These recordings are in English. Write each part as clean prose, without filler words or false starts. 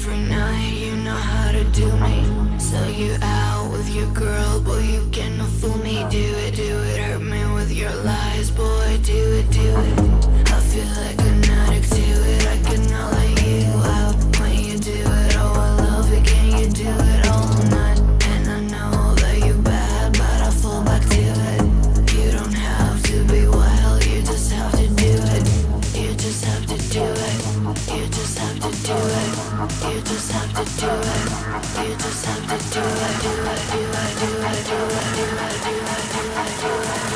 every night. You know how to do me. So you out with your girl, boy, you cannot fool me. Do it, hurt me with your lies, boy, do it, do it. I feel like an addict to it, I cannot let you out. When you do it, oh I love it, can you do it all night? And I know that you're bad, but I fall back to it. You don't have to be wild, you just have to do it. You just have to do it. You just have to do it. You just have to do it. You just have to do it. Do it, do it, do it, do it, do it, do it, do it, do it, do it.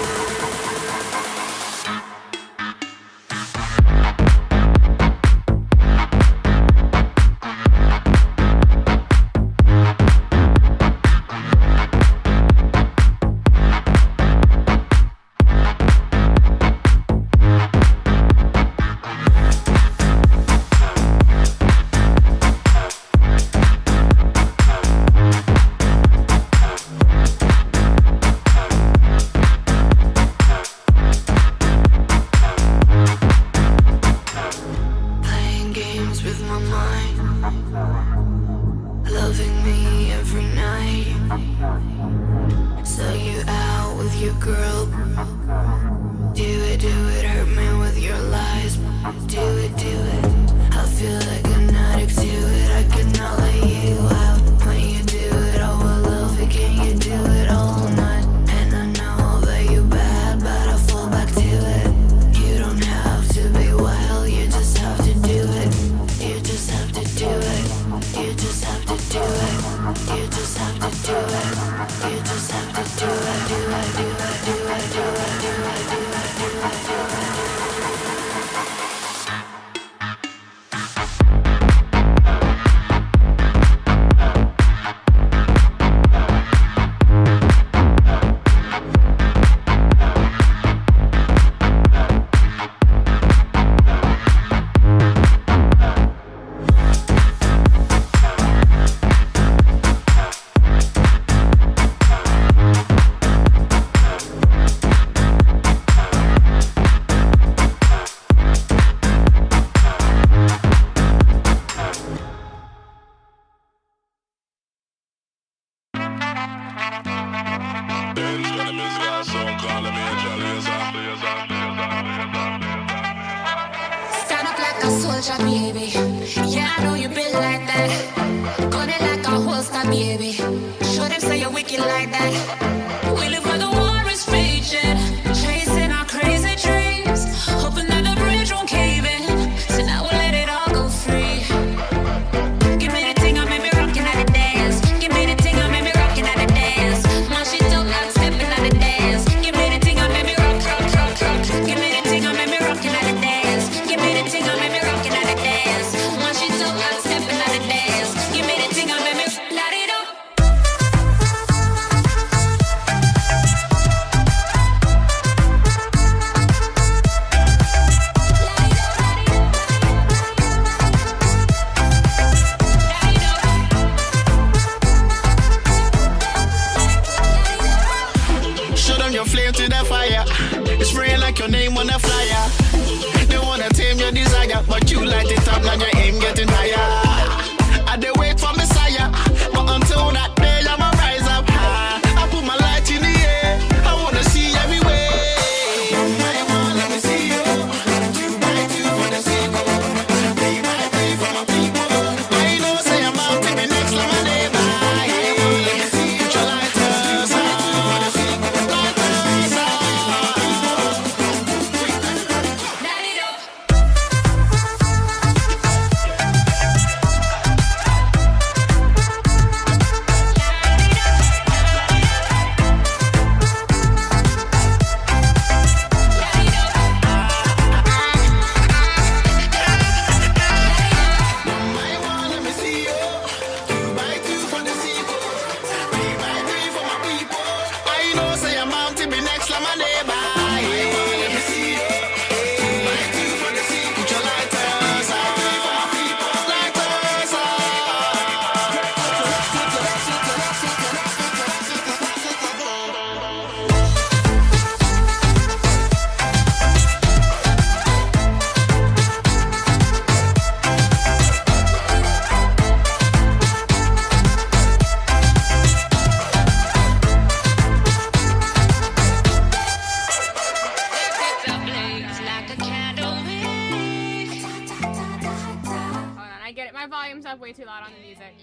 my volume's up way too loud on the music.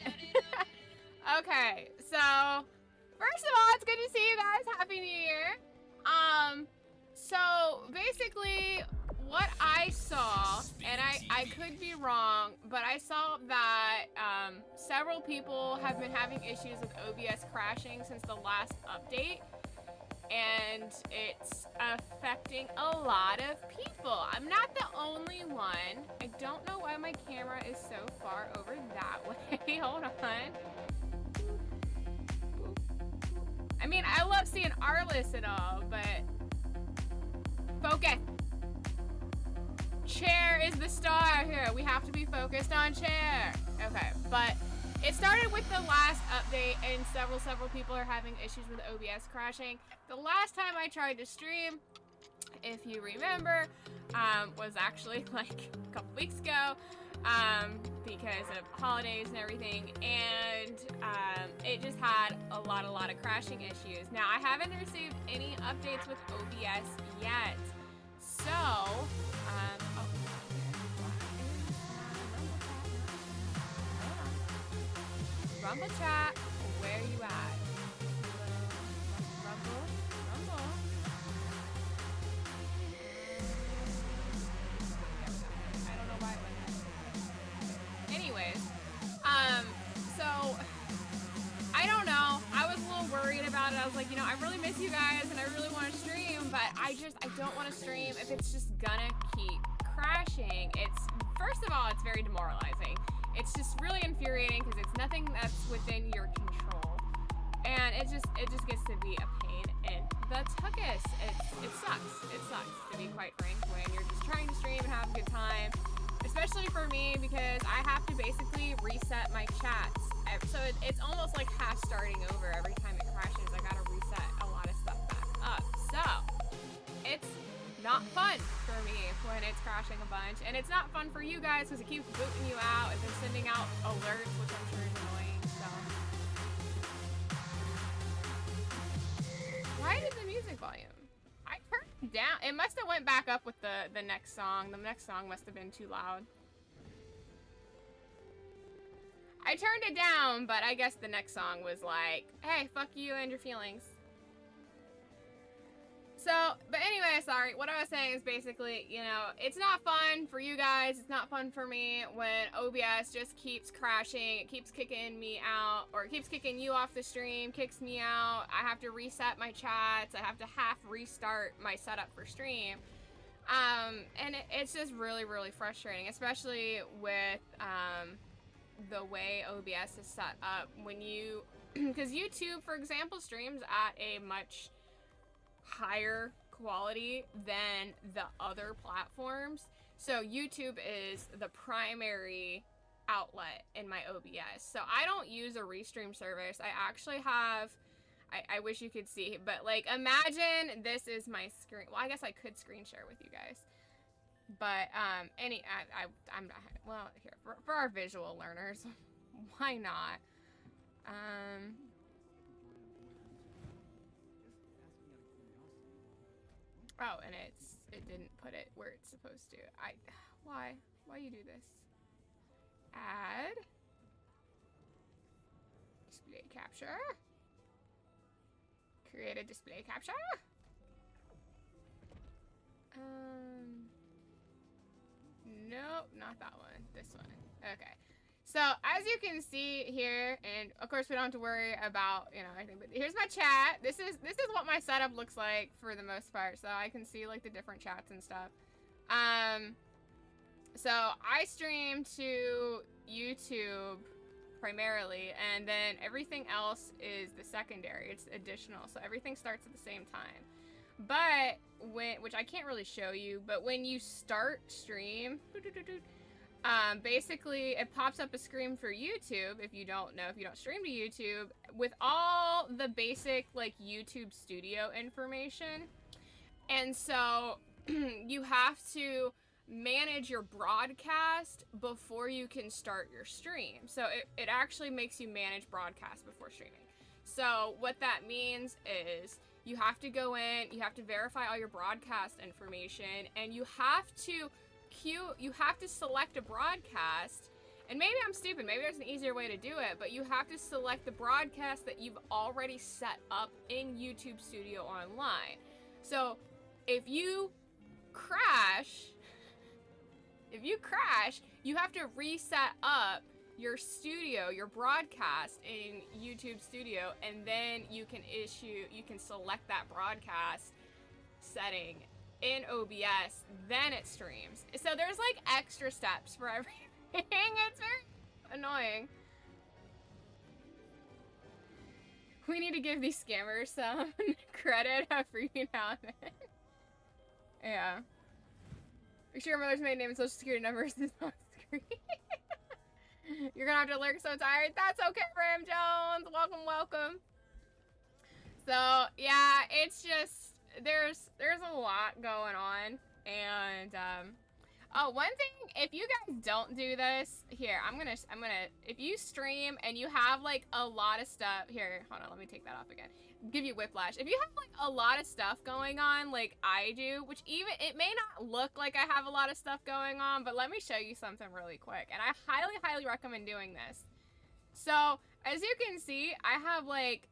Okay, so first of all, it's good to see you guys. Happy New Year. So basically what I saw, and I could be wrong, but I saw that several people have been having issues with OBS crashing since the last update, and it's affecting a lot of people. I'm not the only one. I don't know why my camera is so far over that way. Hold on. I mean, I love seeing Arliss and all, but focus. Chair is the star here. We have to be focused on Chair. Okay, but it started with the last update, and several people are having issues with OBS crashing. The last time I tried to stream, if you remember, was actually like a couple weeks ago, because of holidays and everything, and it just had a lot of crashing issues. Now, I haven't received any updates with OBS yet, so, Rumble chat, where you at? Rumble. I don't know why it went there. Anyways, so I don't know. I was a little worried about it. I was like, you know, I really miss you guys and I really want to stream, but I don't want to stream if it's just gonna keep crashing. First of all, it's very demoralizing. It's just really infuriating because it's nothing that's within your control, and it just gets to be a pain in the tuchus. It sucks to be quite frank, when you're just trying to stream and have a good time, especially for me because I have to basically reset my chats. So it's almost like half starting over every time it crashes. I gotta reset a lot of stuff back up. So it's not fun for me when it's crashing a bunch, and it's not fun for you guys because it keeps booting you out and then sending out alerts, which I'm sure is annoying. So why did the music volume? I turned it down. It must have went back up with the next song. The next song must have been too loud. I turned it down, but I guess the next song was like, hey, fuck you and your feelings. So, but anyway, sorry, what I was saying is basically, you know, it's not fun for you guys, it's not fun for me when OBS just keeps crashing, it keeps kicking me out, or it keeps kicking you off the stream, kicks me out, I have to reset my chats, I have to half restart my setup for stream, and it's just really frustrating, especially with, the way OBS is set up when you, because YouTube, for example, streams at a much higher quality than the other platforms. So YouTube is the primary outlet in my OBS. So I don't use a restream service. I actually have, I wish you could see, but like imagine this is my screen. Well, I guess I could screen share with you guys. But I'm not, well, here for our visual learners, why not? Oh, and it didn't put it where it's supposed to. Why you do this? Add display capture. Create a display capture. Nope, not that one. This one. Okay. So as you can see here, and of course we don't have to worry about, you know, anything, but here's my chat. This is what my setup looks like for the most part. So I can see like the different chats and stuff. So I stream to YouTube primarily, and then everything else is the secondary. It's additional. So everything starts at the same time. But which I can't really show you, but when you start stream, basically it pops up a screen for YouTube. If you don't stream to YouTube, with all the basic like YouTube Studio information. And so you have to manage your broadcast before you can start your stream. So it actually makes you manage broadcast before streaming. So what that means is you have to go in, you have to verify all your broadcast information, and you have to select a broadcast, And maybe I'm stupid, maybe there's an easier way to do it, but you have to select the broadcast that you've already set up in YouTube Studio Online. So if you crash, you have to reset up your studio, your broadcast in YouTube Studio, and then you can select that broadcast setting in OBS, then it streams. So there's like extra steps for everything. It's very annoying. We need to give these scammers some credit every now and then. Yeah. Make sure your mother's maiden name and social security numbers is on screen. You're gonna have to lurk so tired. That's okay, Ram Jones. Welcome, welcome. So yeah, it's just there's a lot going on, and oh, one thing, if you guys don't do this, here, I'm gonna, if you stream and you have like a lot of stuff, here, hold on, let me take that off again. Give you whiplash. If you have like a lot of stuff going on, like I do, which even, it may not look like I have a lot of stuff going on, but let me show you something really quick. And I highly, highly recommend doing this. So, as you can see, I have like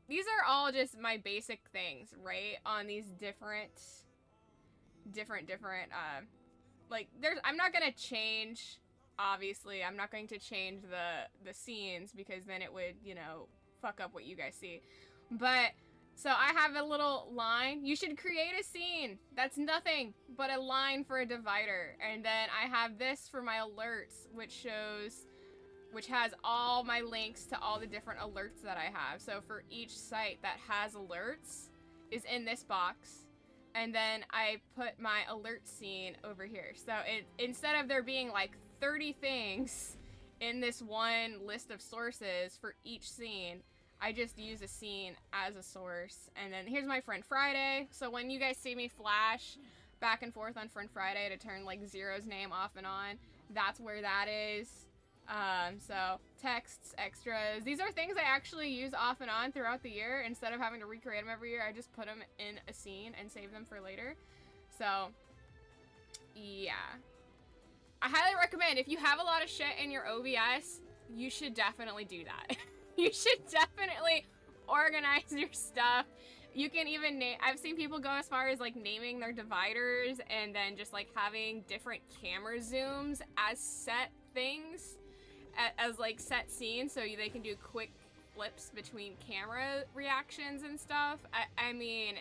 these are all just my basic things, right? On these different, like I'm not gonna change, obviously, I'm not going to change the scenes because then it would, you know, fuck up what you guys see. But so I have a little line. You should create a scene that's nothing but a line for a divider, and then I have this for my alerts, which has all my links to all the different alerts that I have. So for each site that has alerts is in this box. And then I put my alert scene over here. So instead of there being like 30 things in this one list of sources for each scene, I just use a scene as a source. And then here's my Friend Friday. So when you guys see me flash back and forth on Friend Friday to turn like Zero's name off and on, that's where that is. So texts, extras, these are things I actually use off and on throughout the year. Instead of having to recreate them every year, I just put them in a scene and save them for later. So yeah, I highly recommend, if you have a lot of shit in your OBS, you should definitely do that. You should definitely organize your stuff. You can even name, I've seen people go as far as like naming their dividers and then just like having different camera zooms as set things, as like set scenes, so they can do quick flips between camera reactions and stuff. I mean,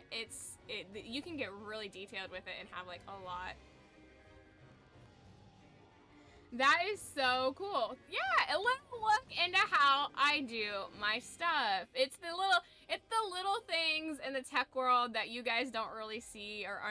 you can get really detailed with it and have like a lot. That is so cool. Yeah, a little look into how I do my stuff. It's the little things in the tech world that you guys don't really see or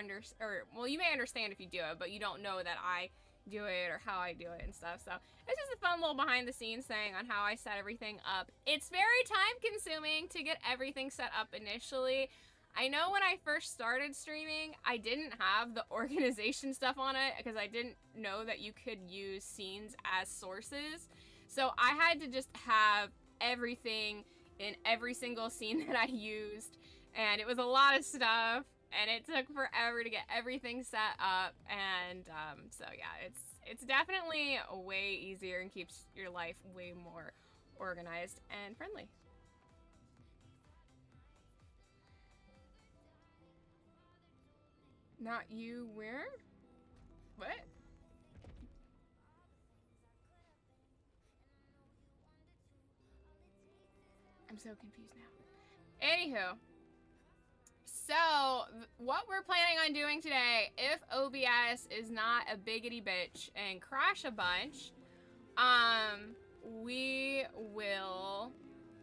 well, you may understand if you do it, but you don't know that I do it or how I do it and stuff. So it's just a fun little behind the scenes thing on how I set everything up. It's very time consuming to get everything set up initially. I know when I first started streaming, I didn't have the organization stuff on it because I didn't know that you could use scenes as sources. So I had to just have everything in every single scene that I used, and it was a lot of stuff, and it took forever to get everything set up. And so yeah, it's definitely way easier and keeps your life way more organized and friendly. Not you where? What? I'm so confused now. Anywho. So, what we're planning on doing today, if OBS is not a biggity bitch and crash a bunch, we're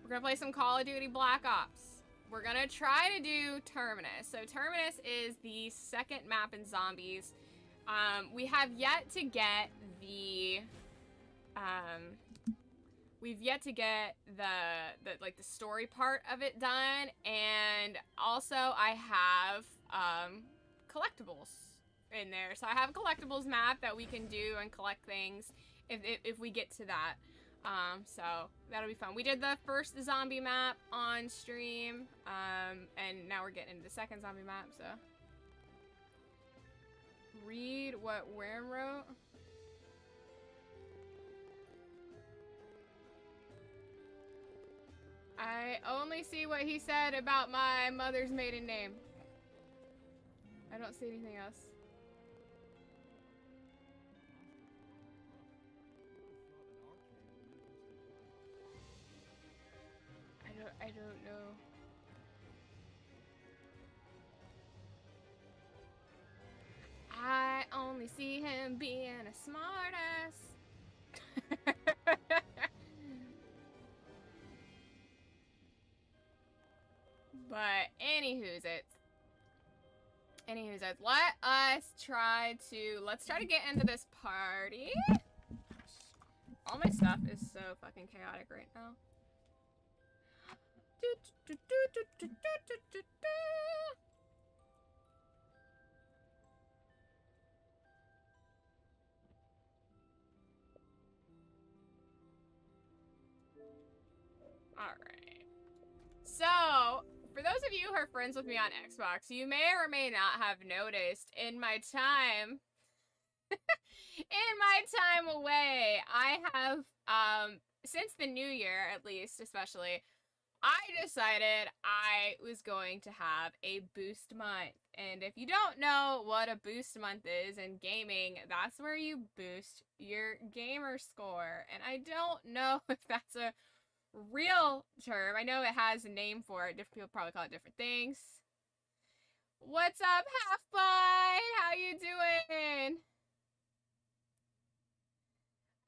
gonna play some Call of Duty Black Ops. We're gonna try to do Terminus. So Terminus is the second map in Zombies. We have yet to get the the story part of it done, and also I have collectibles in there. So I have a collectibles map that we can do and collect things if we get to that. So that'll be fun. We did the first zombie map on stream, and now we're getting into the second zombie map, so. Read what Worm wrote. I only see what he said about my mother's maiden name. I don't see anything else. I don't know. I only see him being a smartass. But anywho's it. Let's try to get into this party. All my stuff is so fucking chaotic right now. Alright. So, for those of you who are friends with me on Xbox, you may or may not have noticed in my time away, I have since the new year at least, especially, I decided I was going to have a boost month. And if you don't know what a boost month is in gaming, that's where you boost your gamer score. And I don't know if that's a real term. I know it has a name for it. Different people probably call it different things. What's up, Half Bite? How you doing?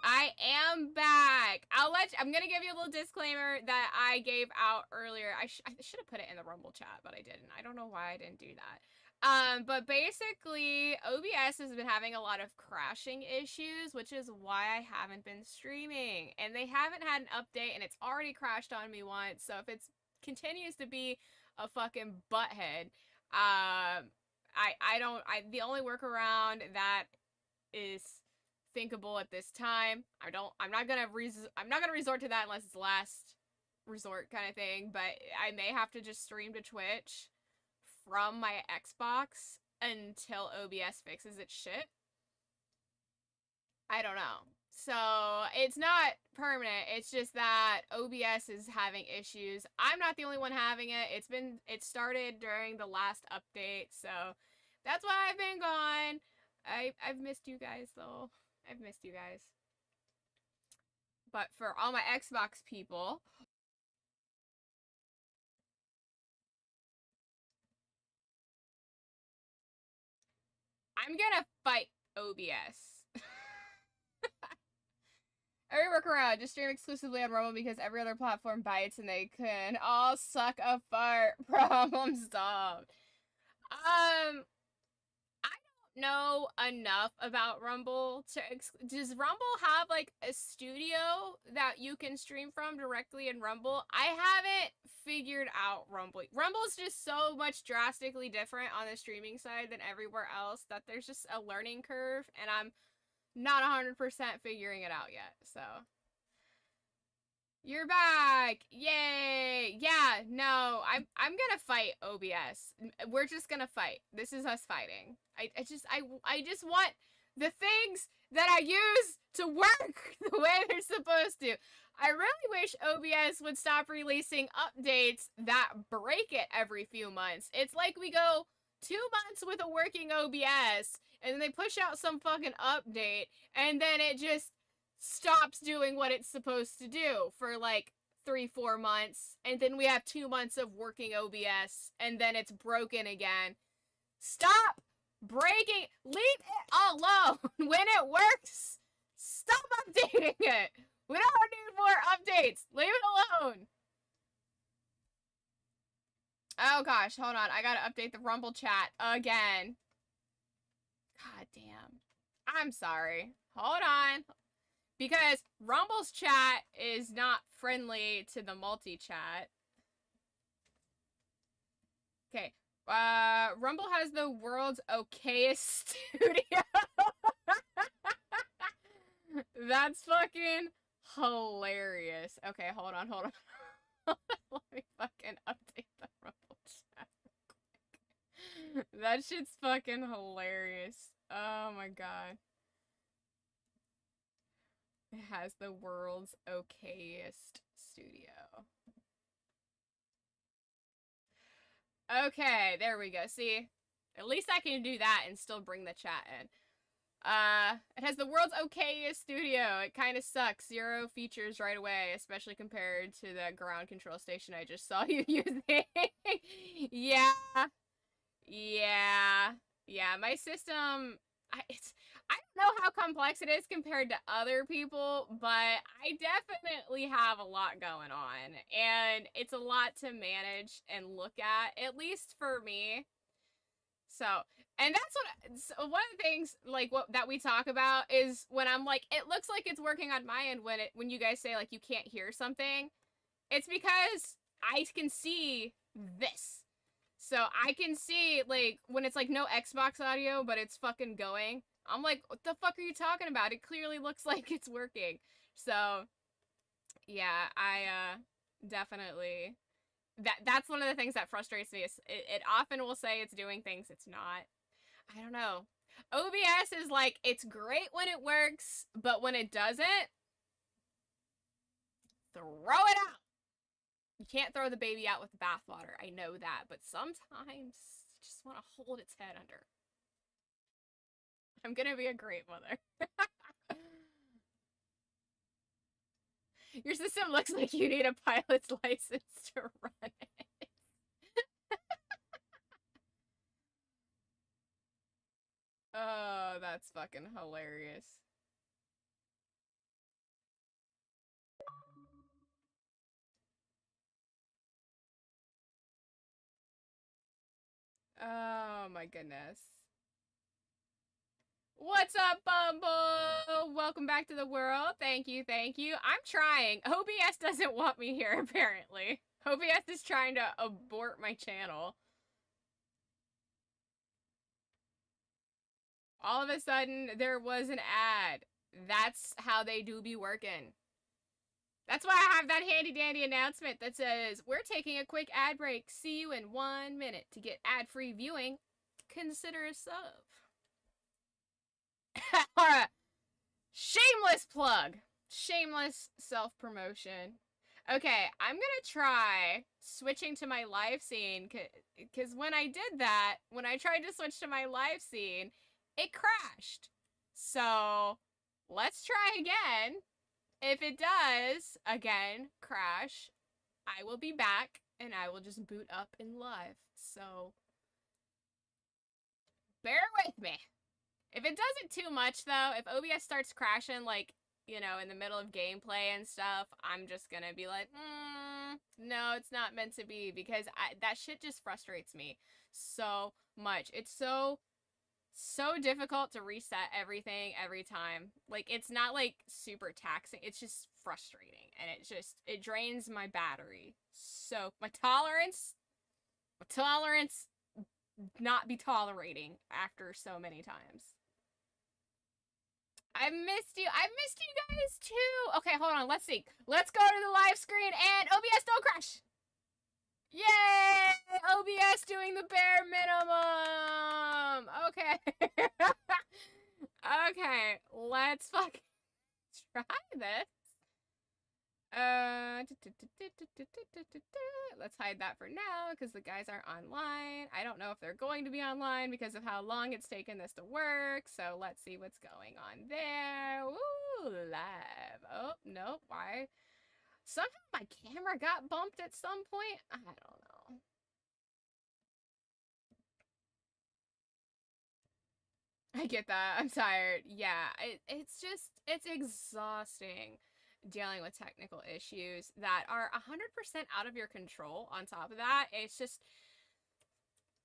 I am back. I'm gonna give you a little disclaimer that I gave out earlier. I should have put it in the Rumble chat, but I didn't. I don't know why I didn't do that. But basically, OBS has been having a lot of crashing issues, which is why I haven't been streaming. And they haven't had an update, and it's already crashed on me once. So if it continues to be a fucking butthead, the only workaround that is thinkable at this time. I'm not gonna resort to that unless it's last resort kind of thing, but I may have to just stream to Twitch from my Xbox until OBS fixes its shit. I don't know. So it's not permanent. It's just that OBS is having issues. I'm not the only one having it. It started during the last update, so that's why I've been gone. I've missed you guys though. I've missed you guys. But for all my Xbox people, I'm gonna fight OBS. Every workaround, just stream exclusively on Rumble because every other platform bites and they can all suck a fart. Problem solved. I don't know enough about Rumble does Rumble have like a studio that you can stream from directly in Rumble? I haven't figured out Rumble. Rumble's just so much drastically different on the streaming side than everywhere else that there's just a learning curve, and I'm not 100% figuring it out yet, so. You're back! Yay! Yeah, no, I'm gonna fight OBS. We're just gonna fight. This is us fighting. I just want the things that I use to work the way they're supposed to. I really wish OBS would stop releasing updates that break it every few months. It's like we go 2 months with a working OBS, and then they push out some fucking update, and then it just stops doing what it's supposed to do for like 3-4 months, and then we have 2 months of working OBS, and then it's broken again. Stop breaking. Leave it alone. When it works, stop updating it. We don't need more updates. Leave it alone. Oh gosh, hold on. I gotta update the Rumble chat again. God damn. I'm sorry. Hold on. Because Rumble's chat is not friendly to the multi-chat. Okay. Rumble has the world's okayest studio. That's fucking hilarious. Okay, hold on. Let me fucking update the Rumble chat real quick. That shit's fucking hilarious. Oh my god. It has the world's okayest studio. Okay, there we go. See? At least I can do that and still bring the chat in. It has the world's okayest studio. It kind of sucks. 0 features right away, especially compared to the ground control station I just saw you using. Yeah. Yeah. Yeah, my system, I don't know how complex it is compared to other people, but I definitely have a lot going on, and it's a lot to manage and look at least for me. So, and that's what one of the things like what that we talk about is when I'm like, it looks like it's working on my end when you guys say like you can't hear something, it's because I can see this. So I can see like when it's like no Xbox audio, but it's fucking going. I'm like, what the fuck are you talking about? It clearly looks like it's working. So yeah, I definitely that's one of the things that frustrates me is it often will say it's doing things it's not. I don't know. OBS is like, it's great when it works, but when it doesn't, throw it out. You can't throw the baby out with the bathwater. I know that, but sometimes you just want to hold its head under. I'm gonna be a great mother. Your system looks like you need a pilot's license to run it. Oh, that's fucking hilarious. Oh my goodness. What's up, Bumble? Welcome back to the world. Thank you, thank you. I'm trying. OBS doesn't want me here, apparently. OBS is trying to abort my channel. All of a sudden, there was an ad. That's how they do be working. That's why I have that handy dandy announcement that says, we're taking a quick ad break. See you in 1 minute. To get ad-free viewing, consider a sub. Or a shameless plug. Shameless self-promotion. Okay, I'm gonna try switching to my live scene, because when I did that, when I tried to switch to my live scene, it crashed. So, let's try again. If it does, again, crash, I will be back, and I will just boot up in live. So, bear with me. If it does it too much, though, if OBS starts crashing, like, you know, in the middle of gameplay and stuff, I'm just gonna be like, no, it's not meant to be, because that shit just frustrates me so much. It's so difficult to reset everything every time. Like, it's not, like, super taxing. It's just frustrating, and it drains my battery. So, my tolerance not be tolerating after so many times. I missed you. I missed you guys too. Okay, hold on. Let's see. Let's go to the live screen and OBS don't crash. Yay! OBS doing the bare minimum. Okay. Okay, let's fucking try this. Let's hide that for now because the guys aren't online. I don't know if they're going to be online because of how long it's taken this to work. So let's see what's going on there. Ooh, live. Oh, no. Why? Somehow my camera got bumped at some point. I don't know. I get that. I'm tired. Yeah, it's exhausting dealing with technical issues that are 100% out of your control. On top of that, it's just,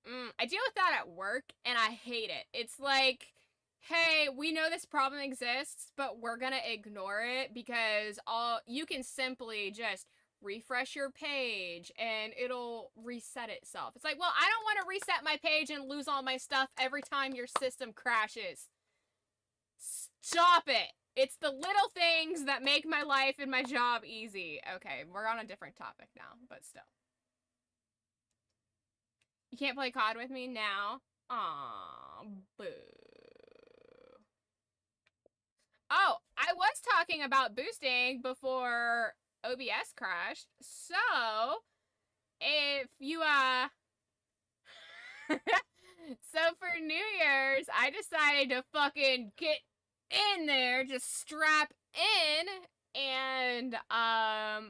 I deal with that at work and I hate it. It's like, hey, we know this problem exists, but we're gonna ignore it because you can simply just refresh your page and it'll reset itself. It's like, well, I don't want to reset my page and lose all my stuff every time your system crashes. Stop it. It's the little things that make my life and my job easy. Okay, we're on a different topic now, but still. You can't play COD with me now? Aw, boo. Oh, I was talking about boosting before OBS crashed. So, if you So for New Year's, I decided to fucking get in there, just strap in, and I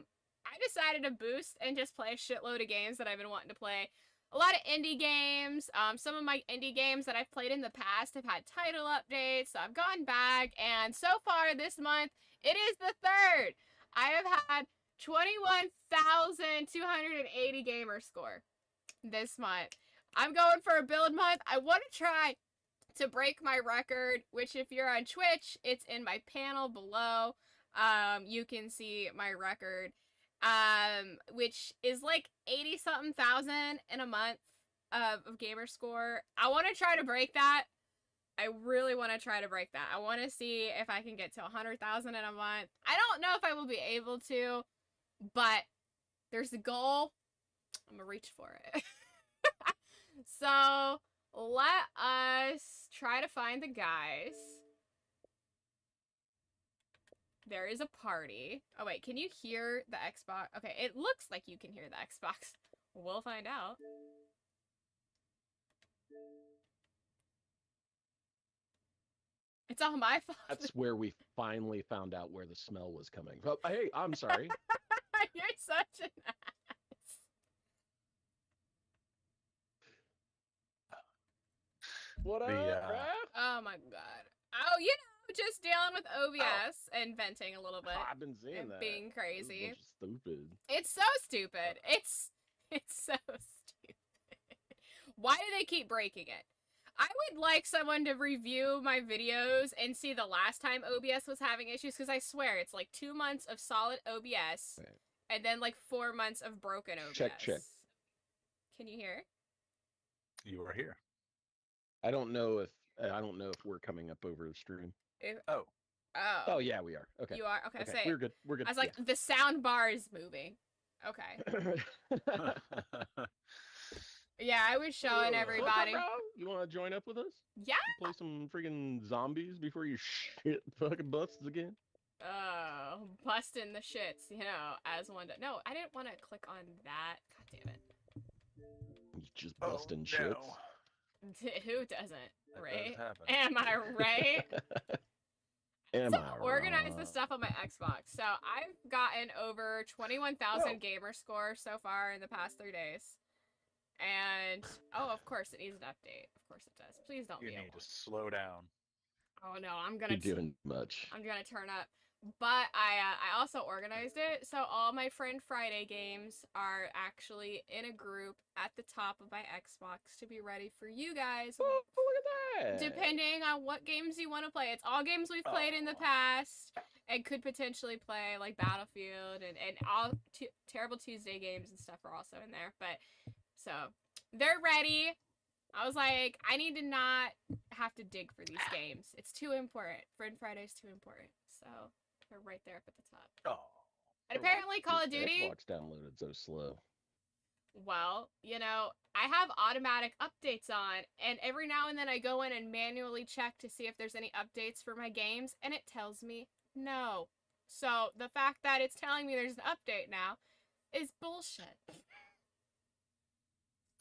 decided to boost and just play a shitload of games that I've been wanting to play. A lot of indie games. Some of my indie games that I've played in the past have had title updates, so I've gone back, and so far this month, it is the 3rd. I have had 21,280 gamer score this month. I'm going for a build month. I want to try to break my record, which if you're on Twitch, it's in my panel below. You can see my record, which is like 80 something thousand in a month of gamer score. I want to try to break that. I really want to try to break that. I want to see if I can get to 100,000 in a month. I don't know if I will be able to, but there's a goal. I'm gonna reach for it. So let us try to find the guys. There is a party. Oh wait, can you hear the Xbox? Okay, it looks like you can hear the Xbox. We'll find out. It's all my fault. That's where we finally found out where the smell was coming from. Oh, hey, I'm sorry. You're such an ass. What up, bruh? Oh my god. Oh, you know, just dealing with OBS and venting a little bit. I've been seeing and that. being crazy. It's stupid. It's so stupid. It's so stupid. Why do they keep breaking it? I would like someone to review my videos and see the last time OBS was having issues, because I swear it's like 2 months of solid OBS and then like 4 months of broken OBS. Check. Can you hear? You are here. I don't know if we're coming up over the stream. Oh, yeah, we are. Okay. You are? Okay, Okay, say we're good. We're good. I was like, the sound bar is moving. Okay. Yeah, I was showing everybody. What's up, bro? You want to join up with us? Yeah. Play some freaking zombies before you shit fucking busts again? Oh, busting the shits, you know, as one does. No, I didn't want to click on that. God damn it. You just busting shits. Who doesn't, That right? does happen. Am I right? Am So I organize the wrong? stuff on my Xbox. So I've gotten over 21,000 Oh. gamer score so far in the past 3 days. And, oh, of course it needs an update. Of course it does. Please don't You be a need one. to slow down. Oh no, I'm gonna You're doing much. I'm gonna turn up. But I also organized it, so all my Friend Friday games are actually in a group at the top of my Xbox to be ready for you guys. Oh, look at that. Depending on what games you want to play. It's all games we've played in the Oh. past and could potentially play, like Battlefield and all Terrible Tuesday games and stuff are also in there. But so they're ready. I was like, I need to not have to dig for these games. It's too important. Friend Friday's too important. So they're right there up at the top. Oh. And apparently Call of The Duty, Xbox downloaded so slow. well, you know, I have automatic updates on, and every now and then I go in and manually check to see if there's any updates for my games, and it tells me no. So the fact that it's telling me there's an update now is bullshit.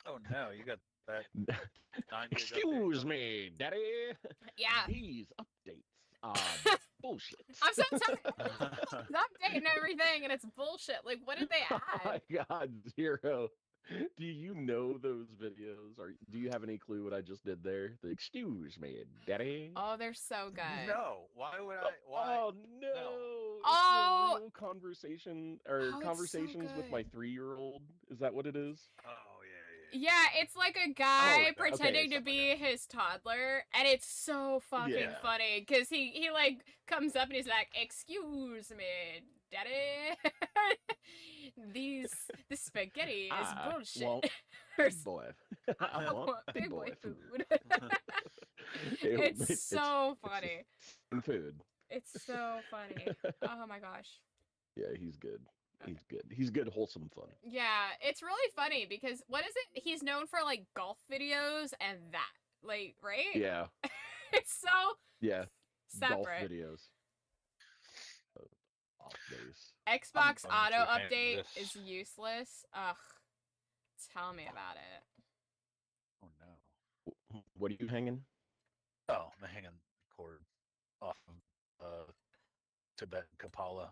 Oh no, you got that 9 gig Excuse update. me, Daddy. Yeah. These updates are bullshit. I'm so tired. It's updating everything, and it's bullshit. Like, what did they Oh add? my God, Zero. Do you know those videos? Or do you have any clue what I just did there? The excuse me, Daddy. Oh, they're so good. No, why would I? Why? Oh no! It's Oh! the real conversation or Oh, it's so conversations with my good. 3-year-old. Is that what it is? Oh yeah. Yeah, it's like a guy okay, pretending to something be like his toddler, and it's so fucking Yeah. funny because he like comes up and he's like, "Excuse me, daddy, this spaghetti is I bullshit." want Or big boy. I want big boy food. It's so funny. Food. It's so funny. Oh my gosh. Yeah, he's good. He's good. He's good, wholesome fun. Yeah, it's really funny because what is it? He's known for like golf videos and that. Like, right? Yeah, It's so yeah. Golf separate. videos. Off days. Xbox I'm Auto going to Update this. is useless. Ugh. Tell me about it. Oh no. What are you hanging? Oh, I'm hanging cord off of Tibet Kapala.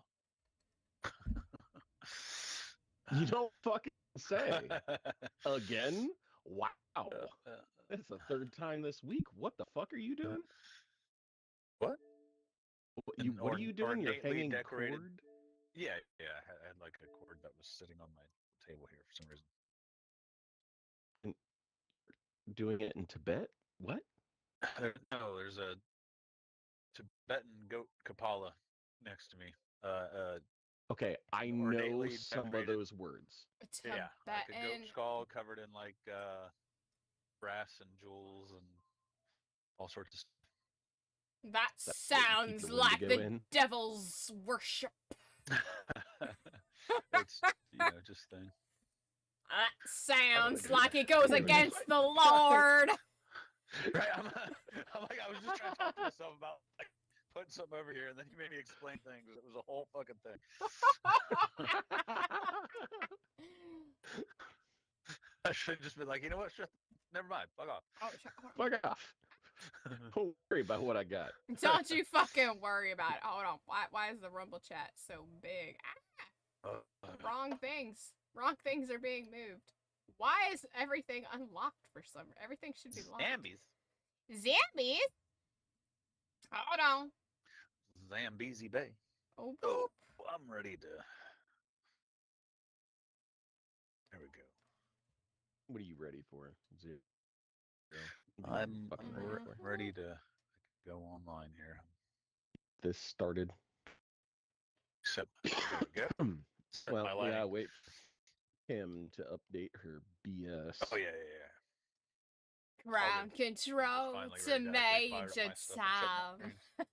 You don't fucking say. Again? Wow. That's the third time this week. What the fuck are you doing? What? What are you doing? You're Ornately hanging decorated. cord? Yeah. I had like a cord that was sitting on my table here for some reason. Doing it in Tibet? What? No, there's a Tibetan goat Kapala next to me. Okay, I know Ornately some of decorated. those words. Yeah, like a goat Tibetan. skull covered in like brass and jewels and all sorts of stuff. That That's what you keep sounds your like Wendigo the in? devil's worship. It's just thing. That sounds do like that. it goes Yeah, against just- the Lord. Right? I'm like I was just trying to talk to myself about like putting something over here, and then you made me explain things. It was a whole fucking thing. I should have just been like, you know what? Never mind. Fuck off. Oh, Fuck off. Don't worry about what I got. don't you fucking worry about it. Hold on. Why is the Rumble chat so big? Wrong things. Wrong things are being moved. Why is everything unlocked for some? Everything should be locked. Zambies. Zombies? Hold on. Zambezi Bay. Oh, Oh, I'm ready to. There we go. What are you ready for? Zero. I'm fucking ready for? ready to go online here. This started. Except there we go. Set Well, my we lighting. gotta wait for him to update her BS. Oh yeah. ground control Finally to ready to actually fire up Major my stuff and set my Tom. screen.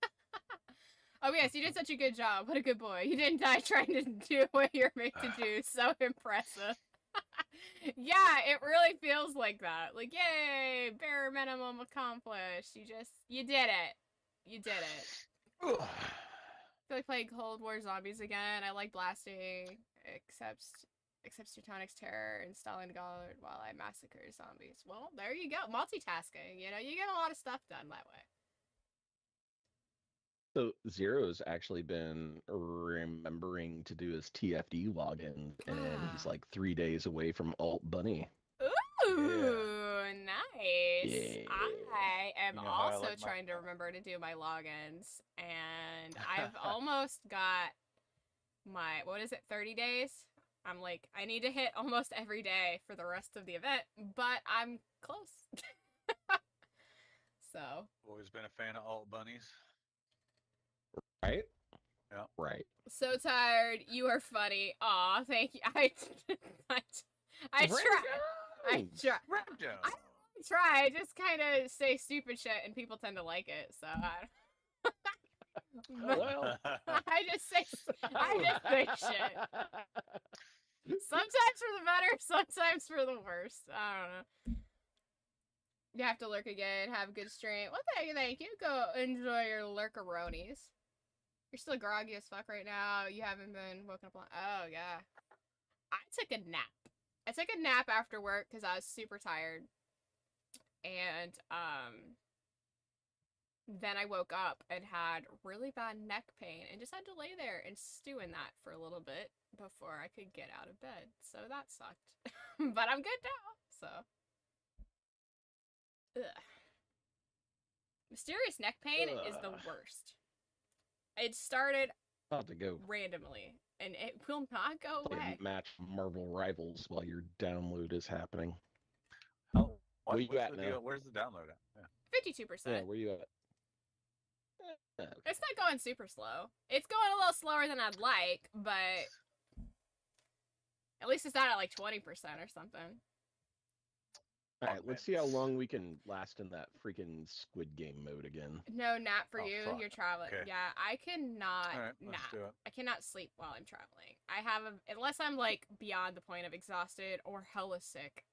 Oh yes, you did such a good job. What a good boy. You didn't die trying to do what you're made to do. So impressive. Yeah, it really feels like that. Like, yay, bare minimum accomplished. You did it. You did it. I feel like playing Cold War Zombies again. I like blasting, except Teutonic's Terror and Stalingrad while I massacre zombies. Well, there you go. Multitasking. You get a lot of stuff done that way. So Zero's actually been remembering to do his TFD login, and he's like 3 days away from Alt Bunny. Ooh, nice. Yeah. I am You know how I also like my- trying to remember to do my logins, and I've almost got my, 30 days? I'm like, I need to hit almost every day for the rest of the event, but I'm close. So. Always been a fan of alt bunnies. Right? Yeah. Right. So tired. You are funny. Aw, thank you. I try. I try. Raptor. I try. I just kind of say stupid shit, and people tend to like it. So Well, I just say shit. Sometimes for the better, sometimes for the worst. I don't know. You have to lurk again. Have a good stream. Well, thank you. Go enjoy your lurkeronies. You're still groggy as fuck right now. You haven't been woken up long. Oh, yeah. I took a nap. I took a nap after work because I was super tired. And, then I woke up and had really bad neck pain and just had to lay there and stew in that for a little bit before I could get out of bed. So that sucked. But I'm good now, so. Ugh. Mysterious neck pain is the worst. It started about to go randomly, and it will not go play away. a match Marvel Rivals while your download is happening. Where Where you at now? Where's the download at? Yeah. 52%. Yeah, where you at? Okay. It's not going super slow. It's going a little slower than I'd like, but at least it's not at like 20% or something. All right, let's see how long we can last in that freaking Squid Game mode again. No nap for Oh, you. fuck. You're traveling. Okay. Yeah, I cannot All right, nap. let's do it. I cannot sleep while I'm traveling. I have unless I'm like beyond the point of exhausted or hella sick.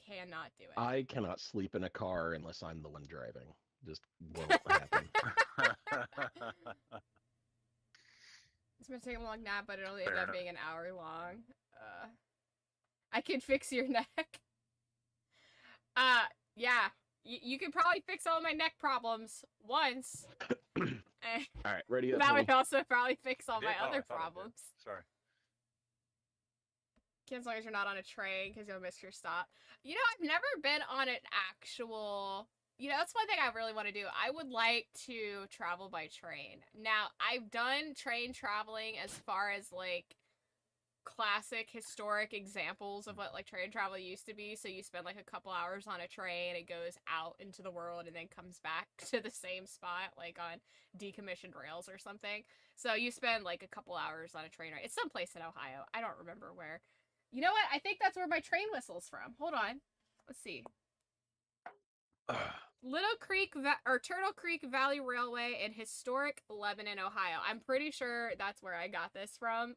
Cannot do it. I cannot sleep in a car unless I'm the one driving. Just won't happen. It's gonna take a long nap, but it only Fair ended up enough. being an hour long. I can fix your neck. Yeah, you could probably fix all my neck problems once. All right, ready up. That honey. would also probably fix all my Oh, I other thought I did. problems. Sorry. As long as you're not on a train, because you'll miss your stop. You know, I've never been on an actual... You know, that's one thing I really want to do. I would like to travel by train. Now, I've done train traveling as far as, like, classic historic examples of what, like, train travel used to be. So you spend, like, a couple hours on a train, it goes out into the world, and then comes back to the same spot, like, on decommissioned rails or something. So you spend, like, a couple hours on a train ride. It's someplace in Ohio. I don't remember where. You know what? I think that's where my train whistle's from. Hold on. Let's see. Little Creek or Turtle Creek Valley Railway in historic Lebanon, Ohio. I'm pretty sure that's where I got this from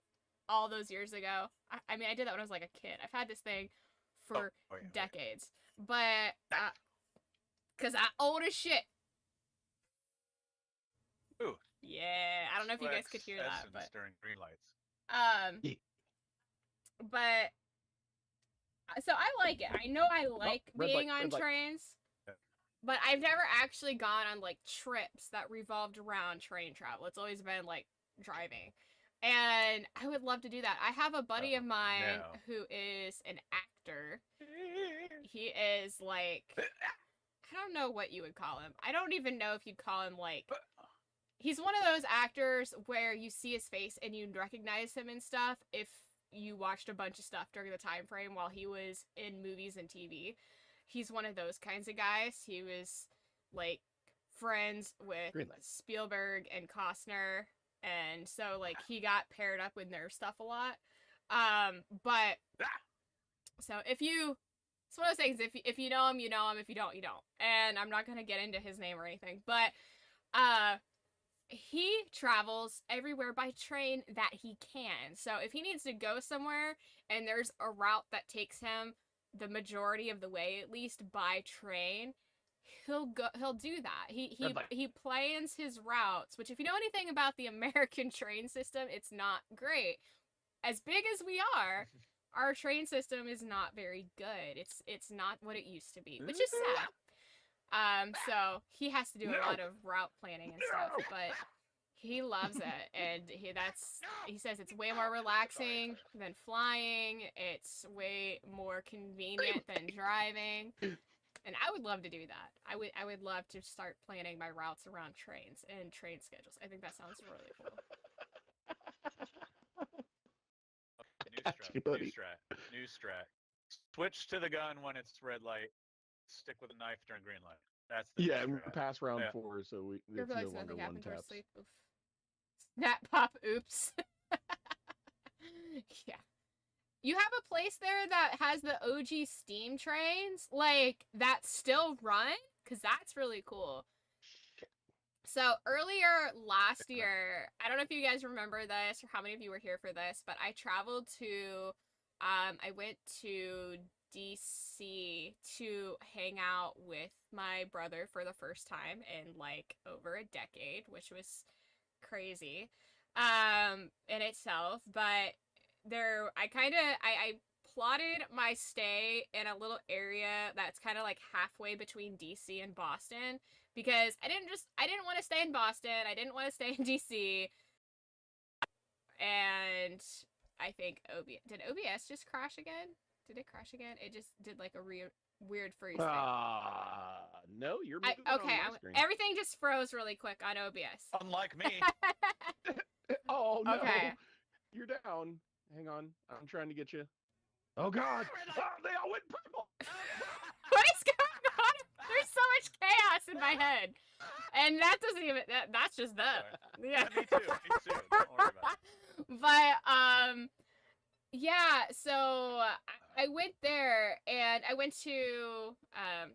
all those years ago. I mean, I did that when I was like a kid. I've had this thing for decades. But, because I old as shit. Ooh. Yeah, I don't know if you guys could hear that, but... During green lights. But... So I like it. I know I like being on trains. But I've never actually gone on, like, trips that revolved around train travel. It's always been, like, driving. And I would love to do that. I have a buddy of mine who is an actor. He is, like... I don't know what you would call him. I don't even know if you'd call him, like... He's one of those actors where you see his face and you recognize him and stuff if you watched a bunch of stuff during the time frame while he was in movies and TV. He's one of those kinds of guys. He was, like, friends with Spielberg and Costner, and so, like, he got paired up with their stuff a lot. But, so if you, it's one of those things, if you know him, you know him, if you don't, you don't. And I'm not gonna get into his name or anything, but, he travels everywhere by train that he can. So if he needs to go somewhere, and there's a route that takes him the majority of the way, at least by train, he'll do that. He plans his routes, which if you know anything about the American train system, it's not great. As big as we are, our train system is not very good. It's not what it used to be, which is sad. So he has to do a lot of route planning and stuff, but he loves it, and he says it's way more relaxing than flying. It's way more convenient than driving, and I would love to do that. I would love to start planning my routes around trains and train schedules. I think that sounds really cool. New strat. Switch to the gun when it's red light. Stick with a knife during green light. That's the pass round 4, so it's no longer one taps. Snap, pop, oops. Yeah. You have a place there that has the OG steam trains, like, that still run? Because that's really cool. So, earlier last year, I don't know if you guys remember this, or how many of you were here for this, but I traveled to, I went to DC to hang out with my brother for the first time in, like, over a decade, which was crazy in itself. But I plotted my stay in a little area that's kind of like halfway between DC and Boston, because I didn't want to stay in Boston, I didn't want to stay in DC, and I think did OBS just crash again? Did it crash again? It just did like a weird freeze thing. No, you're moving on my screen. Everything just froze really quick on OBS. Unlike me. Oh no. Okay. You're down. Hang on. I'm trying to get you. Oh god. Oh, they all went purple. What is going on? There's so much chaos in my head. And that doesn't even that's just that. Yeah. Me too. Don't worry about it. But yeah, so I went there, and I went to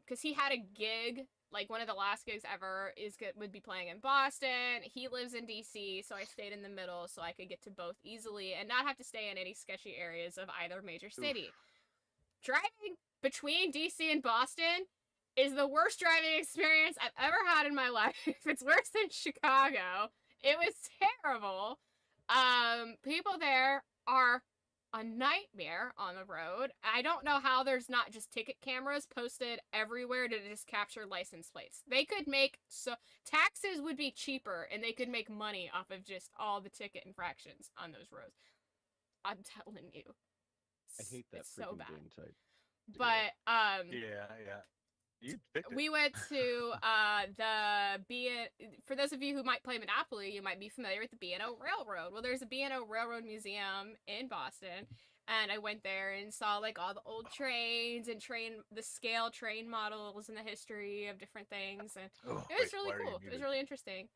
because he had a gig, like one of the last gigs ever would be playing in Boston. He lives in DC, so I stayed in the middle so I could get to both easily and not have to stay in any sketchy areas of either major city. Driving between DC and Boston is the worst driving experience I've ever had in my life. It's worse than Chicago. It was terrible. People there are a nightmare on the road. I don't know how there's not just ticket cameras posted everywhere to just capture license plates. They could make taxes would be cheaper and they could make money off of just all the ticket infractions on those roads. I'm telling you. I hate that it's so freaking bad. game type. But Yeah. You picked it. we went to the for those of you who might play Monopoly, you might be familiar with the B&O Railroad. Well, there's a B&O Railroad Museum in Boston, and I went there and saw like all the old trains and the scale train models and the history of different things, and it was really cool. It was really interesting.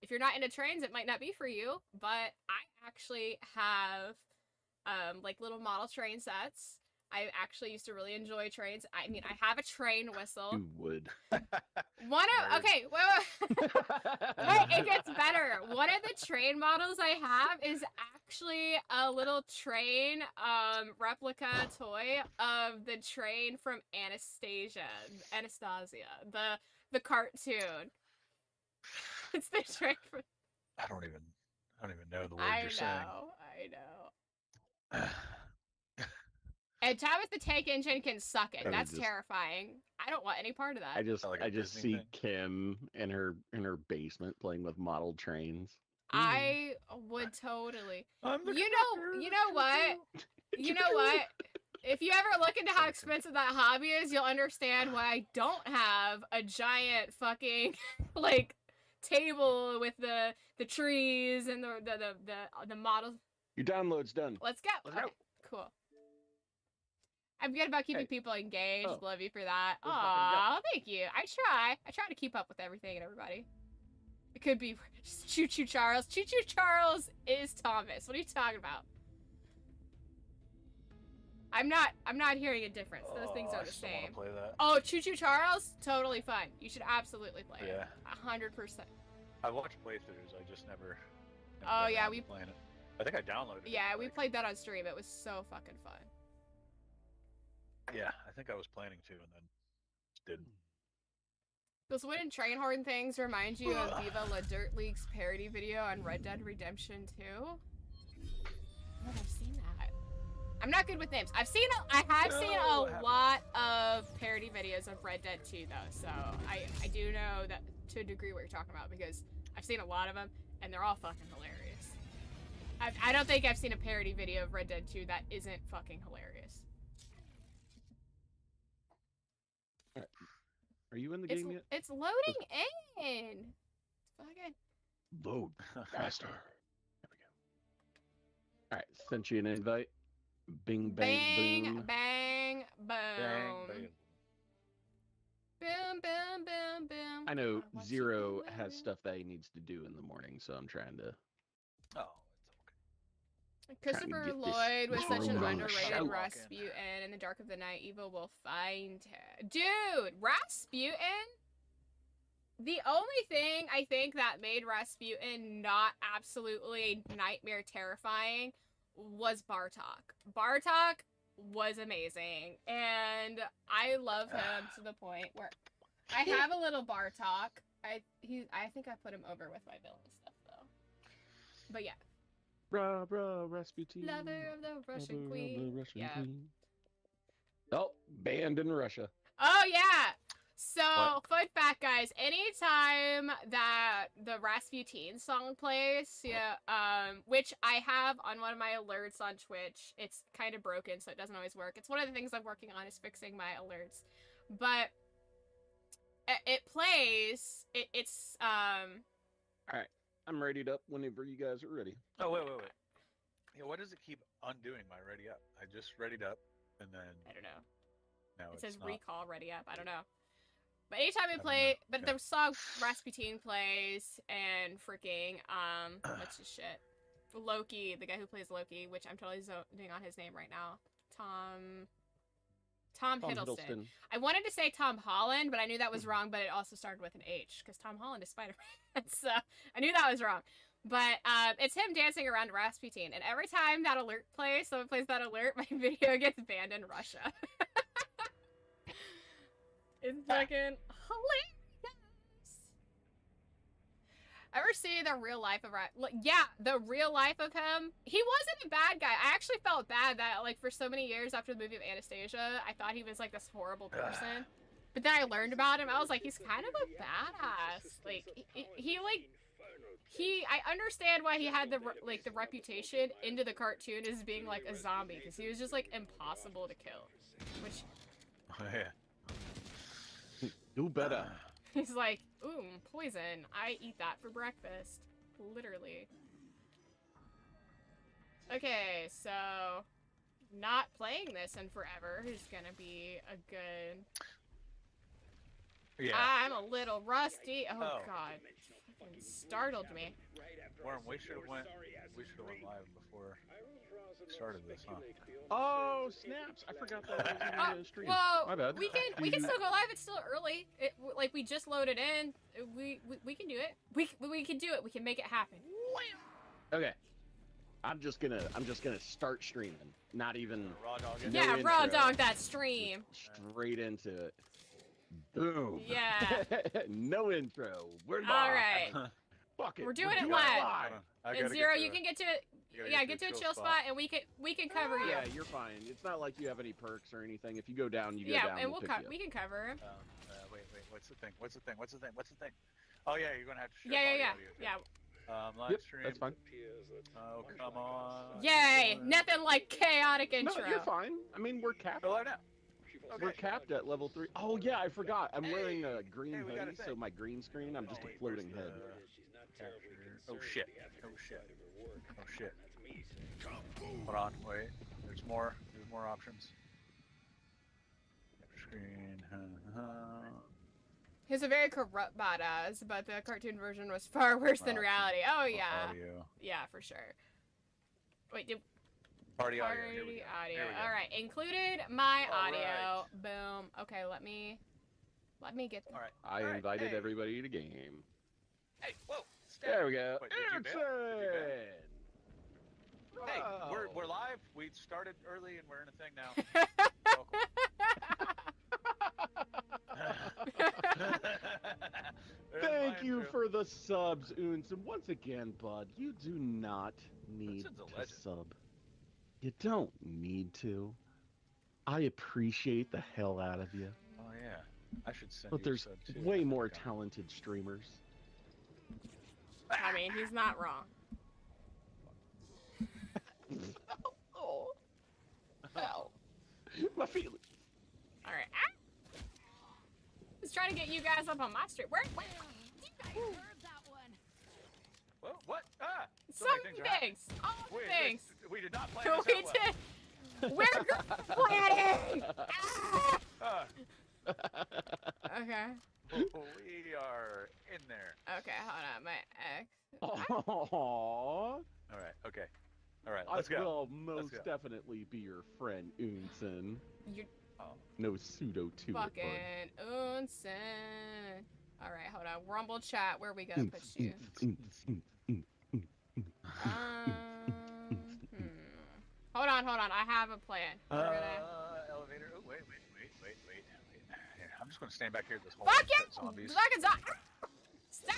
If you're not into trains, it might not be for you, but I actually have like little model train sets. I actually used to really enjoy trains. I mean, I have a train whistle. You would. Okay, wait, it gets better. One of the train models I have is actually a little train replica toy of the train from Anastasia, the cartoon. It's the train from... I don't even know the words you're saying. I know. And Tabitha the Tank Engine can suck it. That's terrifying. I don't want any part of that. I just see Kim in her basement playing with model trains. I would totally. You know what? You know what? If you ever look into how expensive that hobby is, you'll understand why I don't have a giant fucking like table with the trees and the models. Your download's done. Let's go. Okay, cool. I'm good about keeping people engaged. Oh. Love you for that. Aw, thank you. I try to keep up with everything and everybody. It could be Choo Choo Charles. Choo Choo Charles is Thomas. What are you talking about? I'm not hearing a difference. Those things are the same. Play that. Oh, Choo Choo Charles? Totally fun. You should absolutely play it. 100%. I watched playthroughs. I just never Oh yeah, we playing it. I think I downloaded it. Yeah, we played that on stream. It was so fucking fun. Yeah, I think I was planning to, and then just didn't. Those wooden train horn things remind you of Viva La Dirt League's parody video on Red Dead Redemption 2? I've never seen that. I'm not good with names. I have seen a lot of parody videos of Red Dead 2 though, so I do know that to a degree what you're talking about because I've seen a lot of them and they're all fucking hilarious. I don't think I've seen a parody video of Red Dead 2 that isn't fucking hilarious. Are you in the game yet? It's loading in. It's fucking... Load faster. There we go. Alright, sent you an invite. Bing, bang, boom. Bang, boom. Bang, bang. Boom, boom, boom, boom. I know Zero has stuff that he needs to do in the morning, so I'm trying to... Oh, Christopher Lloyd was such an underrated Rasputin. In the dark of the night, evil will find him. Dude, Rasputin? The only thing I think that made Rasputin not absolutely nightmare terrifying was Bartok. Bartok was amazing, and I love him to the point where I have a little Bartok. I think I put him over with my villain stuff though. But yeah. Rasputin. Lover of the Russian Queen. Queen. Oh, banned in Russia. Oh, yeah. So, fun fact, guys. Anytime that the Rasputin song plays, which I have on one of my alerts on Twitch, it's kind of broken, so it doesn't always work. It's one of the things I'm working on is fixing my alerts. But it plays. It's All right. I'm readied up whenever you guys are ready. Oh, wait. Yeah, why does it keep undoing my ready up? I just readied up, and then... I don't know. Now it says not. recall ready up. I don't know. But anytime we play... But the song Rasputin plays, and freaking, what's his shit? Loki, the guy who plays Loki, which I'm totally zoning on his name right now. Tom Hiddleston. I wanted to say Tom Holland, but I knew that was wrong, but it also started with an H, because Tom Holland is Spider-Man, so I knew that was wrong. But it's him dancing around Rasputin, and every time that alert plays, someone plays that alert, my video gets banned in Russia. It's fucking hilarious. Ever see the real life of yeah, the real life of him? He wasn't a bad guy. I actually felt bad that like for so many years after the movie of Anastasia, I thought he was like this horrible person. But then I learned about him. I was like, he's kind of a badass. Like I understand why he had the reputation into the cartoon as being like a zombie because he was just like impossible to kill. Which Oh, yeah. Do better. he's like, ooh, poison. I eat that for breakfast. Literally. Okay, so not playing this in forever is gonna be a good. Yeah. I'm a little rusty. Oh Oh. god. Fucking startled me. Worm, we should have went live before we started this, huh? Oh, snaps. I forgot that was in the stream. Well, My bad. we can still go live. It's still early. Like we just loaded in. We can do it. We can do it. We can make it happen. Okay. I'm just gonna start streaming. Not even Raw dog it? No Yeah, raw intro. dog that stream. straight into it. Boom. Yeah. No intro. We're live. All right. Fuck it. We're doing it doing live. Hold on. I And gotta Zero, get you to can get to gotta yeah, get to a chill spot, and we can cover you. Yeah, you're fine. It's not like you have any perks or anything. If you go down, you go Yeah, down. and we'll we'll pick you up. we can cover him. Wait. What's the thing? Oh yeah, you're gonna have to share Yeah. audio, okay. Yeah. Live Yep, stream. that's fine. Oh, come on. Yay! Nothing like chaotic intro. No, you're fine. I mean, we're capped. Go live now. Okay. We're capped at level 3. Oh yeah, I forgot. I'm wearing a green Hey, we got a hoodie, so thing. my green screen, I'm just a floating head. Oh shit. Hold on, wait. There's more options. Screen. He's a very corrupt badass, but the cartoon version was far worse than Wow. reality. Oh yeah. Audio. Yeah, for sure. Wait, did Party audio. party Here we go. audio. Here we go. All right, included my All audio. Boom. Okay, let me get. All right. I All right, invited hey. everybody to game. Hey, whoa. There we go. Wait, did you bet? Insane! Hey, Wow. we're live. We started early and we're in a thing now. Welcome. There's Thank my you intro. for the subs, Oons. And once again, bud, you do not need Oonson's a to legend. sub. You don't need to. I appreciate the hell out of you. Oh yeah. I should send But you there's a sub, too. way more Okay. talented streamers. I mean, he's not wrong. Oh. Ow. My feelings. All right. Ah! Just trying to get you guys up on my street. Where? You guys heard that one. Whoa, what? Ah! So Some many things are happening. things. All Wait, things. we did not plan this We out well. did. We're good planning. Ah! Ah, Okay. we are in there. Okay, hold on. My ex. Aww. All right. Okay. All right. Let's I go. will most go. definitely be your friend, Oonson. You're Oh. No pseudo to it, bud. fucking Unsen. All right, hold on. Rumble chat. Where are we gonna put you? Hold on. I have a plan. We're gonna... Elevator. Oh, wait. Here, I'm just gonna stand back here this whole Fuck shit, you! zombies. Stop!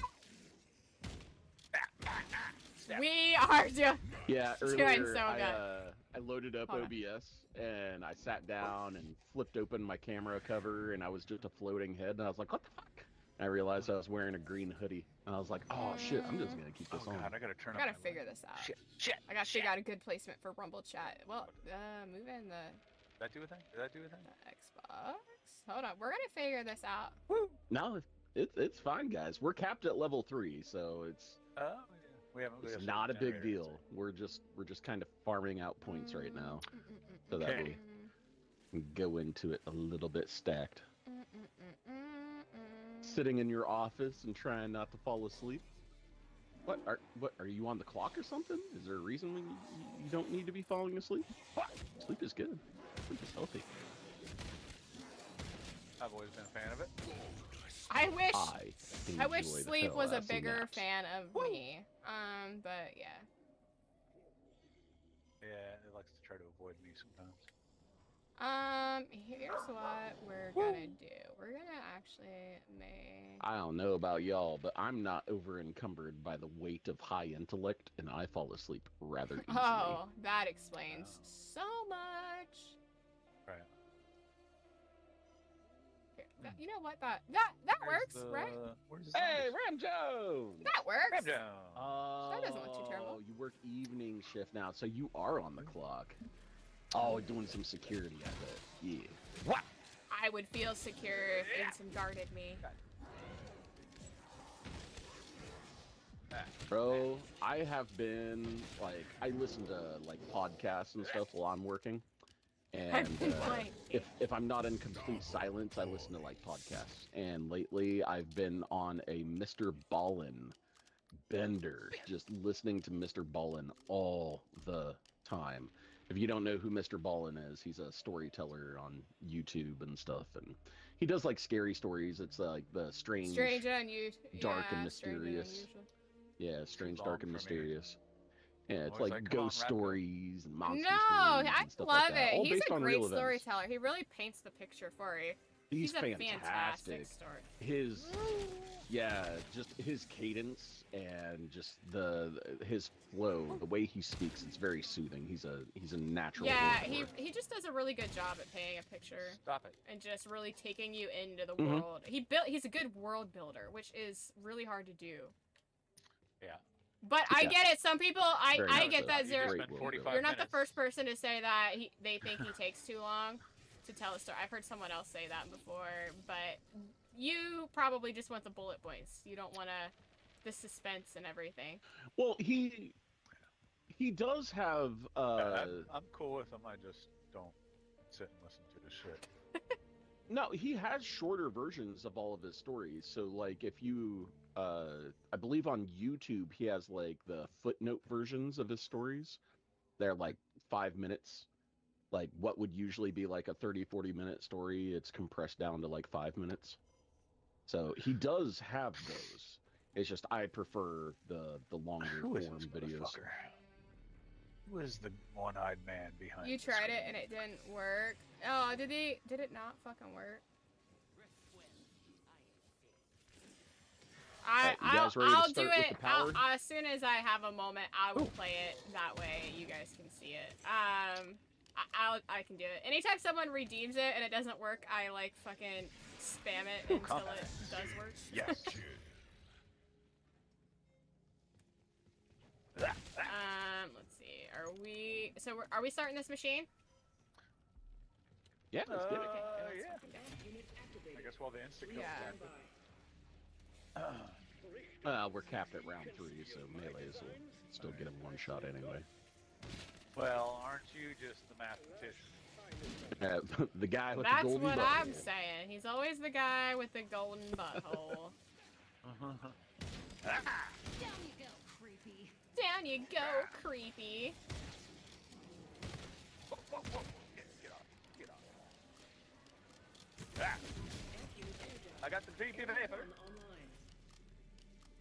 Stab. We are doing. Yeah, She's earlier doing so I loaded up Hold on. OBS and I sat down and flipped open my camera cover and I was just a floating head and I was like, what the fuck? And I realized I was wearing a green hoodie and I was like, oh shit, I'm just gonna keep Oh this on. god, I gotta turn I gotta up my figure light. this out. Shit. I gotta figure out a good placement for Rumble chat. Well, move in the Did that do a thing? Xbox. Hold on, we're gonna figure this out. No, it's fine, guys. We're capped at level 3, so it's Oh, yeah. We haven't. it's not a big deal. We're just kind of farming out points right now, so that Okay. we can go into it a little bit stacked. Sitting in your office and trying not to fall asleep. What are you on the clock or something? Is there a reason you don't need to be falling asleep? Sleep is good. Sleep is healthy. I've always been a fan of it. I I wish enjoy the sleep hell was out a of some bigger naps. fan of me. But yeah. Yeah, it likes to try to avoid me sometimes. Here's what we're gonna do. We're gonna actually make. I don't know about y'all, but I'm not over encumbered by the weight of high intellect, and I fall asleep rather easily. Oh, that explains so much. Right. Here, you know what? That works, right? Where's the Hey, zombies? Ramjo! That works. Ram down. That doesn't look too terrible. You work evening shift now, so you are on the clock. Oh, doing some security, I bet. Yeah. What? I would feel secure if Vincent guarded me. Bro, I have been, like, I listen to, like, podcasts and stuff while I'm working. And if I'm not in complete silence, I listen to, like, podcasts. And lately, I've been on a Mr. Ballin bender, just listening to Mr. Ballin all the time. If you don't know who Mr. Ballin is, he's a storyteller on YouTube and stuff, and he does like scary stories. It's like the strange, and unusual, dark and mysterious. Yeah, strange, dark and mysterious. Yeah, it's like ghost stories and monster stories. I and stuff love like that, it. all He's based a on great real events. storyteller. He really paints the picture for you. He's a fantastic. fantastic story. Just his cadence and just his flow, the way he speaks, it's very soothing. He's a natural. Yeah, orator. he just does a really good job at painting a picture. Stop it. And just really taking you into the world. He's a good world builder, which is really hard to do. Yeah. But I get it. Some people, I get that zero. You're You're not the first person to say that they think he takes too long to tell a story. I've heard someone else say that before, but you probably just want the bullet points. You don't want the suspense and everything. Well, he does have. I'm cool with him. I just don't sit and listen to the shit. No, he has shorter versions of all of his stories. So, like, if you, I believe on YouTube, he has like the footnote versions of his stories. They're like 5 minutes. Like what would usually be like a 30-40 minute story, it's compressed down to like 5 minutes. So he does have those. It's just I prefer the longer form videos. Who is the one-eyed man behind? You tried it and it didn't work. Oh, did it not fucking work? I'll do it as soon as I have a moment. I will play it that way. You guys can see it. I can do it. Anytime someone redeems it and it doesn't work, I like fucking spam it until it does work. Yes. Let's see. Are we starting this machine? Yeah, let's get it. Okay, Yeah. fucking go. I guess while the insta kills We're capped at round 3, so melees will still get him one shot anyway. Well, aren't you just the mathematician? The guy with That's the golden what butthole. I'm saying. He's always the guy with the golden butthole. Down you go, creepy. Down you go, creepy. Whoa, whoa, whoa. Get off. Get off. I got the peanut butter.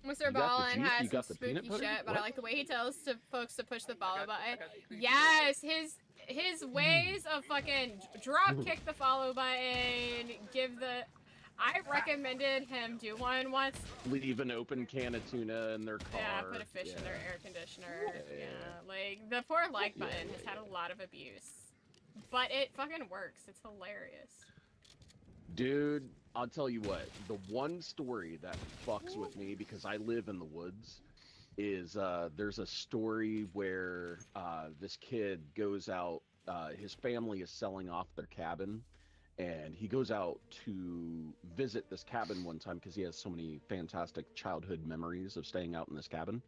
Mr. got the Ballin juice? has You some got the peanut spooky butter? shit, but I What? like the way he tells folks to push the follow button. got the Yes, his ways of fucking drop kick the follow button, I recommended him do one once. Leave an open can of tuna in their car. Yeah, put a fish in their air conditioner. Yeah, like the poor like button has had a lot of abuse, but it fucking works. It's hilarious. Dude, I'll tell you what, the one story that fucks with me because I live in the woods is there's a story where this kid goes out, his family is selling off their cabin, and he goes out to visit this cabin one time because he has so many fantastic childhood memories of staying out in this cabin.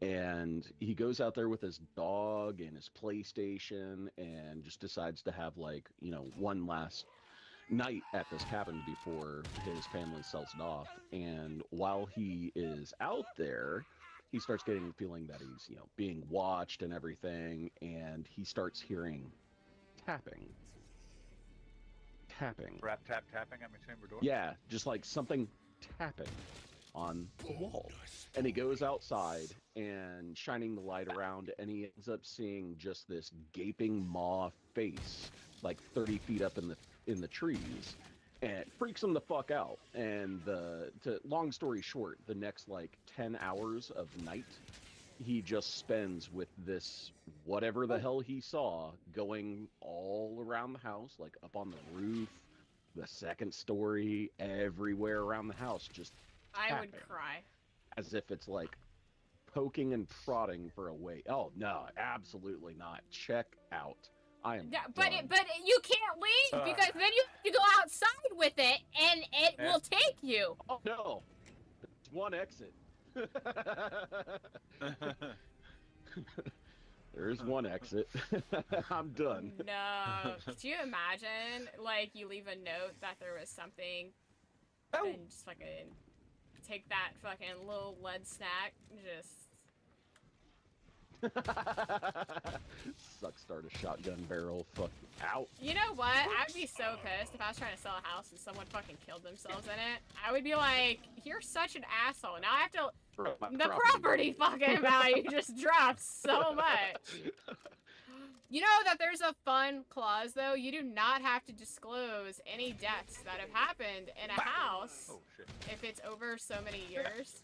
And he goes out there with his dog and his PlayStation and just decides to have like, one last night at this cabin before his family sells it off. And while he is out there, he starts getting the feeling that he's being watched and everything, and he starts hearing tapping Rap tap tapping at my chamber door. yeah, just like something tapping on the wall. And he goes outside and shining the light around, and he ends up seeing just this gaping maw face like 30 feet up in the trees, and it freaks him the fuck out. And long story short, the next like 10 hours of night, he just spends with this whatever the hell he saw going all around the house, like up on the roof, the second story, everywhere around the house, just I would tapping, cry. as if it's like poking and prodding for a way. Oh no, absolutely not. Check out. I am Yeah, done. but you can't leave because then you have to go outside with it, and it will take you. Oh no, it's one exit. There's one exit. I'm done. No, could you imagine? Like you leave a note that there was something, and just fucking take that fucking little lead snack, just. Suck start a shotgun barrel. Fuck out. You know what? I'd be so pissed if I was trying to sell a house and someone fucking killed themselves in it. I would be like, you're such an asshole. Now I have to. The property fucking value just dropped so much. You know that there's a fun clause though. You do not have to disclose any deaths that have happened in a house if it's over so many years.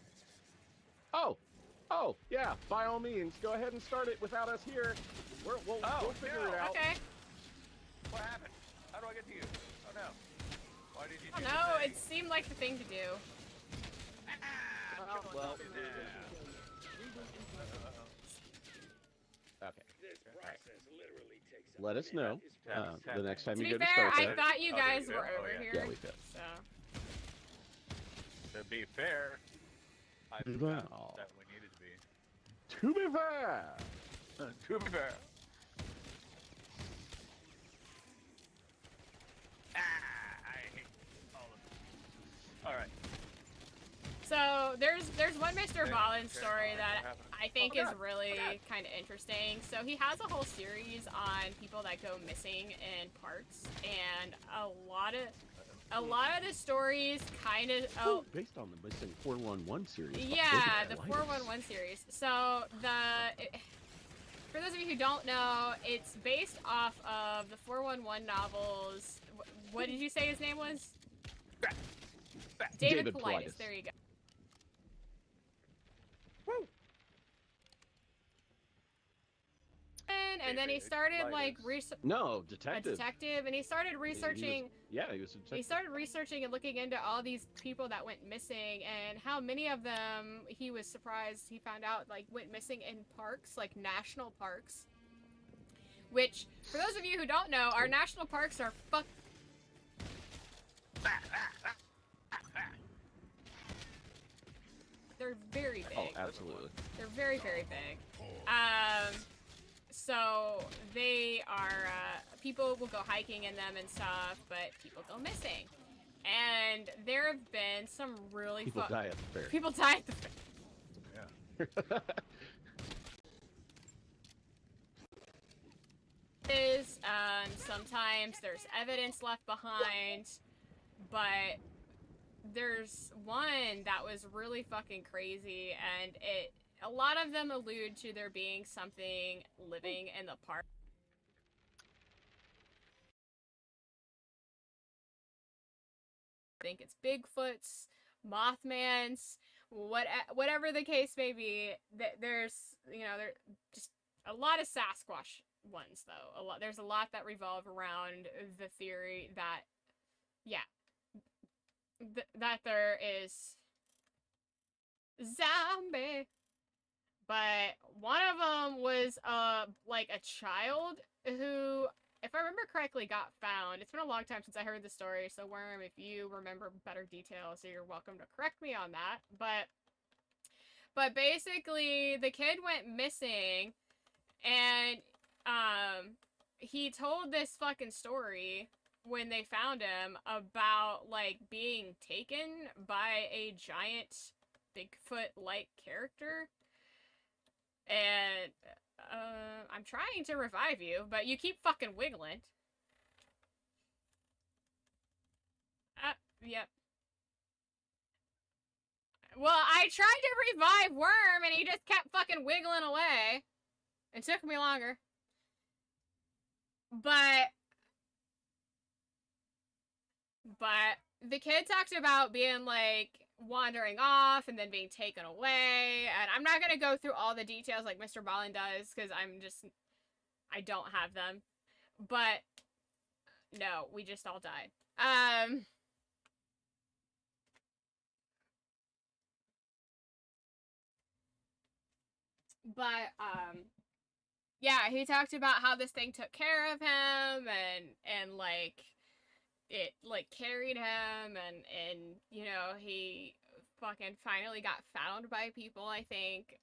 Oh, yeah, by all means, go ahead and start it without us here. We'll figure it out. Okay. What happened? How do I get to you? Oh no. Why did you Oh do no, the it seemed like the thing to do. Well, okay. Let us know the next time To you be go to fair, start I that. thought you Oh, guys there you were go. Oh, over yeah. here. Yeah, we did. So. To be fair, I Well. forgot that we needed to be. To be fair. To be fair. I hate all of them. All right. So there's one Mr. Okay, Ballin okay, story alright, that what happened? I think Oh, is God, really God. kind of interesting. So he has a whole series on people that go missing in parks, and a lot of the stories kind of Based on the missing 411 series. yeah, the Lights. 411 series. So for those of you who don't know, it's based off of the 411 novels. What did you say his name was? David David Paulides. Paulides. There you go. Woo! And then he David started like Paulides. No, a detective. detective, and he started researching. He was a detective. He started researching and looking into all these people that went missing and how many of them he was surprised he found out like went missing in parks, like national parks. Which, for those of you who don't know, our national parks are they're very big. Oh, absolutely. They're very, very big. So they are, people will go hiking in them and stuff, but people go missing. And there have been some really People die at the fair. People die at the fair. Yeah. Sometimes there's evidence left behind, but there's one that was really fucking crazy, and a lot of them allude to there being something living in the park. I think it's Bigfoot's, Mothman's, whatever the case may be. There's, there just a lot of Sasquatch ones though. There's a lot that revolve around the theory that, yeah, that there is zombie. But one of them was like a child who, if I remember correctly, got found. It's been a long time since I heard the story, so Worm, if you remember better details, you're welcome to correct me on that. But basically, the kid went missing, and he told this fucking story when they found him about like being taken by a giant Bigfoot-like character. And I'm trying to revive you, but you keep fucking wiggling. Yep. Well, I tried to revive Worm, and he just kept fucking wiggling away. It took me longer. But But the kid talked about being like wandering off and then being taken away. And I'm not going to go through all the details like Mr. Ballin does because I don't have them. But no, we just all died. Yeah, he talked about how this thing took care of him and like it like carried him and you know he fucking finally got found by people. I think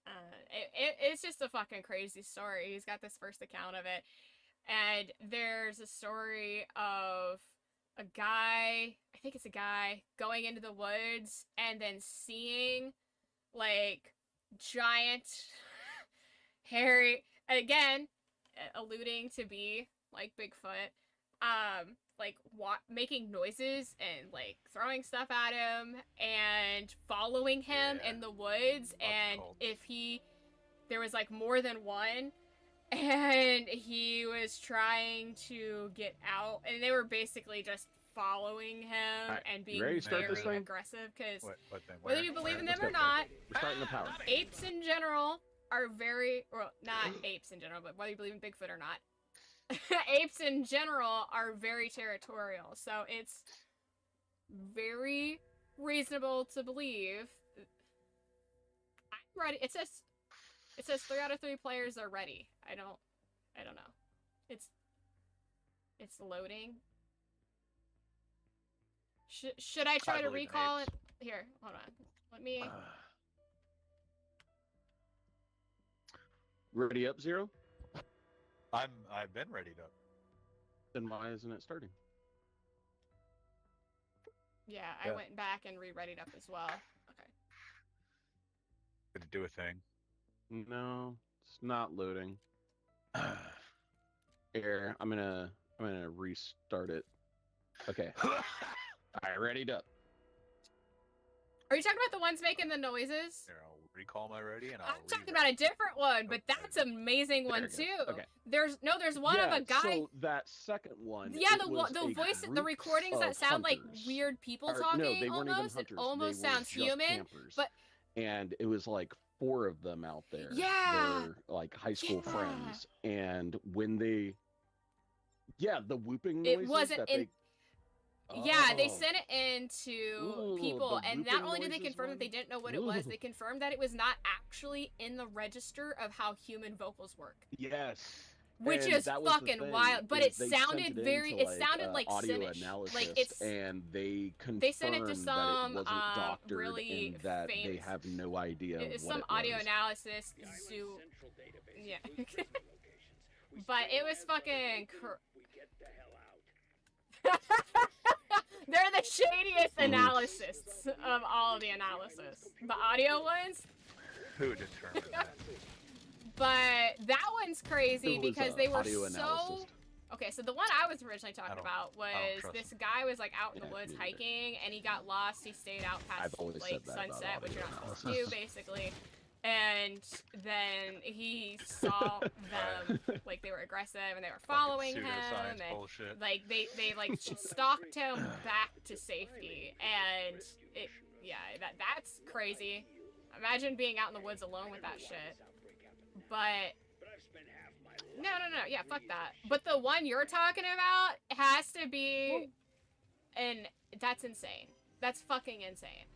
it's just a fucking crazy story. He's got this first account of it, and there's a story of a guy, I think it's a guy, going into the woods and then seeing like giant hairy, again alluding to be like Bigfoot, like making noises and like throwing stuff at him and following him in the woods. And if there was like more than one, and he was trying to get out, and they were basically just following him and being very aggressive. Because whether you believe in them or not, apes in general are very, well, not apes in general, but whether you believe in Bigfoot or not, apes in general are very territorial. So it's very reasonable to believe. I'm ready. It says 3 out of 3 players are ready. I don't know. It's loading. Should I try to recall it? Here, hold on. Let me. Ready up, Zero? I've been readied up. Then why isn't it starting? Yeah, I went back and re-readied up as well. Okay. Did it do a thing? No, it's not loading. Here, I'm gonna restart it. Okay. Alright, readied up. Are you talking about the ones making the noises? Here, I'll recall my ready and I'm talking about a different one, but that's an amazing one too. Okay. There's one of a guy. So that second one. Yeah, the voice, the recordings that sound like weird people talking. No, they weren't almost. Even hunters. It almost sounds human. Campers. But and it was like 4 of them out there. Yeah. They're like high school friends, and when they, the whooping noises. It wasn't in. Yeah, they sent it into people, and not only did they confirm that they didn't know what it was, they confirmed that it was not actually in the register of how human vocals work. Yes. Which is fucking wild, but it sounded very, it sounded like audio Cynish. analysis, like it's, and they confirmed they sent it to some that it wasn't doctored really and that famous, they have no idea it's what some it audio was. analysis zoo. Yeah. But it was fucking they're the shadiest analysts of all of the analysis. The audio ones? Who determined that? But that one's crazy because they were so... Analysis. Okay, so the one I was originally talking about was this guy was like out in the woods hiking, and he got lost. He stayed out past like sunset, which you're not supposed to do, basically. And then he saw them, like they were aggressive and they were following him, and bullshit. like they like stalked him back to safety. And that's crazy. Imagine being out in the woods alone with that shit. But no, yeah, fuck that. But the one you're talking about has to be, and that's insane. That's fucking insane.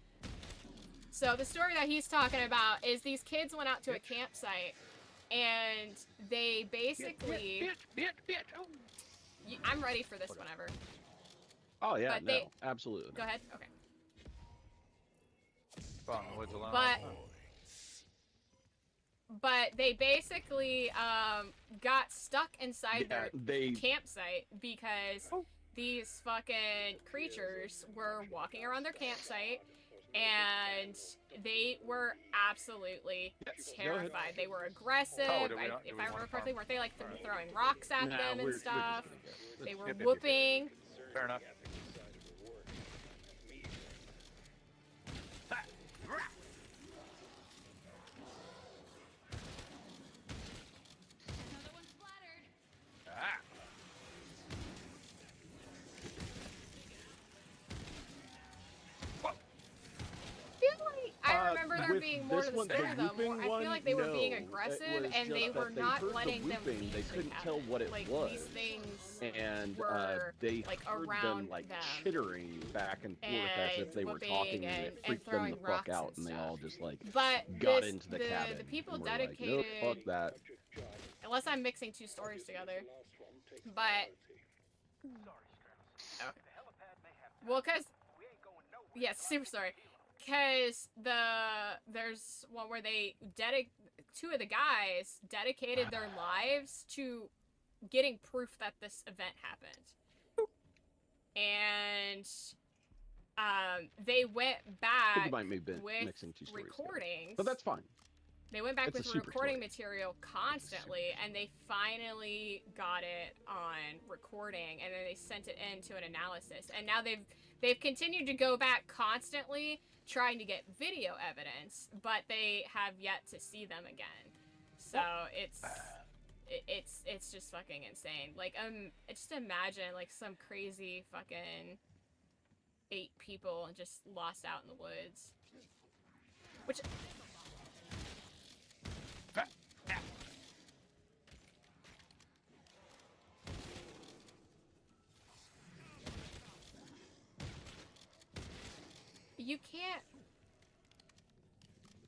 So the story that he's talking about is these kids went out to a campsite, and they basically... I'm ready for this whenever. Oh yeah, absolutely. Go ahead. Okay. But they basically got stuck inside their campsite because these fucking creatures were walking around their campsite. And they were absolutely terrified. They were aggressive. If I remember correctly, weren't they like throwing rocks at them and stuff? They were whooping. Fair enough. Another one splattered. being more to the story though. I feel like they were being aggressive and they were not letting them leave They the couldn't cabin. tell what it like, was. These things And were they like heard around them like them. chittering back and forth as if they were whooping talking, and it and freaked them throwing the fuck rocks out, and and they stuff. all just like But got into the cabin. the people and were dedicated, like, nope, fuck that. unless I'm mixing two stories together, but okay. Well, cause yes, super sorry, cause there's one where two of the guys dedicated their lives to getting proof that this event happened, and they went I think back you might be with mixing two stories together. recordings. But that's fine. They went back It's a with super recording story. material constantly, and they finally got it on recording, and then they sent it in to an analysis. And now they've continued to go back constantly, trying to get video evidence, but they have yet to see them again. So it's just fucking insane. Like just imagine like some crazy fucking 8 people just lost out in the woods, which. You can't.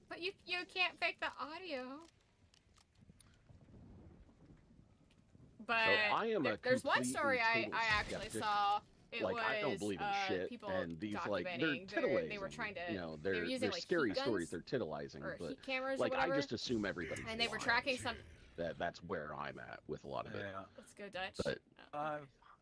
But you can't fake the audio. But I am a there's one complete story and I total actually skeptic. saw. It Like, was I don't believe in shit, people and these like they're documenting titillizing. they were trying to you know, they were they're using like scary heat stories. guns They're titillizing, or but heat cameras like or whatever. I just assume everybody's and they were lying. tracking some. That's where I'm at with a lot of it. Yeah. Let's go Dutch. But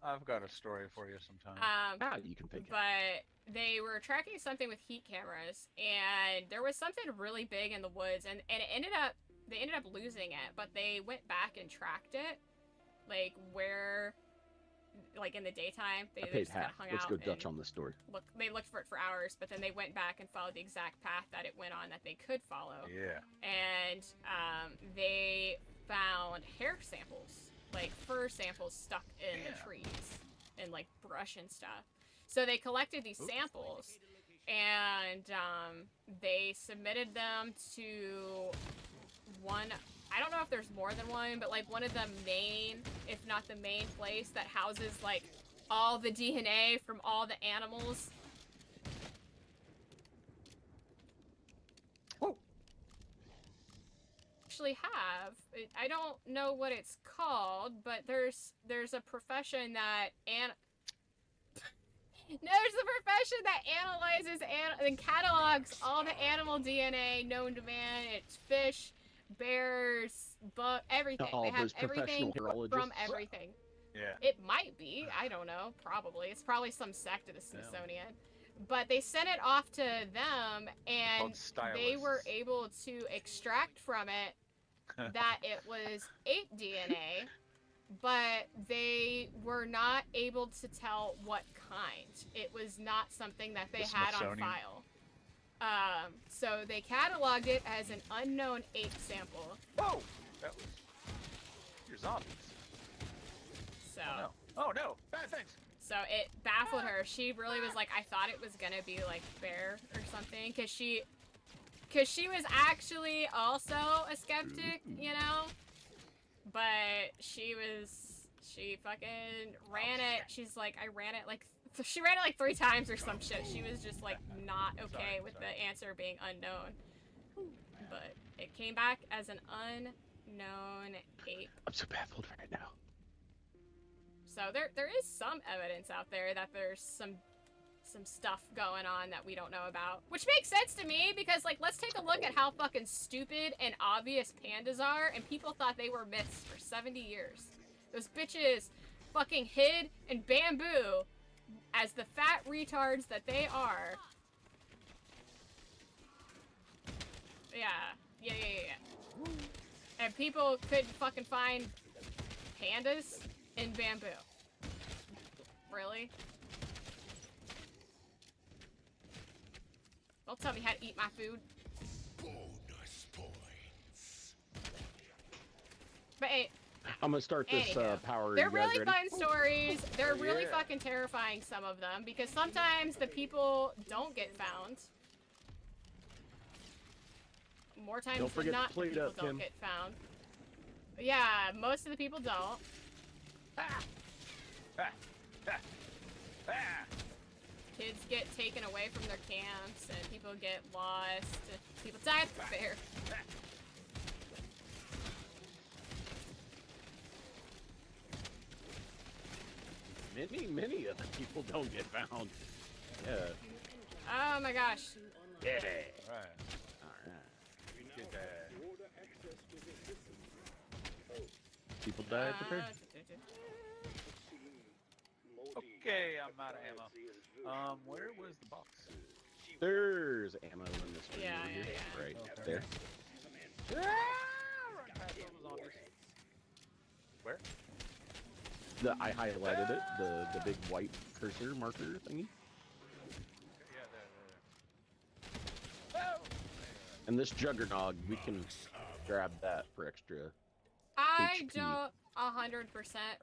I've got a story for you sometime. you can fake it. But they were tracking something with heat cameras, and there was something really big in the woods, and it ended up they ended up losing it, but they went back and tracked it, like where, like in the daytime they I paid just kind half. of hung Let's out go and Dutch on this story. they looked for it for hours, but then they went back and followed the exact path that it went on that they could follow. Yeah. And they found hair samples, like fur samples stuck in the trees and like brush and stuff. So they collected these samples and they submitted them to one. I don't know if there's more than one, but like one of the main, if not the main place that houses like all the DNA from all the animals. Oh. Actually have. I don't know what it's called, but there's a profession that there's a profession that analyzes and catalogs all the animal DNA known to man. It's fish, bears, everything. Oh, they have those everything professional from hairologists. everything. Yeah. It might be. I don't know. Probably. It's probably some sect of the Smithsonian. But they sent it off to them, and they were able to extract from it that it was ape DNA, but they were not able to tell what kind. It was not something that they had on file. So they cataloged it as an unknown ape sample. Whoa! That was your zombies. So. Oh no! Bad things. So it baffled her. She really was like, I thought it was gonna be like bear or something, cause she was actually also a skeptic, you know. But she fucking ran it. She's like, I ran it like. She ran it like 3 times or some shit. She was just like not okay with the answer being unknown. But it came back as an unknown ape. I'm so baffled right now. So there is some evidence out there that there's some stuff going on that we don't know about. Which makes sense to me because like let's take a look at how fucking stupid and obvious pandas are, and people thought they were myths for 70 years. Those bitches fucking hid in bamboo as the fat retards that they are. Yeah. And people couldn't fucking find pandas in bamboo. Really? Don't tell me how to eat my food. Bonus points. But hey, I'm gonna start this anywho, power. they're You guys really ready? fun stories. They're really Yeah. fucking terrifying, some of them, because sometimes the people don't get found. more times Don't than forget to not, plate people up, don't Kim. get found. Yeah, most of the people don't. Ah! Ah! Ah! Ah! Kids get taken away from their camps, and people get lost. People die at the fair. Many of the people don't get found. Yeah. Oh my gosh. Yeah. Alright. Alright. Get that. People die at the fair. Okay, I'm out of ammo. Where was the box? There's ammo in this one. Yeah, over here. yeah. Right Okay. there. Run past all the zombies. Where? I highlighted it. The big white cursor marker thingy. Yeah, there. Oh! And this juggernog, we can grab that for extra. I HP. don't 100%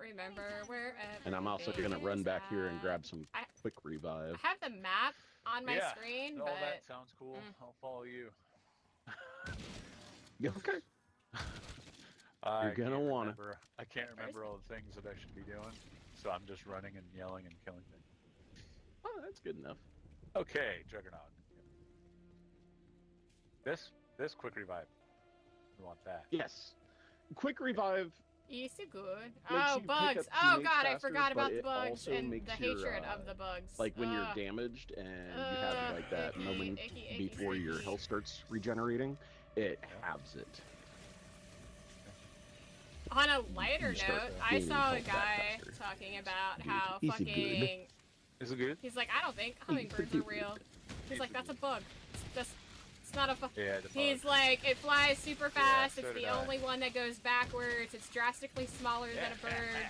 remember where. And I'm also gonna run back here and grab some I- quick revive. I have the map on my Yeah, screen, all but that sounds cool. I'll follow you. Yeah, okay. I gonna can't wanna. remember- I can't remember all the things that I should be doing, so I'm just running and yelling and killing things. Oh, that's good enough. Okay, Juggernaut. This quick revive. We want that. Yes. Quick revive. easy good. Makes Oh, you pick bugs. up Oh teammates god, I faster, forgot but about the it bugs also and makes the your, hatred of the bugs. Like when you're Ugh. damaged and you have like that icky, moment icky, before your icky. health starts regenerating, it halves it. On a lighter You start note, I gaining saw a health back guy faster. talking about Good. how Easy fucking. Is it good? He's like, I don't think hummingbirds are real. He's like, that's a bug. It's not a. Yeah, the He's bug. like, it flies super fast. so it's did the I. only one that goes backwards. It's drastically smaller than a bird.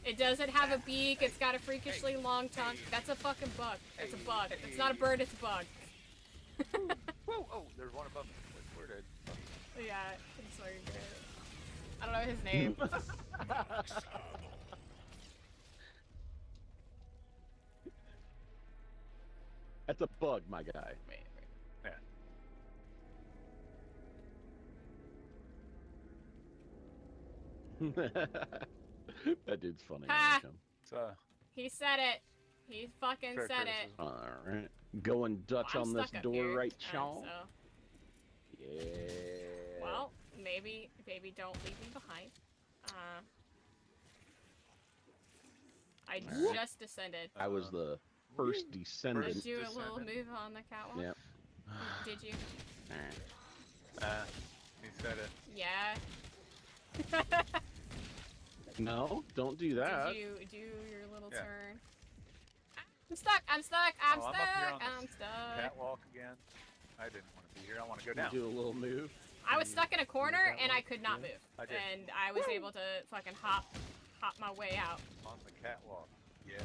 It doesn't have a beak. It's got a freakishly long tongue. That's a fucking bug. It's a bug. It's not a bird. It's a bug. Whoa! Oh, there's one above me. Where did? Yeah, it's so good. I don't know his name. That's a bug, my guy. Wait. Yeah. That dude's funny. Ha! I like him. It's He said it. He fucking fair said it. criticism. All right, going Dutch I'm on this stuck up door, here, right, so, Sean? Yeah. well, maybe don't leave me behind. I Alright. just descended. I was the first descendant. Did you do a descendant. little move on the catwalk? Yep. Did you? He said it. Yeah. No, don't do that. Did you do your little Yeah. turn? I'm stuck. I'm stuck. I'm Oh, I'm up here stuck. on the I'm stuck. Catwalk again. I didn't want to be here. I want to go You down. do a little move. I was stuck in a corner catwalk? and I could not Yeah. move, I did. and I was able to fucking hop my way out. On the catwalk. Yeah.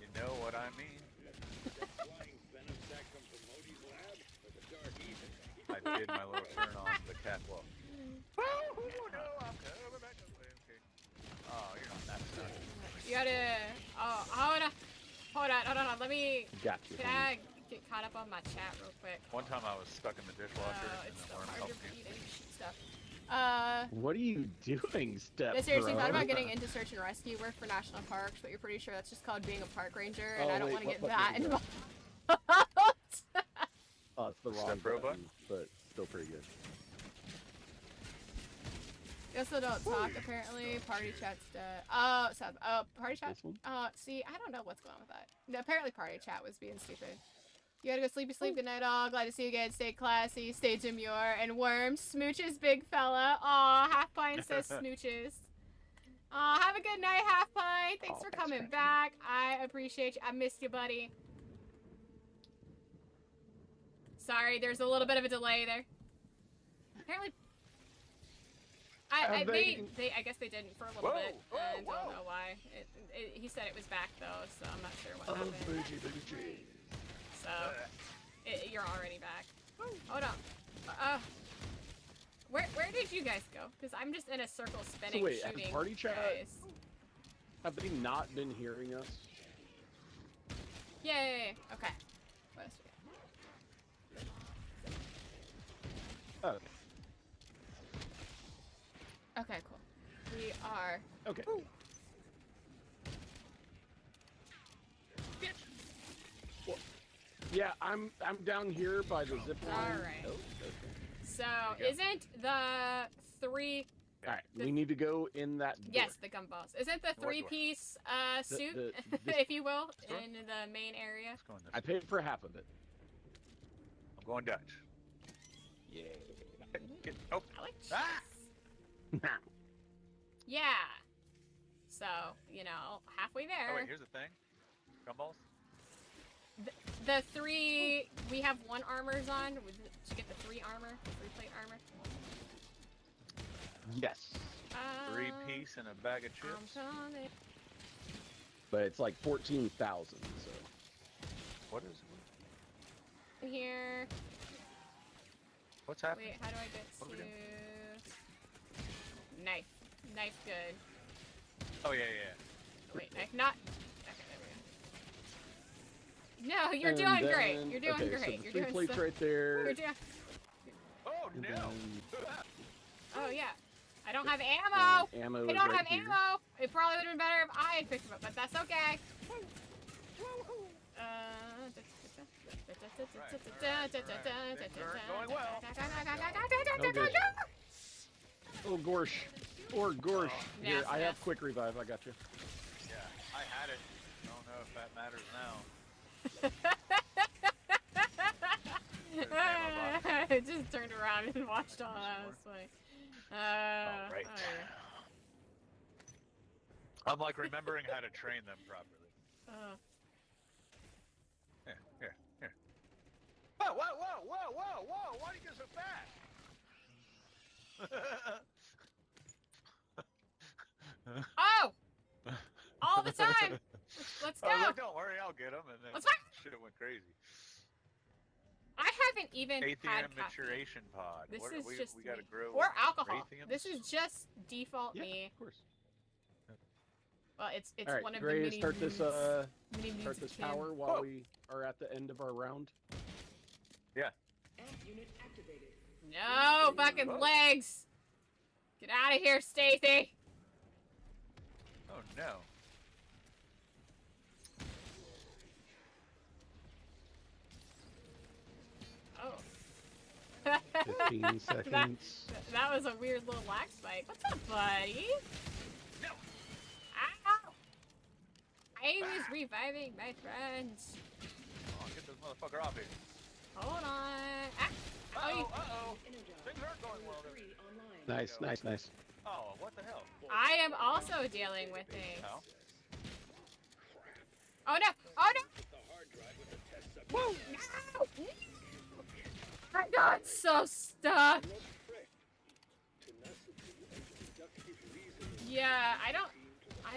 You know what I mean? I did my little turn off the catwalk. Oh, no, I'm coming back this way. Okay. Oh, you're not that stuck. You gotta. Oh, hold on. Let me. Got you. Can I get caught up on my chat real quick? One time I was stuck in the dishwasher and It's then so Lauren hard to helped me. read and shoot stuff. What are you doing, Step? I seriously Bro? thought about getting into search and rescue work for national parks, but you're pretty sure that's just called being a park ranger, and Oh, I don't wait, want to what get button that is that? involved. Oh, it's the wrong Step bro button, but still pretty good. You also don't talk, apparently. Party chat's dead. Oh, sad. Oh, party chat? This one? See, I don't know what's going on with that. No, apparently party chat was being stupid. You gotta go sleep. Good night, all. Glad to see you again. Stay classy, stay demure, and worms. Smooches, big fella. Aw, Half Pint says smooches. Aw, have a good night, Half Pint. Thanks Aw, for thanks, coming Patrick. back. I appreciate you. I missed you, buddy. Sorry, there's a little bit of a delay there. Apparently, Have I guess they didn't for a little Whoa, bit. whoa, I don't whoa. know why. He said it was back though, so I'm not sure what Oh, happened. bougie, bougie. So you're already back. Hold on. Where did you guys go? Because I'm just in a circle spinning, wait, has shooting party chat- guys. Have they not been hearing us? Yay! Okay. What else we Okay. Okay, cool. We are. Okay. Well, yeah, I'm down here by the zip line. All right. Oh, okay. So, There you isn't the three? All right, we need to go in that door. Yes, the gumballs. Isn't the What door? three-piece suit, this- if you will, This door? in the main area? Let's go in this. I paid for half of it. I'm going Dutch. Yeah. Get, oh, I like Ah! cheese. Yeah. So, you know, halfway oh there. wait, here's the thing. Gumballs? The three, we have one armors on. Did you get the three armor? Three plate armor? Yes, 3-piece and a bag of I'm chips. coming. but it's like 14,000. So What is it? Here. What's happening? Wait, how do I get What are we to... doing? Knife. Knife good. Oh yeah, yeah. Wait, knife not... Okay, there we go. No, you're And doing great. then- You're doing okay, great. So the You're three doing plates so... right there. You're doing... Oh and no! then- Oh, yeah. I don't have ammo! and ammo I is don't right have here. ammo! It probably would have been better if I had picked them up, but that's okay. Oh, good. Oh, Gorsh. Or Gorsh. Here, Yes, I yes. have quick revive. I got you. Yeah, I had it. I don't know if that matters now. I just turned around and watched all that. It was funny. All right. Oh, yeah. I'm like remembering how to train them properly. Here, here, here. Whoa, whoa, whoa, whoa, whoa, whoa! Why do you get so fast? Oh! All the time! Let's go! Oh, look, don't worry, I'll get them. And then Let's go! shit went crazy. I haven't even had Atheum caffeine. maturation pod. This What, is we, just we gotta me. grow. Or alcohol. Raytheums? This is just default Yeah, me. of course. Well, it's All right, one of ready the to many start this mini start moods this of Kim. tower while we are at the end of our round. Yeah. No fucking Whoa. legs! Get out of here, Stacy! Oh no. Oh. 15 seconds. That was a weird little lag spike. What's up, buddy? No. Ow! I was reviving my friends. Oh, get this motherfucker off here. Hold on. Ah. Uh Oh, you- oh, uh oh. Things aren't going well there. Nice, nice, nice. Oh, what the hell? I am also dealing with things. How? Oh no! Oh no! Woo! No! I got so stuck. Yeah, I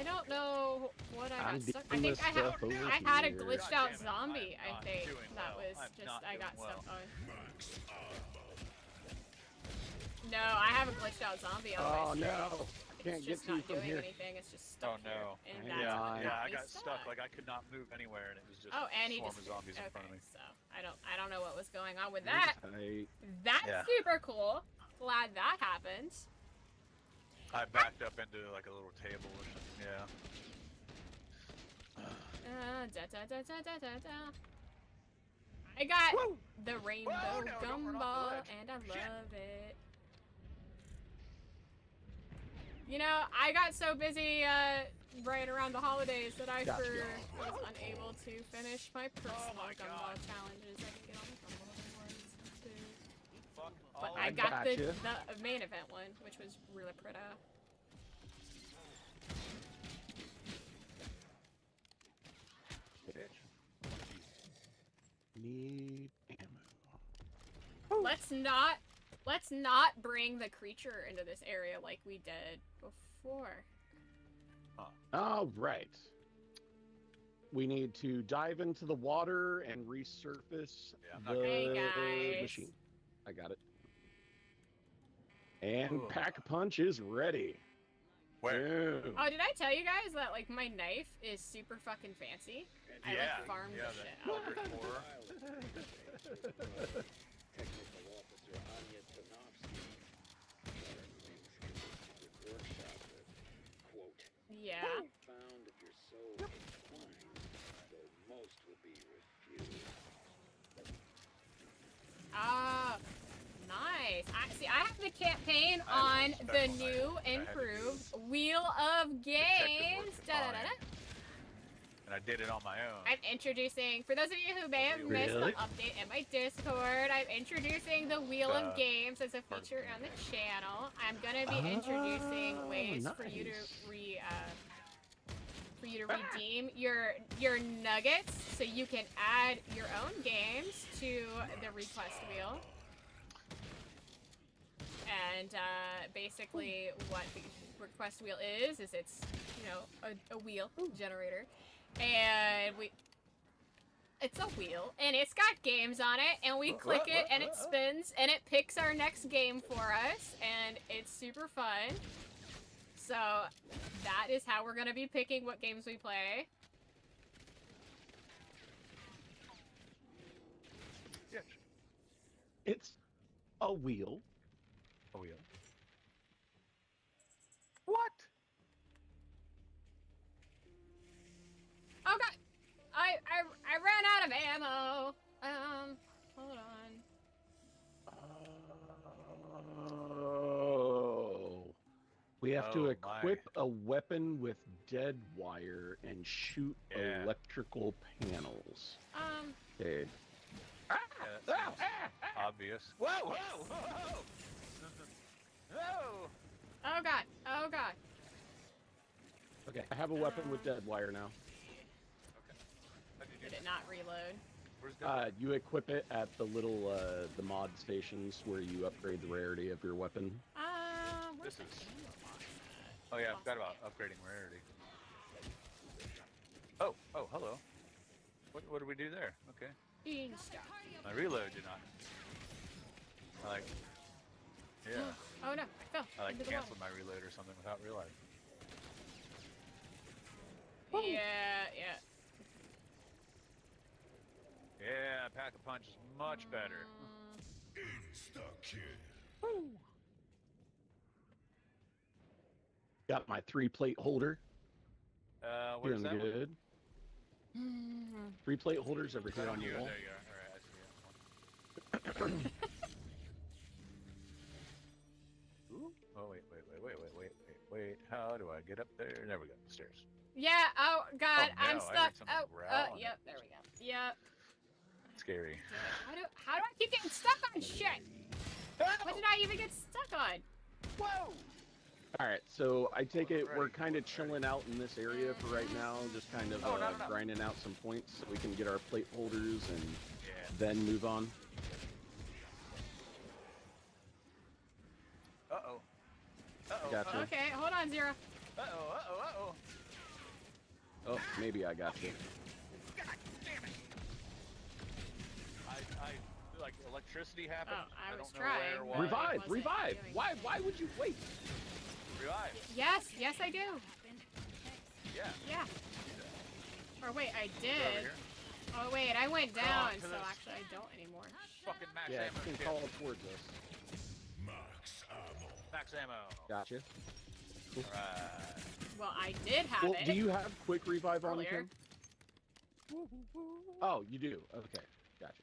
don't know what I got I'm stuck. I dealing think with I stuff over had a here. glitched God out damn it, zombie. I am I not think doing that well. was I'm just not I got doing well. stuck on. No, I have a glitched out zombie on Oh my stream. no! Can't It's get just to you not from doing here. anything. It's just Oh stuck no. here, and Hang that's what on. Yeah, I me got stuck. Like I could not move anywhere, and it was just Oh, and he swarm just of zombies in okay, front of me. so I don't know what was going on with that. Tight. That's Yeah. super cool. Glad that happened. I backed up into like a little table or something. Yeah. Da. I got Woo! the rainbow Whoa, no, don't run off gumball, the ledge. and I Shit. love it. You know, I got so busy right around the holidays that I Gotcha. was unable to finish my personal my gumball God. challenges. I can get on the gumball awards too. Fuck But all I I got the gotcha. main event one, which was really pretty. Need ammo. Let's not bring the creature into this area like we did before. All right. We need to dive into the water and resurface Yeah, I'm not the Hey, guys. machine. I got it. And Ugh. Pack a Punch is ready. Where? Boom. Oh, did I tell you guys that like my knife is super fucking fancy? I Yeah, like farmed yeah, the shit that out. Eldritch horror. I have the campaign I on have a the special new, item that I had to do improved Wheel of Games. to Da-da-da-da. find. And I did it on my own. I'm introducing, for those of you who may have missed the Really? update in my Discord, I'm introducing the Wheel of The Games as a part of feature the on the campaign. channel. I'm gonna be introducing Oh, ways for you to nice. redeem your nuggets, so you can add your own games to the request wheel. And basically, what the request wheel is it's a wheel generator, and it's a wheel and it's got games on it, and we click it and it spins and it picks our next game for us, and it's super fun. So that is how we're gonna be picking what games we play. Yeah. It's a wheel. Oh yeah. What? Oh god, I ran out of ammo. Hold on. Oh. We have to Oh, equip a weapon with dead wire and shoot Yeah. electrical panels. Okay. Yeah, that seems obvious. Whoa, whoa, whoa! Whoa! Oh god, oh god. Okay. I have a weapon with dead wire now. How'd you do Did that? it not reload? Where's the You equip it at the little the mod stations where you upgrade the rarity of your weapon. Where's This the is- ammo box at? Oh yeah, I forgot about upgrading rarity. Oh, hello. What do we do there? Okay. Insta. My reload did not. Yeah, Oh no, I fell I into the canceled my reload or something without realizing. water. Yeah. Yeah, pack a punch is much better. Insta kill. Got my 3-plate holder. Where's Feeling that one? good. 3-plate holders over here on you. the wall. There you are. All right, I see it. Ooh. Oh wait. How do I get up there? There we go. Stairs. Yeah, oh god, Oh, I'm no, I stuck. heard something growl and Yep, it- there we go. Yep. Scary. How do I keep getting stuck on shit? What did I even get stuck on? Whoa! Alright, so I take it we're Ready. kind of chilling out in this area for right now, just kind of Oh, no. grinding out some points so we can get our plate holders and Yeah. then move on. Uh-oh. Gotcha. Okay, hold on, Zero. Uh-oh. Oh, maybe I got you. God damn it! I feel like electricity happened. Oh, I was don't know where, trying. why. Revive! wasn't Revive! doing Why would you wait? Revive. Yes, I do. Yeah. Yeah. Or wait, I Over did. here. Oh wait, I went Come down, on to so this. actually I don't anymore. Fucking max Yeah, ammo. you can kit. call it towards us. Max ammo. Max ammo. Gotcha. Alright. Well, I did have Well, it. do you have quick revive on earlier. Kim? Oh, you do. Okay, gotcha.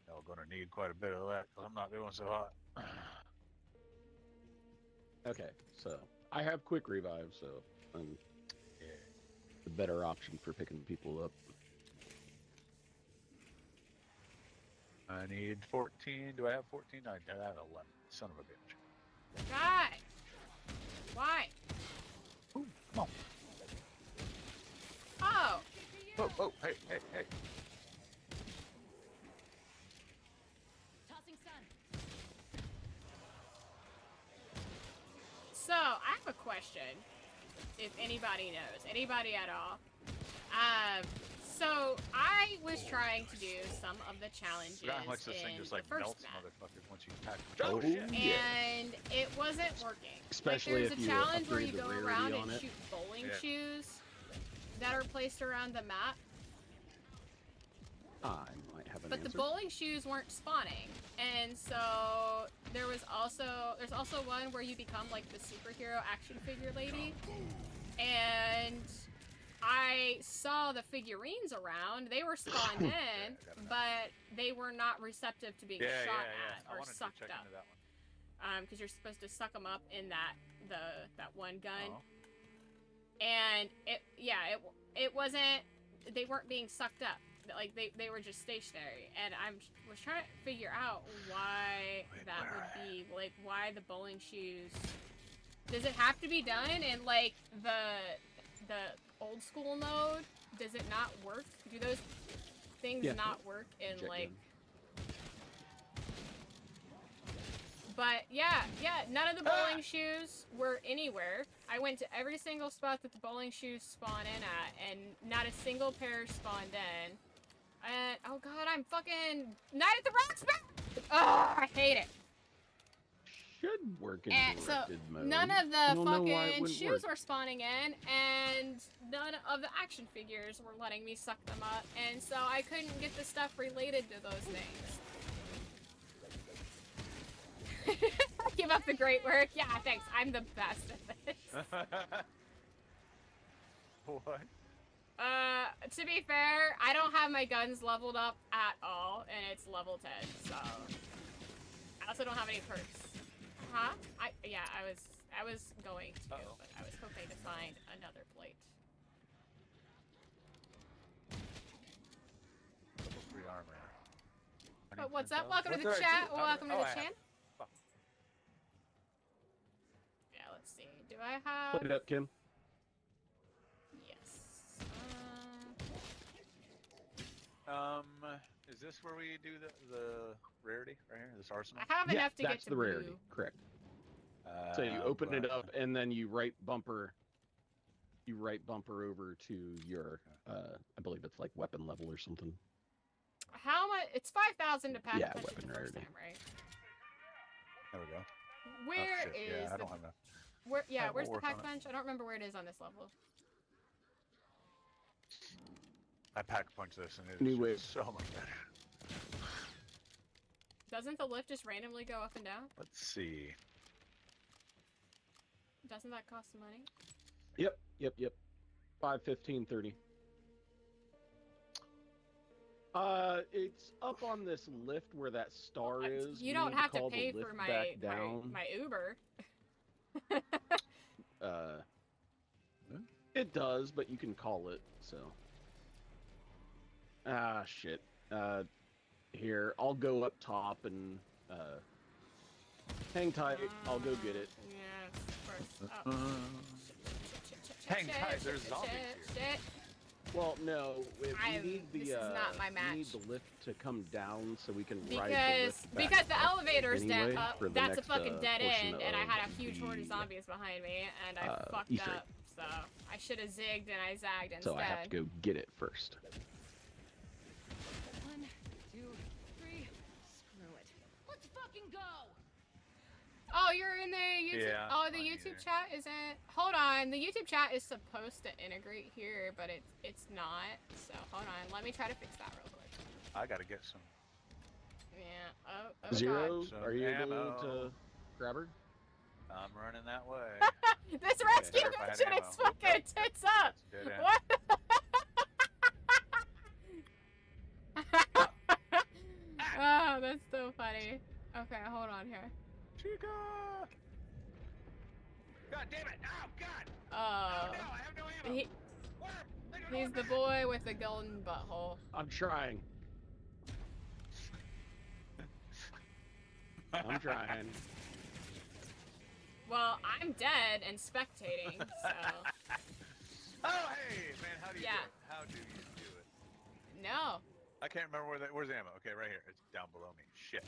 Y'all gonna need quite a bit of that because I'm not doing so hot. Okay, so I have quick revive, so I'm Yeah. the better option for picking people up. I need 14. Do I have 14? I have 11. Son of a bitch. God. Why? Ooh, come on. Oh. Oh, hey. Tossing sun. So, I have a question. If anybody knows. Anybody at all. So, I was trying to do some of the challenges Forgot how much this thing in just the like first melts map. motherfuckers once you pack. Oh, shit! yeah. And it wasn't working. Especially like, if there's you a challenge where upgrade you the go rarity around on and it. shoot bowling Yeah. shoes that are placed around the map. I might have an But the answer. bowling shoes weren't spawning, and so there's also one where you become like the superhero action figure lady, and I saw the figurines around. They were spawned in, but they were not receptive to being Yeah, shot yeah. at I or wanted to sucked check up. into that because you're supposed to suck them up in that one gun. Oh. And it wasn't. They weren't being sucked up. Like they were just stationary. And was trying to figure out why that would be. Like why the bowling shoes. Does it have to be done in like the old school mode? Does it not work? Do those things not work in Check like? in. But yeah, none of the bowling shoes were anywhere. I went to every single spot that the bowling shoes spawn in at, and not a single pair spawned in. And oh god, I'm fucking Night at the Roxbury. Oh, I hate it. Should work in And so directed mode. none of I the don't know why it fucking wouldn't shoes work. were spawning in, and none of the action figures were letting me suck them up, and so I couldn't get the stuff related to those things. Give up the great work. Yeah, thanks. I'm the best at this. What? To be fair, I don't have my guns leveled up at all, and it's level 10, so I also don't have any perks. Huh? I was going to, Uh-oh. but I was hoping to find another plate. Level 3 armor. But what's up? Intel? Welcome to What the did I chat. do? Welcome to Oh, the I have- chat. fuck. Yeah, let's see. Do I have? Put it up, Kim. Yes. Is this where we do the rarity right here? This arsenal? I have enough to that's get to the rarity. blue. Correct. So you open it but- up, and then you right bumper. You right bumper over to your, I believe it's like weapon level or something. How much? It's 5,000 to pack Yeah, a punch weapon the first rarity. time, right? There we go. Where oh, shit. is Yeah, I the? don't have enough. Where? Yeah, Alright, where's we'll the work pack on it. punch? I don't remember where it is on this level. I pack punch this and it's New wave. so much better. Doesn't the lift just randomly go up and down? Let's see. Doesn't that cost some money? Yep. 5, 15, 30. It's up on this lift where that star is. You We don't need have to call the pay for lift my back down. my Uber. It does, but you can call it, so. Ah, shit. Here, I'll go up top and, hang tight. I'll go get it. Yes, of course. Oh. Hang tight, there's zombies Shit. Well, no, we need the, this is not my we need match. the lift to come down so we can ride the lift back Because the up elevator's anyway up, for the that's a next, fucking dead portion end, and I had a of huge horde of the- zombies behind me, and I fucked Easter egg. up. So I should have zigged and I zagged instead. So I have to go get it first. 1, 2, 3. Screw it. Let's fucking go. Oh, you're in the YouTube. Yeah, oh, the I'm YouTube here. chat isn't. Hold on, the YouTube chat is supposed to integrate here, but it's not. So hold on, let me try to fix that real quick. I gotta get some. Yeah. Oh Zero, Some are you able ammo. to grab her? I'm running that way. God. This rescue Better if I had mission ammo. is fucking tits up. That's dead end. What? Oh, that's so funny. Okay, hold on here. Chica! God damn it! Oh God! Oh, Oh no! I have no ammo. he, Worm! They don't he's know the what boy with the golden butthole. I'm trying. I'm trying. Well, I'm dead and spectating, so Oh hey, man! How do you Yeah. do it? How do you do it? no, I can't remember where's the ammo. Okay, right here. It's down below me. Shit.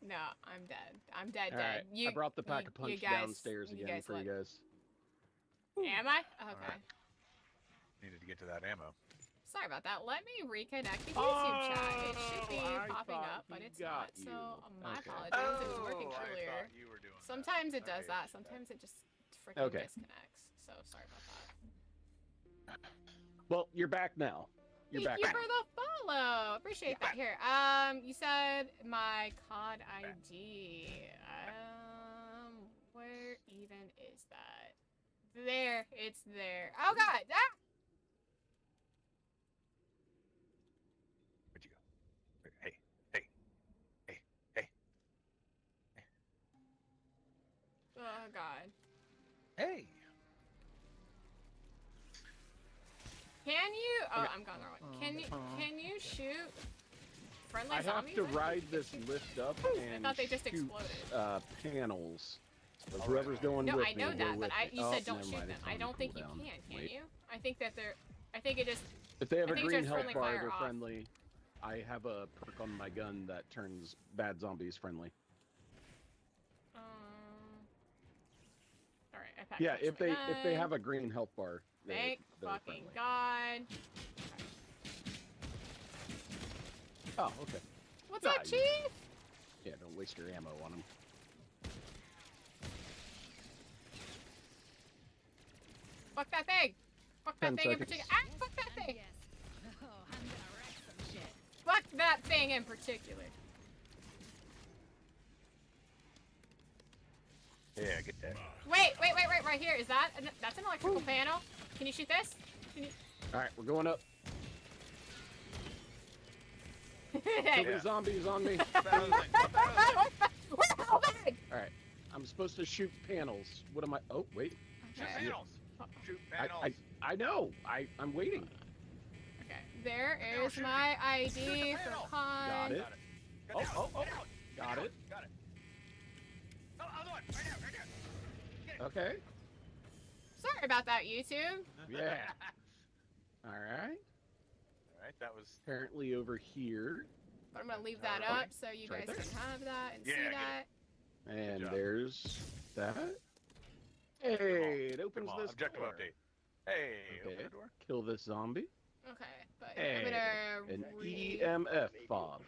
no, I'm dead. I'm dead, All dead. right, I brought the pack of you punch guys- downstairs you again guys for let- you guys. Am I? Okay. Alright. Needed to get to that ammo. Sorry about that. Let me reconnect the YouTube chat. It should be Oh, I popping thought up, but he it's got not. So you. my Okay. apologies. It was working I earlier. thought you were doing that. Sometimes it does Okay, that. shit. Sometimes it just freaking Okay. disconnects. So sorry about that. Well, you're back now. You're Thank back you now. for the follow. Appreciate that. Here, you said my COD ID. Where even is that? There, it's there. Oh God! Ah! Where'd you go? Hey, hey, hey, hey, hey. Oh god. Hey. Can you? Oh, Okay. I'm going the wrong way. Can you shoot friendly I have zombies? to then? ride this lift up and thought they just shoot exploded. panels. But All whoever's right. going No, with I me know will that, with but me. you Oh, said don't never shoot mind, them. it's I on don't think you cooldown. can Wait. you? I think that they're. I think it just. If they have I a think it green says health friendly bar, fire they're off. friendly. I have a perk on my gun that turns bad zombies friendly. All right, I packed Yeah, much my if they gun. have a green health bar, Thank they're fucking friendly. god. Oh, okay. What's Ah, up, you- Chief? Yeah, don't waste your ammo on them. Fuck that thing. Fuck that 10 thing in seconds. particular. Ah, fuck that thing. Yes. Oh, I'm gonna wreck some shit. Fuck that thing in particular. Yeah, get that. Wait, right here. Is that? That's an electrical panel. Can you shoot this? Can you... All right, we're going up. Kill Hey. the zombies on me. Where's the hell bag? All right, I'm supposed to shoot panels. What am I? Oh, wait. Shoot Okay. panels. Shoot panels. I know. I'm waiting. Okay. There Panel is shooting. my Shoot the ID for panel. con. Got it. Got it. Get Oh, down. oh, oh. Get down. Got Get it. down. Got it. Oh, other one. Right there. Right there. Get it. Okay. Sorry about that, YouTube. Yeah. All right. All right, that was. Apparently over here, But I'm gonna leave that Alright. up so you Right guys there. can have that and Yeah, see get that. and job. there's that. Come Hey, it opens on. this Objective door. update. Hey, Okay. open the door. Kill this zombie. Okay, but Hey, I'm gonna an re- EMF fob.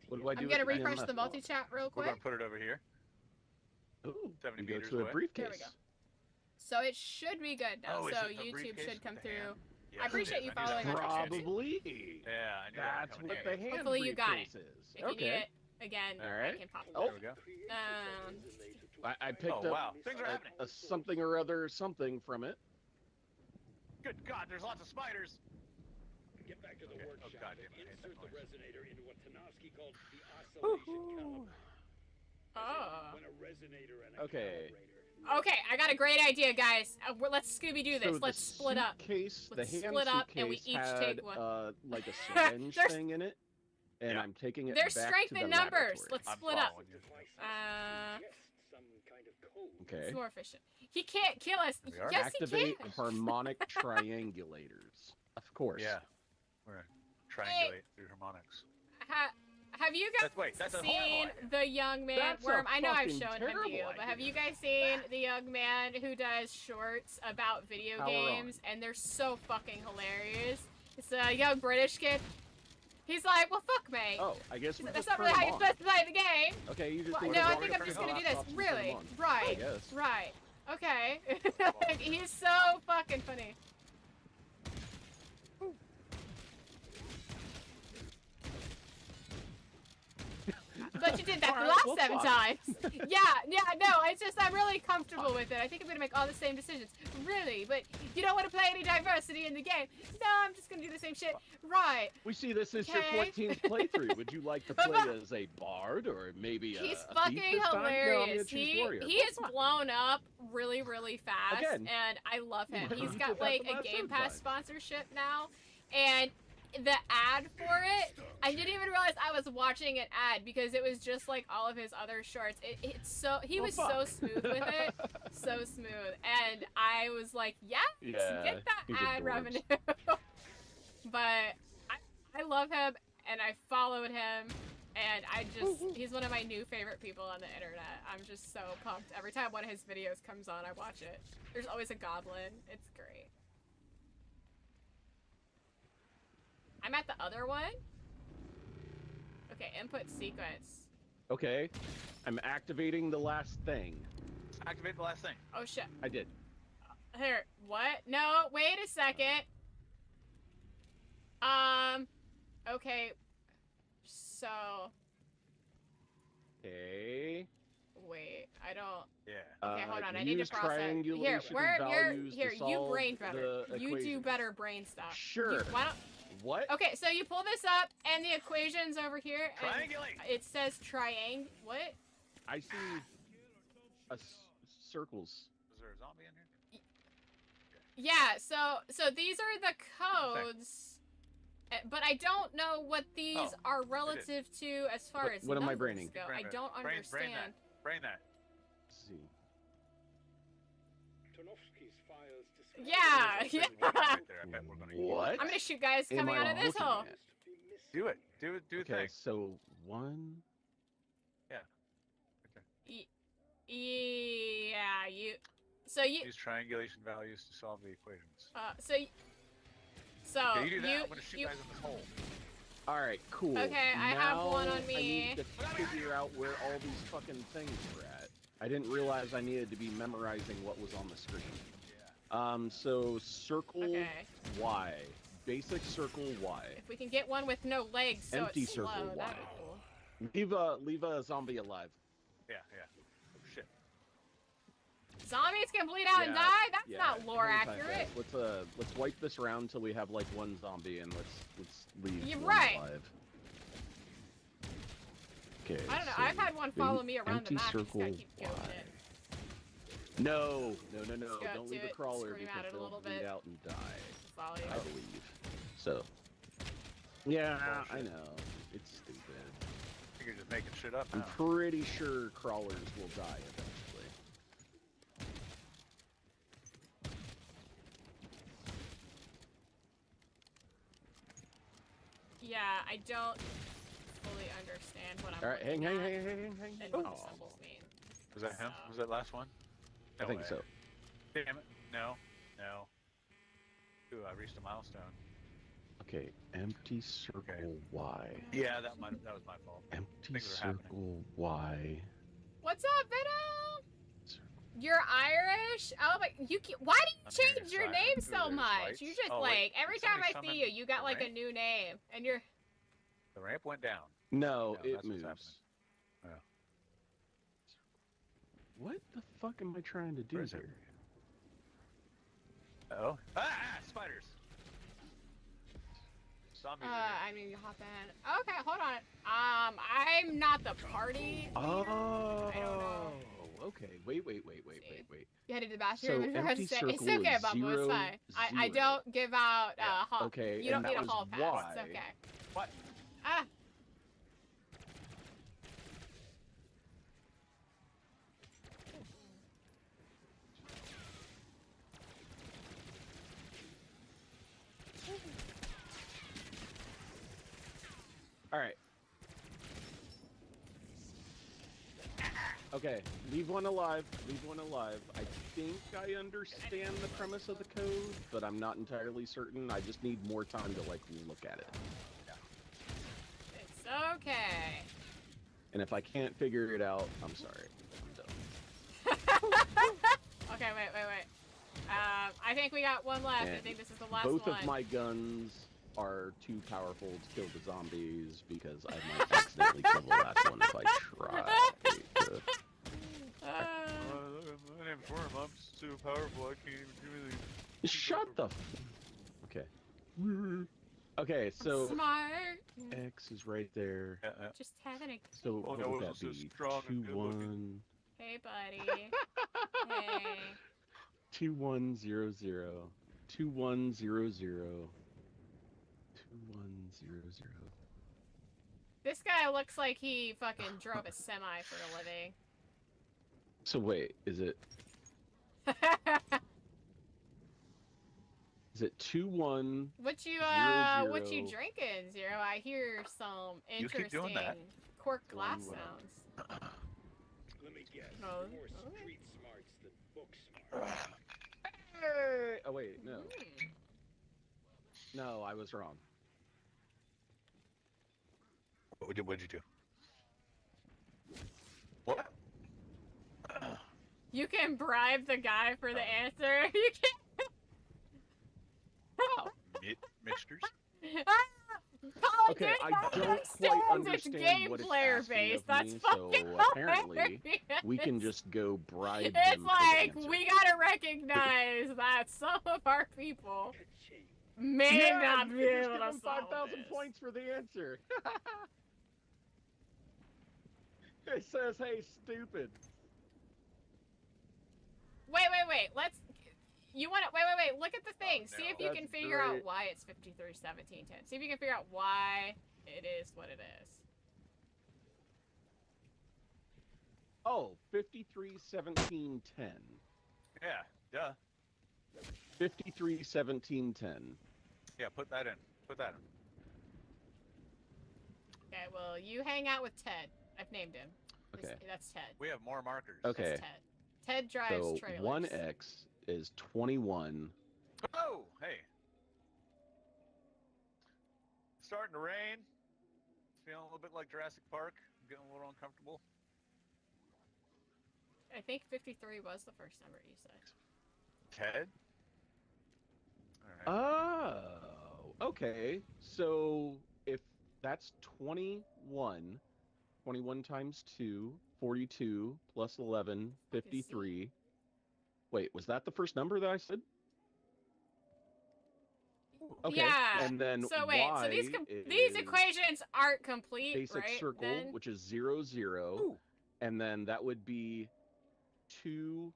What do I do? I'm gonna with refresh the EMF multi-chat real We're quick. gonna put it over here. fob? Ooh, 70 you go meters to a away. briefcase. There we go. So it should be good now. Oh, is so it the YouTube briefcase should come with the through. hand? Yes, I appreciate it is. you I knew that following was my coming. Probably. Yeah, I knew That's that was what coming the in. hand Hopefully you got it. briefcase is. If you need Okay. it again, All right. I can pop it. Oh. There we go. Um, I picked Oh, up wow. Things are happening. a something or other something from it. Good God, there's lots of spiders. Get back to the Okay. workshop Oh, God damn, I and hate that insert the noise. resonator into what Tanofsky called the oscillation caliber. oh. When a resonator and a Okay. calibrator. Okay, I got a great idea, guys. Let's Scooby do So this. Let's the split up. suitcase, Let's the hand split up and we suitcase each had, take one. like a syringe There's- thing in it, and Yeah. I'm taking it There's back strength to the in numbers. laboratory. Let's I'm split up. following you. Some kind of code. Okay. It's more efficient. He can't kill us. There we are. Yes, Activate he can. harmonic triangulators. Of course. Yeah. We're gonna triangulate through harmonics. Have you guys That's a seen horrible idea. the young man That's a Worm? I know I've fucking shown him to you, terrible but have idea. you guys seen the young man who does shorts about video Power games? And they're so fucking hilarious. It's a young British kid. He's like, well, fuck me. Oh, I guess we That's just not turn really how them you're on. supposed to play the game. Okay, you just Well, need no, to I walk think up I'm to just the gonna do this. laptops and turn them Really? on. I Right. guess. Right. Okay. He's so fucking funny. But you did that the Alright, last well, 7 fuck. times. Yeah, no, it's just I'm really comfortable with it. I think I'm gonna make all the same decisions. Really, but you don't want to play any diversity in the game. No, I'm just gonna do the same shit. Right. We see this is your Okay. 14th playthrough. Would you like to play as a bard or maybe He's a thief fucking this time? No, I'm gonna hilarious. choose warrior. He is blown up really, really fast, Again. and I love him. You He's did got that like the a last Game 7 Pass times. sponsorship now, and the ad for it, I didn't even realize I was watching an ad because it was just like all of his other shorts. It's so he Well, was so fuck. smooth with it, so smooth, and I was like, yes, Yeah, get that he's ad adorbs. revenue. But I love him, and I followed him. And he's one of my new favorite people on the internet. I'm just so pumped. Every time one of his videos comes on, I watch it. There's always a goblin. It's great. I'm at the other one. Okay, input sequence. Okay, I'm activating the last thing. Activate the last thing. Oh shit. I did. Here, what? No, wait a second. Okay. So, Okay. wait, I don't. Yeah. Okay, hold on. I you need to use process. Here, triangulation where values to here, you solve brain better. the You do equations. better brain stuff. Sure. Why don't? What? Okay, so you pull this up, and the equation's over here, and Triangulate. it says triangle. What? I see a circles. Is there a zombie in here? Yeah, so these are the codes, but I don't know what these are relative to as far as What am I numbers braining? go. I don't understand. Brain that. Let's see. Tarnowski's files describe Yeah, There's yeah. one right there. I bet we're gonna use What? I'm gonna shoot guys Am coming I out of this looking hole. at? Do it. Do the Okay, thing. so 1. Yeah, So you. Use triangulation values to solve the equations. So Okay, you do that. you. I'm gonna shoot you guys in this hole. All right, cool. Okay, I have one on Now me. I need to figure out where all these fucking things were at. I didn't realize I needed to be memorizing what was on the screen. Yeah. So circle Okay. Y. Basic circle Y. If we can get one with no legs, so Empty it's slow, circle that'd Y. be cool. Leave a zombie alive. Yeah. Oh shit. Zombies can bleed out and Yeah, die? That's yeah, not lore hang tight, accurate. guys. Let's wipe this round until we have like one zombie, and let's leave You're one right. alive. Okay. I don't know. so I've had one follow me around the empty map. Just circle gotta keep going Y. it. No. Just go Don't up leave to a it, crawler scream at because it a they'll little bleed bit. out and die. Follow you. I believe. So. Yeah, I Bullshit. know. It's stupid. I think you're just making shit up I'm now. pretty sure crawlers will die eventually. Yeah, I don't fully understand what I'm All right, hang. looking at And and what the Oh, symbols mean. Was that him? So- Was that last one? I No think way. so. Damn it. No. Ooh, I reached a milestone. Okay, empty circle Y. Yeah, that was my fault. Empty Things are happening. circle Y. What's up, Venom? You're Irish? Oh my, why do I'm you change Irish, your Simon. name Ooh, so there's much? lights. You just Oh, like, wait, every did time I somebody see summon you got the like a ramp? new name. And you're, The ramp went down. No, Yeah, it that's what's moves. happening. What the fuck am I trying to do Where is it? here? Oh. Spiders. Zombies. I mean, you hop in. Okay, hold on. I'm not the party. Oh, I don't know. okay. Wait. You headed to the bathroom. So and tried to empty say- circle it's okay, is Bumble. It's 0, fine. I 0. don't give out hall. Okay, You don't and need that a hall was pass. Y. It's okay. What? Ah. All right. Okay, leave one alive. I think I understand the premise of the code, but I'm not entirely certain. I just need more time to like look at it. It's okay. And if I can't figure it out, I'm sorry. I'm done. Okay, wait. I think we got one left. I And think this is the last Both one. of my guns are too powerful to kill the zombies because I might accidentally kill the last one if I try to. My name's Worm. I'm so powerful. I can't even do anything. Shut the. Okay. Okay, so Smart. X is right there. Just having a. So Oh, what no, would it that wasn't so be? strong and good looking. 2-1. Hey, buddy. Hey. 2100. 2100. 2100. This guy looks like he fucking drove a semi for a living. So wait, is it 21? What you Zero, what you zero. drinking, Zero? I hear some You keep interesting doing that. cork glass Doing what? sounds. Let me guess. Oh, You're more okay. street smarts than book smarts. Hey! Oh wait, no. Mm. No, I was wrong. What'd you do? What? You can bribe the guy for the answer. You can. Mixtures? Paul Okay, did I not don't understand quite it's understand game what it's player asking based. of That's me, fucking so apparently hilarious. we can just go bribe It's them like for the answer. we gotta recognize that some of our people Ka-ching. may Yeah, not you be can able just to give them solve 5,000 this. points for the answer. It says, "Hey, stupid." wait. Let's. You want to wait. Look at the thing. Oh, See no. if you can That's figure out great. why it's 53, 17, 10. See if you can figure out why it is what it is. Oh, 53, 17, 10. Yeah, duh. 53, 17, 10. Yeah, put that in. Put that in. Okay, well, you hang out with Ted. I've named him. Okay. That's Ted. We have more markers. Okay. That's Ted. Ted drives So trailers. 1x is 21. Oh, hey. It's starting to rain. It's feeling a little bit like Jurassic Park. I'm getting a little uncomfortable. I think 53 was the first number you said. Ted? All right. Oh, okay. So if that's 21, 21 times 2, 42 plus 11, 53. Wait, was that the first number that I said? Okay. Yeah. And then So wait, so these is equations aren't complete, basic right? circle, Then which is 0, 0. Ooh. And then that would be 2z.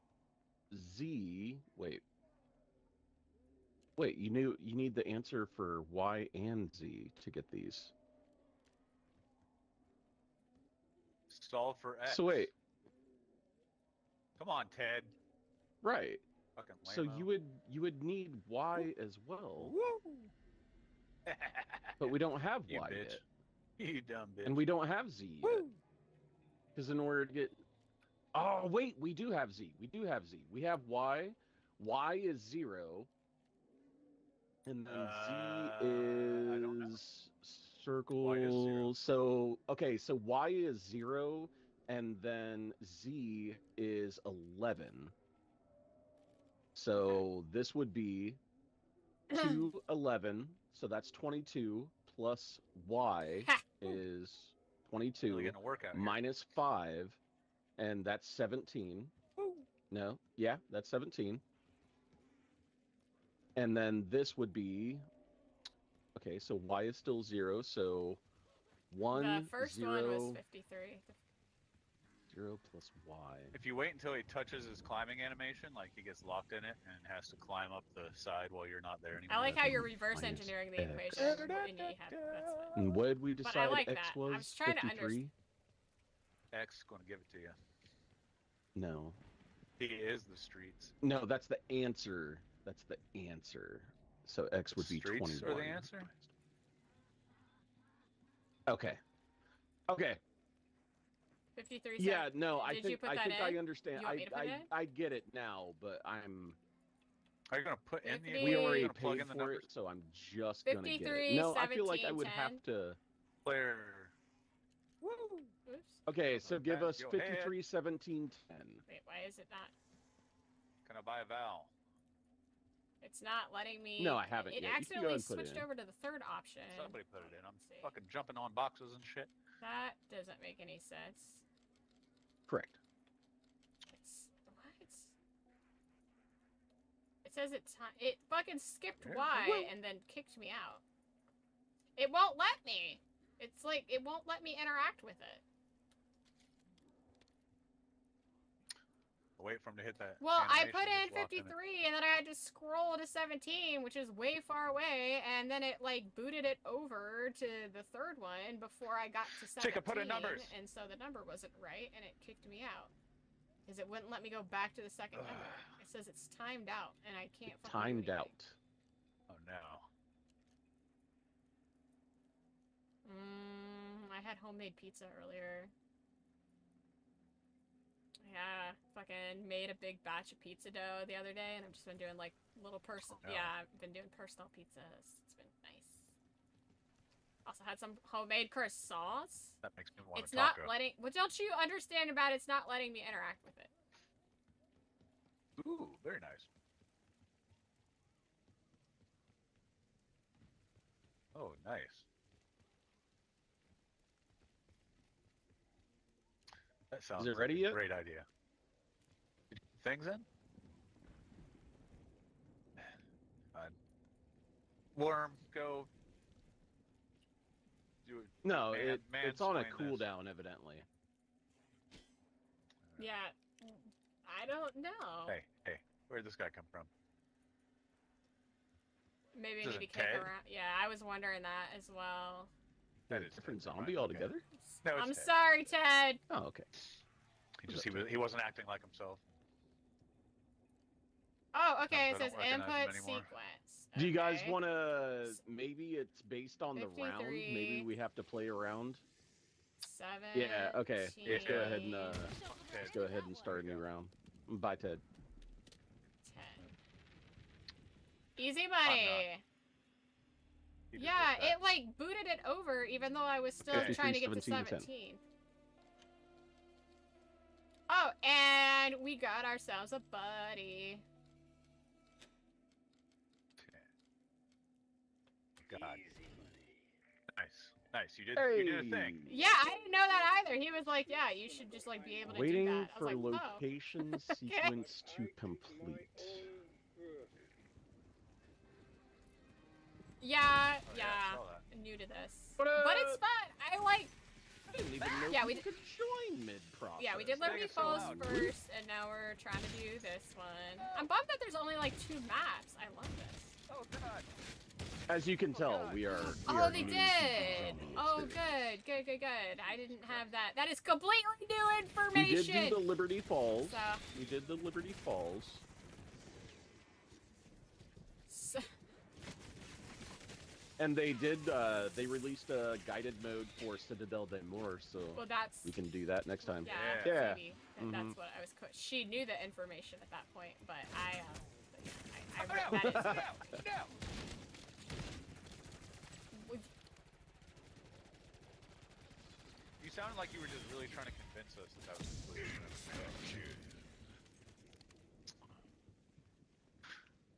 Wait, you need the answer for y and z to get these. Solve for X. So wait, Come on, Ted. right. Fucking So lame-o. you would need y as well, Woo! but we don't have You y bitch. yet, You dumb bitch. and we don't have z yet. Woo! Because in order to get, oh wait, we do have z. We do have z. We have y. Y is 0, and then I z don't know. is circle. Y is 0. So okay, so y is 0, and then z is 11. So this would be 2, 11. So that's 22 plus y Ha! is Really 22 getting a workout here. minus 5, and that's 17. No, yeah, that's 17. And then this would be, okay, so y is still 0, so 1, the first 0, one was 53. 0 plus y. If you wait until he touches his climbing animation, like he gets locked in it and has to climb up the side while you're not there anymore. I like how you're reverse Minus engineering the X. equation. And you have, that's fine. And what did we But decide I like x that. was? I was trying to 53? X is going to give it to you. No. He is the streets. No, that's the answer. That's the answer. So x would be Streets 21. are the answer? Okay. Okay. 53 Yeah, cents. no, I Did think you put I that think in? I understand. You want me to put it in? I get it now, but I'm Are you going to put in the 50. we equation? already You're gonna plug paid in the for numbers? it, so I'm just gonna get it. 53, No, I feel like I 17, would 10. have to. Player. Woo! Oops. Okay, so give us Go ahead. 53, 17, 10. Wait, why is it not? Can I buy a vowel? It's not letting me. No, I haven't It yet. You can go accidentally and put it switched in. over to the third option. Somebody put it in. I'm Let's see. fucking jumping on boxes and shit. That doesn't make any sense. Correct. It's what? It says it fucking skipped Yeah. Y Woo. and then kicked me out. It won't let me. It's like it won't let me interact with it. I'll wait for him to hit that. Well, I animation put and in just lock 53 and then I had to scroll to 17, which is way far away, and then it like booted it over to the third one before I got to 17. Chica, put in numbers. And so the number wasn't right and it kicked me out. Because it wouldn't let me go back to the second number. It says it's timed out and I can't fucking do Timed anything. out. Oh no. I had homemade pizza earlier. Yeah, fucking made a big batch of pizza dough the other day, and I've just been doing like little personal. Oh, no. Yeah, I've been doing personal pizzas. It's been nice. Also had some homemade croissants. That makes me want It's a not taco. letting. What don't you understand about it's not letting me interact with it? Ooh, very nice. Oh, nice. That sounds it like ready a yet? great idea. Did you put things in? Worm, go. Do it. No, Man- it's on a mansplain this. cooldown, evidently. Yeah, I don't know. Hey, hey. Where'd this guy come from? Maybe This need to isn't kick Ted? around. Yeah, I was wondering that as well. That is Different Ted. zombie Right, altogether? Okay. No, it's I'm Ted. sorry, Ted. Oh, okay. He wasn't acting like himself. Oh, okay. I It says don't recognize him input anymore. sequence. Do you guys Okay. want to? Maybe it's based on the round. 53. Maybe we have to play around. 17. Yeah. Okay. Let's go ahead and Ted. let's go ahead and start a new round. Bye, Ted. 10. Easy not. money. He Yeah, deserves that. it like booted it over even though I was still 53, trying to get to 17, 10. 17. Oh, and we got ourselves a buddy. God. Easy money. Nice. Nice. You did a thing. Yeah, I didn't know that either. He was like, yeah, you should just like be able to Waiting do that. I for was like, location Okay. sequence to I keep complete. my own book. Yeah, Oh, yeah. I saw that. I'm new to this. What But it's fun. I like I didn't even know Yeah, we people could join mid-process. Yeah, we did Dang, Liberty it's so Falls loud. first, and now we're trying to do this one. I'm bummed that there's only like 2 maps. I love this. Oh God. As you can tell, God. we are. Oh, they new to the did! zombie Oh, experience. good. I didn't have that. That is completely new We did information! do the Liberty Falls. So, We did the Liberty Falls. so, And they did, they released a guided mode for Citadel de Moor, so well, that's... we can do that next time. Yeah, Yeah. maybe. Mhm. That's what I was... She knew the information at that point, but I Oh, that is... no! You sounded like you were just really trying to convince us that that was the solution.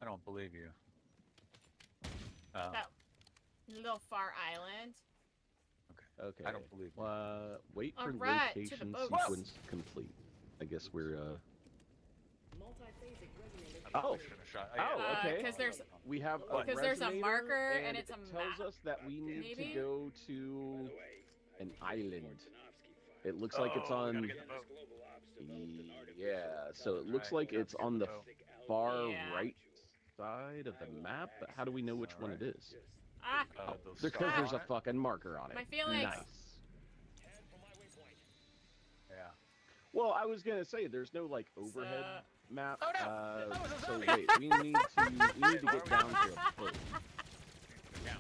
I don't believe you. That little far island. Okay. I don't believe you. Wait for Alright, to the location boat. sequence complete. I guess we're, Multi-phasic resonator Oh. Shouldn't have shot. Oh, okay. Because there's... we have a What? Because there's a resonator, marker and it's a it tells map. us that we need Maybe? to go By to the way, I an think the island. Martinovsky file. It looks like it's Oh, we on. gotta get the boat. Global Ops developed an artificial Yeah, so it looks Right, like it's on the plastic far algae Yeah. right module. side of the map, but how do we know which one it is? Just Ah, Oh, those Because stars there's a on it? fucking marker on it. My feelings. Nice. head for my waypoint. Yeah. Well, I was gonna say there's no like overhead So- map. Oh, no! That was a So zombie! wait, we need to get down to a boat. Yeah.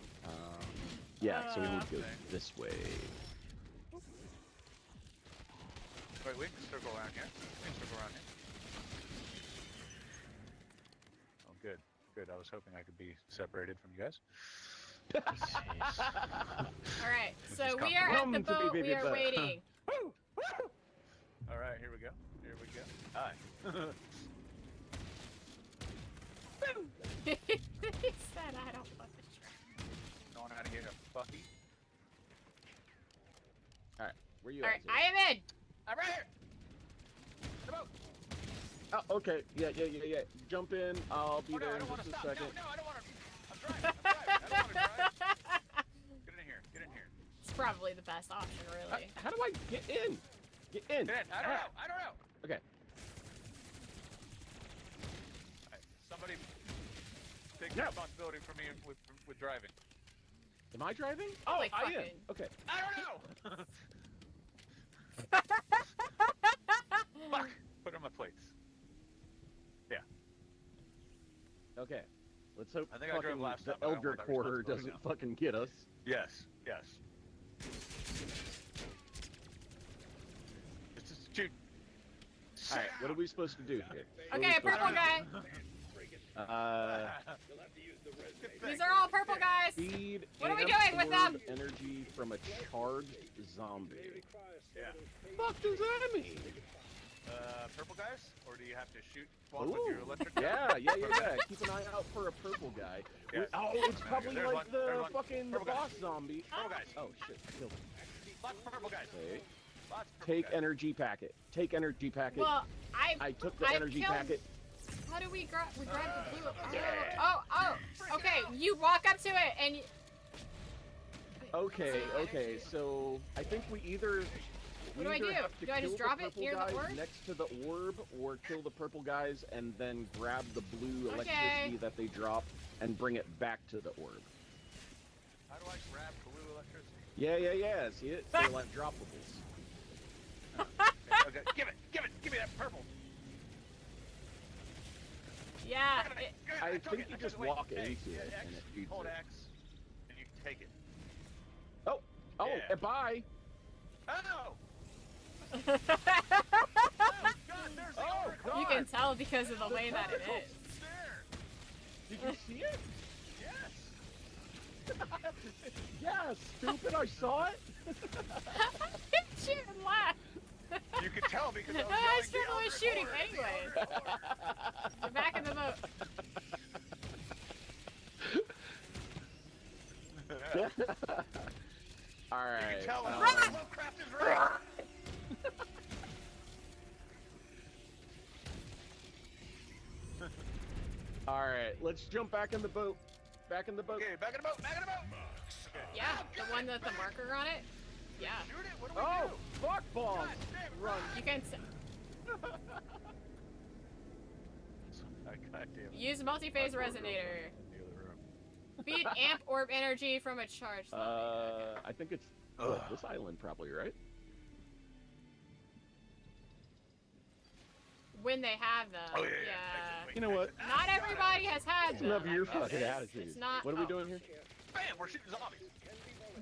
Yeah, so we need to go Okay. this way. Wait, we can circle around here. We can circle around here. Oh, good. Good. I was hoping I could be separated from you guys. Alright, This so is we are at the Come to me, boat. baby We are butt. waiting. Woo! Woo! All right, here we go. Here we go. Hi. He said, I don't fuck the train. Knowing how to get a fucky. Where you Alright, at? I am in! I'm right here. Come on. Oh, okay. Yeah. Jump in. I'll be Oh, no, there I in don't want just to a stop. second. No, I don't want to. I'm driving. I don't want to drive. Get in here. Get in here. It's probably the best option, really. How do I get in? Get in. Get in. I don't know. I don't know. Okay. All right, somebody take No. responsibility for me with driving. Am I driving? Holy I am. fucking- Okay. I don't know. Fuck. Put on my plates. Okay. Let's hope I think I drove fucking last the time, but I don't Elder want that Quarter responsibility doesn't fucking get us. Yes. Yes. Just shoot. All right. What are we supposed to do here? What are we Okay, supposed purple to guy. do? You'll have to use the resonator. These are all purple guys. Feed What are we and doing with them? absorb energy from a charged zombie. They require Yeah. Fuck does that mean? Purple guys, or do you have to shoot one with your Ooh. electric? Yeah. Keep an eye out for a purple guy. Yes. Oh, it's probably There's like one, the there's one. fucking Purple guy. boss zombie. Purple guys. Oh shit! I killed him. Lots of purple guys. Okay. Lots of purple Take guys. energy packet. Take energy packet. Well, I took the I've energy killed- packet. How do we grab the blue? Yeah. Oh, okay. You walk up to it and you... Okay. So I think we either What do I either do? have to Do I just kill drop the it purple near the guys orb? next to the orb, or kill the purple guys and then grab the blue Okay. electricity that they drop and bring it back to the orb. How do I grab blue electricity? Yeah. See it? They're like droppables. Okay, give me that purple. Yeah. Give it, give it, I took think it, you took just Wait, walk hey, into it X, and it feeds hold it. X, and you take it. Oh, Yeah. bye. Oh! You Oh, God, there's the Oh, orb. can tell because of the The way that it tentacles. is. There. Did you see it? Yes. Yeah, stupid, I saw it. Shoot and laugh. You could tell because I was I yelling, still "The was Eldritch shooting Horde, the anyways. Eldritch Horde." You're back in the boat. All You right. can tell when um, Lovecraft is right. all right, let's jump back in the boat. Back in the boat. Okay, back in the boat, back in the boat. Yeah, the one with the marker on it. Yeah. Shoot it. What do we Oh, do? fuck bombs! God damn it, Run. You can God damn it. use multi-phase resonator. Feed amp orb energy from a charge. I think it's Ugh. this island, probably, right? When they have them. Oh, yeah. Yeah. You know what? Not everybody has had them. Enough of your That's fucking it. attitude. It's not. What are we oh. doing here? Bam, we're shooting zombies.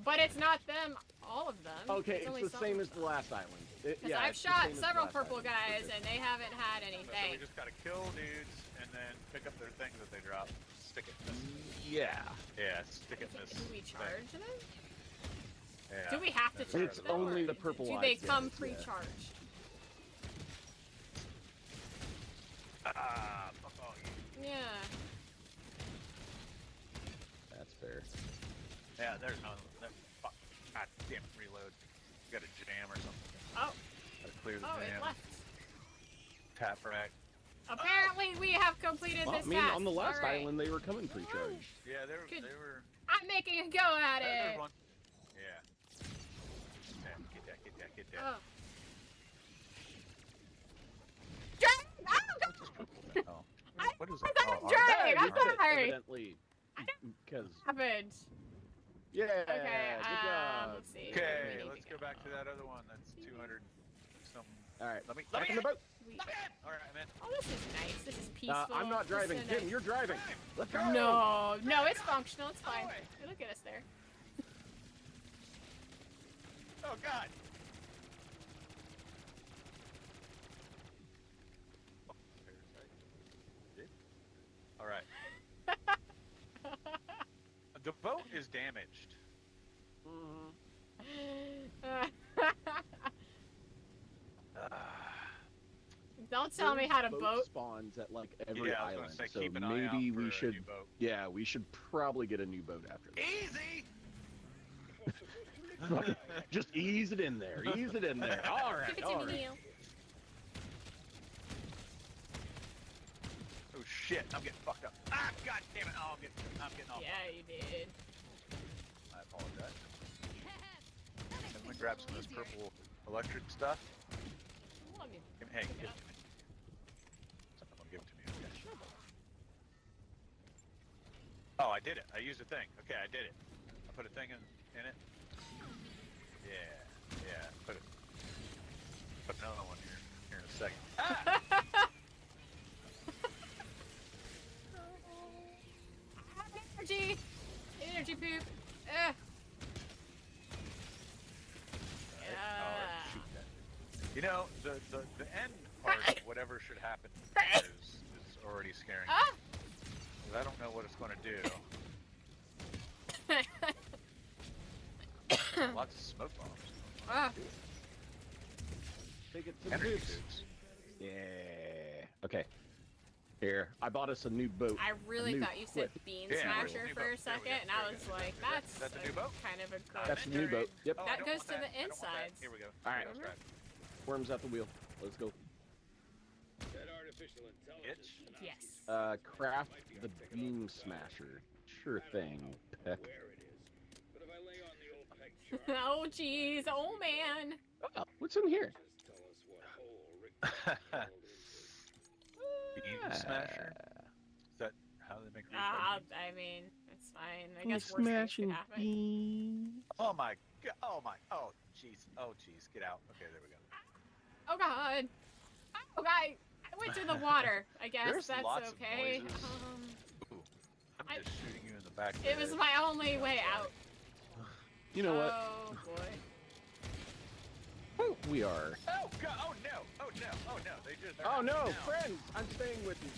But it's not them. All of them. Okay, only it's the some same of as the them. last island. Because Yeah, I've it's the shot same as the several last purple island. guys Okay. and they haven't had So we anything. just gotta kill dudes and then pick up their things that they drop. Stick it. Yeah. Yeah, stick it in this. Do we thing. charge them? Yeah. Do we have to That's charge It's them? only or the purple Do they eyes, come yes, yeah. pre-charged? Ah, fuck all you. Yeah. That's fair. Yeah, there's no. Fuck. God damn it, reload. You got a jam or something. Oh, Gotta clear the oh, jam. it left. Tap rack. Apparently, we have completed Well, I this mean, task. on the last All right. island, they were coming pre-charged. Yeah, they Good. were. I'm making a go at There's it. one. Yeah. Yeah, get that. Oh. Drag! Oh, God! Oh. I- What is I that? thought Oh, it dragged. Yeah, I'm you did, sorry. evidently. Because, Happened. yeah, Okay, good job. let's see. Okay, We need let's to go back to that other one. That's 200 some. All right, Let me back in the boat. We- All right, I'm in. Oh, this is nice. This is peaceful. I'm not This is driving. so Tim, nice. you're driving. Let's go. No, it's functional. It's fine. way. It'll get us there. Oh God. Oh, parasite. All right. The boat is damaged. Don't tell me how to boat. Spawns at like every Yeah, I was island, gonna say so keep an eye out maybe for we a should. new boat. Yeah, we should probably get a new boat after this. Easy. Just ease it in there. Ease it in there. All right. Give it to All me, right. Neil. Oh shit! I'm getting fucked up. Ah, God damn it! Oh, I'm getting off. Yeah, you did. I apologize. I'm gonna grab some of this purple electric stuff. Let me Hey, pick it give up. it to me. Someone give it to me. Okay. Oh, I did it. I used a thing. Okay, I did it. I put a thing in it. Yeah. Put another one here in a second. Ah! Energy! Energy poop! Ugh. Alright, shoot that. You know, the end part of whatever should happen is already scaring me. Ah! 'Cause I don't know what it's going to do. Lots of smoke bombs. Ah. Take it to the Energy boots. tubes. Yeah. Okay. Here, I bought us a new boat. I really a new thought you said clip. Bean Yeah, Smasher new for boat. a There we second, go. and I was like, that's That's a new boat? kind of a That's the new boat. Yep. Oh, I That don't goes want to the I don't want that. insides. Here we go. All right. Let's grab Worms at the wheel. Let's go. That artificial intelligence. Itch? Panofsky Yes. Craft the beam smasher. Sure thing, Peck. where it is. But if I lay on the old peg chart, Oh, jeez. Oh, man. Oh, what's in here? Just tell us what hole Rick crawled into. Bean smasher. Is that how they make I mean, it's fine. I guess worse things could happen. beans. Oh my god! Oh my! Oh jeez! Oh jeez! Get out! Okay, there we go. Oh god! Oh god! I went to the water. I guess There's that's lots of okay. noises. Ooh, I'm just shooting you in the back. It was my only way out. You know what? Oh boy. We are. Oh god! Oh no! Oh no! Oh no! They just. Oh no, No. friends! I'm staying with you.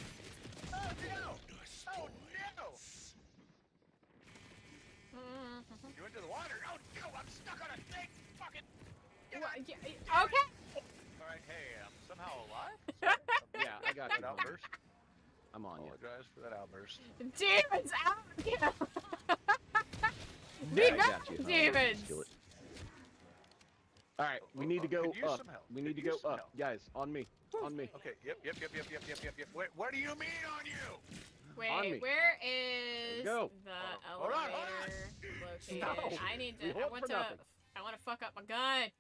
Oh no! Oh no! You went to the water. Oh no! I'm stuck on a thing. Fucking. Okay. All right. Hey, I'm somehow alive. Yeah, I got That you. outburst. I'm on you. Apologize for that outburst. Demons out! Yeah, Be I back, got you. demons! Steal it. All right, we need to go Could use up. some help. We need to Could go use some up, help. guys. On me. On me. Okay. Yep. Wait, what do you mean on you? On me. Wait, where is Go. the Hold on, elevator located? No. I need We to. hold for nothing. I want to fuck up my gun.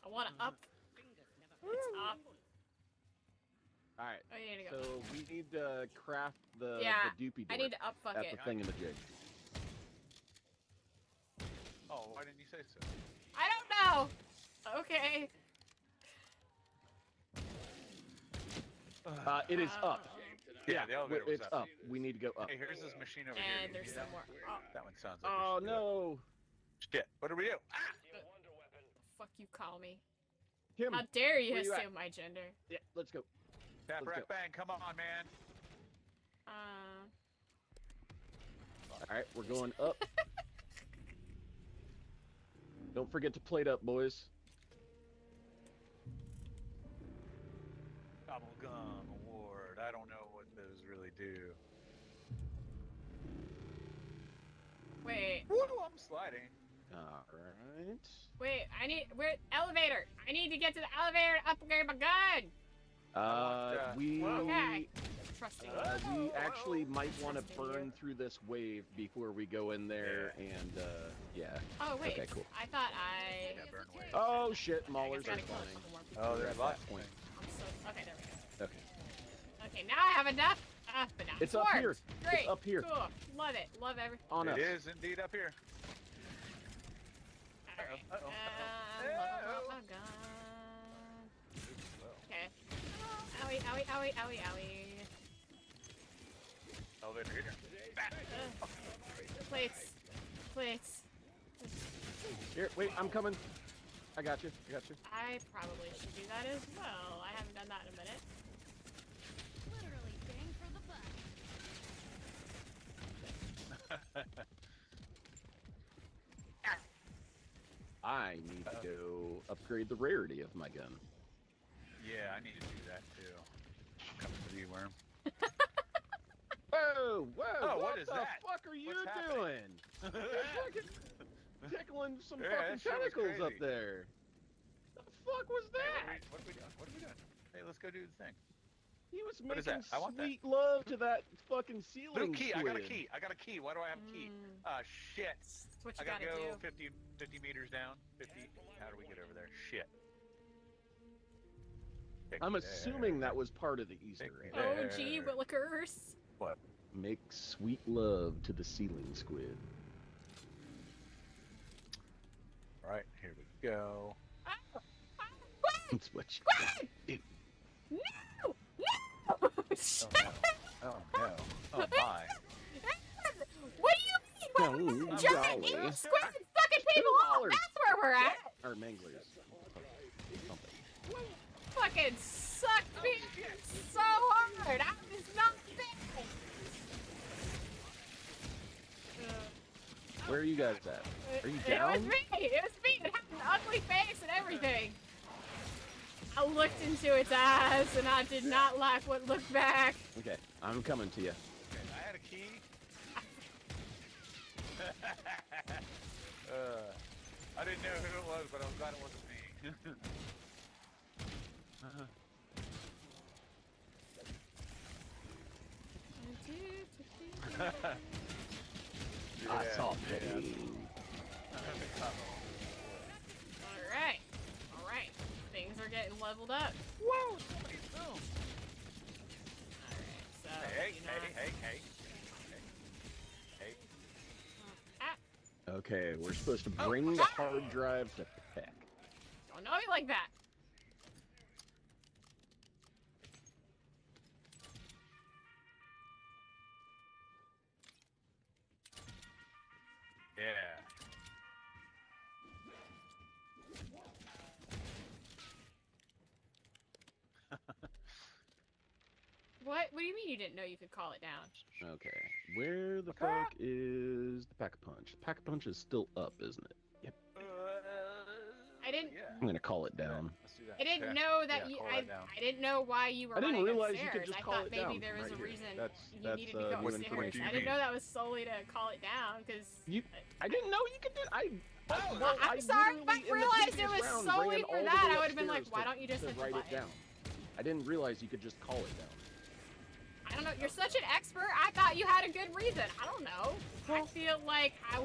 I want to up. It's up. All right. Oh, you need to go. So we need to craft the Yeah, doopy door. I need to up fuck at it. the thing in the jig. Oh, why didn't you say so? I don't know. Okay. It is up. Yeah, the elevator was it's up. up. We need to go up. Hey, here's this machine over here. And You there's see some that? more. Oh, That one sounds like. Oh we should do it. no. Shit! What do we do? Ah! the fuck you call me? Kim. How dare you where you at? assume my gender? Yeah, let's go. Tap, Let's rack, go. bang! Come on, man! All right, we're going up. Don't forget to plate up, boys. Bubblegum award. I don't know what those really do. Wait, Woo! I'm sliding. All right. wait. Where elevator? I need to get to the elevator to upgrade my gun. We Okay. Trusting you. we actually might want to burn through this wave before we go in there, and yeah. Oh wait. Okay, cool. I thought I. Yeah, burn away. Oh shit, I maulers guess are gotta kill a spawning. couple more people. Oh, We're there's at lots that of point. things. Okay, there we go. Okay. Okay, now I have enough. But now It's up worked. here. Great. It's up here. Cool. Love it. Love every. On us. It is indeed up here. Alright. Uh-oh, uh-oh. Love my gun. Okay. Owie, owie, owie, owie, owie. Elevator here. Plates. Plates. Here, wait, I'm coming. I got you. I got you. I probably should do that as well. I haven't done that in a minute. Literally bang for the buck. I need to go upgrade the rarity of my gun. Yeah, I need to do that too. Coming with you, worm. Whoa, whoa! Oh, what what is the that? fuck are you What's happening? doing? You're fucking tickling some Yeah, fucking that shit was tentacles up crazy. there. The fuck was that? What are we doing? What are we doing? Hey, let's go do the thing. He was What is making that? I want that. sweet love to that fucking Blue ceiling key. I got a squid. key. I got a key. Why do I have a key? Shit. That's what I you gotta gotta go do. 50 meters down. 50. How do we get over there? Shit. Take I'm me assuming there. that was part of the Easter Take egg. me Oh, gee, there. Willikers. What? Make sweet love to the ceiling squid. Right, here we go. That's what you do. No! No! Oh no. Oh my. What do you mean? Oh, Giant golly. evil squid fucking people off! $2. That's where we're at! Or manglers. Something. Fucking sucked me so hard! I was not there! Where are you guys at? Are you It was down? me! It was me! It had an ugly face and everything! I looked into its eyes and I did not like what looked back. Okay, I'm coming to you. Okay, I had a key. I didn't know who it was, but I'm glad it wasn't me. I saw yeah. pain. getting leveled up. Whoa! Somebody's boom! Alright, so. Hey, you hey, know, hey, hey, hey. Ah, Okay, we're supposed to bring the hard drive to Peck. don't know me like that. Yeah. What do you mean you didn't know you could call it down? Okay, where the fuck is the Pack-a-Punch? The Pack-a-Punch is still up, isn't it? Yep. I didn't. Yeah. I'm gonna call it down. Let's do that. I didn't Yeah. know that Yeah, you. call I that down. didn't know why you were I didn't running realize you upstairs. could just I call thought it maybe down there was right a here. reason That's you needed to go new upstairs. information. I didn't know that was solely to call it down because. I didn't know you could do. Well, I'm sorry, if I realized it was solely for that, I would have been like, why don't you just hit the write it button? down? I didn't realize you could just call it down. I don't know. You're such an expert. I thought you had a good reason. I don't know. I feel like I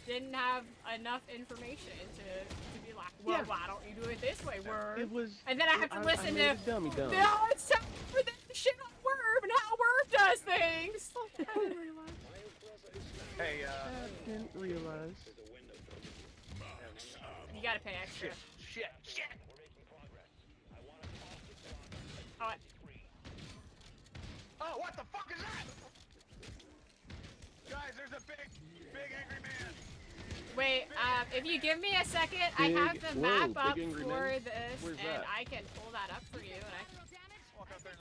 didn't have enough information to be like, well, Yeah. why don't you do it this way, Word? It was. And then I have to listen made to. it dummy dumb. No, it's time for the shit on Werb and how Werb does things. Hey, I didn't realize. You gotta pay extra. shit. Oh, Oh, what the fuck is that? Guys, there's a big angry man. wait, if you give me a second, I have the whoa, map up big angry for man? this, Where's and that? I can pull that up for you. And Walk out there in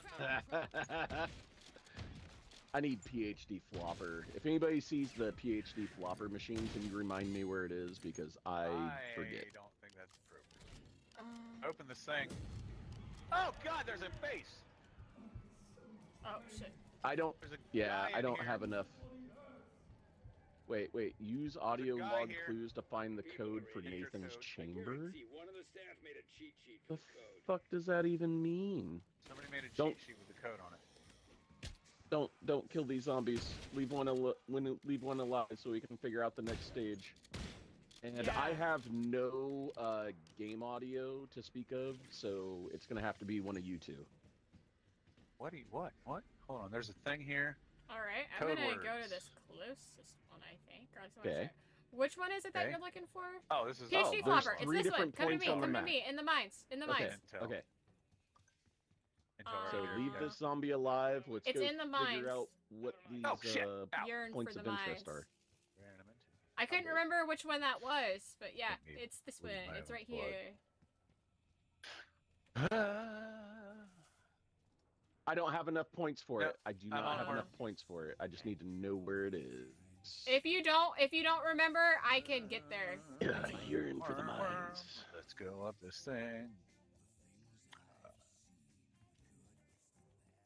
the middle. I need PhD flopper. If anybody sees the PhD flopper machine, can you remind me where it is? Because I forget. I don't think that's appropriate. Open this thing. Oh god, there's a base. oh shit. I don't. There's a Yeah, guy I in don't here. have enough. Wait. Use audio guy log here. clues to find the code for Enter Nathan's code. chamber. One of the staff made a cheat sheet The for the code. fuck does that even mean? Somebody made a cheat Don't- sheet with the code on it. Don't kill these zombies. Leave one alive so we can figure out the next stage. And I Yeah. have no game audio to speak of, so it's gonna have to be one of you two. What? Hold on, there's a thing here. All right, I'm Code gonna go to words. this closest one, I think. Or that's what Okay. I said. Which one is it that Okay. you're looking for? Oh, this is PhD there's Flopper. It's three this one. different Come to points me. on the Come to map. me. In the mines. In the Okay. mines. Intel. Okay. Intel So Uh, leave yeah. this zombie alive. Let's It's go in the mines. figure out what these Oh, shit. Ow. Yearn points for of the interest mines. are. Random I couldn't remember which one that was, but yeah, Maybe it's this one. lose my It's own right blood. here. I don't have enough points for No, it. I do I'm not on have board. enough points for it. I just need to know where it is. If you don't remember, I can get there. Yearn for the mines. Let's go up this thing.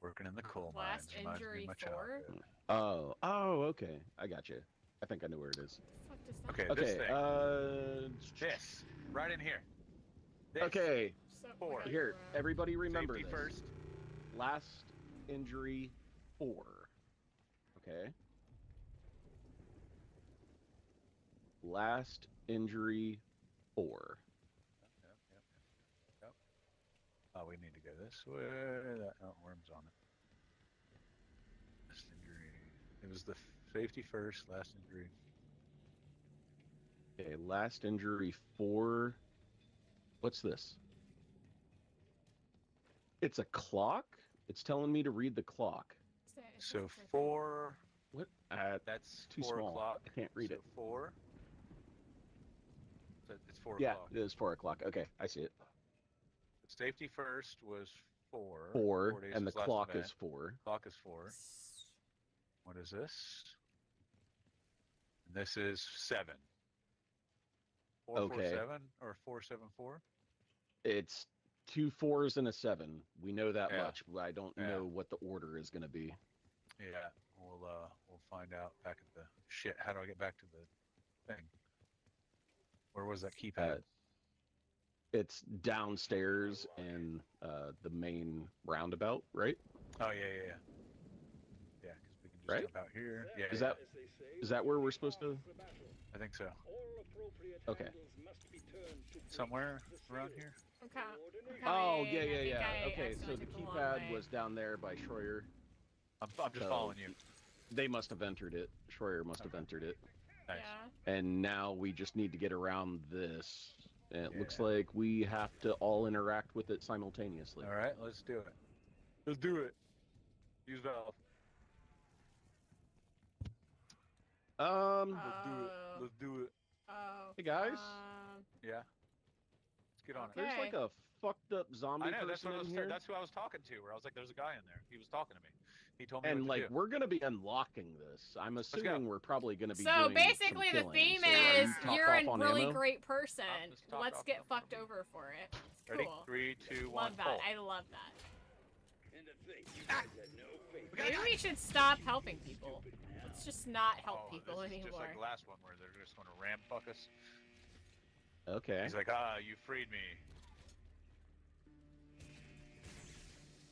Working in the coal mines. Last reminds me of injury my 4. childhood. Oh, okay. I got you. I think I know where it is. What the fuck does that Okay, this Okay, thing. This. Right in here. This. okay. So, 4. okay, Here, right. everybody remember Safety this. first. Last injury 4. Okay. Last injury 4. Yep. Oh, we need to go this way. That worm's on it. Last injury. It was the safety first. Last injury. Okay, last injury 4. What's this? It's a clock? It's telling me to read the clock. So 4. What? That's Too 4 small. o'clock. I can't read so it. 4. So it's 4 Yeah, o'clock. it is 4 o'clock. Okay, I see it. Safety first was 4. 4, days and the since last clock event. is 4. Clock is 4. What is this? And this is 7. 447 or 474? It's 2 4s and a 7. We know that Yeah. much. But I don't Yeah. know what the order is going to be. Yeah, we'll find out back at the shit. How do I get back to the thing? Where was that keypad? It's downstairs in the main roundabout, right? Oh yeah. Yeah, because we can just Right? jump out here. Yeah, Is yeah, that where we're supposed to? I think so. All appropriate Okay. handles must be turned to Somewhere breach the around seal. here. Okay. Oh, yeah, I yeah, think yeah. I Okay, so accidentally the took the long keypad way. was down there by Schroyer. I'm just So following you. They must have entered it. Schroyer must have Okay. entered it. Nice. Yeah. And now we just need to get around this. And it looks Yeah. like we have to all interact with it simultaneously. All right, let's do it. Let's do it. Use valve. Um, Let's do it. Let's do it. Oh. Hey, guys. Yeah. Let's get on Okay. there's like a fucked up zombie it. I know. That's person what I was. in here. That's who I was talking to. Where I was like, "There's a guy in there." He was talking to me. He told me And what to like do. we're gonna be unlocking this. I'm go. assuming we're probably gonna be So doing basically, some the killing. theme So are is you topped you're off a on really ammo? great person. Just topped Let's off get on fucked ammo. over for it. It's Ready? cool. 3, 2, 1. Love that. Pull. I love that. And to think you guys had no faith. Maybe we should stop helping people. Let's just not help people this is anymore. just like the last one where they're just going to ram fuck us. Okay. He's like, you freed me.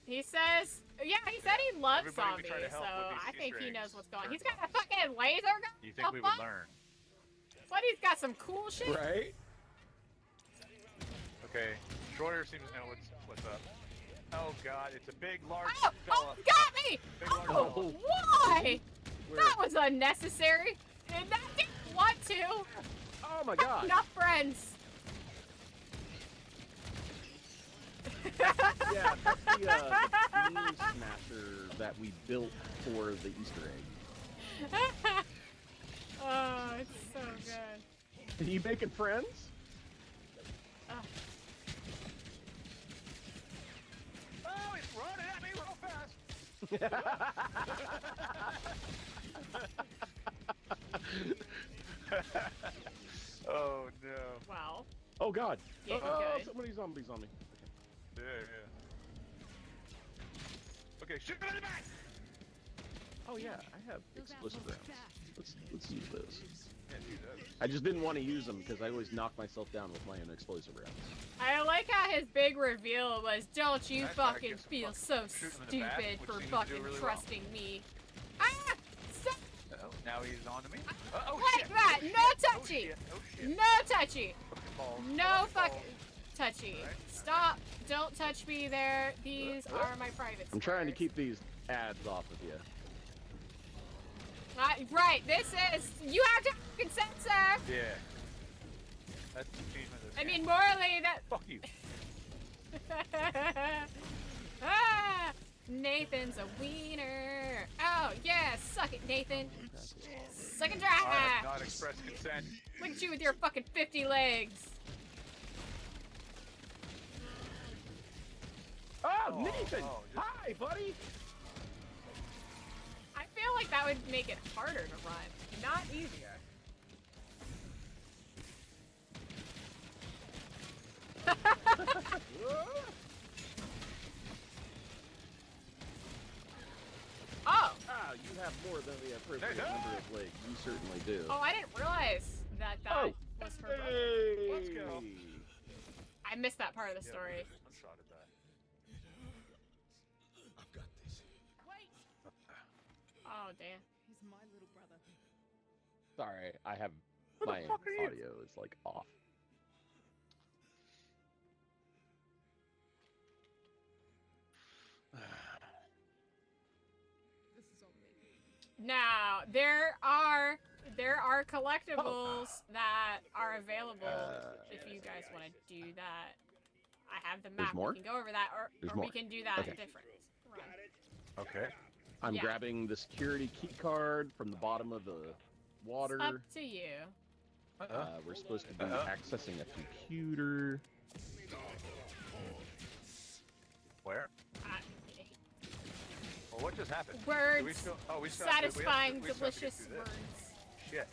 He says, yeah, he said he loves Everybody we zombies, try to so help with these I think he Easter knows eggs what's going on. turns He's got on a fucking laser gun? You think we would learn? But he's got some cool shit. Right? Okay, Schroyer seems to know what's up. Oh god, it's a big, large Oh, fella. got me! Big, large Oh, fella. why? Where? That was unnecessary. And that didn't want to. Oh my god. Enough friends. Yeah, that's the bean smasher that we built for the Easter egg. Oh, it's so good. Are you making friends? Oh, he's running at me real fast. Oh no. Wow. Oh god. Yeah, Oh, good. so many zombies on me. Yeah, yeah. Okay, shoot him in the back! Oh yeah, I have explosive rounds. Let's use those. Yeah, dude, that's... I just didn't want to use them because I always knock myself down with my own explosive rounds. I like how his big reveal was, don't you Nice, I fucking guess feel fucking so shoot him in the back, stupid which for seems to do fucking really well. trusting me. Ah! Stop! Oh, now he's on to me. Oh, Like shit. that! Oh, No shit. touchy! Oh, shit. No touchy! Fucking balls. No Fucking fucking touchy. Alright. Stop! Don't touch me there. These are my private I'm trying to squares. keep these ads off of you. Right, this is... You have to consent, sir! Yeah. That's the theme of this I game. mean, morally, that... Fuck you. Ah! Nathan's a wiener. Oh, yeah, suck it, Nathan. Suck and I have dry. not expressed consent. Look at you with your fucking 50 legs. Oh, Nathan! oh, just- Hi, buddy! I feel like that would make it harder to run, not easier. Oh! Ah, you have more than the appropriate Hey, number of legs. You certainly do. Oh, I didn't realize that Oh. was for both. Hey! Let's go. I missed that part of the Yeah, story. one shot at that. I've got this. Wait! Oh, damn. He's my little brother. Sorry, I have Where the my fuck are you? audio is like off. This is on me. Now, there are collectibles that are available if you guys want to do that. I have the map. more? We can go over that, or There's we more. can do that Okay. different. Run. Okay. I'm Yeah. grabbing the security key card from the bottom of the water. It's up to you. We're supposed to be Uh-huh. accessing a computer. Where? Uh, Well, what just happened? Did we words, still, oh, we still have to- we have to- satisfying, we still have to get delicious through this. words. Shit.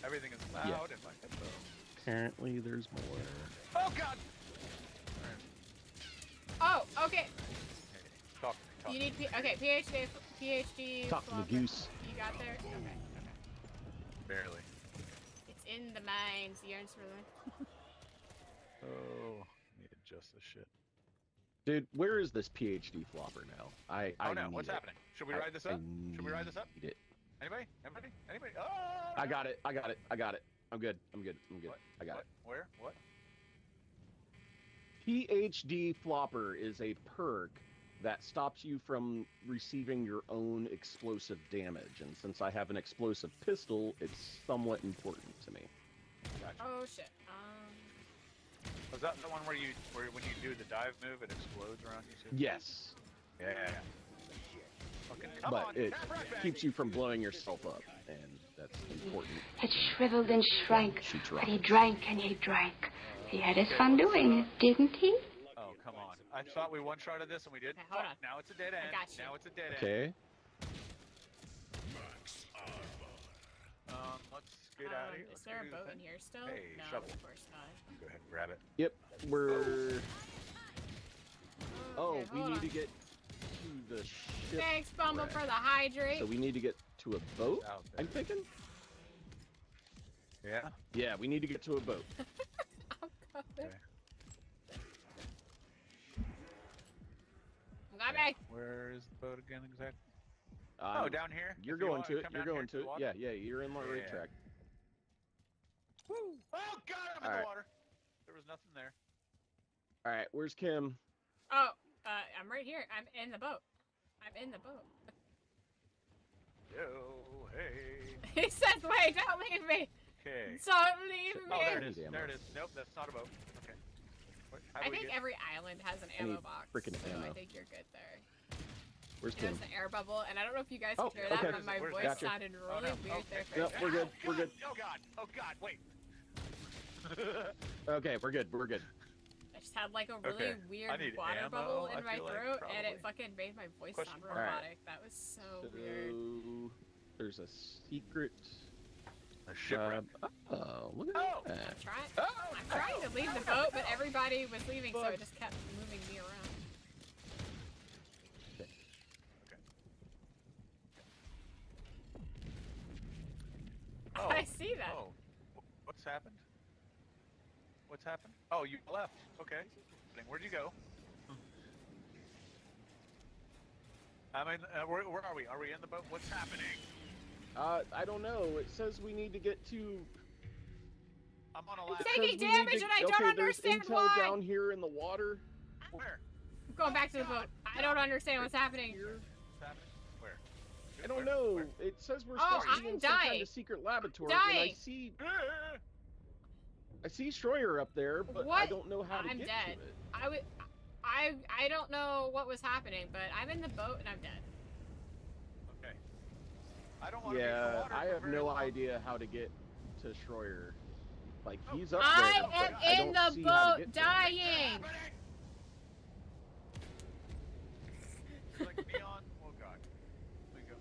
Everything is loud in my headphones. Apparently, there's more. Oh god! Oh, okay. Talk to me. Talk You to need me. PhD. Talk to the flopper. goose. You got there? Okay. Barely. It's in the mines. Yearns for them. Oh, need to adjust this shit. Dude, where is this PhD flopper now? I Oh no, need what's it. happening? Should we I- ride this I up? Should we ride this up? need it. Anybody? Anybody? Anybody? Oh! I got it. I got it. I got it. I'm good. I'm good. I'm good. What? I got What? it. Where? What? PhD flopper is a perk that stops you from receiving your own explosive damage, and since I have an explosive pistol, it's somewhat important to me. Gotcha. Oh shit. Was that the one where when you do the dive move, it explodes around you too? Yes, Yeah. Fucking come but on, it tap right back. keeps you from blowing yourself up, and that's important. It shriveled and shrank, She but tried. he drank and he drank. He had his fun doing it, didn't he? Oh, come on. I thought we one-shotted this and we did. Okay, hold Fuck, on. now it's a dead end. got you. Now it's a dead end. Okay. Let's get out of here. Is Let's there go a do the boat thing. in here still? Hey, No, shovel. of course not. Go ahead and grab it. Yep, we're. Oh, Okay, we hold need on. to get to the ship. Thanks, Bumble, wreck. for the hydrate. So we need to get to a boat. Out there. I'm thinking. Yeah. Yeah, we need to get to a boat. I'm coming. Okay. I'm coming. Where is the boat again exactly? Um, Oh, down here. You're If you going want to it. come You're down here going to to the it. water. Yeah, you're in the right Yeah. track. Woo! Oh God, I'm in Alright. the water. There was nothing there. All right, where's Kim? Oh, I'm right here. I'm in the boat. I'm in the boat. Yo, hey. He says, wait, don't leave me. Okay. Don't leave me. Oh, there it is. Damn There it. it is. Nope, that's not a boat. Okay. How I do we think get? every island has an I ammo need box. frickin' so I ammo. think you're good there. Where's It Kim? has an air bubble, and I don't know if you guys Oh, can hear that, okay. but my Where's voice Gotcha. sounded Oh, really no. weird there for a Yep, second. we're good. We're good. Oh God. Oh God. Wait. Okay, we're good. We're good. I just had like a really Okay. weird I need water ammo, bubble I in my feel like, throat, and it probably. fucking made my voice Question sound mark. Alright. robotic. That was so weird. So there's a secret. A shipwreck. Oh, look at Oh! that. I'm trying. Oh! I'm trying to leave the boat, but everybody was leaving, so Fuck. it just kept moving me around. Oh. I see that. Oh. What's happened? What's happened? Oh, you left. Okay. Where'd you go? I mean, where are we? Are we in the boat? What's happening? I don't know. It says we need to get to. I'm on a I'm ladder. taking Says we need damage to- and I don't okay, understand there's intel why. down here in the water. Where? I'm going back to the boat. I don't understand what's happening. What's happening? Where? I don't Where? know. Where? It says we're Oh, supposed to be I'm in some kind dying. of secret laboratory, and I Dying. see Schroyer up there, but I What? don't know how to I'm get dead. to it. I don't know what was happening, but I'm in the boat and I'm dead. Okay. I don't want to be Yeah, water I for have very no long. idea how to get to Schroyer. Like Oh, he's up I there. but am I in don't the see how to boat get to him. dying. Happening? It's like beyond. Oh God. There we go.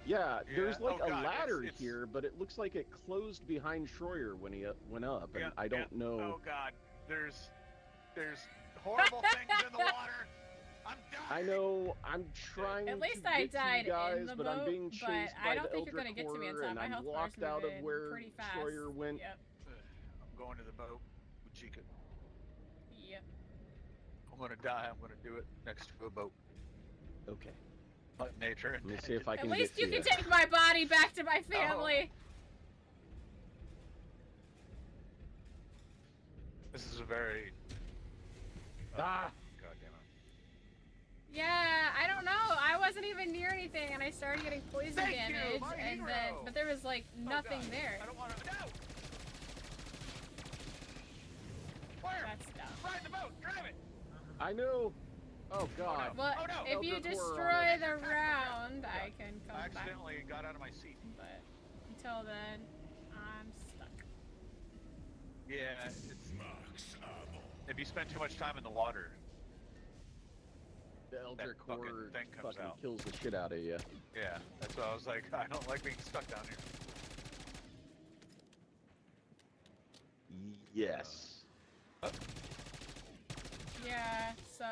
Yeah, there's Yeah, like oh a God, ladder it's- here, but it looks like it closed behind Schroyer when he went up, and Yeah, I don't yeah. know. Oh God. There's horrible things in the water. I'm dying. I know I'm trying At least to I get to died you guys, in the but I'm boat, being but chased I by don't the think you're gonna get to me Eldritch in Core, time. and My I'm health bar's locked out of moving where pretty fast. Schroyer went. Yep. I'm going to the boat with Chica. Yep. I'm gonna die. I'm gonna do it next to a boat. Okay, Let nature. let me see if I At can least get you to can take my body back to my family. This is a very. Ah! God damn it. Yeah, I don't know. I wasn't even near anything, and I started getting poison Thank you, damage, my and hero. then but there was like Oh, nothing God. there. I don't want to. No. Where? That's dumb. Ride the boat. Drive it. I know. Oh God. Well, Oh, no. if you Eldritch Horror destroy on the round, I can come I back. accidentally got out of my seat. But until then, I'm stuck. Yeah, it's. If you spend too much time in the water, The Eldritch fucking Core thing comes fucking out. kills the shit out of you. yeah, that's why I was like, I don't like being stuck down here. Yes. Yeah. So.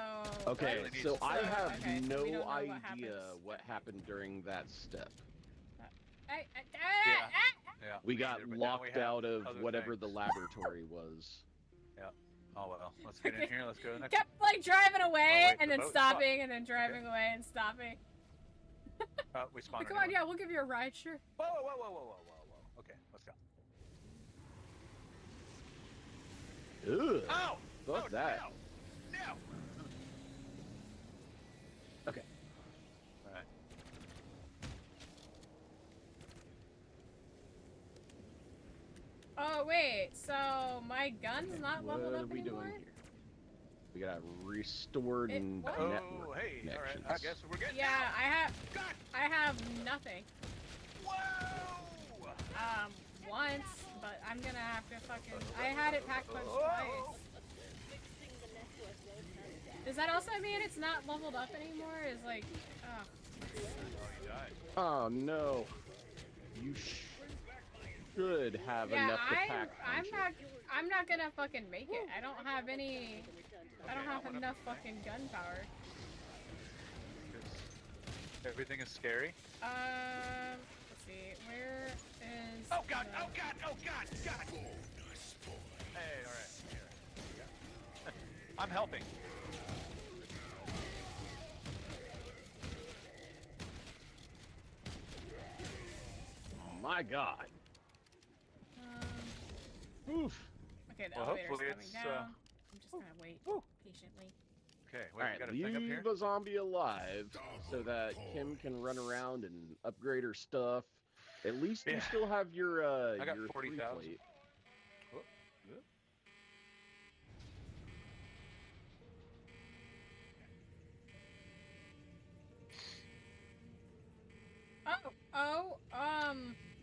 Okay, really needs so to I stop. have Okay, so we no don't know what idea happens. what happened during that step. Yeah. We me got neither, but now we locked have out of other whatever things. the laboratory was. Oh well, let's get in here. Let's go to the next. Kept like driving away wait, and the then boat's stopping and then driving away and stopping. We spawned. Come on, yeah, we'll give you a ride, sure. Whoa. Okay, let's go. Ugh. Ow! Fuck Oh, that. No! No! Okay. Alright. Oh wait, so my gun's not What leveled are up we anymore? doing here? We gotta restore It- n- what? Oh, network hey, alright. connections. I guess we're getting Yeah, out. God! I have nothing. Whoa! Once, but I'm gonna have to fucking. I had it pack punch twice. Does that also mean it's not leveled up anymore? Is like, oh. Oh, you died. Oh no. You should have Yeah, enough to pack punch it. I'm not gonna fucking make it. I don't have any. I don't Okay, have I wanna- enough fucking gunpowder. Everything is scary. Let's see. Where is? Oh god! the- Oh god! Oh god! God! Hey, alright. I'm helping. Oh my god. Oof. Okay, the Well, elevator's hopefully coming it's, down. I'm just gonna wait woo. patiently. Okay, wait, we Alright, got a thing up here? leave a zombie alive so that Kim can run around and upgrade her stuff. At least you Yeah. still have your I got your 40,000. 3 plate. Whoop, whoop.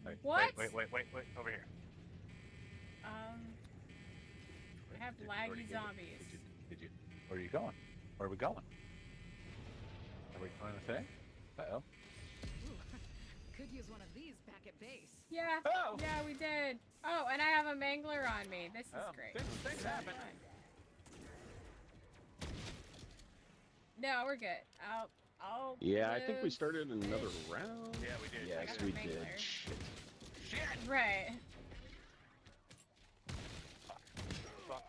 Wait, What? Wait, over here. I have Did you already laggy get it? zombies. Did you? Where are you going? Where are we going? Are we going the thing? Uh-oh. Could use one of these back at base. Yeah, Oh! yeah, we did. Oh, and I have a mangler on me. This is Oh, great. things happen. No, we're good. I'll. Yeah, I think we live started another ish. round. Yeah, we did. Yes, got a we mangler. did. Shit. Shit! Right. Fuck.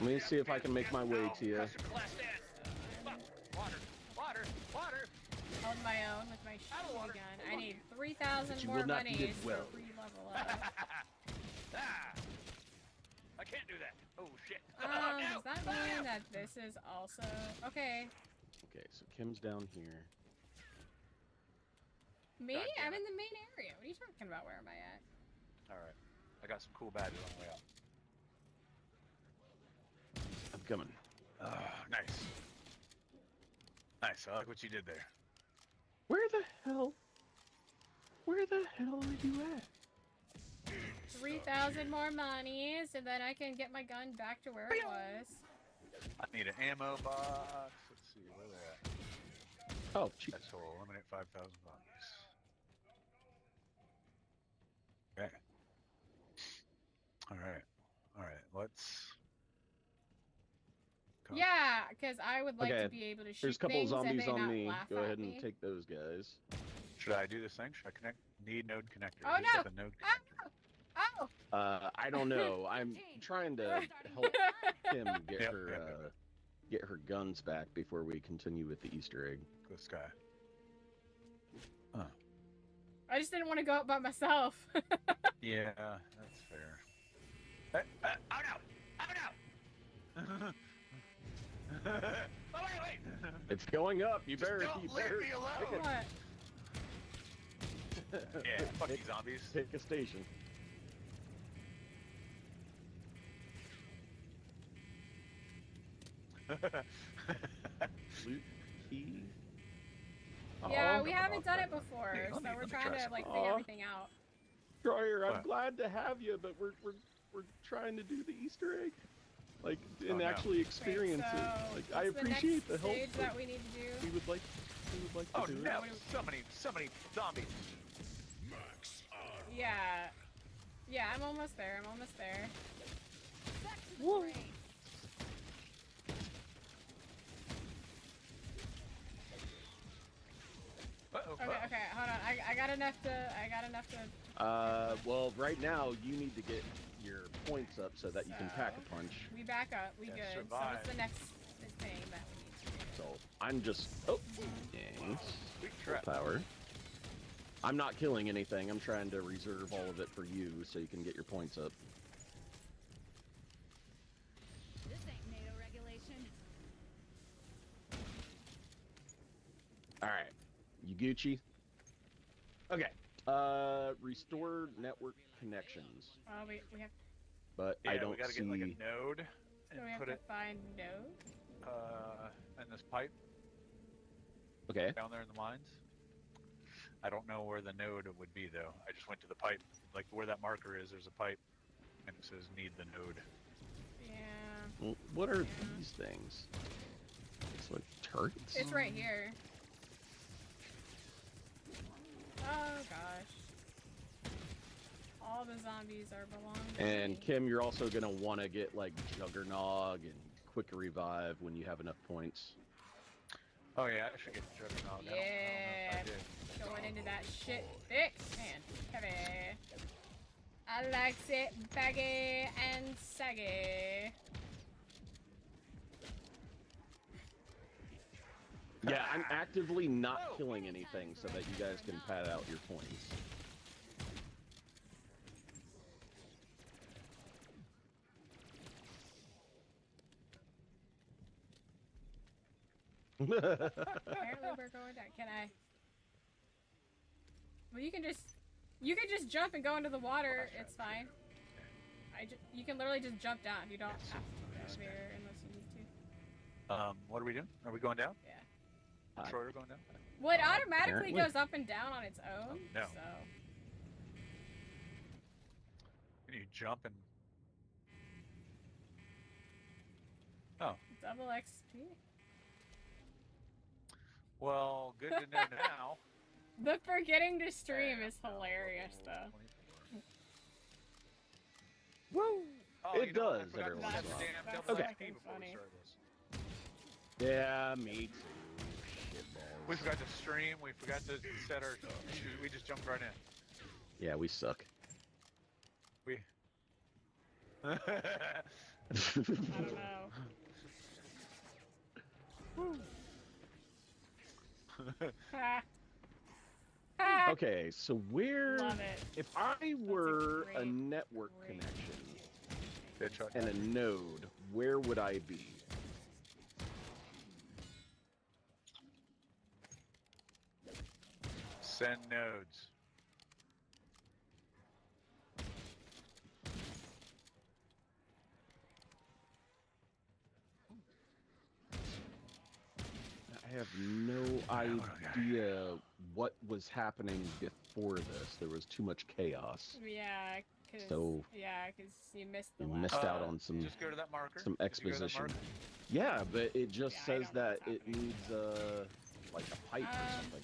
Let me see if I can make my way to you. Water! Hold my own with my shitty water. gun. I need 3,000 But you more will not need monies it well. to re-level up. Ah! I can't do that. Oh shit. Does that mean that this is also okay? Okay, so Kim's down here. Me? God damn I'm it. in the main area. What are you talking about? Where am I at? Alright. I got some cool badges on the way out. I'm coming. Nice. Nice. I like what you did there. Where the hell are you at? 3,000 more monies, and then I can get my gun back to where it was. I need an ammo box. Let's see where they're at. Oh, jeez. That's will eliminate 5,000 bodies. Okay. Alright. Let's. Come. Yeah, because I would like Okay, to be able to shoot There's a couple things and zombies they on not me. laugh Go at ahead and me. take those guys. Should I do this thing? Should I connect? Need node connector. Oh, Who's no! got the node connector? Oh! I don't know. I'm trying to help Kim get Yep, her yep. get her guns back before we continue with the Easter egg. This guy. I just didn't want to go up by myself. Yeah, that's fair. Oh no! Oh wait! It's going up. You Just better. don't You leave better. me alone! What? Yeah, fuck pick, you zombies. pick a station. Loot key. Yeah, Aw. we haven't done it before, Hey, so let me we're try trying to some. like Aw. figure everything out. Troyer, I'm What? glad to have you, but we're trying to do the Easter egg, like, and no. actually experience Wait, so it. Like, I what's appreciate the the next help. stage but that we need to do. we would like Oh to do no! it. So many zombies. Yeah. Yeah, I'm almost there. Whoa. Uh-oh. Okay, hold on. I got enough to. Well, right now you need to get your points up so that you can pack a punch. We back up. We Yeah, good. So survive. what's the next thing that we need to do? So I'm just. Oh, dang. Sweet Full trap. power. I'm not killing anything. I'm trying to reserve all of it for you so you can get your points up. This ain't NATO regulation. Alright. You Gucci? Okay. Restore network connections. Oh, we have But Yeah, I don't we gotta see... get like a node so and we have put to it find node. in this pipe Okay. down there in the mines. I don't know where the node would be though. I just went to the pipe, like where that marker is. There's a pipe, and it says need the node. Yeah. Well, what are these things? It's like turrets? It's right here. Oh gosh. All the zombies are belonging to And me. Kim, you're also gonna want to get like Juggernog and Quick Revive when you have enough points. Oh yeah, I should get the Juggernaut. I don't know Yeah. if I did. Going into that shit thick and heavy. I likes it baggy and saggy. Yeah, I'm actively not killing anything so that you guys can pad out your points. Apparently we're going down. Can I? Well, you can just jump and go into the water. It's fine. You can literally just jump down. You don't have to go there unless you need to. What are we doing? Are we going down? Yeah. Troyer going down? Well, it automatically Apparently. goes up and down on its own. no. So. Can you jump and? Oh, Double XP. well, good to know now. The forgetting to stream is hilarious, though. Woo! Oh, It you know what? I does forgot every to once set in a the while. damn That's double fucking XP before we funny. started this. Yeah, me too. Shitballs. We forgot to stream. We forgot to set our. We just jumped right in. Yeah, we suck. We. I don't know. Ha. Ha. Okay, so where... Love it. If I were a great, network great- connection Bitch, and a node, where would I be? Send nodes. I have no idea what was happening before this. There was too much chaos. Yeah, cause So- you missed the You last. missed out on some Just go to that marker. some Did you go to that exposition. marker? Yeah, but it just Yeah, I says don't know that what's it needs like a pipe or something.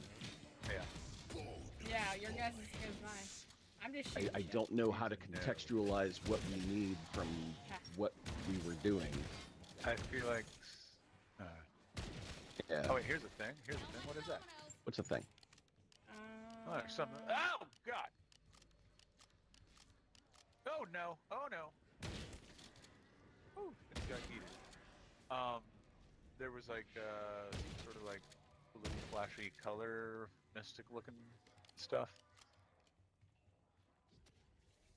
Yeah. Yeah, your guess is as good as mine. I'm just shooting I shit. don't know how to contextualize what we need from what we were doing. I feel like. Yeah. Oh wait, here's the thing. Here's the thing. What is that? What's the thing? Oh, there's something. Oh God. Oh no. Oh no. Ooh, it got heated. There was like sort of like a little flashy color, mystic looking stuff.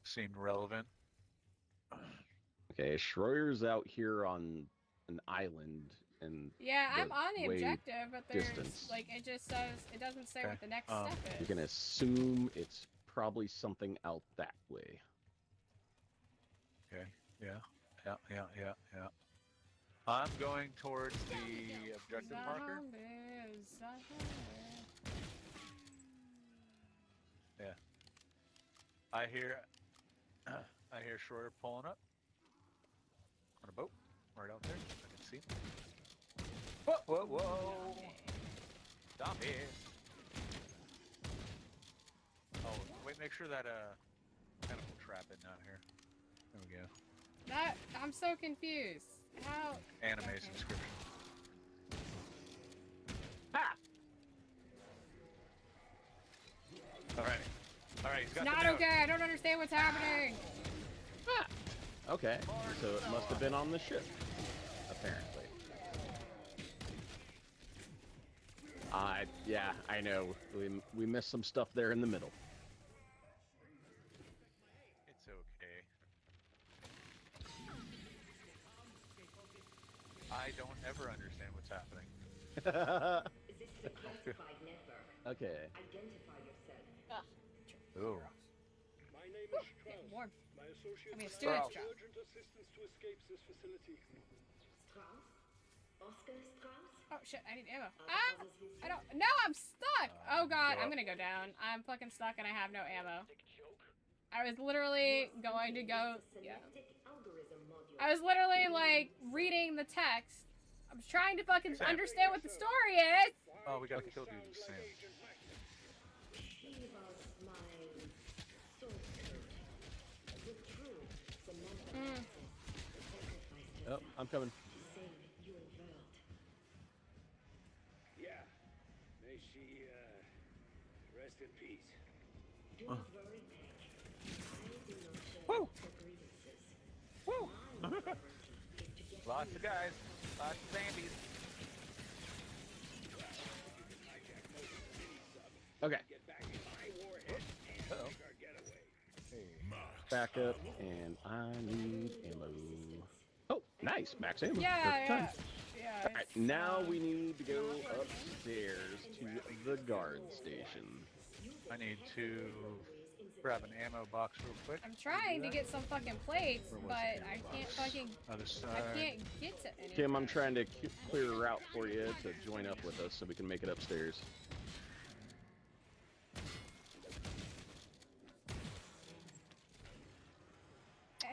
Seemed relevant. Okay, Schroyer's out here on an island, and Yeah, I'm the on the way objective, but there's distance. like it just says it doesn't say Okay. what the next Um, step you is. can assume it's probably something out that way. Okay. Yeah. I'm going towards the objective marker. Zombies, zombies. I hear Schroeder pulling up on a boat right out there. I can see him. Whoa! Stop it! Oh, wait! Make sure that tentacle trap isn't out here. There we go. I'm so confused. How? Anime Okay. subscription. All right. He's got Not the note. okay. I don't understand what's happening. Okay, so it must have been on the ship, apparently. Yeah, I know. We missed some stuff there in the middle. It's okay. I don't ever understand what's happening. This is a classified network. Okay. Identify yourself. Oh. My name is Getting Strauss. warm. My associates I mean, are students having job. urgent assistance to escape this facility. Strauss? Oscar Strauss? Oh shit, I need ammo. Are the Ah! others with I you? don't. No, I'm stuck! Oh god, go I'm up. gonna go down. I'm fucking stuck and I have no ammo. I was literally going to go. Yeah. Synaptic algorithm module. I was literally like reading the text. I was trying to fucking Sam. understand what the story is! Oh, we gotta kill dude Sam. Shiva's mind. Source code. The true semantic access. Sacrificed Oh, I'm coming. to save your world. Yeah. May she, rest in peace. Do not worry, Peck. I do not share Woo. your grievances. Woo! My priority is to get Lots you of guys. Lots of zombies. Okay. Get back in my warhead and Uh-oh. make our getaway. Back up, and I need ammo. Oh, nice. Max ammo. Yeah, Perfect time. yeah. All right, now we need to go upstairs to the guard station. I need to grab an ammo box real quick. I'm trying to get some fucking plates, Where was but the I ammo can't box? fucking. Other I side. can't get to any. Kim, I'm trying to clear a route for you to join up with us so we can make it upstairs.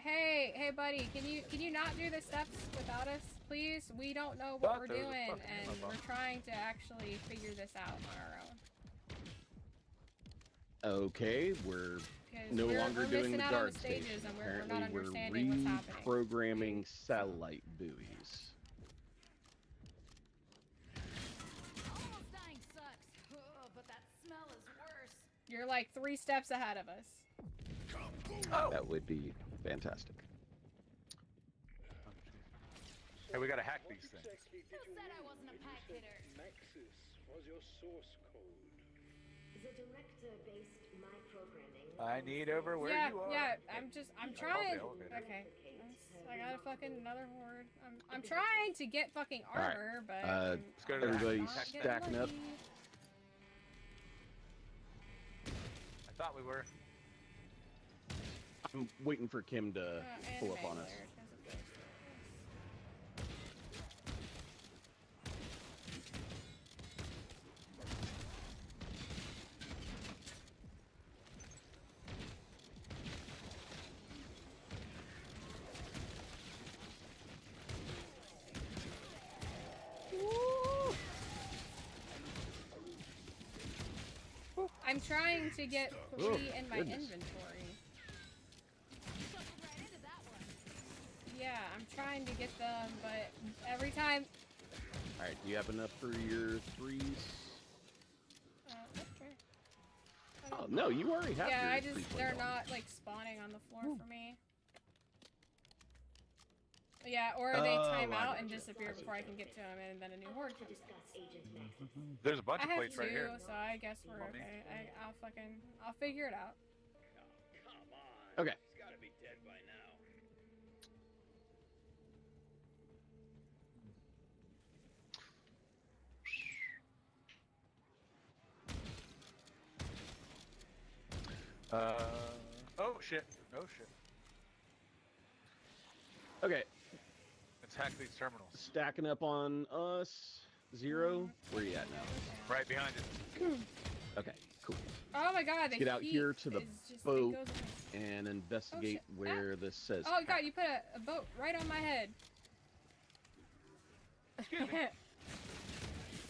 Hey, buddy, can you not do the steps without us, please? We don't know what Thought we're there was a doing, fucking and ammo box. we're trying to actually figure this out on our own. Okay, we're 'Cause no we're longer doing missing the out on guard the stages, station. and we're Apparently, not we're understanding what's happening. reprogramming satellite buoys. Almost dying sucks. Ugh, but that smell is worse. You're like 3 steps ahead of us. Oh! That would be fantastic. Hey, we gotta hack these What things. exactly did Who you said I mean wasn't a when you pack said hitter? Maxis was your source code? The director-based my programming. I need over where yeah, you are. yeah. I'm Above trying. the elevator. Okay. I got a fucking another horde. I'm trying to get fucking right, armor, but let's go to the Everybody not getting stacking up. lucky. I thought we were. I'm waiting for Kim to pull up on us. Anime alert, 'cause of this. I'm trying to get 3 Oh, in my goodness. inventory. Shuffled right into that one. Yeah, I'm trying to get them, but every time. All right, do you have enough for your 3s? Okay. Oh no, you already have. Yeah, your I just 3 they're plugged on. not like spawning on the floor for me. Yeah, or they Oh, time I out gotcha. and disappear I see. before I can get to them, and then a new horde To comes. discuss Agent Maxis. There's a bunch I of have plates 2, right here. so I guess we're Want me? okay. I'll figure it out. Oh, come on. Okay. He's gotta be dead by now. Oh shit. Oh shit. Okay, Let's hack these terminals. stacking up on us. 0. Where you at now? Right behind it. Okay, cool. Oh my god, the Get out heat here to the is just, boat. it goes And investigate Oh, shit. where this says. Oh god, you put a boat right on my head.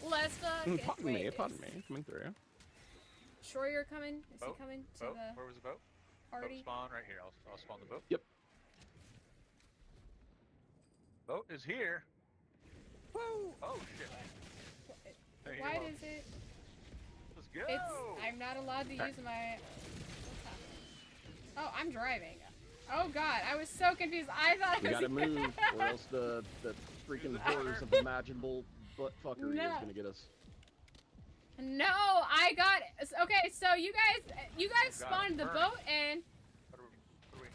Let's fucking Pardon me, pardon me. Coming through. Sure you're coming? Is Boat? he coming to Boat? the Where was the boat? Boat party? spawn right here. I'll spawn the boat. Yep. Boat is here. Woo! Oh shit. There you Why go. does it? Let's go. It's. I'm not allowed to use my. What's happening? Oh, I'm driving. Oh god, I was so confused. I thought We I was. gotta move, or else the freaking horrors of imaginable butt fuckery No. is gonna get us. No, I got. Okay, so you guys spawned the boat in. What are we?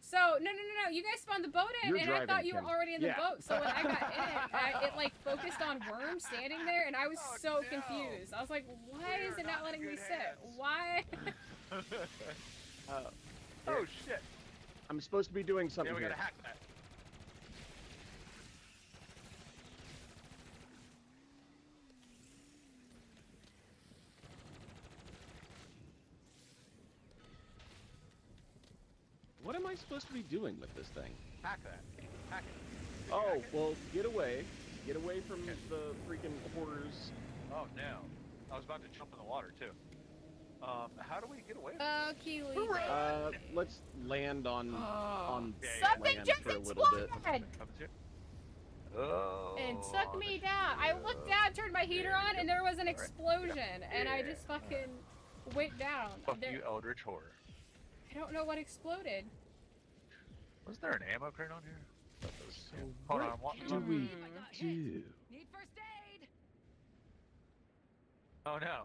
So no. You guys spawned the boat in, You're and I thought driving, you were Kim. already in the Yeah. boat. So when I got in, it like focused on Worm standing there, and I was Oh, so no. confused. I was like, why We is are it not not in letting me good sit? hands. Why? Oh shit! I'm supposed to be doing Yeah, something we here. gotta hack that. What am I supposed to be doing with this thing? Hack that. Hack it. Did you Oh, hack it? well, get away. Get away from Okay. the freaking horrors. Oh no! I was about to jump in the water too. How do we get away? From Oh, Keely. Let's land on Yeah, Something land just for a little bit. exploded! Oh. And sucked me down. I looked down, turned my heater on, and there was an explosion, and I just fucking went down. Fuck you, Eldritch Horror. I don't know what exploded. Was there an ammo crate on here? So Hold what on. do we I got hit. do? Need first aid. Oh no.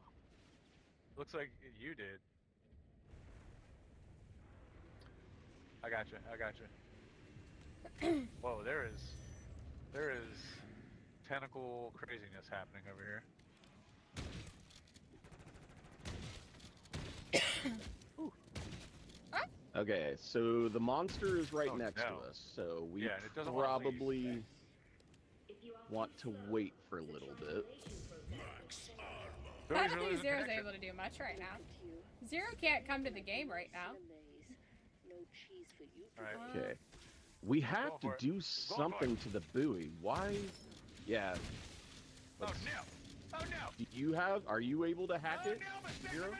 Looks like you did. I got you. Whoa, there is tentacle craziness happening over here. Okay, so the monster is right Oh, next no. to us, so we Yeah, and it doesn't wanna leave. probably want to wait for a little bit. I don't think Zero's able to do much right now. Zero can't come to the game right now. Alright. Okay. We have Go to for it. do for it. something to the buoy. Why? Yeah. Oh let's- no! Oh no! Do you have? Are you able to hack Oh it? no! Mistake Zero? of me!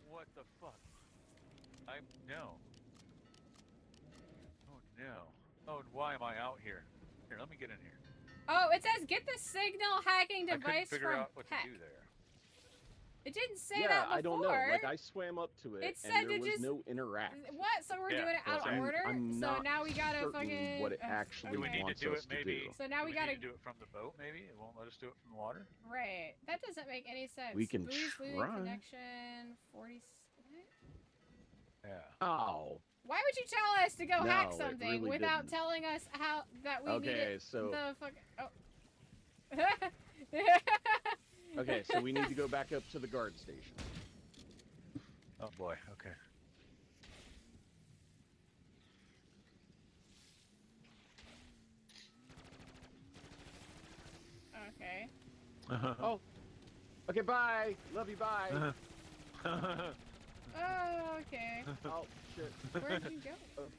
What the fuck? No. Oh no. Oh, and why am I out here? Here, let me get in here. Oh, it says get the signal hacking I couldn't device figure from out what Peck. to do there. It didn't say Yeah, that before. I don't know. Like I swam up to it, It said and there to was just- no interact. What? So we're Yeah, doing it out of well, order? I'm so not now we gotta certain fucking. what it actually Do we need to wants do us it to maybe? do. So now Do we need gotta. to do it from the boat, maybe? It won't let us do it from the water? Right. That doesn't make any sense. We can Buoys losing try. connection. 40. What? Yeah. Oh. Why would you tell us to go hack No, it something really without didn't. telling us how that we Okay, needed so- the fuck? Oh. Okay, so we need to go back up to the guard station. Oh boy, okay. Okay. Oh. Okay, bye. Love you. Bye. Oh, okay. Oh shit. Where'd you go?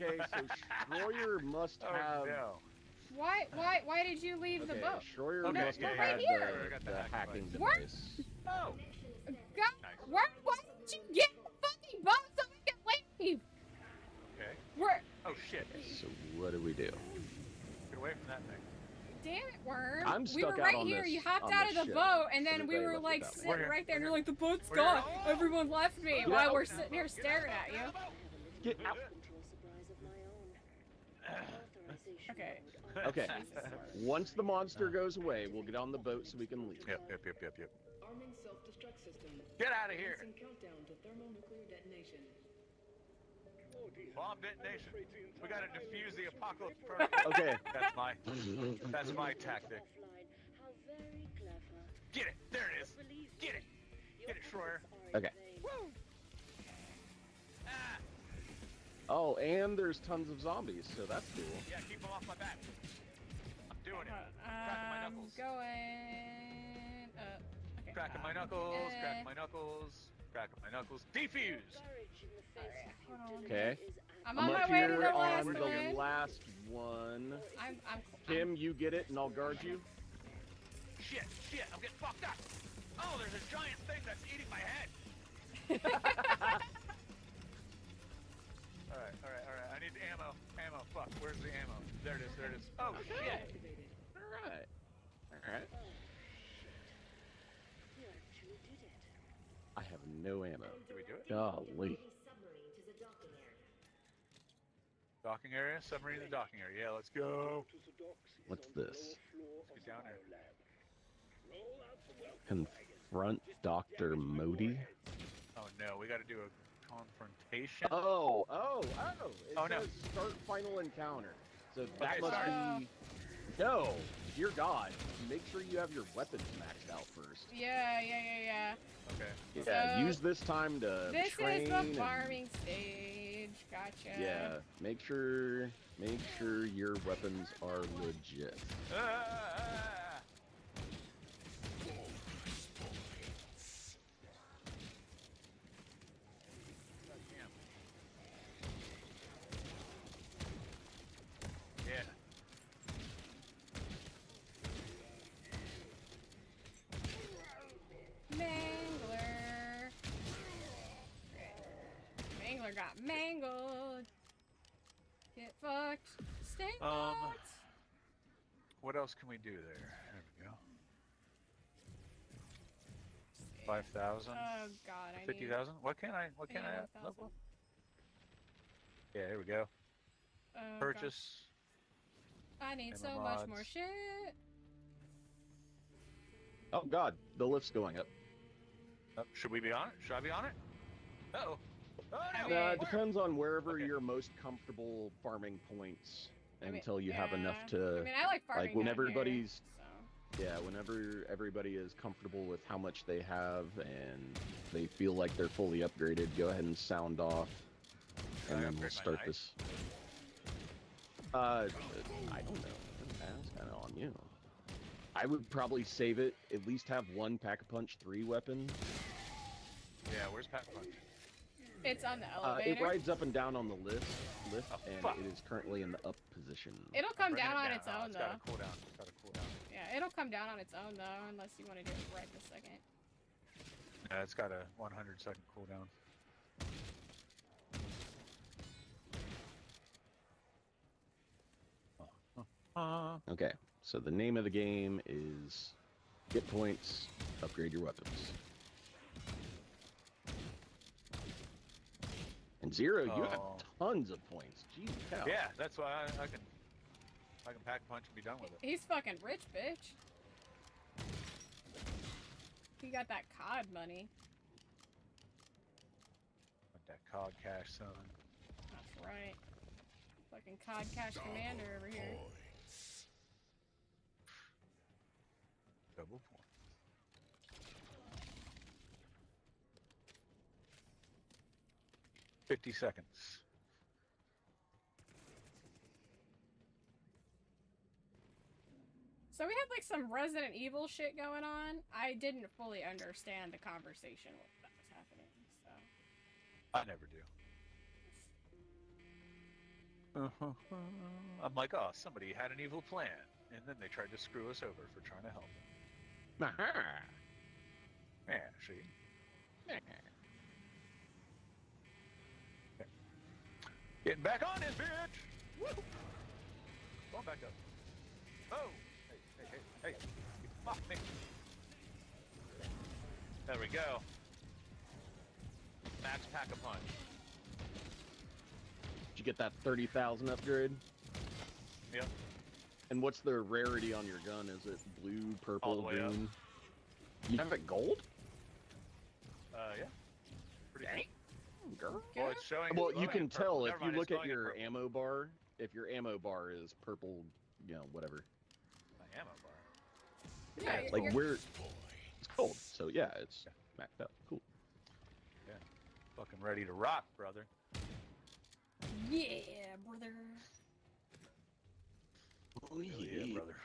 Okay, so Schroyer must Oh have. no. Why did you leave the Okay, boat? Schroyer Okay, must yeah, have yeah, had yeah. I got the the hack hacking What? device. Oh! God, Nice. why did you get the fucking boat so we can leave? Okay. We're Oh shit. So what do we do? Get away from that thing. damn it, Worm. I'm we stuck were out right on here. this- You hopped on out this of the ship, boat, and so then that we they were left like without me. sitting We're here, right there, and we're you're like, the boat's We're gone. here. Oh! Everyone left me Get while out. we're sitting here staring at you. Get out. Okay. Okay. Once the monster goes away, we'll get on the boat so we can leave. Yep. Arming self-destruct system. Get out of here! Commencing countdown to thermonuclear detonation. Bomb detonation. We gotta defuse the apocalypse protocol. Okay. That's my tactic. Get it! There it is! Get it! Get it, Schroyer! Okay. Woo! Ah! Oh, and there's tons of zombies, so that's cool. Yeah, keep them off my back. I'm doing it. Cracking my knuckles. Going. Okay. Cracking my knuckles. Cracking my knuckles. Cracking my knuckles. Defuse! Alright, hold on. Okay. I'm I'm on up my way to here the on last the one. last one. I'm Kim, you get it, and I'll guard you. Shit! I'm getting fucked up! Oh, there's a giant thing that's eating my head! Alright. I need ammo. Fuck, where's the ammo? There it is. Oh, shit! Alright. Alright. I have no ammo. Did we do it? Golly. Docking area? Submarine in the docking area. Yeah, let's go. What's this? Let's get down there. Roll out the welcome Confront Dr. Modi. Oh no, we got to do a confrontation. Oh! It Oh, no. says start final encounter. So that Okay, must sorry. be... No! Dear God, make sure you have your weapons maxed out first. Yeah. Okay. Yeah, So, use this time to This train is the and- farming stage. Gotcha. Yeah, make sure your weapons are legit. Ah! Goddamn. Yeah. Mangler. Mangler got mangled. Get fucked. Stay fucked. What else can we do there? There we go. 5,000. Oh god, I need 50,000. What can I? What can I 1,000. level? Yeah, here we go. Oh, God. Purchase. I need and so the much mods. more shit. Oh God, the lift's going up. Oh, should we be on it? Should I be on it? Uh-oh. Oh, I no. mean- It depends on wherever Okay. you're most comfortable farming points I mean, until you have enough yeah. to. I mean, I like farming when down everybody's- here, Yeah, whenever everybody is comfortable with how much they have and they feel like they're fully upgraded, go ahead and sound off, Can and I then we'll upgrade my start knife? this. I don't know. That's kind of on you. I would probably save it. At least have one Pack-a-Punch 3 weapon. Yeah, where's Pack Punch? so it's on the It elevator. rides up and down on the lift, Oh, and fuck. it is currently in the up position. It'll come Bring it down on down. its own It's though. gotta cool down. It's gotta cool down. Yeah, it'll come down on its own though, unless you want to do it right this second. Yeah, it's got a 100-second cooldown. Okay, so the name of the game is get points, upgrade your weapons. And Zero, you have Oh. tons of points. Jeez, cow. Yeah, that's why I can Pack Punch and be done with it. He's fucking rich, bitch. He got that COD money. With that COD cash, son. That's right. Fucking COD Cash Commander over here. Double point. $50 seconds. So we had like some Resident Evil shit going on. I didn't fully understand the conversation that was happening, so. I never do. I'm like, oh, somebody had an evil plan, and then they tried to screw us over for trying to help them. Aha. Yeah, see? Okay. Getting back on this bitch! Woo! Going back up. Oh! Hey. Fuck me. There we go. Max Pack-a-Punch. Did you get that 30,000 upgrade? Yep. And what's the rarity on your gun? Is it blue, purple, All the way up. green? You have it gold? Yeah. Pretty Dang. Girl. Well, it's showing. Well, it's you glowing can in purple. tell if Never you mind, look it's at glowing in your purple. ammo bar. If your ammo bar is purple, whatever. My ammo bar. Yeah, like you're- we're it's cold, so yeah, it's maxed out. Cool. Fucking ready to rock, brother. Yeah, brother. Oh Yeah, brother.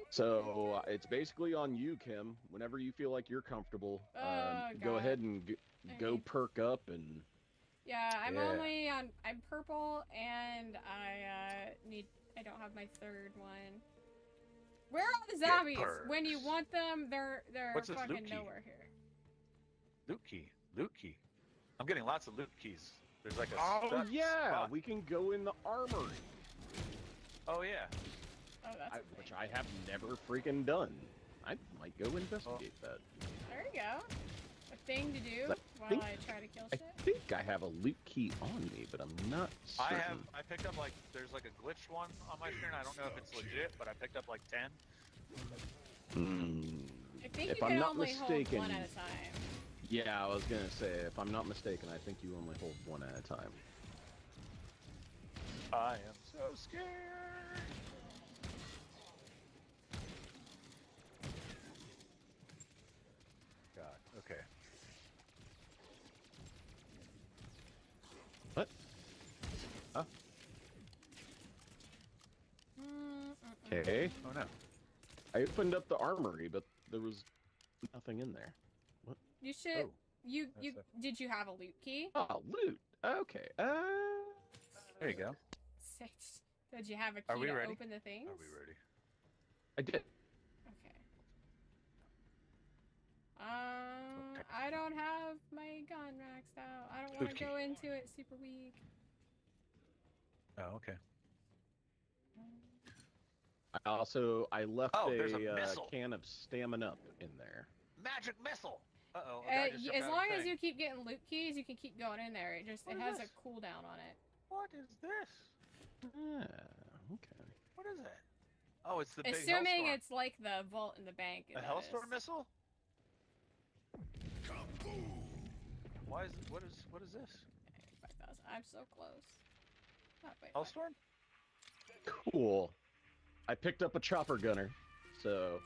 So it's basically on you, Kim. Whenever you feel like you're comfortable, Oh, go God. ahead and go Okay. perk up and. Yeah, I'm Yeah. only on. I'm purple, and I don't have my third one. Where are the zombies? When you perks. want them, they're What's this loot fucking key? nowhere here. Loot key. Loot key. I'm getting lots of loot keys. There's like a. Oh stuck yeah, spot. we can go in the armory, Oh yeah. Oh, that's a which thing. I have never freaking done. I might go investigate that. There you go. a thing to do while think- I try to kill I shit? think I have a loot key on me, but I'm not certain. I picked up like, there's like a glitched one on my screen. I don't know if it's legit, but I picked up like 10. Hmm. I think If you I'm can not only mistaken, hold one at a time. Yeah, I was gonna say, if I'm not mistaken, I think you only hold one at a time. I am so scared. God, okay. What? Huh? Okay. Oh no. I opened up the armory, but there was nothing in there. What? You should. Oh, You that's did you have a loot key? Oh, loot. Okay. There you go. Six. Did you have a Are key we to ready? open the things? Are we ready? I did. Okay. I don't have my gun maxed out. I don't want Loot to key. go into it super weak. Oh, okay. I left Oh, there's a a missile. can of stamina up in there. Magic missile. Uh-oh. a guy just jumped As out of long the as thing. you keep getting loot keys, you can keep going in there. It What is has this? a cooldown on it. What is this? Ah, okay. What is it? Oh, it's the big Assuming Hellstorm. it's like the vault in the bank. A that Hellstorm is. missile? What is this? 5,000. I'm so close. Oh, wait, Hellstorm? Cool. I picked up a chopper gunner, so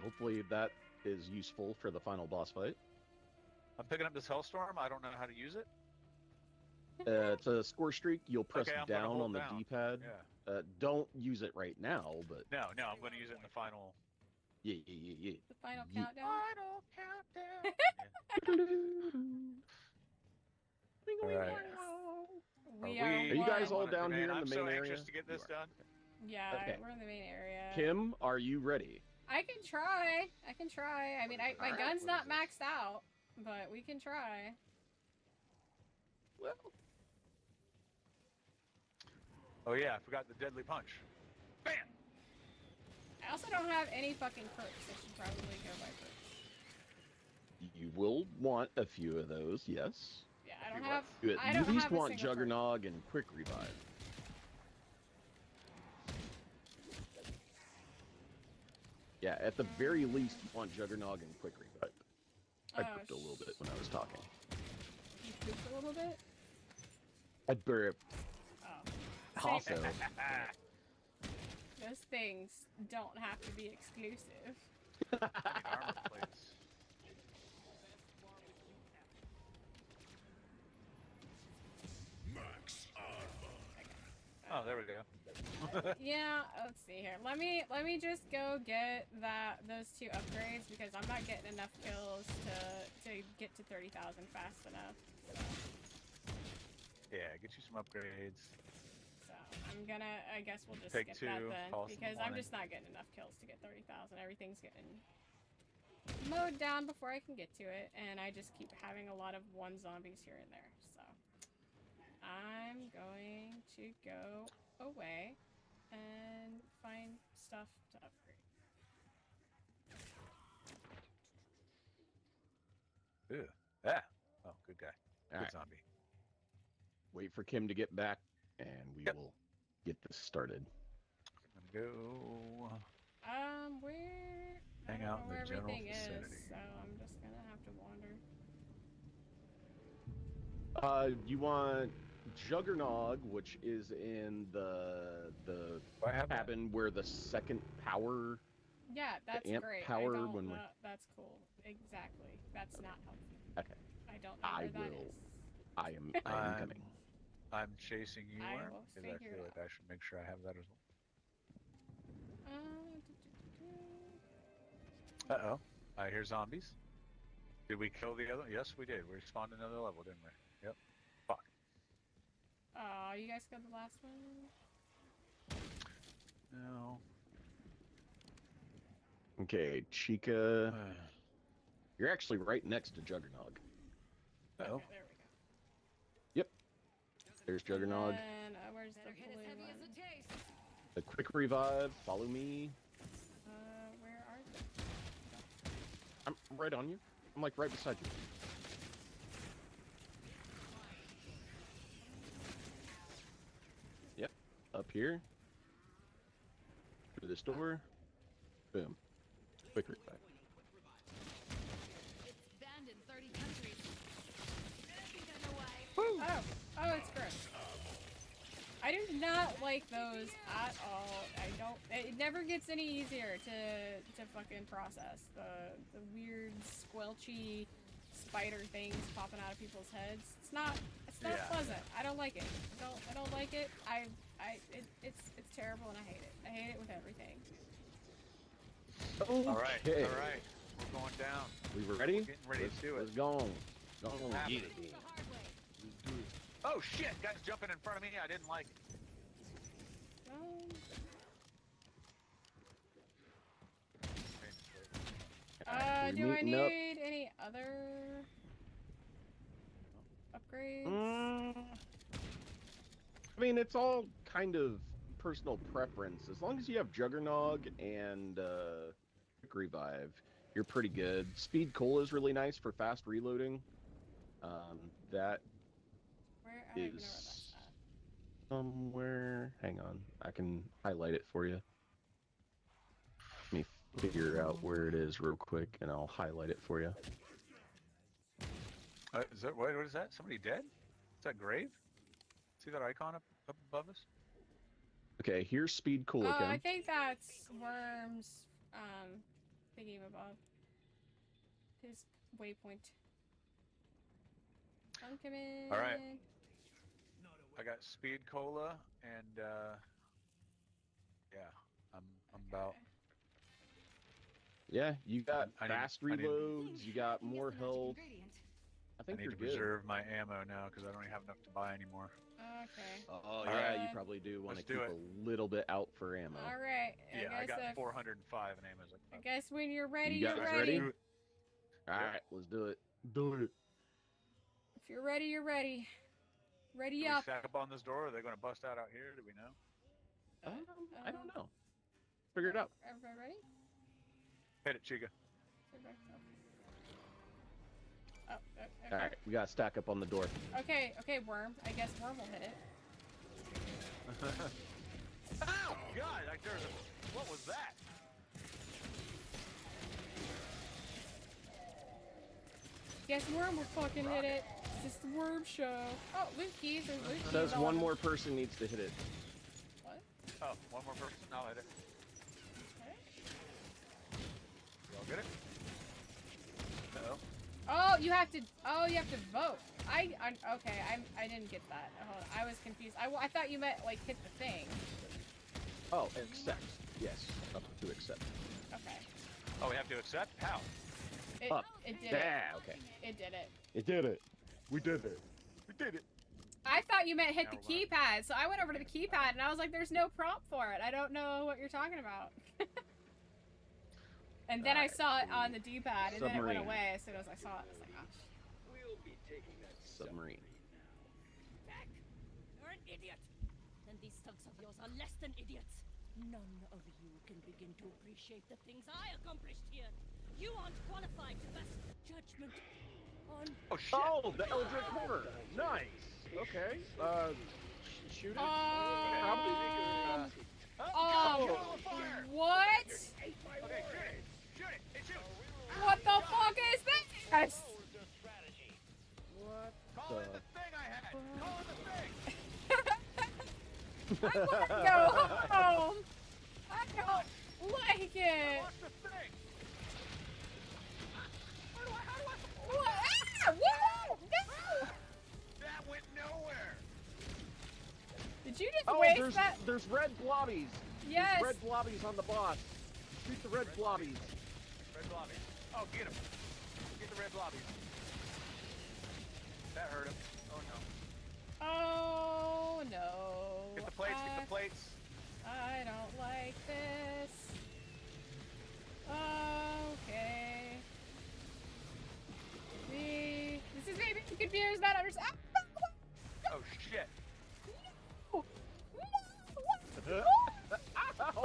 hopefully that is useful for the final boss fight. I'm picking up this Hellstorm. I don't know how to use it. It's a score streak. You'll press Okay, I'm gonna down hold on the down. D-pad. Yeah. Don't use it right now, but No, I'm going to use it in the final. yeah. The final Ye- countdown. Final countdown. Alright. We Are are. Are you guys all one. down Man, here in I'm the so main anxious area? to get this You are. done. Yeah, Okay. we're in the main area. Kim, are you ready? I can try. I mean, my Alright, gun's what not is this? maxed out, but we can try. Well, Oh yeah, I forgot the deadly punch. Bam! I also don't have any fucking perks. I should probably go by perks. you will want a few of those, yes. Yeah, I don't You have. You I at don't least have a want single perk. Juggernog and Quick Revive. Yeah, at the very least, you want Juggernog and Quick Revive. I Oh, pooped a little bit when I was talking. You pooped a little bit. I burped. Oh. Same. Also, Those things don't have to be exclusive. I need armor plates. Oh, there we go. Yeah, let's see here. Let me just go get those two upgrades because I'm not getting enough kills to get to 30,000 fast enough. Yeah, get you some upgrades. So I'm gonna. I guess we'll just Take skip that two, then call us in the because I'm morning. just not getting enough kills to get 30,000. Everything's getting mowed down before I can get to it, and I just keep having a lot of one zombies here and there. So I'm going to go away and find stuff to upgrade. Ew. Ah. Oh, good guy. Good Alright. zombie. wait for Kim to get back, and we Yep. will get this started. I'm gonna go. Where? I Hang don't out know in the where general everything is, vicinity. so I'm just gonna have to wander. You want Juggernog, which is in the Do I have that? cabin where the second power. Yeah, that's amp great. power I don't when know. we're- That's cool. Exactly. That's not helpful. Okay, I don't know I where that will. is. I am I'm coming. I'm chasing you, I Arm, will because I figure feel it like I should make sure I have that as well. Uh-oh. I hear zombies. Did we kill the other? Yes, we did. We spawned another level, didn't we? Yep. Fuck. Oh, you guys got the last one? No. Okay, Chica. You're actually right next to Juggernog. Uh-oh. Okay, there we go. There's Juggernog. And where's the Better hit as blue heavy one? as it tastes. The Quick Revive. Follow me. Where are they? I'm right on you. I'm like right beside you. Yep. Up here. Through this door. Boom. Quick revive. It's banned in 30 countries. I think I know why. Oh, it's gross. I do not like those at all. I don't. It never gets any easier to fucking process the weird squelchy spider things popping out of people's heads. It's not Yeah. pleasant. I don't like it. I don't like it. It's terrible and I hate it. I hate it with everything. Okay. All right. We're going down. We were ready? We're getting ready to do it. Let's go. Go on. Happening. Get it, The then. hard way. Let's do it. Oh shit! Guys jumping in front of me. I didn't like it. Alright, Do we're I meeting up. need any other upgrades? I mean, it's all kind of personal preference. As long as you have Juggernog and Quick Revive, you're pretty good. Speed Cola is really nice for fast reloading. That Where I don't even know where is that's at. somewhere. Hang on, I can highlight it for you. Let me figure out where it is real quick, and I'll highlight it for you. Is that what is that? Somebody dead? Is that grave? See that icon up above us? Okay, here's Speed Cola. Oh, I Kim. think that's Worm's thingy above. His waypoint. I'm coming. All right. I got speed cola and yeah, I'm about. Yeah, you got I need- fast I need- reloads. You got more health. I I think need you're to good. preserve my ammo now because I don't have enough to buy anymore. Okay. Oh All yeah, right. you probably do want to Let's keep do it. a little bit out for ammo. All right. Yeah, I guess got if- 405 in ammo. I guess when you're ready, You you're guys ready. ready? All right, let's do it. Do it. If you're ready, you're ready. Ready Do we up. stack up on this door? Or are they going to bust out here? Do we know? I don't know. Figure it out. Everybody ready? Hit it, Chica. Everybody- Oh, okay. All right, we gotta stack up on the door. Okay, Worm. I guess Worm will hit it. Ow! God, like there's a. What was that? Guess Worm will fucking hit it. It's just the Worm show. Oh, loot keys. There's loot keys. Says all one over. more person needs to hit it. What? Oh, one more person. I'll hit it. Okay. Y'all get it? No. Oh, you have to. Oh, you have to vote. Okay. I didn't get that. Hold on. I was confused. I thought you meant like hit the thing. Oh, accept. Yes, up to accept. Okay. Oh, we have to accept? How? It, Up. It did Yeah, it. okay. It did it. It did it. We did it. We did it. I thought you meant hit Now the we're keypad, so I went over to the keypad and I was like, "There's no prompt for it. I don't know what you're talking about." And then I Alright. saw it on the D-pad, and then it went Submarine. away as soon as I saw it. I was like, "Oh, shit." We'll be taking that Submarine. Back! You're an idiot! And these thugs of yours are less than idiots. None of you can begin to appreciate the things I accomplished here. You aren't qualified to pass judgment on. Oh, shit. Oh, the Eldritch Horror. Nice. Okay. Shoot it. Oh, God, get on fire! what? Okay, shoot it! Shoot it! It shoots! What the fuck is this? What Call in the thing I had! Call in the thing! I want to go home. I don't like it. Watch the thing! How do I... What? Ah, whoa! No! That went nowhere! Did you just Oh, waste that? there's red blobbies. Yes. There's red blobbies on the boss. Shoot the red blobbies. Red blobbies. Oh, get him! Get the red blobbies. That hurt him. Oh, no. Oh no. Get the plates, get the plates. I don't like this. Okay. See, this is maybe confused, not understand. Oh, shit. No! No! Ow.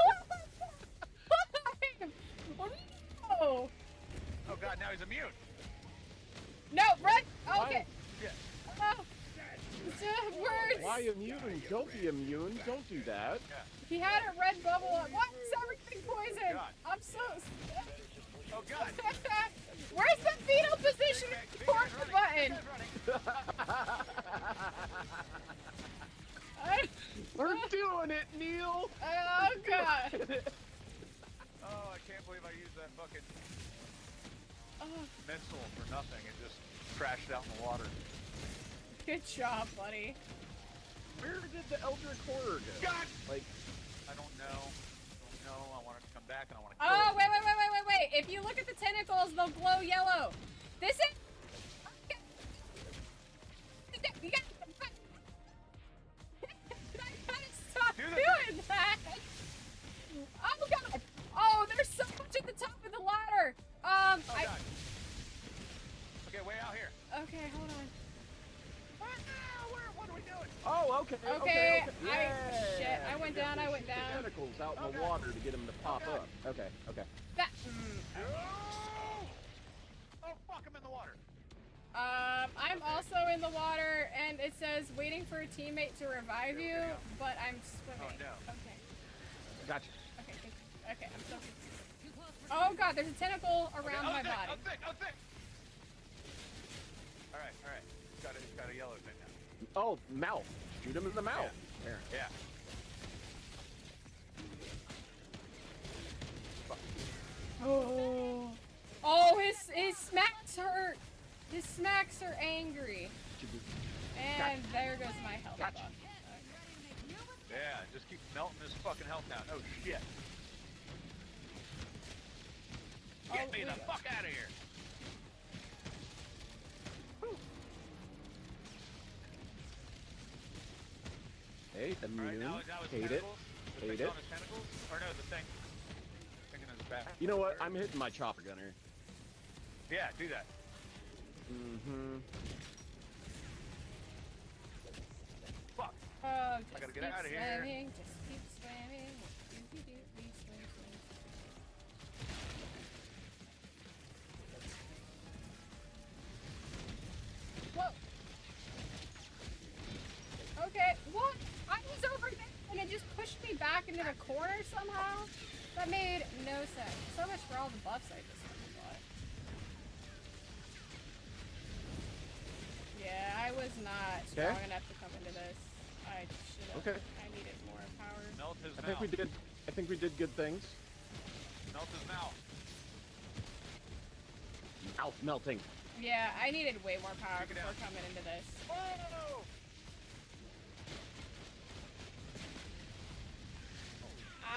Oh no! Oh, God, now he's immune. No, run! Oh, Why? okay. Yeah. Oh. Words. Why immune? Don't be immune. Don't do that. He had a red bubble on. Why is everything poison? God. I'm so. Oh God. Where's the fetal position? Report the button. We're doing it, Neil. Oh God. Oh, I can't believe I used that fucking Oh, missile for nothing. It just crashed out in the water. good job, buddy. Where did the Eldritch Horror go? God! Like, I don't know. I want it to come back and I want to kill Oh, it. wait. If you look at the tentacles, they'll glow yellow. This is. You gotta stop Do the doing that. Oh God. Oh, there's so much at the top of the ladder. Oh God. Okay, way out here. Okay, hold on. What are we doing? oh, okay. Okay, Yeah. I went down, I went Shoot the down. tentacles out in the Okay. water to get them to pop Okay. up. Okay. That. Oh fuck! I'm in the water. I'm also in the water, and it says waiting for a teammate to revive you, but I'm swimming. Oh, no. Okay. Gotcha. Okay. I'm so. Oh God, there's a tentacle around my body. I'm thick. All right. It's got a yellow thing now. Oh, mouth. Shoot him in the mouth. There. Yeah. Oh, his smacks hurt. His smacks are angry. And there goes my health. Gotcha. bar. Yeah. Just keep melting this fucking health down. Oh shit. Get me the fuck out of here. Hey, All right, immune. now it's Hate it. tentacles. The Hate thing it. on his tentacles? Or no, the thing. Thing in his back. You know what? I'm hitting my chopper gunner. Yeah, do that. Mm-hmm. Fuck. Oh, just gotta get keep outta here. swimming, just keep swimming. Swim. Whoa. Okay, what? I was over there and it just pushed me back into the corner somehow? That made no sense. So much for all the buffs I just got. Yeah, I was not strong enough to come into this. I should have. Okay. I needed more power. Melt his I mouth. think we did good things. Melt his mouth. Mouth melting. Yeah, I needed way more power Take it before out. coming into this. Oh!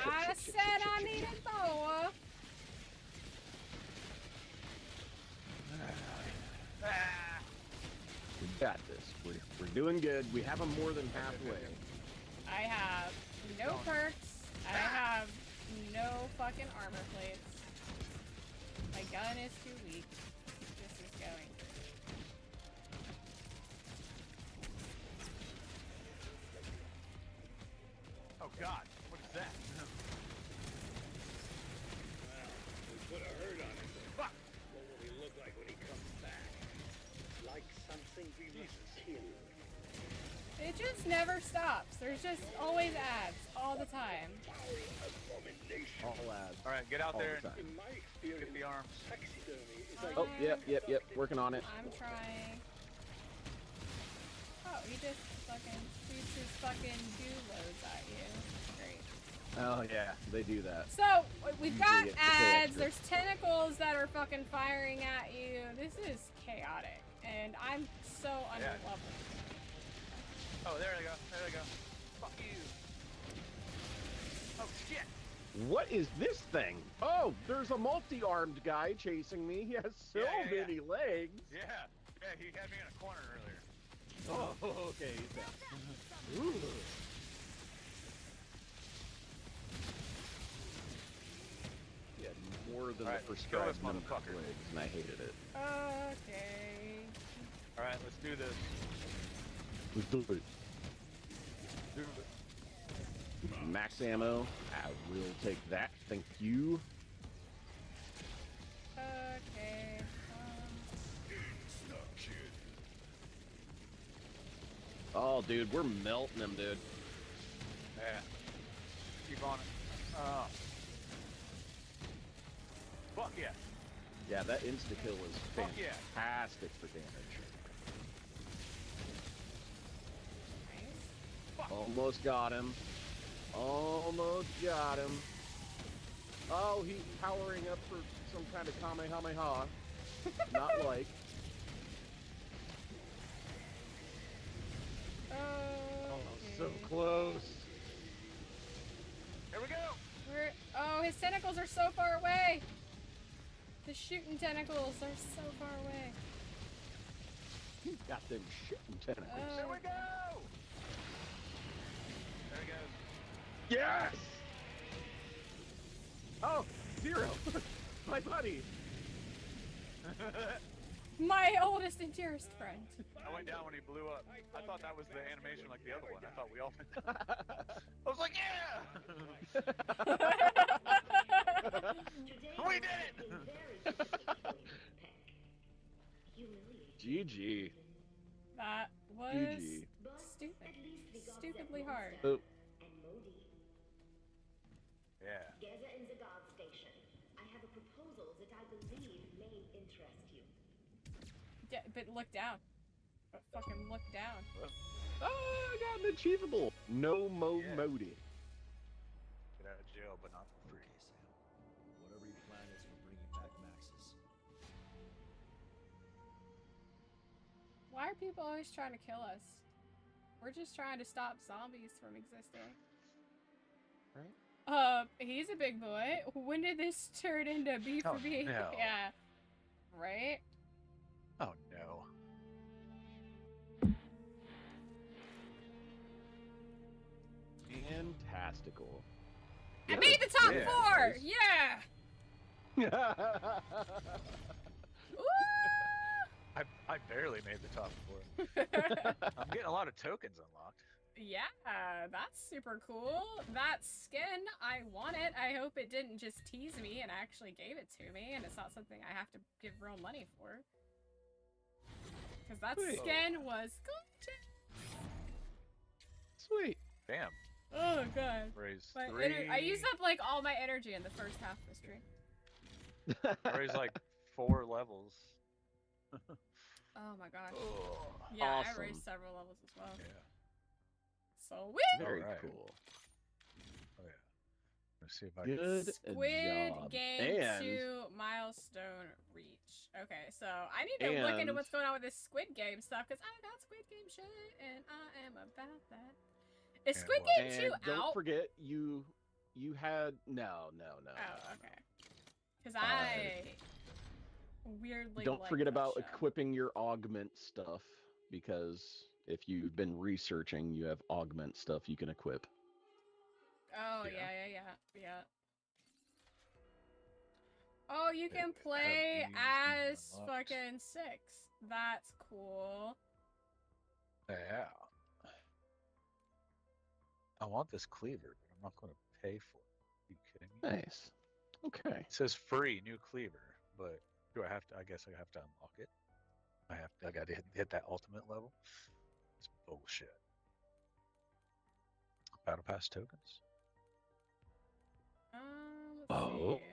I said I needed more. Ah! We got this. We're doing good. We have them more than halfway. I have no perks. I have no fucking armor plates. My gun is too weak. This is going. Oh god, what is that? We put a hurt on him. Fuck! What will he look like when he comes back? Like something we must kill. It just never stops. There's just always ads all the time. Abomination. All ads. Alright, get out All there the and time. In my get experience, the arms. taxidermy is like Oh, yep. Working on it. I'm trying. Oh, he just fucking shoots his fucking loads at you. Great. Oh yeah, they do that. So, we've got Usually it's the pay ads, extra. there's tentacles that are fucking firing at you. This is chaotic. And I'm so underleveled. Oh, there they go. There they go. Fuck you. Oh shit! What is this thing? Oh, there's a multi-armed guy chasing me. He has so Yeah. many legs. Yeah. Yeah, he had me in a corner earlier. Oh, okay. He's down. Ooh. He had more than Alright, the kill prescribed this number of motherfucker. legs, and I hated it. Okay. Alright, let's do this. Let's do it. Do it. Max ammo. I will take that. Thank you. Okay. Oh, dude, we're melting them, dude. Yeah. Keep on it. Fuck yeah. Yeah, that insta-kill is Fuck yeah. fantastic for damage. Almost got him. Almost got him. Oh, he's powering up for some kind of Kamehameha. Not like. Oh, so close. Here we go. Oh, his tentacles are so far away. The shooting tentacles are so far away. Got them shitting tentacles. There we go. There he goes. Yes! Oh, Zero! My buddy! My oldest and dearest friend. I went down when he blew up. I thought that was the animation like the other one. I thought we all went down. I was like, yeah! We did it! GG. That was GG. stupid. Stupidly hard. Oh. Yeah. Geza in the guard station. I have a proposal that I believe may interest you. Yeah, but look down. But fucking look down. Oh, I got an achievable. No mo Yeah. modi. Get out of jail, but not for free. Okay, Sam. Whatever your plan is for bringing back Max's. Why are people always trying to kill us? We're just trying to stop zombies from existing. Right? He's a big boy. When did this turn into B for Oh, B? no. Yeah. Right? Oh no. Fantastical. I made the top Yeah, 4! nice. Yeah! Woo! I barely made the top 4. I'm getting a lot of tokens unlocked. Yeah, that's super cool. That skin, I want it. I hope it didn't just tease me and actually gave it to me, and it's not something I have to give real money for. Because that Sweet. skin was gorgeous. Sweet. Damn. Oh god. Raise My 3. I used up like all my energy in the first half of the stream. Raise like 4 levels. Oh my gosh. Oh, Yeah, awesome. I raised several levels as well. yeah. Sweet! Very Alright. cool. Oh yeah. Let's see if I can. Good Squid job. Game And 2 milestone reach. Okay, so I need to look into And- what's going on with this Squid Game stuff because I got Squid Game shit and I am about that. Is And Squid what? Game 2 and don't out? forget you had no. Oh, okay. Because I weirdly Don't like forget that about show. equipping your augment stuff because if you've been researching, you have augment stuff you can equip. Oh, Yeah. yeah. Oh, you can Have play these as unlocked. fucking 6. That's cool. Yeah. I want this cleaver, but I'm not going to pay for it. Are you kidding me? Nice. Okay. It says free new cleaver, but do I have to? I guess I have to unlock it. I got to hit that ultimate level. It's bullshit. Battle pass tokens. Let's Oh. see.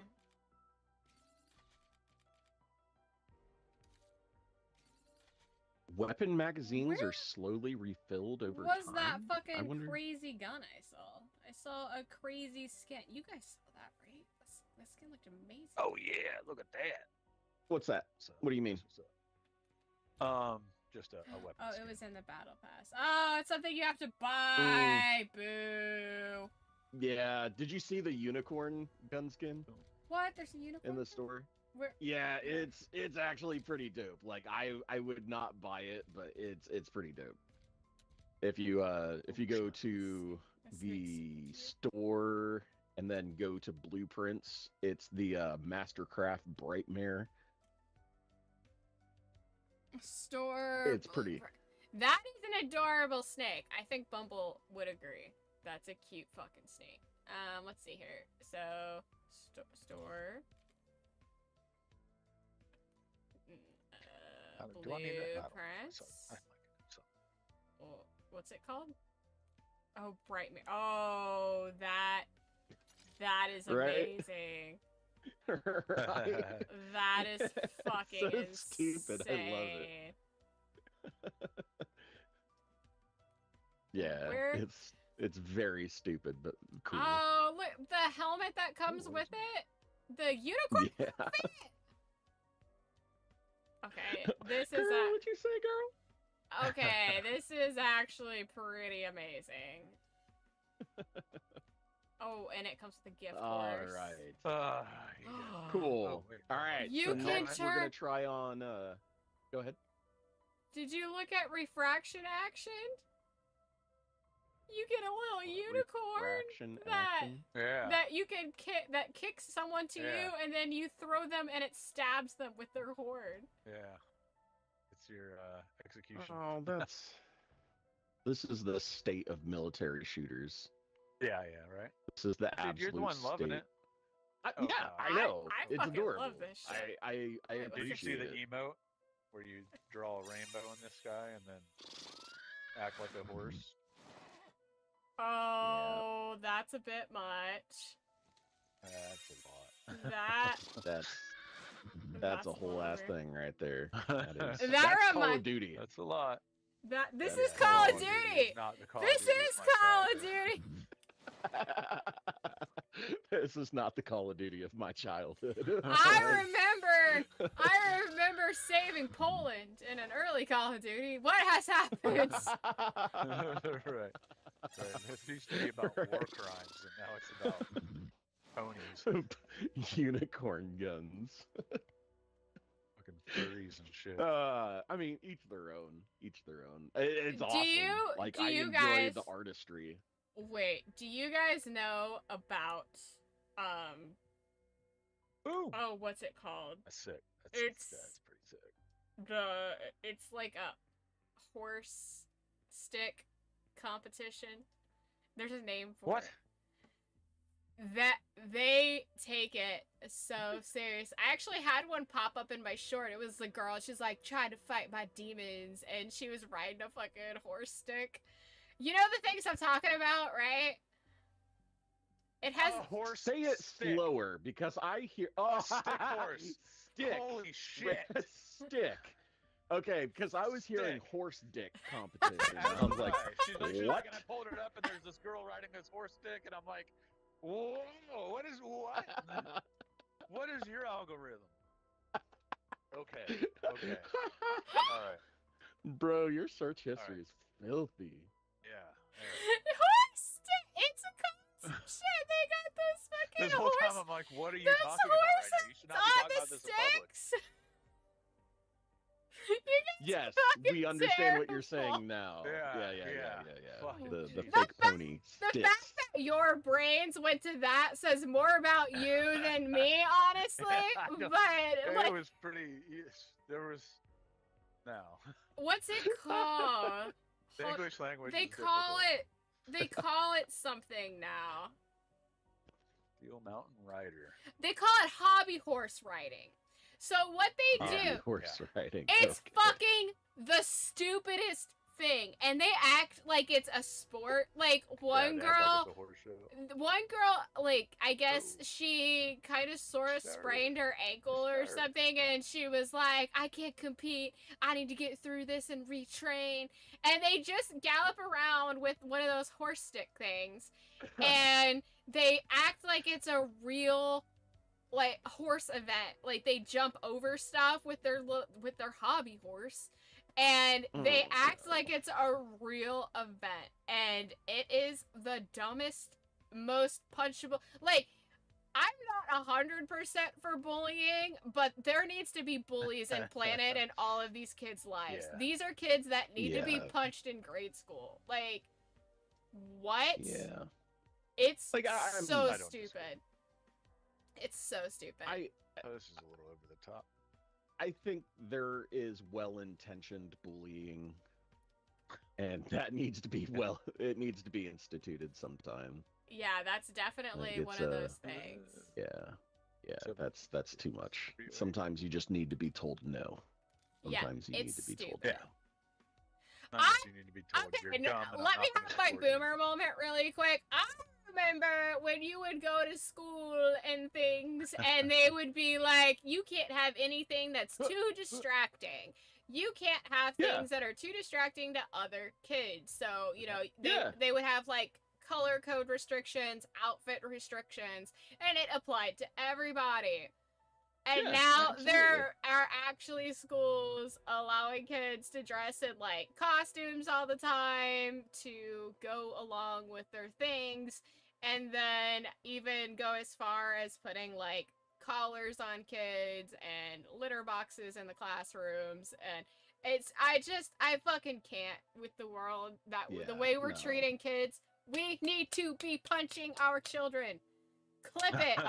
Weapon magazines Where are slowly refilled over Was time. that I fucking wonder... crazy gun I saw? I saw a crazy skin. You guys saw that, right? That skin looked amazing. Oh yeah, look at that. What's that? So, What do you mean? what's up? Just a weapon. Oh, it skin. was in the battle pass. Oh, it's something you have to buy. Boo. Yeah. Did you see the unicorn gun skin What? There's a unicorn? in the store? Where? Yeah, it's actually pretty dope. Like I would not buy it, but it's pretty dope. If you go to This the makes- store and then go to blueprints, it's the Mastercraft Brightmare. Store. It's pretty- That is an adorable snake. I think Bumble would agree. That's a cute fucking snake. Let's see here. So, store. Do I need that? I don't know. Blueprints. So, I like it. So, what's it called? Oh, Bright Mirror. Oh, that is Right? amazing. Right? That is fucking so insane. stupid. I love it. Yeah, Where- it's very stupid, but cool. Oh, look, the helmet that comes Ooh, with it, the unicorn. yeah. Okay, this is Girl, what'd you say, girl? okay. This is actually pretty amazing. Oh, and it comes with a gift All horse. right. Yeah. Cool. Oh, wait. All right. You so can next we're turn- gonna try on. Go ahead. Did you look at refraction action? You get a little unicorn Refraction that action. Yeah. that you can kick that kicks someone to you, Yeah. and then you throw them, and it stabs them with their horn. Yeah. It's your execution. Oh, this is the state of military shooters. Yeah, right. This is the Dude, absolute you're the one loving state. it. I, Oh, yeah, God. I know. I it's fucking adorable. love this shit. I Did you Did you see appreciate the it. emote where you draw a rainbow in this guy and then act like a horse? Oh, that's a bit much. That's a lot. That That's a whole ass longer. thing right there. That is, That that's Call remi- of Duty. That's a lot. This That is is Call of Duty, Duty. not the Call This of Duty is my Call of childhood. Duty. This is not the Call of Duty of my childhood. I remember saving Poland in an early Call of Duty. What has happened? Right. This used to be about war Right. crimes, and now it's about ponies, Unicorn guns. fucking furries and shit. I mean, each their own. Each their own. It's Do awesome. you- Like do I you enjoy guys- the artistry. Wait, do you guys know about Ooh, oh, what's it called? that's sick. It's- That's pretty sick. It's like a horse stick competition. There's a name for What? it. That they take it so serious. I actually had one pop up in my short. It was the girl. She's like trying to fight my demons, and she was riding a fucking horse stick. You know the things I'm talking about, right? It has. Horse. Say it stick. slower because I hear. Oh, Stick horse. Stick. Holy shit. Stick. Okay, because I was hearing Stick. horse dick competition. and I was like, she's what? like, and I pulled it up, and there's this girl riding this horse stick, and I'm like, whoa, what? What is your algorithm? Okay. All right. Bro, your search history is filthy. Yeah. Horse stick. It's a competition. They got those fucking This whole horse. time I'm like, what are you Those talking about right now? You should not be on talking the about this in public. sticks. You guys Yes, fucking we understand what you're terrible. saying now. Yeah. Yeah. Fucking The Jesus. fake pony The sticks. fact that your brains went to that says more about you than me, honestly. I know. But It like, was pretty. There was. No. what's it called? The Hold- English language. They is call difficult. it. They call it something now. Steel Mountain Rider. They call it hobby horse riding. So what they do, Horse riding. it's okay. fucking the stupidest thing, and they act like it's a sport. Like one Yeah, they act girl. Like it's a horse show. One girl, like, I guess Oh. she kind of sort of Sorry. sprained her ankle or Sorry. something, and she was like, I can't compete. I need to get through this and retrain. And they just gallop around with one of those horse stick things, and they act like it's a real, like, horse event. Like, they jump over stuff with their hobby horse. And they Oh, act no. like it's a real event. And it is the dumbest, most punchable. Like, I'm not 100% for bullying, but there needs to be bullies in Planet and all of these kids' lives. Yeah. These are kids that need to be Yeah. punched in grade school. Like, what? Yeah. It's Like, I'm- so I don't disagree. stupid. It's so stupid. Oh, this is a little over the top. I think there is well-intentioned bullying, and that needs to be it needs to be instituted sometime. Yeah, that's definitely Like, one it's, of those things. Yeah, So- that's too much. Anyway. Sometimes you just need to be told no. Yeah, Sometimes you need it's to be told stupid. no. Sometimes you need to be told Okay, you're no, dumb. And let I'm me not have gonna my support you. boomer moment really quick. I remember when you would go to school and things, and they would be like, you can't have anything that's too distracting. You can't have Yeah. things that are too distracting to other kids. So, you know, Yeah. they would have like color code restrictions, outfit restrictions, and it applied to everybody. And Yeah, now absolutely. there are actually schools allowing kids to dress in like costumes all the time to go along with their things, and then even go as far as putting like collars on kids and litter boxes in the classrooms. And I fucking can't with the world that the Yeah, way we're no. treating kids. We need to be punching our children. Clip it.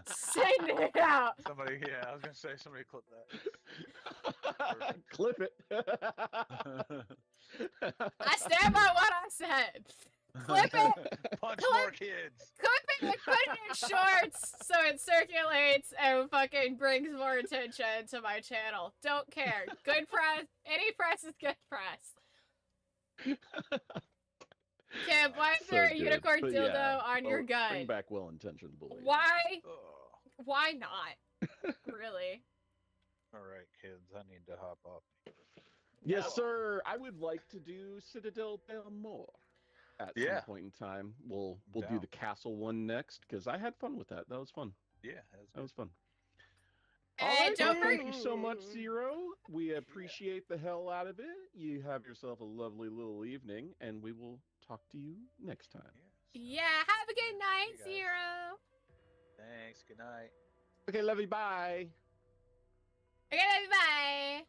Send it out. Somebody, yeah, I was gonna say somebody clip that. Clip it. I stand by what I said. Clip it. Punch Clip- more kids. Clip it and put it in shorts so it circulates and fucking brings more attention to my channel. Don't care. Good press. Any press is good press. Kim, why is there a So good. unicorn But dildo yeah, on your gun? Bring back well-intentioned bullying. Why? Ugh. Why not? Really? All right, kids, I need to hop off. Yes, sir. I would like to do Citadel Del Mor at Yeah. some point in time. We'll do Down. the castle one next because I had fun with that. That was fun. Yeah, That was fun. And All right, don't well, thank you so much, Zero. We appreciate the hell out of it. You have yourself a lovely little evening, and we will talk to you next time. Yeah, have a good night, You guys. Zero. Thanks. Good night. Okay, love you. Bye. Okay, bye.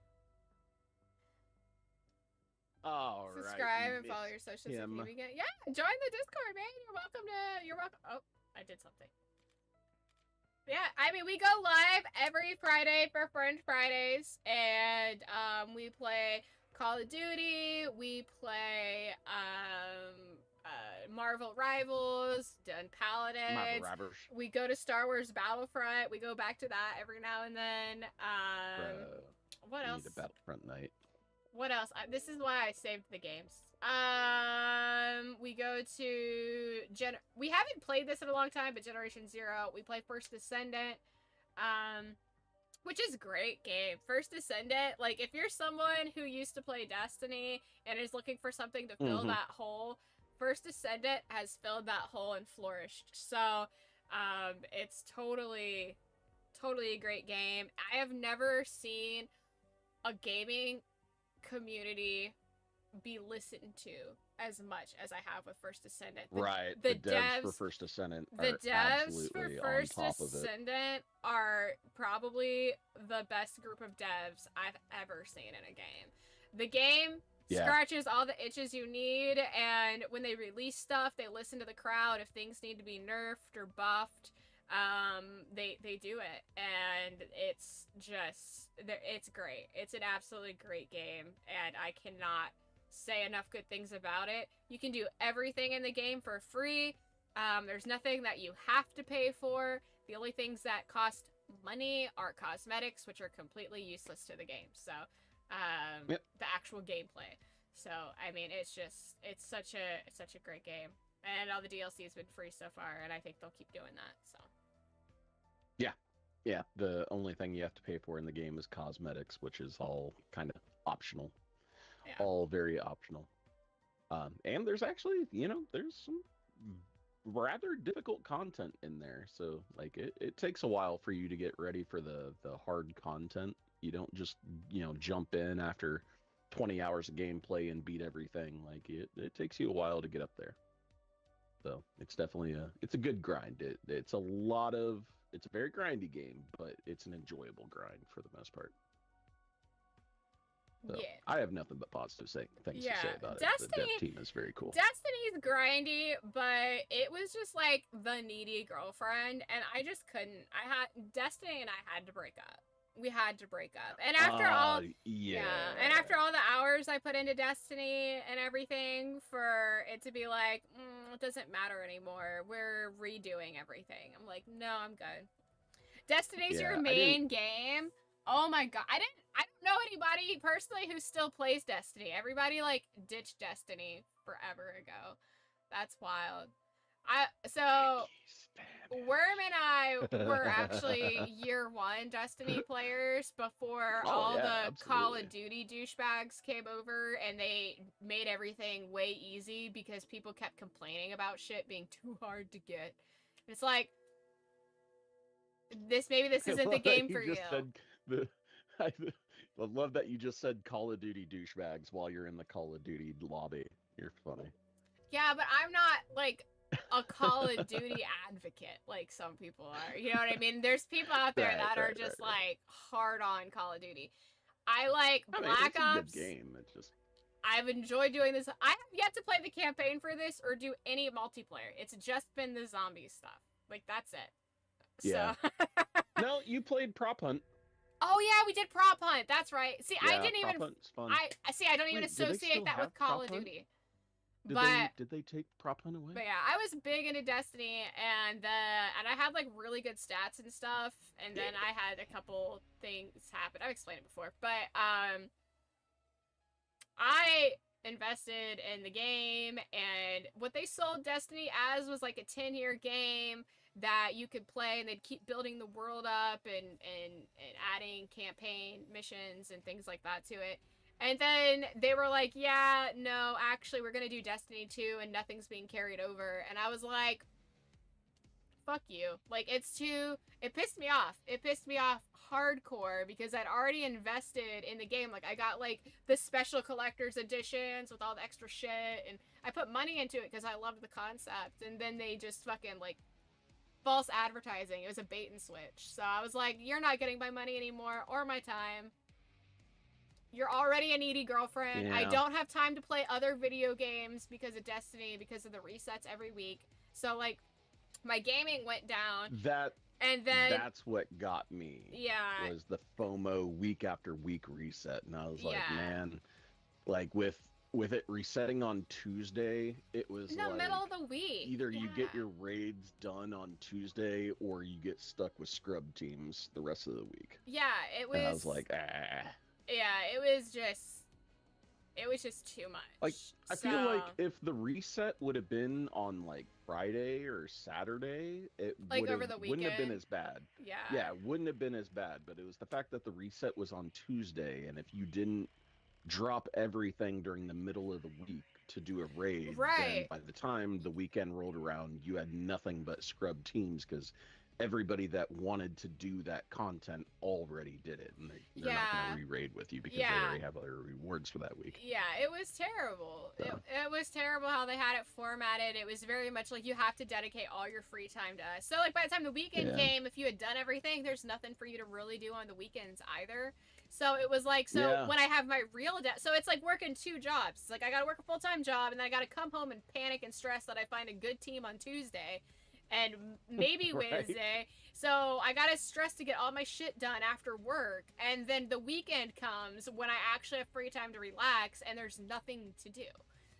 All right. Subscribe and Miss follow your socials if Kim. you begin. Yeah, join the Discord, man. You're welcome. Oh, I did something. Yeah, I mean, we go live every Friday for Fringe Fridays, and we play Call of Duty, we play Marvel Rivals, done Paladins. Marvel Robbers. We go to Star Wars Battlefront. We go back to that every now and then. What We else? need a Battlefront night. What else? This is why I saved the games. We go to we haven't played this in a long time, but Generation Zero. We play First Descendant, which is a great game. First Descendant, like if you're someone who used to play Destiny and is looking for something to fill that hole, First Descendant has filled that hole and flourished. So, it's totally a great game. I have never seen a gaming community be listened to as much as I have with First Descendant. Right. The devs devs for First Descendant The are devs for absolutely First on top of it. Descendant are probably the best group of devs I've ever seen in a game. The game scratches all the itches you need, and when they release stuff, they listen to the crowd. If things need to be nerfed or buffed, they do it, and it's great. It's an absolutely great game, and I cannot say enough good things about it. You can do everything in the game for free. There's nothing that you have to pay for. The only things that cost money are cosmetics, which are completely useless to the game. So, the actual gameplay. So, I mean, it's such a great game, and all the DLC has been free so far, and I think they'll keep doing that. So. Yeah, the only thing you have to pay for in the game is cosmetics, which is all kind of optional. Yeah. All very optional. And there's actually, there's some rather difficult content in there. So, like, it takes a while for you to get ready for the hard content. You don't just, jump in after 20 hours of gameplay and beat everything. Like, it takes you a while to get up there. So, it's definitely it's a good grind. It's a very grindy game, but it's an enjoyable grind for the most part. So, Yeah. I have nothing but positive things to say about it. The dev team is very cool. Destiny's grindy, but it was just like the needy girlfriend, and I just couldn't. Destiny and I had to break up. We had to break up, and after and after all the hours I put into Destiny and everything, for it to be like, it doesn't matter anymore. We're redoing everything. I'm like, no, I'm good. Destiny's your main game. Oh my god, I don't know anybody personally who still plays Destiny. Everybody like ditched Destiny forever ago. That's wild. So Worm and I were actually year one Destiny players before Oh, all yeah, the Call absolutely. of Duty douchebags came over and they made everything way easy because people kept complaining about shit being too hard to get. It's like maybe this I isn't the love that game for you. just said the. I love that you just said Call of Duty douchebags while you're in the Call of Duty lobby. You're funny. Yeah, but I'm not like a Call of Duty advocate like some people are. You know what I mean? There's people out there that are just Right. like hard on Call of Duty. I like I mean, Black it's a Ops. good game. It's just I've enjoyed doing this. I have yet to play the campaign for this or do any multiplayer. It's just been the zombie stuff. Like that's it. Yeah. So no, you played Prop Hunt. Oh yeah, we did Prop Hunt. That's right. See, Yeah, I didn't Prop even Hunt's fun. I see I don't even Wait, do they associate still that with have Call Prop of Hunt? Duty. Did they take Prop Hunt away? But yeah, I was big into Destiny, and I had like really good stats and stuff, and then I had a couple things happen. I've explained it before, but I invested in the game, and what they sold Destiny as was like a 10-year game that you could play, and they'd keep building the world up and adding campaign missions and things like that to it. And then they were like, yeah, no, actually, we're going to do Destiny 2 and nothing's being carried over. And I was like, fuck you. Like, it pissed me off. It pissed me off hardcore because I'd already invested in the game. Like, I got, like, the special collector's editions with all the extra shit. And I put money into it because I loved the concept. And then they just fucking, like, false advertising. It was a bait and switch. So I was like, you're not getting my money anymore or my time. You're already a needy girlfriend. Yeah. I don't have time to play other video games because of Destiny, because of the resets every week. So, like, my gaming went down. And that's what got me. Yeah. Was the FOMO week after week reset. And I was like, Yeah. man, like with it resetting on Tuesday, it was in the like middle of the week. either you get your raids done on Tuesday or you get stuck with scrub teams the rest of the week. Yeah, it was. And I was like, ah. Yeah, it was just too much. Like, I feel like if the reset would have been on like Friday or Saturday, it like wouldn't have been as bad. Yeah. Yeah, it wouldn't have been as bad, but it was the fact that the reset was on Tuesday, and if you didn't drop everything during the middle of the week to do a raid, then by the time the weekend rolled around, you had nothing but scrub teams because everybody that wanted to do that content already did it, and they're not going to re-raid with you because they already have other rewards for that week. Yeah, it was terrible. So. It was terrible how they had it formatted. It was very much like you have to dedicate all your free time to us. So, like, by the time the weekend came, if you had done everything, there's nothing for you to really do on the weekends either. So it was like, when I have my real so it's like working two jobs. It's like I got to work a full-time job, and then I got to come home and panic and stress that I find a good team on Tuesday and maybe Wednesday. So I gotta stress to get all my shit done after work, and then the weekend comes when I actually have free time to relax and there's nothing to do.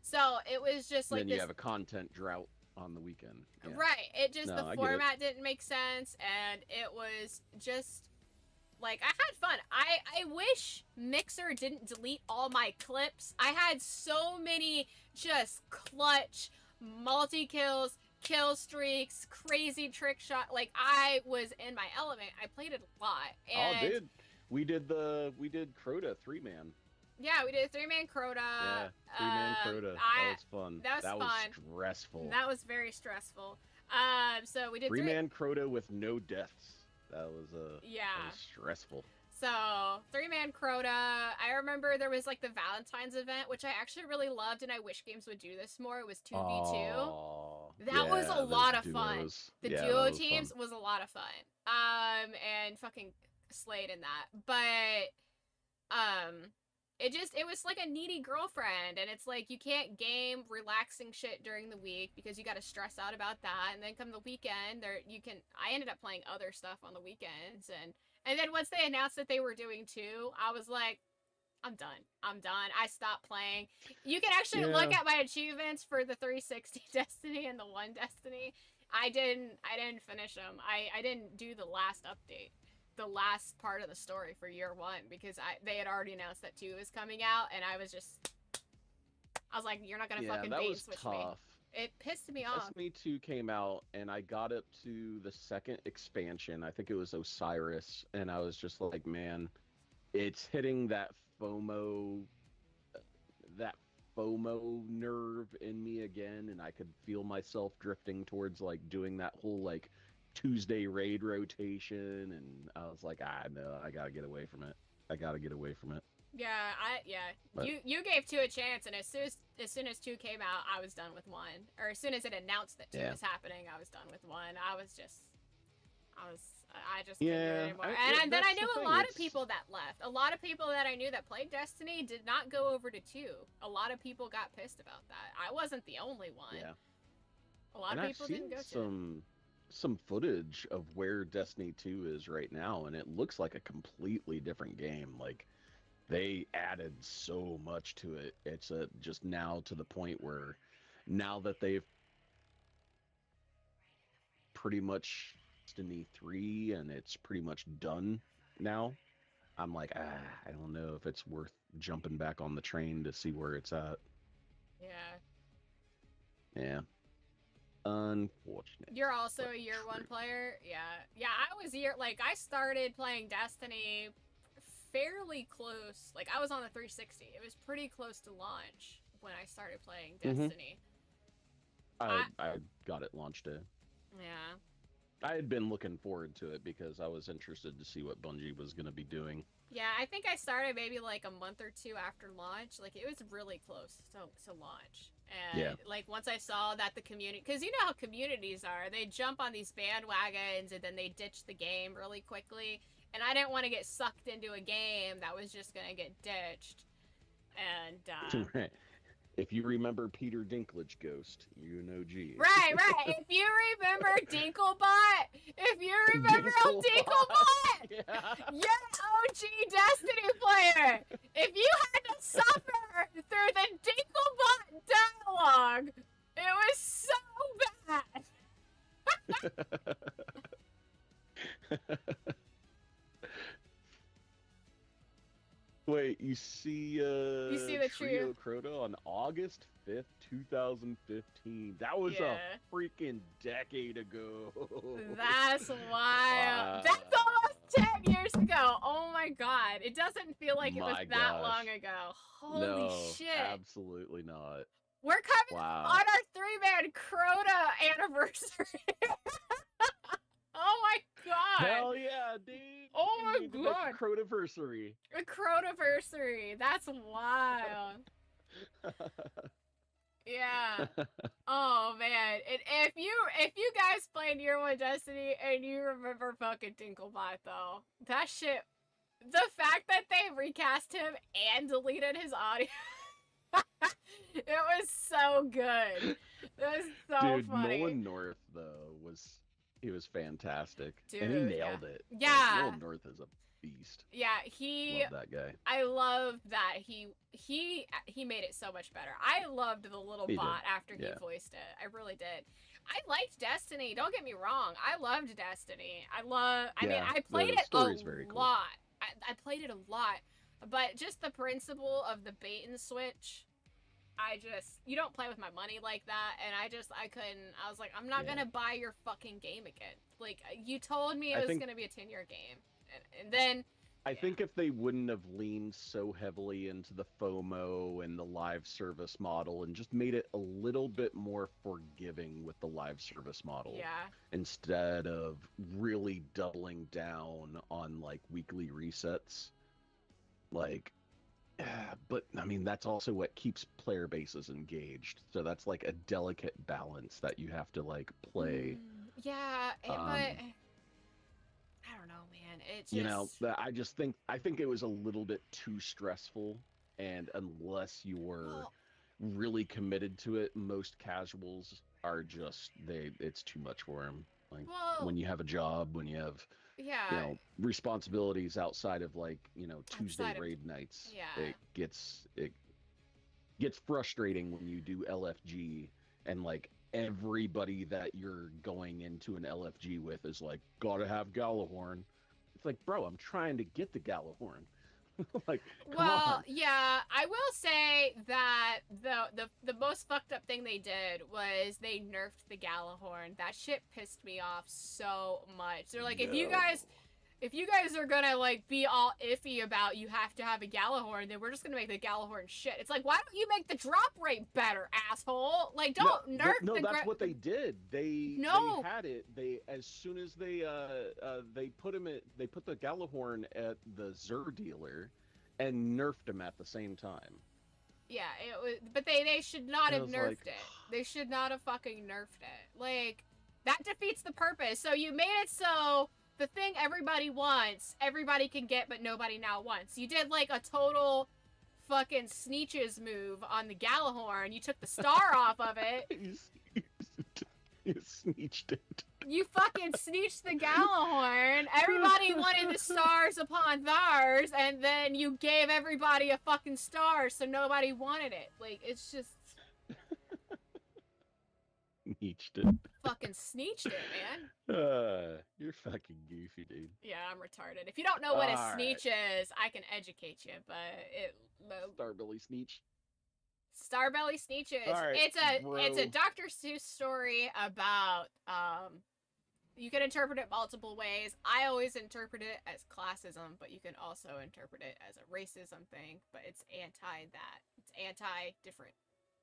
So it was just like then you have a content drought on the weekend. Yeah. Right. It just, the I format didn't make sense, and it was just like, I had fun. I wish Mixer didn't delete all my clips. I had so many just clutch multi-kills, kill streaks, crazy trick shot. Like, I was in my element. I played it a lot. And we did Crota 3-man. Yeah, we did a 3-man Crota. Yeah, 3-man Crota. That was fun. That was fun. Stressful. That was very stressful. So we did 3-man Crota with no deaths. That was that was stressful. So 3-man Crota. I remember there was like the Valentine's event, which I actually really loved, and I wish games would do this more. It was 2v2. That was a lot of fun. The duo teams was a lot of fun. And fucking slayed in that. But it was like a needy girlfriend, and it's like you can't game relaxing shit during the week because you got to stress out about that, and then come the weekend I ended up playing other stuff on the weekends, and then once they announced that they were doing 2, I was like, I'm done. I stopped playing. You can actually look at my achievements for the 360 Destiny and the 1 Destiny. I didn't finish them. I didn't do the last update. the last part of the story for year 1 because they had already announced that 2 was coming out, and I was like, you're not gonna fucking that bait and was switch me. tough. It pissed me off. Destiny 2 came out, and I got up to the second expansion. I think it was Osiris, and I was just like, man, it's hitting that FOMO nerve in me again, and I could feel myself drifting towards like doing that whole like Tuesday raid rotation, and I was like, no, I gotta get away from it. Yeah, But- you gave 2 a chance, and as soon as 2 came out, I was done with 1. Or as soon as it announced that 2 was happening, I was done with 1. I just couldn't do it anymore. And then I knew a lot of people that left. A lot of people that I knew that played Destiny did not go over to 2. A lot of people got pissed about that. I wasn't the only one. Yeah. A lot And of I've people seen didn't go to it. some footage of where Destiny 2 is right now, and it looks like a completely different game. Like, they added so much to it. It's just now to the point where now that they've pretty much Destiny 3 and it's pretty much done now, I'm like, I don't know if it's worth jumping back on the train to see where it's at. Yeah. Unfortunate. You're also a year 1 player? Yeah, I started playing Destiny fairly close. Like, I was on the 360. It was pretty close to launch when I started playing Destiny. I got it launch day. Yeah. I had been looking forward to it because I was interested to see what Bungie was going to be doing. Yeah, I think I started maybe like a month or 2 after launch. Like, it was really close to launch. And like, once I saw that the community, because you know how communities are, they jump on these bandwagons and then they ditch the game really quickly. And I didn't want to get sucked into a game that was just going to get ditched. And, If you remember Peter Dinklage Ghost, you know G. Right. If you remember Dinklebot, old Dinklebot, you're OG Destiny player. If you had to suffer through the Dinklebot dialogue, it was so bad. Wait, you see the trio Crota on August 5th, 2015. That was a freaking decade ago. That's wild. Wow. That's almost 10 years ago. Oh my god. It doesn't feel like it was My that gosh. long ago. Holy No, shit. absolutely not. We're coming Wow. on our 3-man Crota anniversary. Oh my god. Hell yeah, dude. Oh We my need to make a god. Crotiversary. A Crotiversary. That's wild. Yeah. Oh man. And if you guys played Year 1 Destiny and you remember fucking Dinklebot though, that shit, the fact that they recast him and deleted his audio, it was so good. It was so Dude, funny. Nolan North though he was fantastic. Dude, and he nailed it. Yeah. Like, Nolan North is a beast. Yeah, he. Love that guy. I love that he made it so much better. I loved the little He bot did. after he Yeah. voiced it. I really did. I liked Destiny. Don't get me wrong. I loved Destiny. I mean, Yeah, I played the it a story's very cool. lot. I played it a lot, but just the principle of the bait and switch. You don't play with my money like that, and I couldn't. I was like, I'm not gonna buy your fucking game again. Like, you told me it was gonna be a 10-year game, and then. I think if they wouldn't have leaned so heavily into the FOMO and the live service model and just made it a little bit more forgiving with the live service model, instead of really doubling down on like weekly resets, like. But I mean, that's also what keeps player bases engaged. So that's like a delicate balance that you have to like play. Yeah, but I don't know, man. It just... You know, I think it was a little bit too stressful, and unless you were really committed to it, most casuals are just it's too much for them. Like when you have a job, when you have you know, responsibilities outside of like, you know, Tuesday raid nights. It gets frustrating when you do LFG and like everybody that you're going into an LFG with is like, gotta have Galahorn. It's like, bro, I'm trying to get the Gallahorn. Like, come Well, on. yeah, I will say that the most fucked up thing they did was they nerfed the Gallahorn. That shit pissed me off so much. They're like, if you guys are gonna like be all iffy about you have to have a Gallahorn, then we're just gonna make the Gallahorn shit. It's like, why don't you make the drop rate better, asshole? Like, don't nerf no, the that's what they did. They No. had it. They as soon as they put they put the Gallahorn at the Zur dealer and nerfed him at the same time. Yeah, it was, but they should not I have was nerfed like, it. They should not have fucking nerfed it. Like, that defeats the purpose. So you made it so the thing everybody wants, everybody can get, but nobody now wants. You did like a total fucking Sneeches move on the Gallahorn. You took the star off of it. You sneeched it. You fucking sneeched the Gallahorn. Everybody wanted the stars upon theirs, and then you gave everybody a fucking star, so nobody wanted it. Like, it's just Sneeched it. fucking sneeched it, man. You're fucking goofy, dude. Yeah, I'm retarded. If you don't know what a Alright. sneech is, I can educate you, but Starbilly Sneech. Starbelly Sneeches. Alright, It's a bro. Dr. Seuss story about you can interpret it multiple ways. I always interpret it as classism, but you can also interpret it as a racism thing, but it's anti that. It's anti different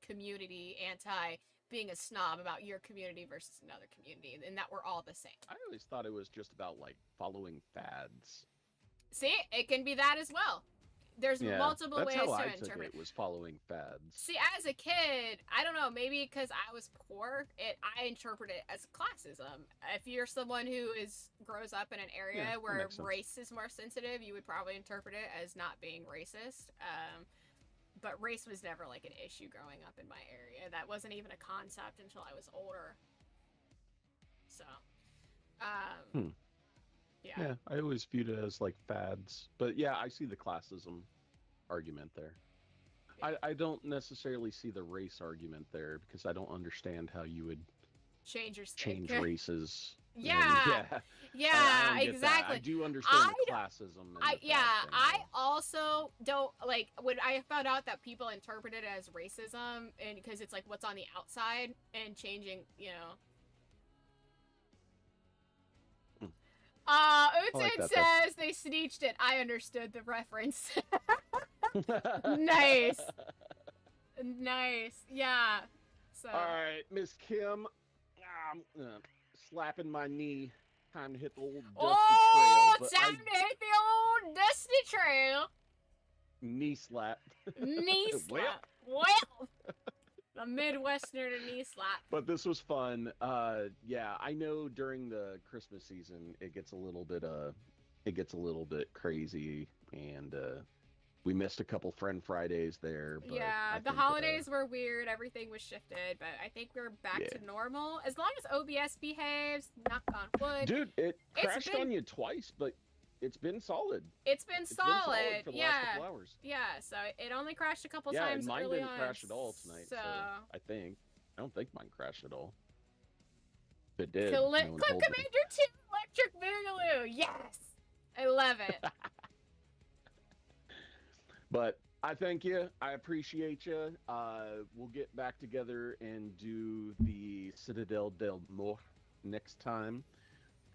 community, anti being a snob about your community versus another community, and that we're all the same. I always thought it was just about like following fads. See, it can be that as well. There's multiple that's ways how I to took interpret. it, was following fads. See, as a kid, I don't know, maybe because I was poor, I interpret it as classism. If you're someone who grows up in an area Yeah, that where makes sense. race is more sensitive, you would probably interpret it as not being racist. But race was never like an issue growing up in my area. That wasn't even a concept until I was older. So, Yeah, I always viewed it as like fads. But yeah, I see the classism argument there. I don't necessarily see the race argument there because I don't understand how you would change your skin. change races. And Yeah. Yeah, I don't get that. exactly. I do understand I the classism. And the fad thing, I though. also don't like when I found out that people interpret it as racism, and because it's like what's on the outside and changing, you know. Utin like that, says they sneeched it. I understood the reference. Nice. Nice. Yeah. So. All right, Miss Kim, I'm slapping my knee. Time to hit the old dusty Oh, trail. time to hit the old dusty trail. Knee slap. Knee Well. slap. Well, a Midwesterner knee slap. But this was fun. Yeah, I know during the Christmas season it gets a little bit crazy, and we missed a couple Friend Fridays there. But Yeah, I the think, holidays were weird. Everything was shifted, but I think we're back to normal as long as OBS behaves. Knock on wood. dude, it It's crashed been- on you twice, but it's been solid. It's been It's been solid for the last yeah. couple hours. Yeah, so it only crashed a couple Yeah, times and mine early didn't on. crash at all tonight. So I don't think mine crashed at all. If it did, Clip no one told me. Commander 2 Electric Boogaloo. Yes, I love it. But I thank you. I appreciate you. We'll get back together and do the Citadel del Mor next time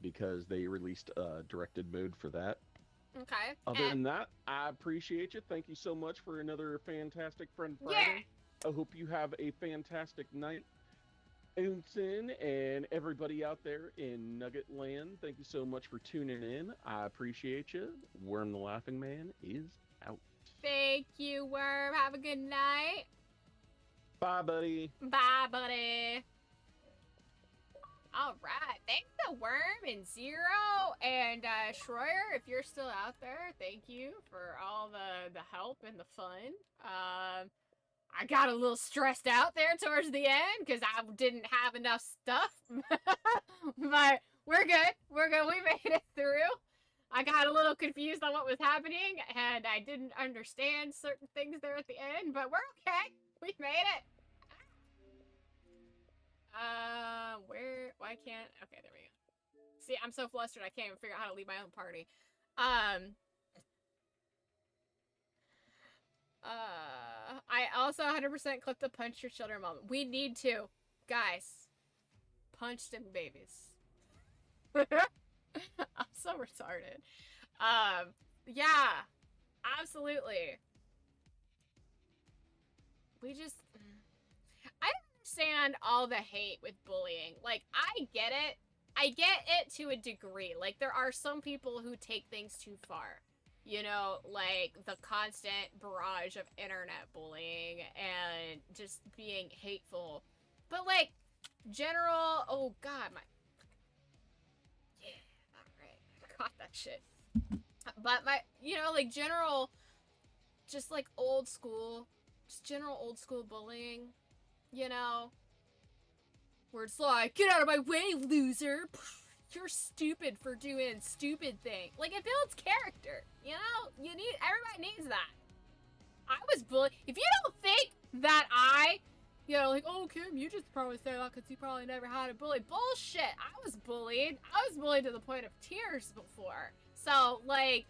because they released a directed mode for that. Okay. Other than that, I appreciate you. Thank you so much for another fantastic Friend Friday. I hope you have a fantastic night. Unsin and everybody out there in Nugget Land, thank you so much for tuning in. I appreciate you. Worm the Laughing Man is out. Thank you, Worm. Have a good night. Bye, buddy. Bye, buddy. All right. Thanks to Worm and Zero and Schroyer, if you're still out there, thank you for all the help and the fun. I got a little stressed out there towards the end because I didn't have enough stuff. But we're good. We're good. We made it through. I got a little confused on what was happening, and I didn't understand certain things there at the end, but we're okay. We made it. Why can't, okay, there we go. See, I'm so flustered I can't even figure out how to leave my own party. Um, I also 100% clip the punch your children moment. We need to. Guys, punch them babies. I'm so retarded. Yeah, absolutely. I understand all the hate with bullying. Like, I get it. I get it to a degree. Like, there are some people who take things too far. You know, like the constant barrage of internet bullying and just being hateful. But, like, general. Oh, God, my. Yeah, alright. I caught that shit. But like, general. Just, like, old school. Just general old school bullying. You know? Where it's like, get out of my way, loser! You're stupid for doing stupid thing. Like, it builds character, you know? Everybody needs that. I was bullied. If you don't think that like, oh, Kim, you just probably say that because you probably never had a bully. Bullshit! I was bullied. I was bullied to the point of tears before. So, like,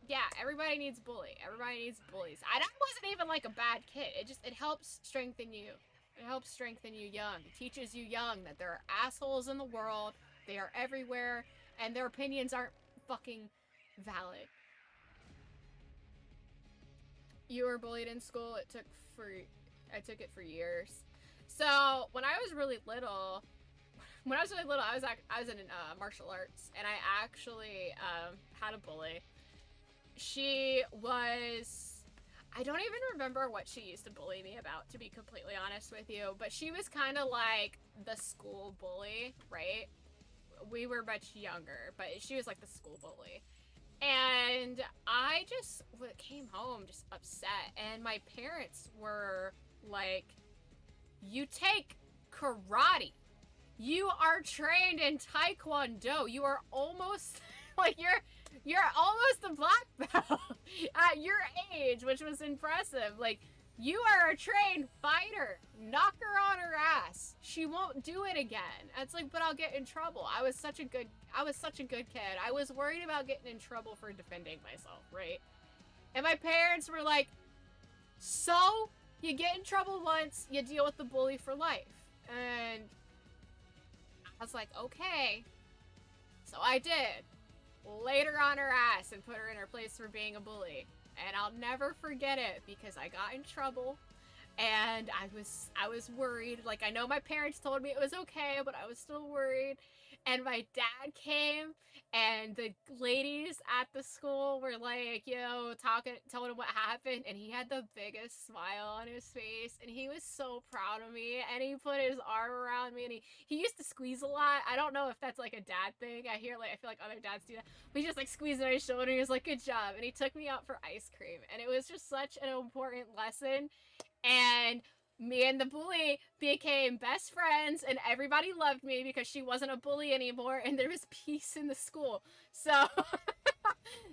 yeah, everybody needs bully. Everybody needs bullies. I wasn't even, like, a bad kid. It helps strengthen you. It helps strengthen you young. It teaches you young that there are assholes in the world, they are everywhere, and their opinions aren't fucking valid. You were bullied in school? I took it for years. So, when I was really little, I was in martial arts, and I actually had a bully. She was... I don't even remember what she used to bully me about, to be completely honest with you. But she was kind of like the school bully, right? We were much younger, but she was like the school bully. And I just came home just upset. And my parents were like, you take karate. You are trained in Taekwondo. You are almost... like, you're almost a black belt at your age, which was impressive. Like, you are a trained fighter. Knock her on her ass. She won't do it again. It's like, but I'll get in trouble. I was such a good kid. I was worried about getting in trouble for defending myself, right? And my parents were like, so you get in trouble once, you deal with the bully for life. And I was like, okay. So I did. Laid her on her ass and put her in her place for being a bully. And I'll never forget it because I got in trouble and I was worried. Like, I know my parents told me it was okay, but I was still worried. And my dad came and the ladies at the school were like, telling him what happened, and he had the biggest smile on his face and he was so proud of me, and he put his arm around me, and he used to squeeze a lot. I don't know if that's like a dad thing. I feel like other dads do that. But he just like squeezed my shoulder and he was like, good job. And he took me out for ice cream, and it was just such an important lesson. And me and the bully became best friends, and everybody loved me because she wasn't a bully anymore, and there was peace in the school. So,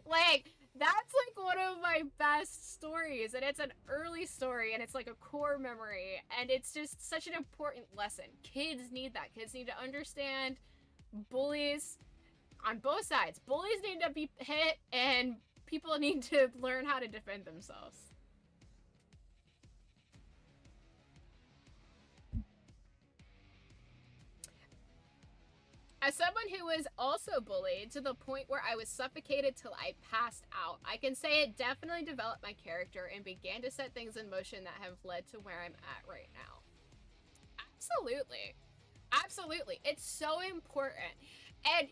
like, that's like one of my best stories, and it's an early story, and it's like a core memory, and it's just such an important lesson. Kids need that. Kids need to understand bullies on both sides. Bullies need to be hit, and people need to learn how to defend themselves. As someone who was also bullied to the point where I was suffocated till I passed out, I can say it definitely developed my character and began to set things in motion that have led to where I'm at right now. Absolutely. Absolutely. It's so important. And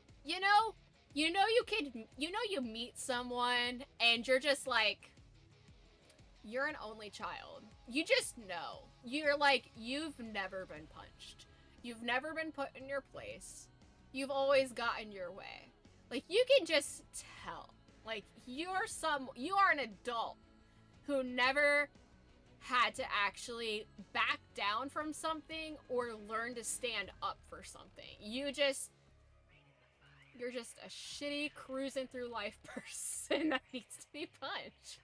you meet someone and you're just like, you're an only child. You just know. You're like, you've never been punched. You've never been put in your place. You've always gotten your way. Like, you can just tell. Like, you are an adult who never had to actually back down from something or learn to stand up for something. You're just a shitty cruising through life person that needs to be punched.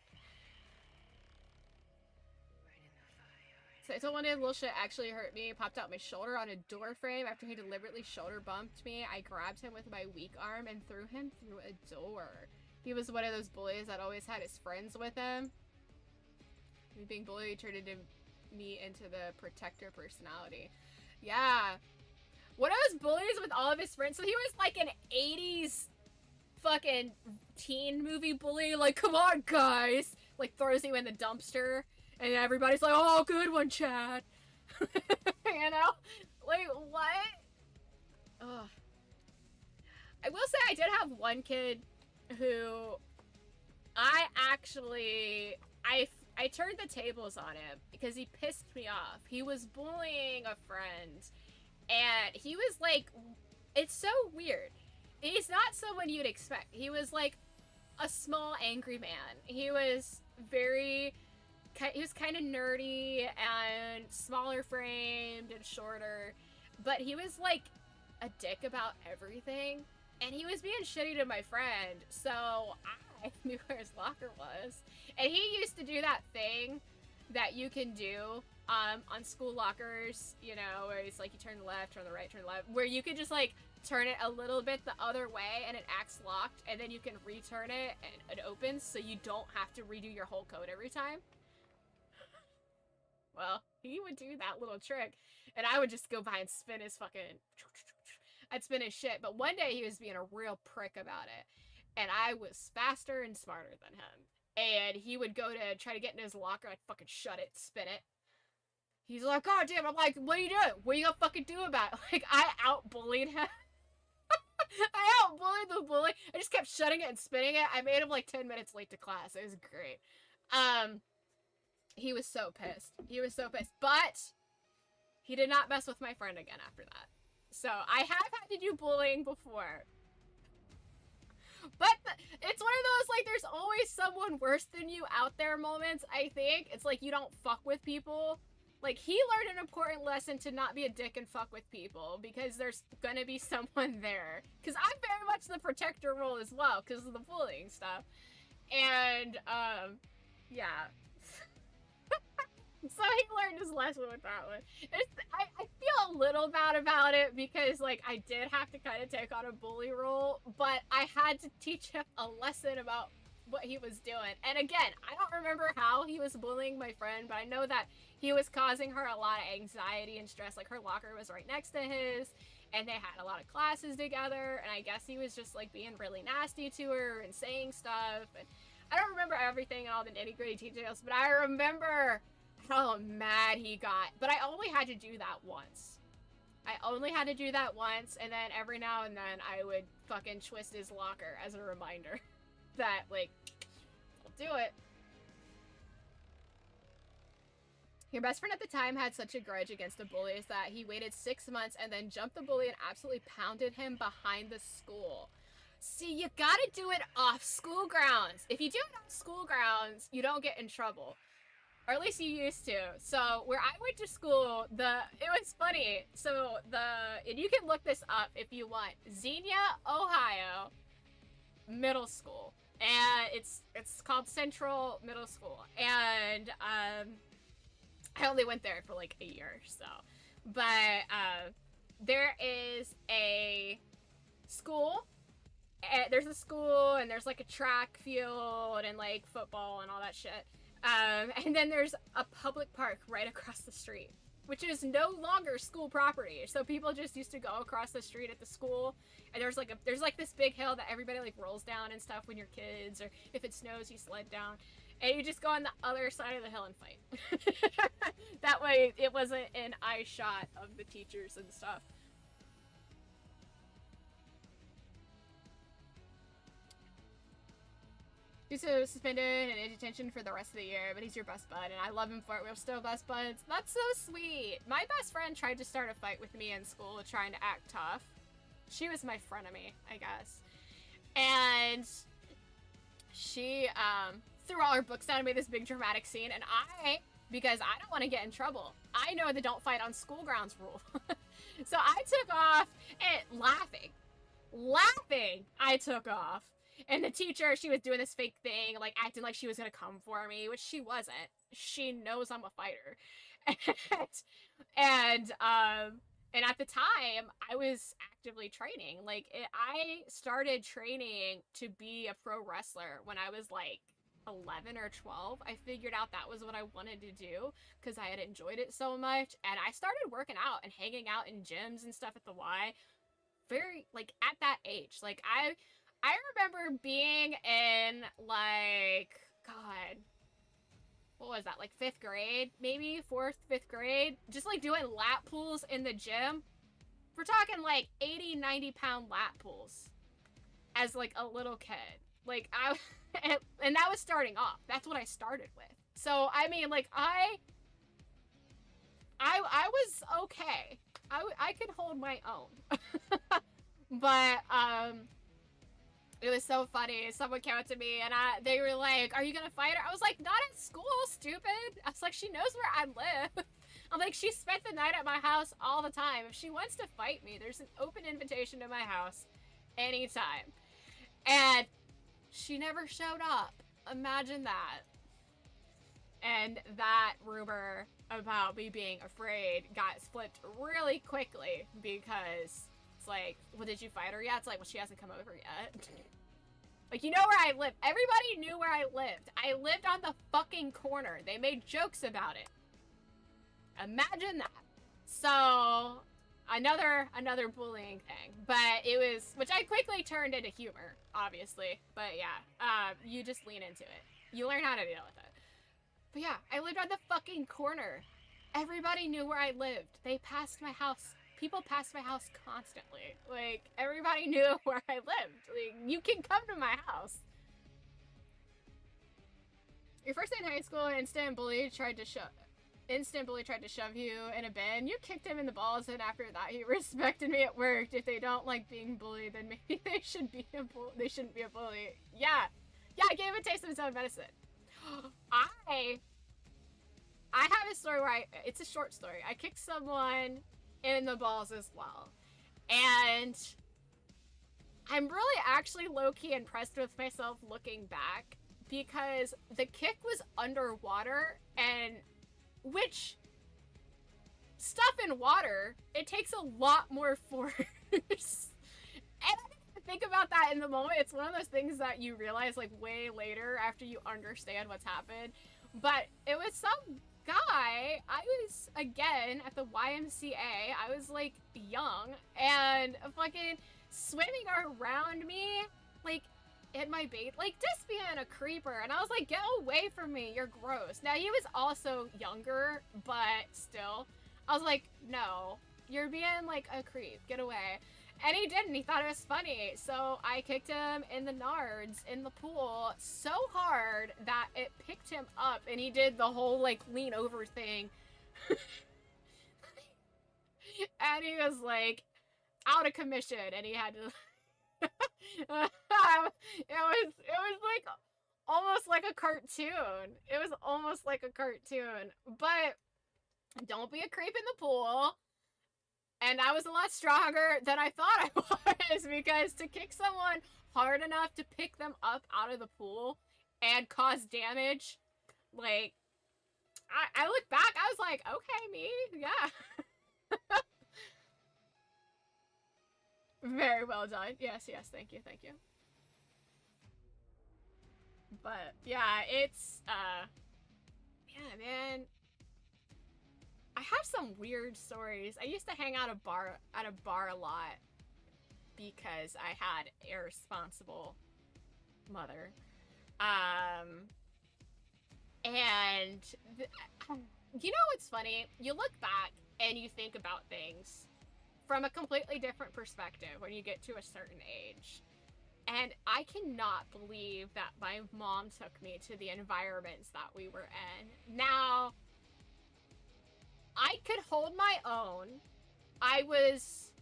So I told one day the little shit actually hurt me. Popped out my shoulder on a door frame after he deliberately shoulder bumped me. I grabbed him with my weak arm and threw him through a door. He was one of those bullies that always had his friends with him. Me being bullied turned me into the protector personality. Yeah. One of those bullies with all of his friends. So he was like an 80s fucking teen movie bully. Like, come on, guys. Like, throws you in the dumpster. And everybody's like, oh, good one, Chad. You know? Like, what? Ugh. I will say I did have one kid who I turned the tables on him because he pissed me off. He was bullying a friend, and he was like, it's so weird. He's not someone you'd expect. He was like a small angry man. He was kind of nerdy and smaller framed and shorter, but he was like a dick about everything. And he was being shitty to my friend, so I knew where his locker was. And he used to do that thing that you can do on school lockers, you know, where it's like you turn left, turn the right, turn left, where you could just like turn it a little bit the other way and it acts locked, and then you can return it and it opens so you don't have to redo your whole code every time. Well, he would do that little trick, and I would just go by and spin his fucking... I'd spin his shit, but one day he was being a real prick about it, and I was faster and smarter than him, and he would go to try to get in his locker, I'd fucking shut it, spin it. He's like, God damn, I'm like, what are you doing? What are you gonna fucking do about it? Like, I out-bullied him. I out-bullied the bully. I just kept shutting it and spinning it. I made him like 10 minutes late to class. It was great. He was so pissed. He was so pissed. But he did not mess with my friend again after that. So I have had to do bullying before. But it's one of those, like, there's always someone worse than you out there moments, I think. It's like you don't fuck with people. Like, he learned an important lesson to not be a dick and fuck with people, because there's gonna be someone there. Because I'm very much the protector role as well, because of the bullying stuff. And, yeah. So he learned his lesson with that one. I feel a little bad about it because, like, I did have to kind of take on a bully role, but I had to teach him a lesson about what he was doing. And again, I don't remember how he was bullying my friend, but I know that he was causing her a lot of anxiety and stress. Like, her locker was right next to his, and they had a lot of classes together, and I guess he was just, like, being really nasty to her and saying stuff. And I don't remember everything and all the nitty-gritty details, but I remember how mad he got. But I only had to do that once. And then every now and then I would fucking twist his locker as a reminder that, like, I'll do it. Your best friend at the time had such a grudge against the bullies that he waited 6 months and then jumped the bully and absolutely pounded him behind the school. See, you gotta do it off school grounds. If you do it on school grounds, you don't get in trouble. Or at least you used to. So, where I went to school, it was funny. So, and you can look this up if you want. Xenia, Ohio Middle School. And it's called Central Middle School. And, I only went there for like a year, so. But, there is a school. There's a school, and there's like a track field, and like football, and all that shit. And then there's a public park right across the street, which is no longer school property. So people just used to go across the street at the school, and there's like this big hill that everybody like rolls down and stuff when you're kids, or if it snows you sled down, and you just go on the other side of the hill and fight. That way it wasn't an eye shot of the teachers and stuff. He's suspended and in detention for the rest of the year, but he's your best bud, and I love him for it. We're still best buds. That's so sweet. My best friend tried to start a fight with me in school, trying to act tough. She was my frenemy, I guess. And she threw all her books down and made this big dramatic scene, and because I don't want to get in trouble, I know the don't fight on school grounds rule. So I took off, and laughing, I took off. And the teacher, she was doing this fake thing, like acting like she was gonna come for me, which she wasn't. She knows I'm a fighter. And at the time, I was actively training. I started training to be a pro wrestler when I was like 11 or 12. I figured out that was what I wanted to do because I had enjoyed it so much. And I started working out and hanging out in gyms and stuff at the Y very, like, at that age. Like, I remember being in, like, God, what was that, like 5th grade, maybe 4th, 5th grade, just like doing lat pulls in the gym. We're talking like 80, 90-pound lat pulls as like a little kid. Like and that was starting off. That's what I started with. So I mean, like I was okay. I could hold my own. But it was so funny. Someone came up to me and they were like, "Are you gonna fight her?" I was like, "Not at school, stupid." I was like, "She knows where I live." I'm like, "She spent the night at my house all the time. If she wants to fight me, there's an open invitation to my house anytime." And she never showed up. Imagine that. And that rumor about me being afraid got flipped really quickly because it's like, "Well, did you fight her yet?" It's like, "Well, she hasn't come over yet." Like, you know where I live. Everybody knew where I lived. I lived on the fucking corner. They made jokes about it. Imagine that. So, another bullying thing. But it was, which I quickly turned into humor, obviously. But yeah, you just lean into it. You learn how to deal with it. But yeah, I lived on the fucking corner. Everybody knew where I lived. They passed my house. People passed my house constantly. Like, everybody knew where I lived. Like, you can come to my house. Your first day in high school, instant bully tried to shove you in a bin. You kicked him in the balls, and after that, he respected me at work. If they don't like being bullied, then maybe they shouldn't be a bully. Yeah, I gave him a taste of his own medicine. I have a story where it's a short story. I kicked someone in the balls as well. And I'm really actually low-key impressed with myself looking back because the kick was underwater, and which stuff in water, it takes a lot more force. And I didn't think about that in the moment. It's one of those things that you realize like way later after you understand what's happened. But it was some guy. I was again at the YMCA. I was like young and fucking swimming around me like in my bait, like just being a creeper. And I was like, "Get away from me, you're gross." Now he was also younger, but still I was like, "No, you're being like a creep, get away." And he didn't. He thought it was funny. So I kicked him in the nards in the pool so hard that it picked him up, and he did the whole like lean over thing. And he was like out of commission, and he had to it was like almost like a cartoon. It was almost like a cartoon. But don't be a creep in the pool. And I was a lot stronger than I thought I was, because to kick someone hard enough to pick them up out of the pool and cause damage, like, I look back, I was like, okay, me, yeah. Very well done. Yes, thank you. But, yeah, it's, yeah, man. I have some weird stories. I used to hang out at a bar a lot because I had a irresponsible mother. And you know what's funny? You look back and you think about things from a completely different perspective when you get to a certain age. And I cannot believe that my mom took me to the environments that we were in. Now, I could hold my own. I was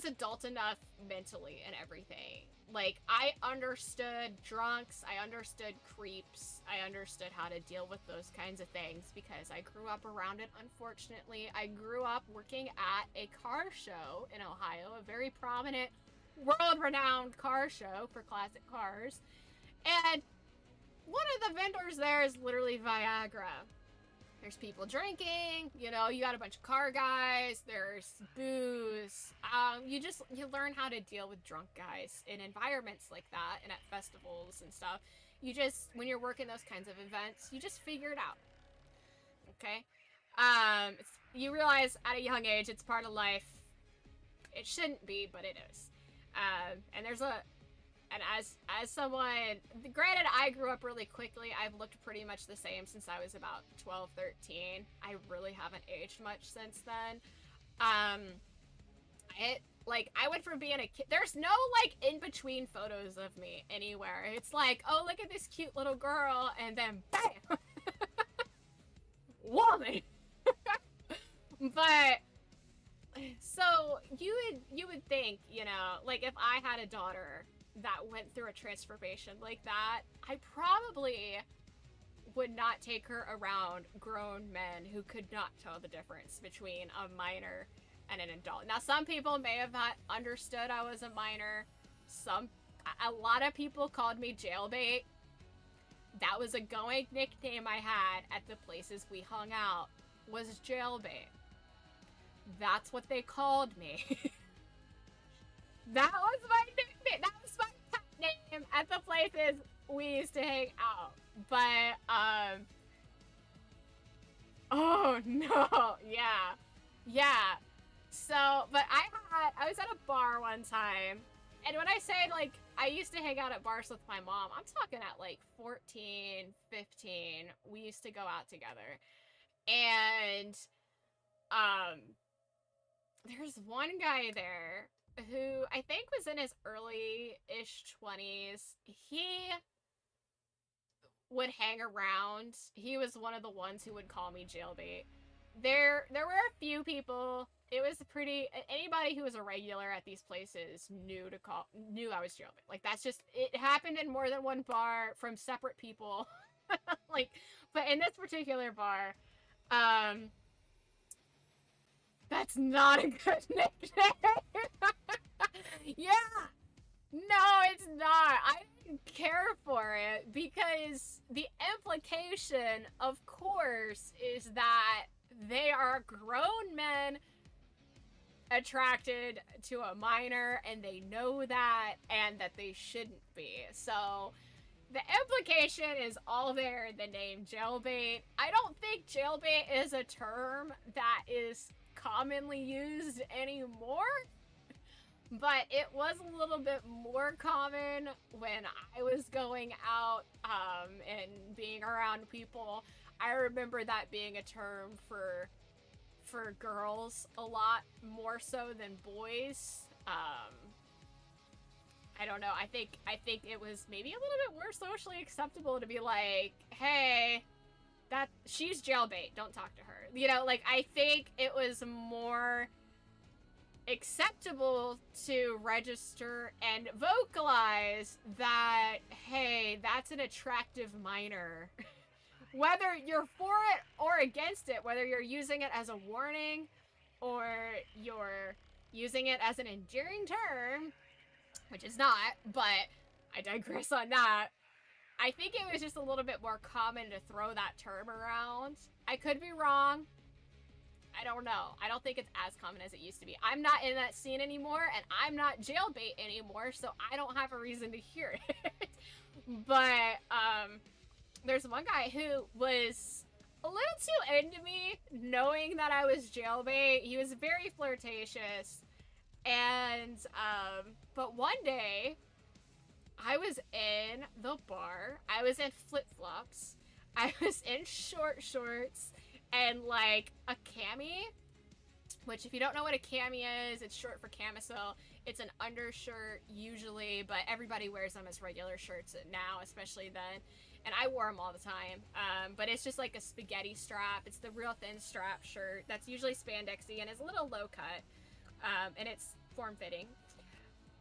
adult enough mentally and everything. Like, I understood drunks, I understood creeps, I understood how to deal with those kinds of things because I grew up around it, unfortunately. I grew up working at a car show in Ohio, a very prominent world-renowned car show for classic cars. And one of the vendors there is literally Viagra. There's people drinking, you know, you got a bunch of car guys, there's booze. You learn how to deal with drunk guys in environments like that and at festivals and stuff. You just, when you're working those kinds of events, you just figure it out. Okay? You realize at a young age it's part of life. It shouldn't be, but it is. And as someone, granted, I grew up really quickly. I've looked pretty much the same since I was about 12, 13. I really haven't aged much since then. I went from being a kid. There's no, like, in-between photos of me anywhere. It's like, oh, look at this cute little girl, and then bam! Woman! But, so, you would think, you know, like, if I had a daughter that went through a transformation like that, I probably would not take her around grown men who could not tell the difference between a minor and an adult. Now, some people may have not understood I was a minor. A lot of people called me jailbait. That was a going nickname I had at the places we hung out, was jailbait. That's what they called me. That was my nickname. That was my pet name at the places we used to hang out. But, oh no, yeah. So, but I was at a bar one time, and when I say, like, I used to hang out at bars with my mom, I'm talking at, like, 14, 15, we used to go out together. And, there's one guy there who I think was in his early-ish 20s. He would hang around. He was one of the ones who would call me jailbait. There were a few people. It was anybody who was a regular at these places knew I was jailbait. Like, that's just, it happened in more than one bar from separate people. Like, but in this particular bar, that's not a good nickname. Yeah. No, it's not. I didn't care for it because the implication, of course, is that they are grown men attracted to a minor, and they know that, and that they shouldn't be. So the implication is all there in the name jailbait. I don't think jailbait is a term that is commonly used anymore, but it was a little bit more common when I was going out and being around people. I remember that being a term for girls a lot more so than boys. I don't know. I think it was maybe a little bit more socially acceptable to be like, hey, she's jailbait, don't talk to her. You know, like, I think it was more acceptable to register and vocalize that, hey, that's an attractive minor. Whether you're for it or against it, whether you're using it as a warning or you're using it as an endearing term, which is not, but I digress on that. I think it was just a little bit more common to throw that term around. I could be wrong. I don't know. I don't think it's as common as it used to be. I'm not in that scene anymore, and I'm not jailbait anymore, so I don't have a reason to hear it. But, there's one guy who was a little too into me, knowing that I was jailbait. He was very flirtatious. And, but one day, I was in the bar. I was in flip-flops. I was in short shorts and, like, a cami, which, if you don't know what a cami is, it's short for camisole. It's an undershirt, usually, but everybody wears them as regular shirts now, especially then. And I wore them all the time. But it's just like a spaghetti strap. It's the real thin strap shirt that's usually spandexy and is a little low cut. And it's form-fitting.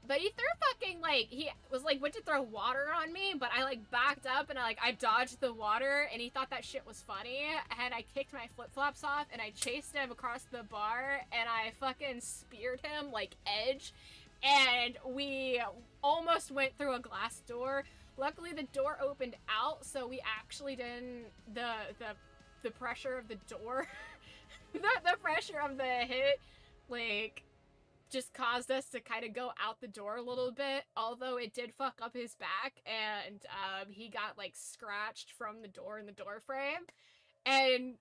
But he threw fucking, like, he was, like, went to throw water on me, but I, like, backed up and I dodged the water, and he thought that shit was funny, and I kicked my flip-flops off, and I chased him across the bar, and I fucking speared him, like, edge, and we almost went through a glass door. Luckily, the door opened out, so we actually didn't, the pressure of the door, the pressure of the hit, like, just caused us to kind of go out the door a little bit, although it did fuck up his back, and he got, like, scratched from the door in the door frame, and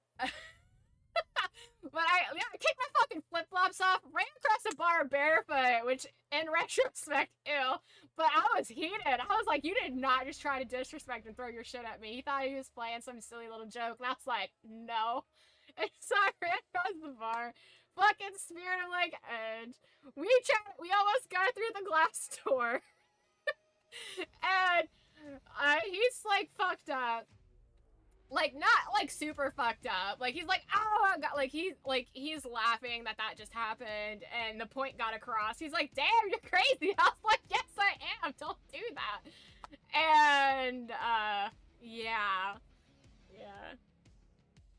but I kicked my fucking flip-flops off, ran across the bar barefoot, which in retrospect, ew, but I was heated. I was like, you did not just try to disrespect and throw your shit at me. He thought he was playing some silly little joke, and I was like, no. And so I ran across the bar, fucking smeared him like edge. We almost got through the glass door. And he's like fucked up. Like, not, like, super fucked up. Like, he's like, oh, God. Like, he's laughing that just happened, and the point got across. He's like, damn, you're crazy. I was like, yes, I am. Don't do that. And, yeah. Yeah.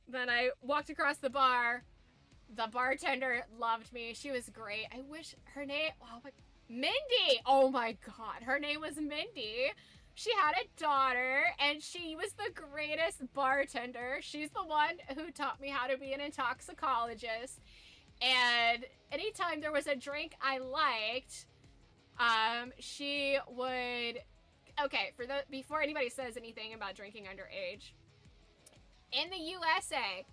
Then I walked across the bar. The bartender loved me. She was great. I wish her name, oh my, Mindy. Oh my God. Her name was Mindy. She had a daughter, and she was the greatest bartender. She's the one who taught me how to be an intoxicologist. And anytime there was a drink I liked, she would... Okay, before anybody says anything about drinking underage, in the USA,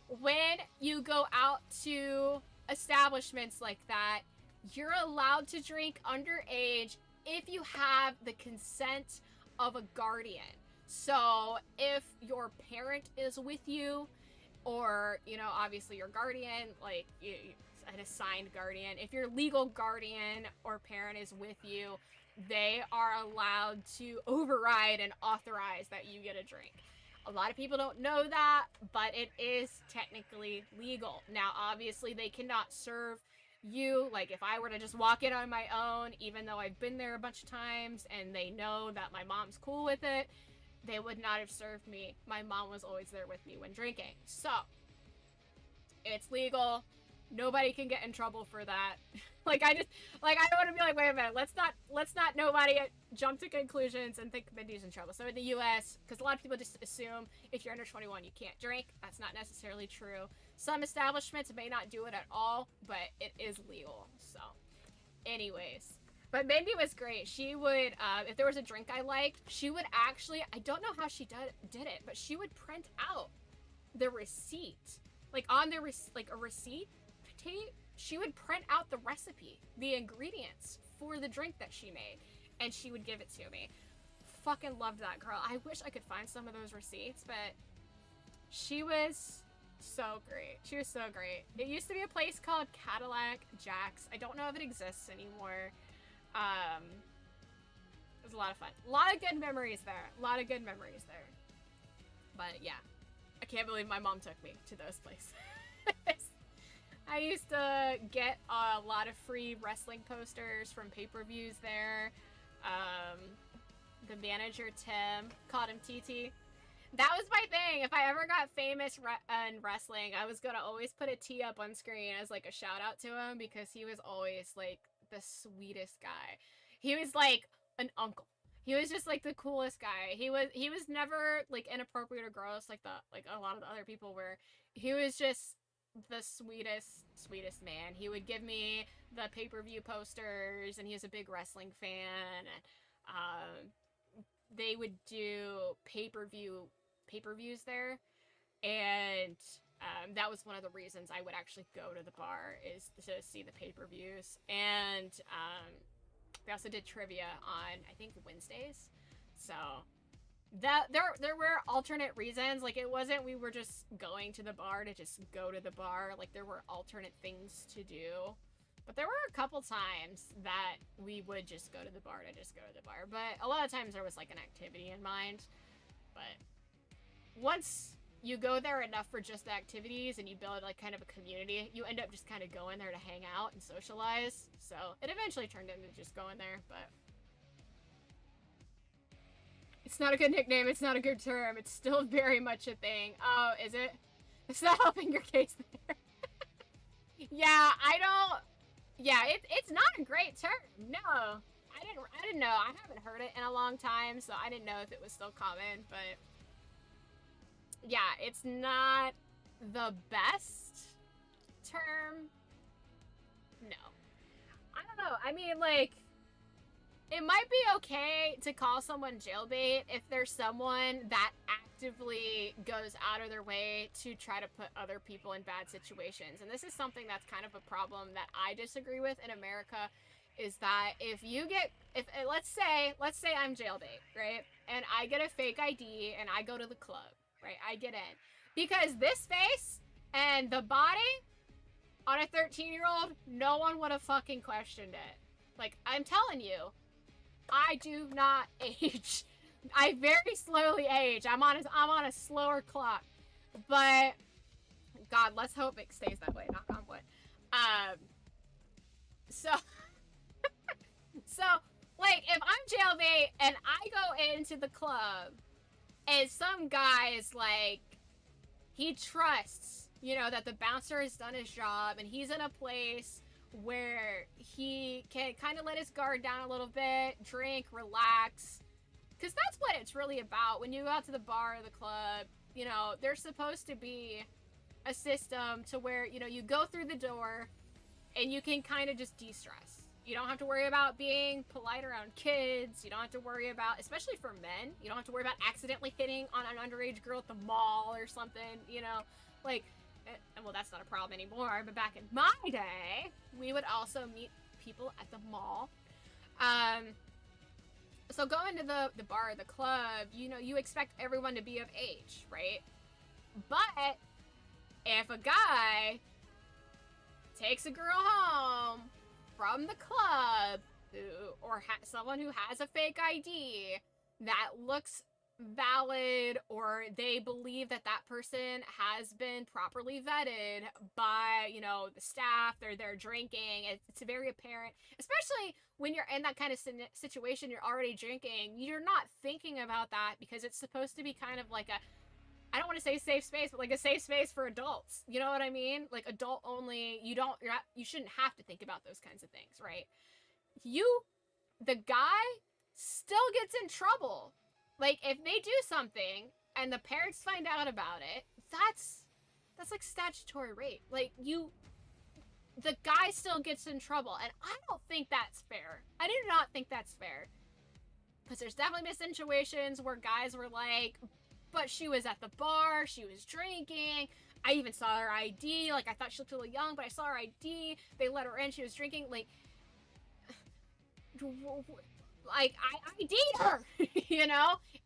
when you go out to establishments like that, you're allowed to drink underage if you have the consent of a guardian. So if your parent is with you, or, you know, obviously your guardian, like an assigned guardian, if your legal guardian or parent is with you, they are allowed to override and authorize that you get a drink. A lot of people don't know that, but it is technically legal. Now, obviously, they cannot serve you, like, if I were to just walk in on my own, even though I've been there a bunch of times and they know that my mom's cool with it, they would not have served me. My mom was always there with me when drinking. So, it's legal. Nobody can get in trouble for that. I don't want to be like, wait a minute, let's not nobody jump to conclusions and think Mindy's in trouble. So in the US, because a lot of people just assume if you're under 21, you can't drink. That's not necessarily true. Some establishments may not do it at all, but it is legal. So, anyways. But Mindy was great. She would, if there was a drink I liked, she would actually, I don't know how she did it, but she would print out the receipt. Like, on the, a receipt tape, she would print out the recipe, the ingredients for the drink that she made, and she would give it to me. Fucking loved that girl. I wish I could find some of those receipts, but she was so great. She was so great. It used to be a place called Cadillac Jack's. I don't know if it exists anymore. It was a lot of fun. A lot of good memories there. A lot of good memories there. But yeah, I can't believe my mom took me to those places. I used to get a lot of free wrestling posters from pay-per-views there. The manager, Tim, called him TT. That was my thing. If I ever got famous in wrestling, I was gonna always put a T up on screen as like a shout out to him, because he was always like the sweetest guy. He was like an uncle. He was just like the coolest guy. He was never like inappropriate or gross like a lot of the other people were. He was just the sweetest man. He would give me the pay-per-view posters, and he was a big wrestling fan. They would do pay-per-views there, and that was one of the reasons I would actually go to the bar, is to see the pay-per-views. And they also did trivia on, I think, Wednesdays. So that there were alternate reasons. Like, it wasn't we were just going to the bar to just go to the bar. Like, there were alternate things to do. But there were a couple times that we would just go to the bar to just go to the bar. But a lot of times there was like an activity in mind. But once you go there enough for just the activities and you build like kind of a community, you end up just kind of going there to hang out and socialize. So it eventually turned into just going there, but it's not a good nickname. It's not a good term. It's still very much a thing. Oh, is it? It's not helping your case there. Yeah, I don't... Yeah, it's not a great term. No, I didn't know. I haven't heard it in a long time, so I didn't know if it was still common. But yeah, it's not the best term. No, I don't know. I mean, like, it might be okay to call someone jailbait if there's someone that actively goes out of their way to try to put other people in bad situations. And this is something that's kind of a problem that I disagree with in America, is that if let's say I'm jailbait, right? And I get a fake ID and I go to the club, right? I get in. Because this face and the body on a 13-year-old, no one would have fucking questioned it. Like, I'm telling you, I do not age. I very slowly age. I'm on a slower clock. But God, let's hope it stays that way, knock on wood. So so like if I'm jailbait and I go into the club and some guy is like, he trusts, that the bouncer has done his job and he's in a place where he can kind of let his guard down a little bit, drink, relax. Because that's what it's really about. When you go out to the bar or the club, there's supposed to be a system to where, you go through the door and you can kind of just de-stress. You don't have to worry about being polite around kids. You don't have to worry about, especially for men, you don't have to worry about accidentally hitting on an underage girl at the mall or something, like, well, that's not a problem anymore, but back in my day, we would also meet people at the mall. So going to the bar or the club, you expect everyone to be of age, right? But if a guy takes a girl home from the club or someone who has a fake ID that looks valid, or they believe that person has been properly vetted by, the staff, they're drinking, it's very apparent, especially when you're in that kind of situation, you're already drinking, you're not thinking about that because it's supposed to be kind of like I don't want to say safe space, but like a safe space for adults. You know what I mean? Like adult only. You shouldn't have to think about those kinds of things, right? The guy still gets in trouble. Like if they do something and the parents find out about it, that's like statutory rape. Like the guy still gets in trouble, and I don't think that's fair. I do not think that's fair. Because there's definitely been situations where guys were like, but she was at the bar, she was drinking, I even saw her ID, like I thought she looked a little young, but I saw her ID, they let her in, she was drinking, like I ID'd her,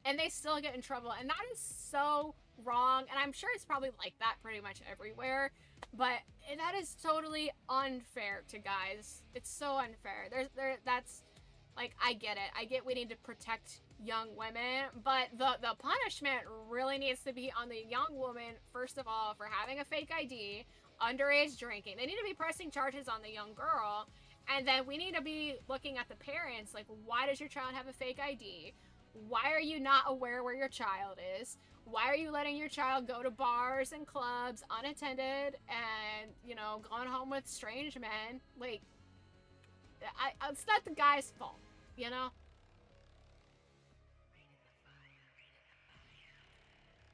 and they still get in trouble, and that is so wrong, and I'm sure it's probably like that pretty much everywhere, but that is totally unfair to guys. It's so unfair. That's like, I get it. I get we need to protect young women, but the punishment really needs to be on the young woman, first of all, for having a fake ID, underage drinking. They need to be pressing charges on the young girl, and then we need to be looking at the parents, like, why does your child have a fake ID? Why are you not aware where your child is? Why are you letting your child go to bars and clubs unattended and, going home with strange men? Like, it's not the guy's fault, To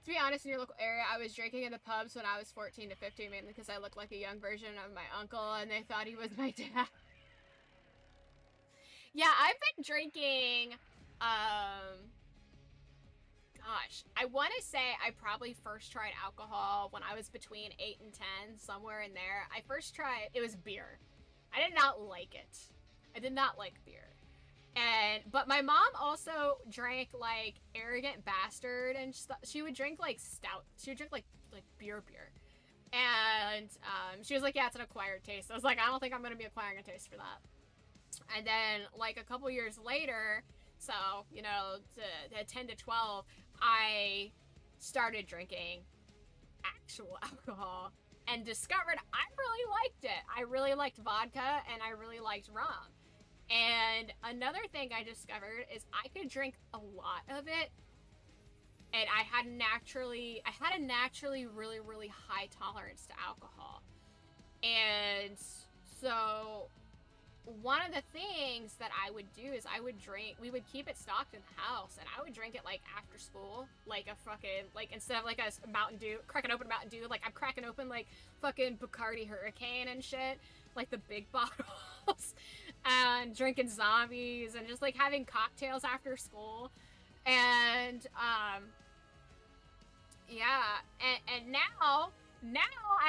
be honest, in your local area, I was drinking in the pubs when I was 14 to 15, mainly because I looked like a young version of my uncle, and they thought he was my dad. Yeah, I've been drinking, gosh, I want to say I probably first tried alcohol when I was between 8 and 10, somewhere in there. I first tried, it was beer. I did not like it. I did not like beer. But my mom also drank like Arrogant Bastard, and she would drink like stout. She would drink like beer. And she was like, yeah, it's an acquired taste. I was like, I don't think I'm gonna be acquiring a taste for that. And then like a couple years later, so 10 to 12, I started drinking actual alcohol and discovered I really liked it. I really liked vodka and I really liked rum. And another thing I discovered is I could drink a lot of it, and I had a naturally really, really high tolerance to alcohol. And so one of the things that I would do is I would drink, we would keep it stocked in the house, and I would drink it, like, after school, like a fucking, like, instead of, like, a Mountain Dew, cracking open Mountain Dew, like, I'm cracking open, like, fucking Bacardi Hurricane and shit, like, the big bottles, and drinking zombies, and just, like, having cocktails after school, and, yeah, and now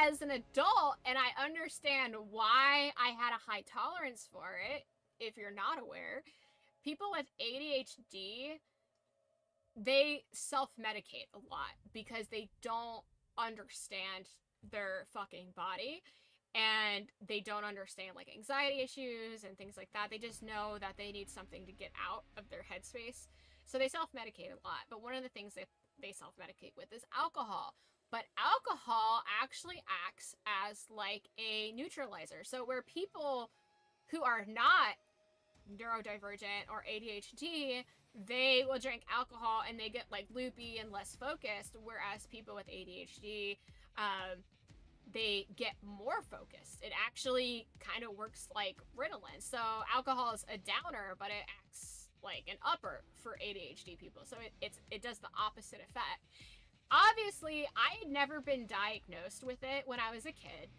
as an adult, and I understand why I had a high tolerance for it, if you're not aware, people with ADHD, they self-medicate a lot because they don't understand their fucking body, and they don't understand, like, anxiety issues and things like that. They just know that they need something to get out of their headspace, so they self-medicate a lot. But one of the things they self-medicate with is alcohol. But alcohol actually acts as, like, a neutralizer. So where people who are not neurodivergent or ADHD, they will drink alcohol and they get, like, loopy and less focused, whereas people with ADHD, they get more focused. It actually kind of works like Ritalin. So alcohol is a downer, but it acts like an upper for ADHD people. So it does the opposite effect. Obviously, I had never been diagnosed with it when I was a kid.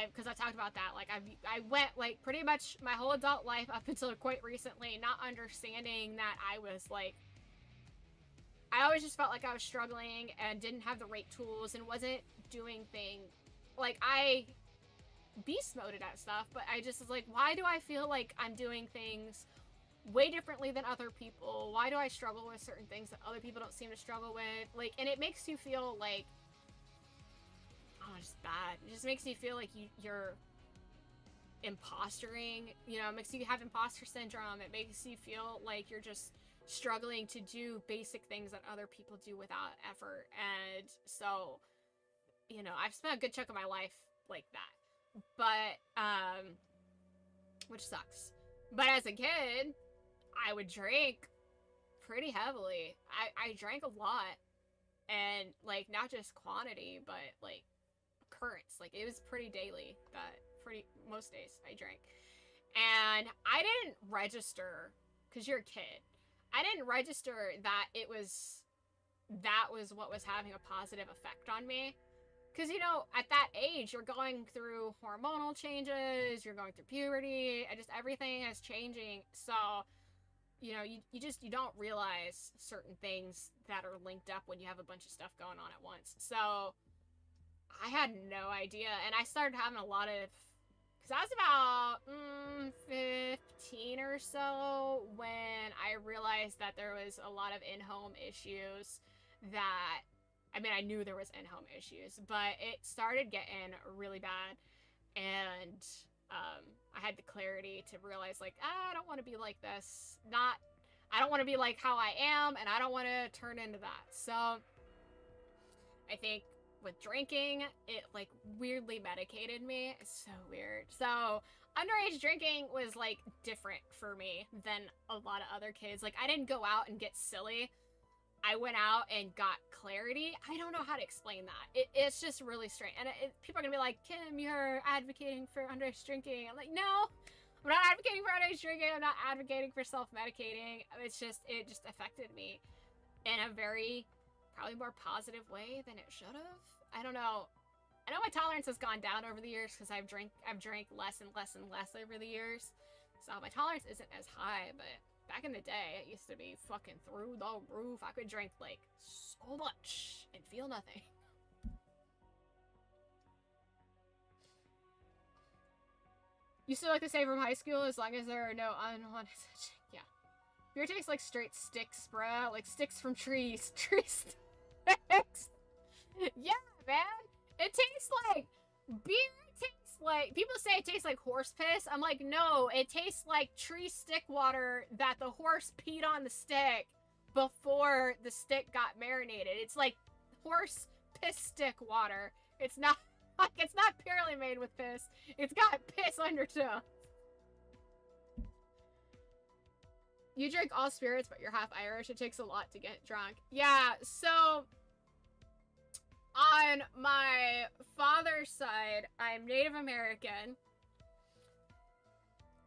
Because I talked about that. Like, I went, like, pretty much my whole adult life up until quite recently not understanding that I was, like, I always just felt like I was struggling and didn't have the right tools and wasn't doing things. Like, I beast moded at stuff, but I just was like, why do I feel like I'm doing things way differently than other people? Why do I struggle with certain things that other people don't seem to struggle with? Like, and it makes you feel like, oh, it's just bad. It just makes you feel like you're impostering, you know, it makes you have imposter syndrome. It makes you feel like you're just struggling to do basic things that other people do without effort. And so, you know, I've spent a good chunk of my life like that. But, which sucks. But as a kid, I would drink pretty heavily. I drank a lot. And, like, not just quantity, but, like, occurrence. Like, it was pretty daily. Most days I drank. And I didn't register, because you're a kid, I didn't register that that was what was having a positive effect on me. Because, you know, at that age, you're going through hormonal changes, you're going through puberty, and just everything is changing. So, you know, you don't realize certain things that are linked up when you have a bunch of stuff going on at once. So, I had no idea. And I started having a lot of, because I was about 15 or so when I realized that there was a lot of in-home issues that, I mean, I knew there was in-home issues, but it started getting really bad, and I had the clarity to realize, like, I don't want to be like this. I don't want to be like how I am, and I don't want to turn into that. So, I think with drinking, it, like, weirdly medicated me. It's so weird. So, underage drinking was, like, different for me than a lot of other kids. Like, I didn't go out and get silly. I went out and got clarity. I don't know how to explain that. It's just really strange. And people are gonna be like, Kim, you're advocating for underage drinking. I'm like, no, I'm not advocating for underage drinking. I'm not advocating for self-medicating. It just affected me in a very, probably more positive way than it should have. I don't know. I know my tolerance has gone down over the years because I've drank less and less and less over the years. So my tolerance isn't as high, but back in the day, it used to be fucking through the roof. I could drink, like, so much and feel nothing. You still like to say from high school as long as there are no unwanted... Yeah. Beer tastes like straight sticks, bruh. Like sticks from trees. Tree sticks. Yeah, man. It tastes like... Beer tastes like... People say it tastes like horse piss. I'm like, no. It tastes like tree stick water that the horse peed on the stick before the stick got marinated. It's like horse piss stick water. It's not... Like, it's not purely made with piss. It's got piss undertow. You drink all spirits, but you're half Irish. It takes a lot to get drunk. Yeah, so... On my father's side, I'm Native American.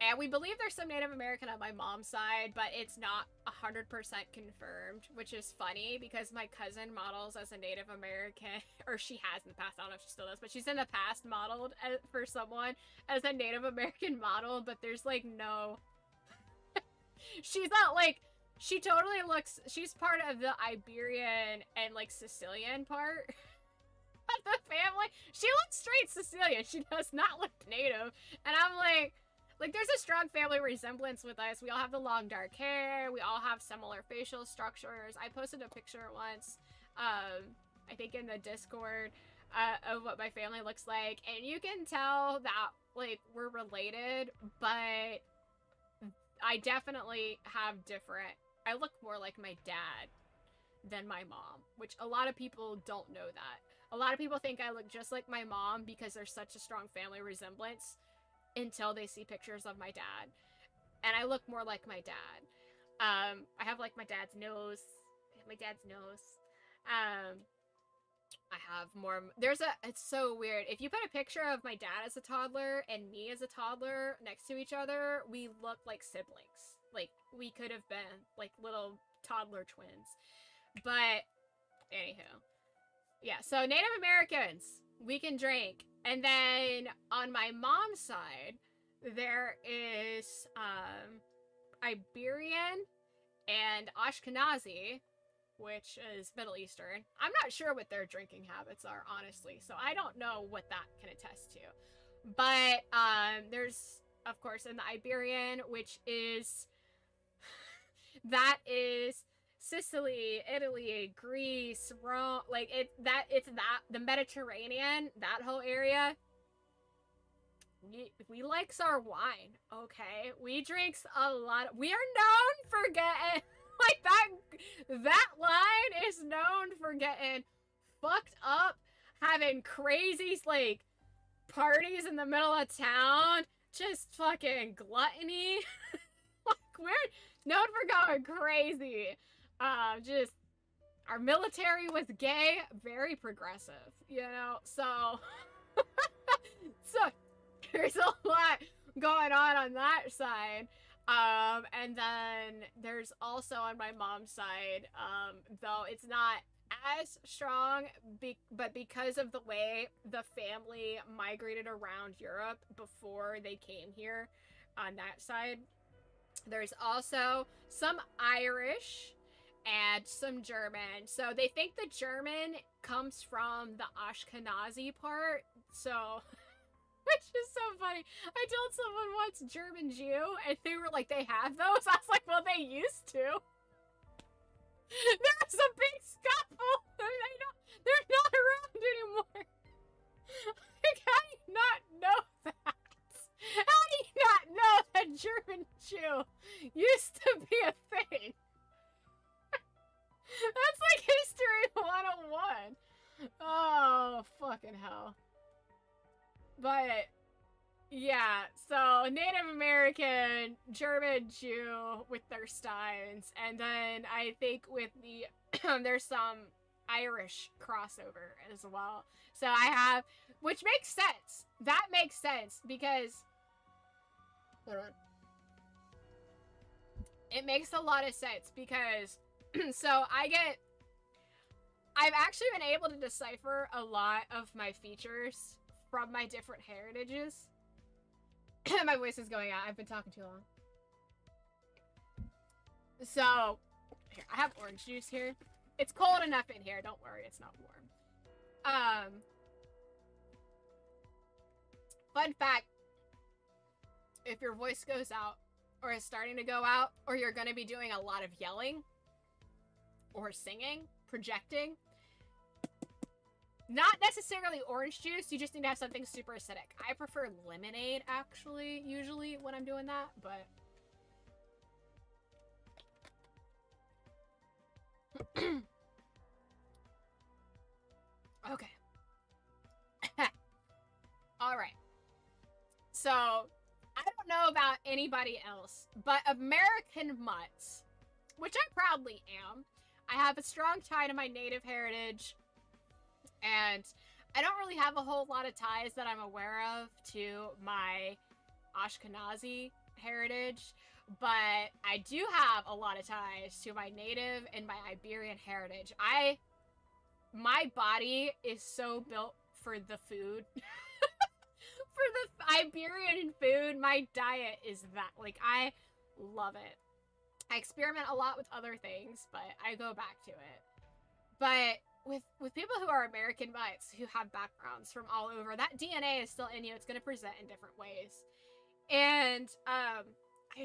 And we believe there's some Native American on my mom's side, but it's not 100% confirmed, which is funny because my cousin models as a Native American, or she has in the past, I don't know if she still does, but she's in the past modeled for someone as a Native American model, but there's like no... she's not like... She totally looks... She's part of the Iberian and like Sicilian part of the family. She looks straight Sicilian. She does not look Native. And I'm like, there's a strong family resemblance with us. We all have the long dark hair. We all have similar facial structures. I posted a picture once, I think in the Discord, of what my family looks like. And you can tell that, like, we're related, but I definitely have different... I look more like my dad than my mom, which a lot of people don't know that. A lot of people think I look just like my mom because there's such a strong family resemblance until they see pictures of my dad. And I look more like my dad. I have like my dad's nose. I have more... It's so weird. If you put a picture of my dad as a toddler and me as a toddler next to each other, we look like siblings. Like, we could have been like little toddler twins. But, anywho. Yeah, so Native Americans, we can drink. And then on my mom's side, there is Iberian and Ashkenazi, which is Middle Eastern. I'm not sure what their drinking habits are, honestly, so I don't know what that can attest to. But there's, of course, in the Iberian, which is... that is Sicily, Italy, Greece, Rome, like the Mediterranean, that whole area. We likes our wine, okay? We drinks a lot. We are known for getting like that line is known for getting fucked up, having crazy like parties in the middle of town, just fucking gluttony. Like, we're known for going crazy. Just, our military was gay, very progressive, you know, so, so, there's a lot going on that side. And then there's also on my mom's side, though it's not as strong, but because of the way the family migrated around Europe before they came here on that side, there's also some Irish and some German. So they think the German comes from the Ashkenazi part, so... Which is so funny. I told someone once German Jew, and they were like, they have those? I was like, well, they used to. There was a big scuffle. They're not around anymore. Like, how do you not know that? How do you not know that German Jew used to be a thing? That's like History 101. Oh, fucking hell. But, yeah, so Native American, German Jew with their steins, and then I think with the, there's some Irish crossover as well. So I have, which makes sense. That makes sense, because, hold on. It makes a lot of sense, because, so I've actually been able to decipher a lot of my features from my different heritages. My voice is going out. I've been talking too long. So, here, I have orange juice here. It's cold enough in here. Don't worry, it's not warm. Fun fact. If your voice goes out, or is starting to go out, or you're going to be doing a lot of yelling, or singing, projecting, not necessarily orange juice, you just need to have something super acidic. I prefer lemonade, actually, usually, when I'm doing that, but... Okay. Alright. So, I don't know about anybody else, but American mutts, which I proudly am, I have a strong tie to my native heritage, and I don't really have a whole lot of ties that I'm aware of to my Ashkenazi heritage, but I do have a lot of ties to my native and my Iberian heritage. My body is so built for the food. For the Iberian food, my diet is that. Like, I love it. I experiment a lot with other things, but I go back to it. But with people who are American bites, who have backgrounds from all over, that DNA is still in you. It's going to present in different ways. And I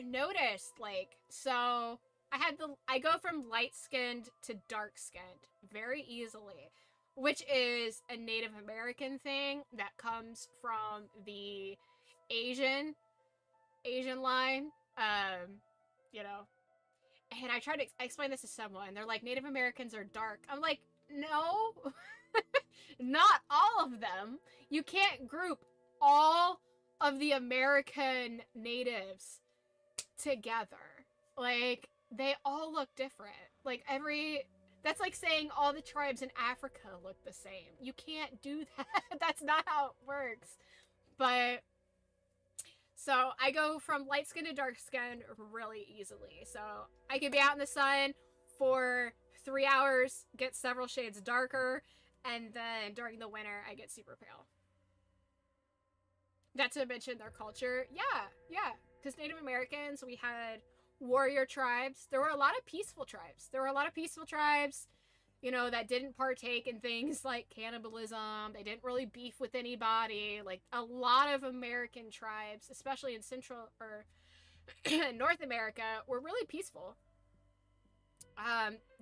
noticed, like, so I go from light-skinned to dark-skinned very easily, which is a Native American thing that comes from the Asian line. You know, and I tried to explain this to someone. They're like, Native Americans are dark. I'm like, no, not all of them. You can't group all of the American natives together. Like, they all look different. Like, that's like saying all the tribes in Africa look the same. You can't do that. That's not how it works. But so I go from light skin to dark skin really easily. So I could be out in the sun for 3 hours, get several shades darker, and then during the winter I get super pale. Not to mention their culture. Yeah. Because Native Americans, we had warrior tribes. There were a lot of peaceful tribes. You know, that didn't partake in things like cannibalism. They didn't really beef with anybody. Like, a lot of American tribes, especially in Central or North America, were really peaceful.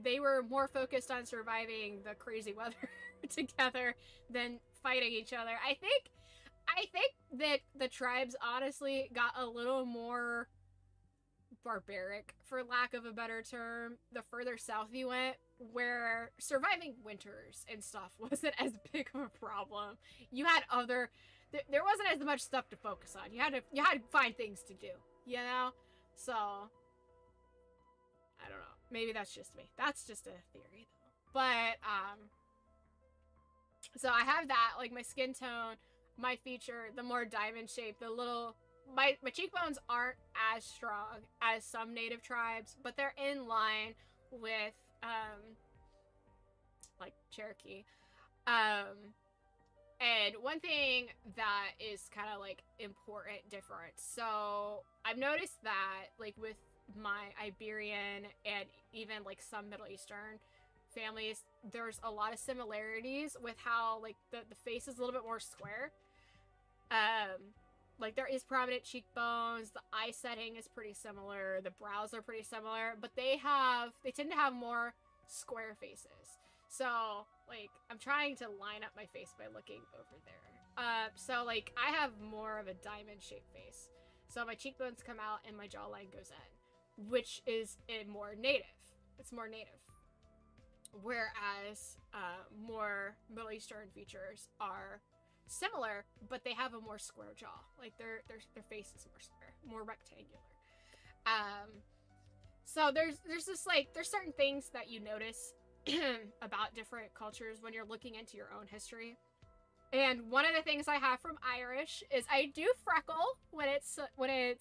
They were more focused on surviving the crazy weather together than fighting each other. I think that the tribes honestly got a little more barbaric, for lack of a better term, the further south you went, where surviving winters and stuff wasn't as big of a problem. You had there wasn't as much stuff to focus on. You had to find things to do, you know? So I don't know. Maybe that's just me. That's just a theory though. But so I have that, like, my skin tone, my feature, the more diamond shape, the little my cheekbones aren't as strong as some native tribes, but they're in line with like Cherokee. And one thing that is kind of like important difference. So I've noticed that, like, with my Iberian and even like some Middle Eastern families, there's a lot of similarities with how, like, the face is a little bit more square. Like, there is prominent cheekbones, the eye setting is pretty similar, the brows are pretty similar, but they tend to have more square faces. So, like, I'm trying to line up my face by looking over there. So, like, I have more of a diamond-shaped face. So my cheekbones come out and my jawline goes in, which is more native. It's more native. Whereas, more Middle Eastern features are similar, but they have a more square jaw. Like, their face is more square, more rectangular. So there's just, like, there's certain things that you notice about different cultures when you're looking into your own history. And one of the things I have from Irish is I do freckle when it's when I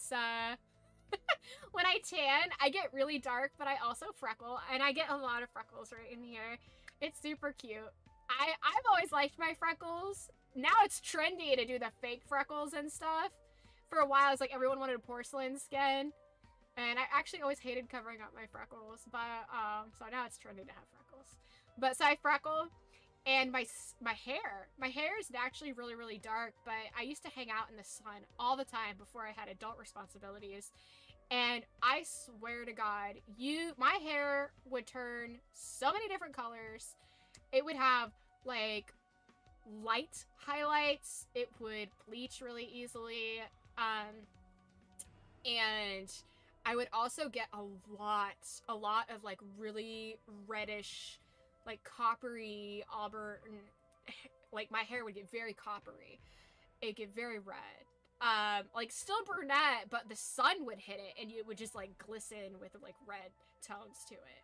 tan. I get really dark, but I also freckle, and I get a lot of freckles right in here. It's super cute. I've always liked my freckles. Now it's trendy to do the fake freckles and stuff. For a while, it's like everyone wanted a porcelain skin, and I actually always hated covering up my freckles. But so now it's trendy to have freckles. But so I freckle, and my hair is actually really, really dark. But I used to hang out in the sun all the time before I had adult responsibilities, and I swear to God, my hair would turn so many different colors. It would have, like, light highlights. It would bleach really easily. And I would also get a lot of, like, really reddish, like, coppery auburn. Like, my hair would get very coppery. It'd get very red. Like, still brunette, but the sun would hit it and it would just, like, glisten with, like, red tones to it.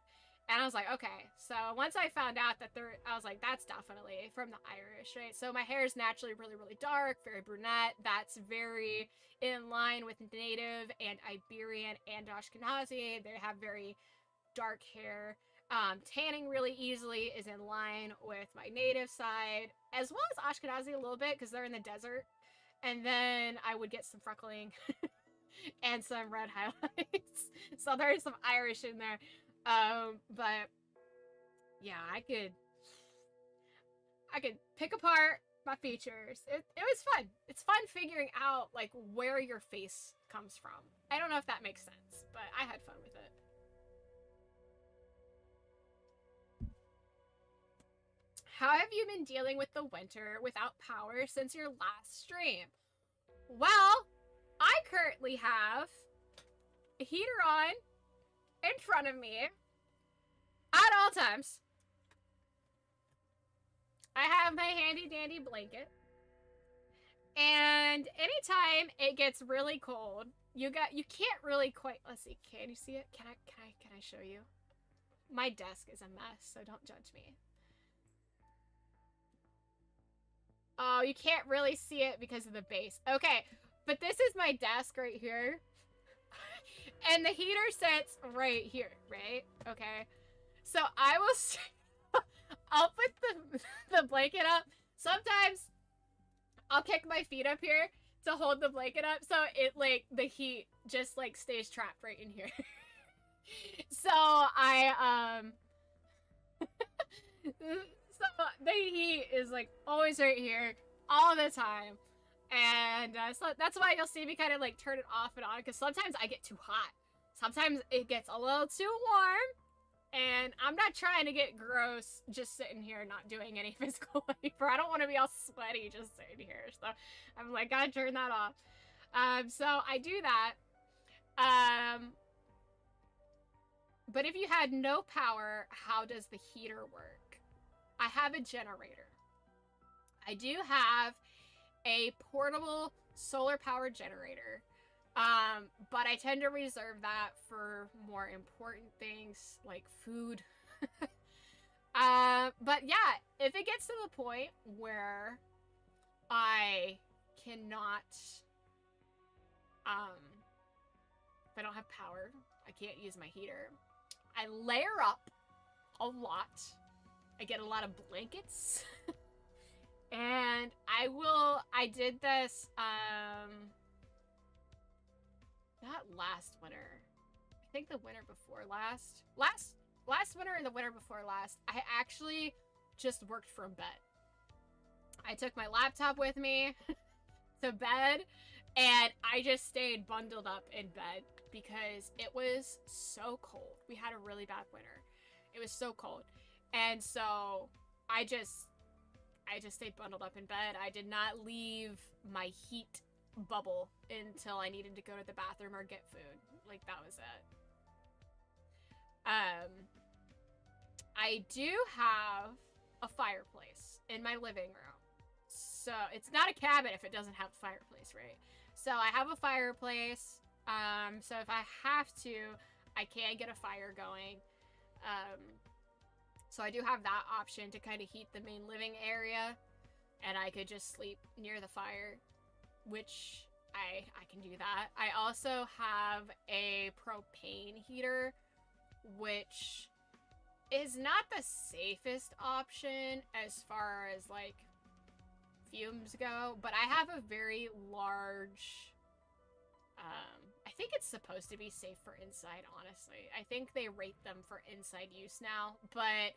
And I was like, okay. So once I found out that I was like, that's definitely from the Irish, right? So my hair is naturally really, really dark, very brunette. That's very in line with Native and Iberian and Ashkenazi. They have very dark hair. Tanning really easily is in line with my native side, as well as Ashkenazi a little bit because they're in the desert. And then I would get some freckling and some red highlights. So there's some Irish in there. But yeah, I could pick apart my features. It was fun. It's fun figuring out like where your face comes from. I don't know if that makes sense, but I had fun with it. How have you been dealing with the winter without power since your last stream? Well, I currently have a heater on in front of me at all times. I have my handy dandy blanket. And anytime it gets really cold, you can't really quite, let's see, can you see it? Can I show you? My desk is a mess, so don't judge me. Oh, you can't really see it because of the base. Okay, but this is my desk right here. And the heater sits right here, right? Okay. So I will I'll put the blanket up. Sometimes I'll kick my feet up here to hold the blanket up so it like the heat just like stays trapped right in here. So I so the heat is like always right here all the time. And so that's why you'll see me kind of like turn it off and on, because sometimes I get too hot. Sometimes it gets a little too warm. And I'm not trying to get gross just sitting here not doing any physical labor. I don't want to be all sweaty just sitting here. So I'm like, gotta turn that off. So I do that. But if you had no power, how does the heater work? I have a generator. I do have a portable solar power generator. But I tend to reserve that for more important things like food. But yeah, if it gets to the point where I cannot, if I don't have power, I can't use my heater, I layer up a lot. I get a lot of blankets. And I did this, not last winter. I think the winter before last. Last winter and the winter before last, I actually just worked from bed. I took my laptop with me to bed, and I just stayed bundled up in bed because it was so cold. We had a really bad winter. It was so cold. And so I just stayed bundled up in bed. I did not leave my heat bubble until I needed to go to the bathroom or get food. Like, that was it. I do have a fireplace in my living room. So it's not a cabin if it doesn't have a fireplace, right? So I have a fireplace. So if I have to, I can get a fire going. So I do have that option to kind of heat the main living area, and I could just sleep near the fire, which I can do that. I also have a propane heater, which is not the safest option as far as like fumes go, but I have a very large, I think it's supposed to be safe for inside, honestly. I think they rate them for inside use now, but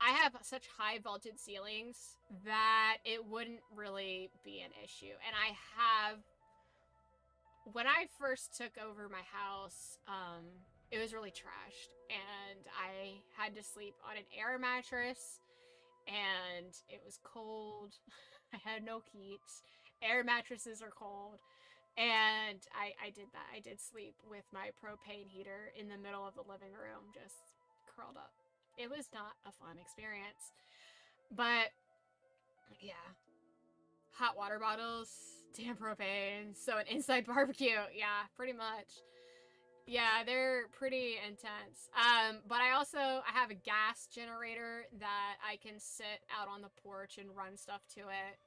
I have such high vaulted ceilings that it wouldn't really be an issue. And I have, when I first took over my house, it was really trashed, and I had to sleep on an air mattress, and it was cold. I had no heat. Air mattresses are cold. And I did that. I did sleep with my propane heater in the middle of the living room, just curled up. It was not a fun experience. But, yeah. Hot water bottles, damn propane, so an inside barbecue. Yeah, pretty much. Yeah, they're pretty intense. But I have a gas generator that I can sit out on the porch and run stuff to it.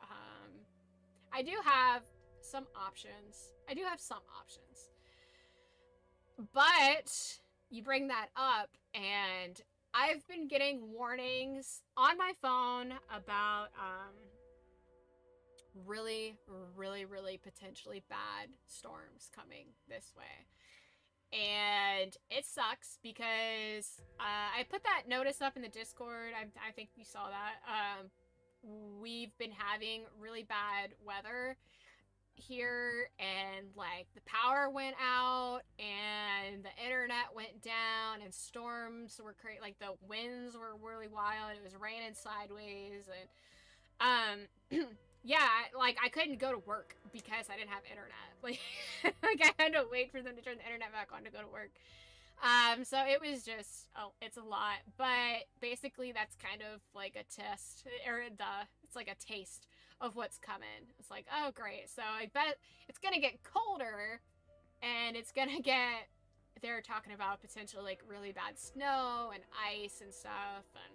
I do have some options. But you bring that up, and I've been getting warnings on my phone about really, really, really potentially bad storms coming this way. And it sucks because I put that notice up in the Discord. I think you saw that. We've been having really bad weather here, and like the power went out and the internet went down, and storms were crazy. Like the winds were really wild. It was raining sideways, and yeah, like I couldn't go to work because I didn't have internet. Like, like I had to wait for them to turn the internet back on to go to work. So it was just, it's a lot, but basically that's kind of like a test, or it's like a taste of what's coming. It's like, oh great, so I bet it's gonna get colder, and it's gonna get, they're talking about potential like really bad snow and ice and stuff, and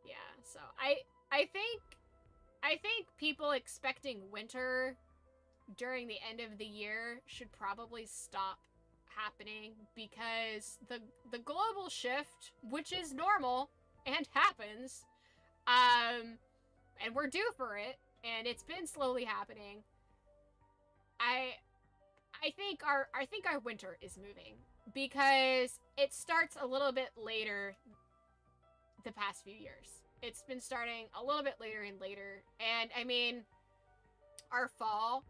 yeah, so I think people expecting winter during the end of the year should probably stop happening, because the global shift, which is normal and happens, and we're due for it, and it's been slowly happening. I think our winter is moving, because it starts a little bit later the past few years. It's been starting a little bit later and later, and I mean, our fall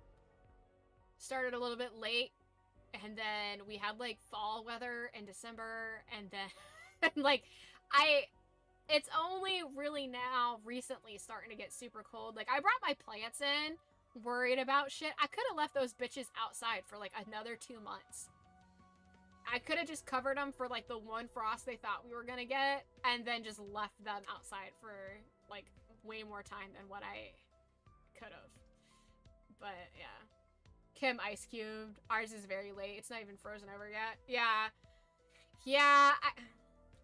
started a little bit late, and then we had like fall weather in December, and then like it's only really now recently starting to get super cold. Like I brought my plants in worried about shit. I could have left those bitches outside for like another 2 months. I could have just covered them for like the one frost they thought we were gonna get, and then just left them outside for like way more time than what I could have. But yeah. Kim ice cubed. Ours is very late. It's not even frozen over yet. Yeah. Yeah.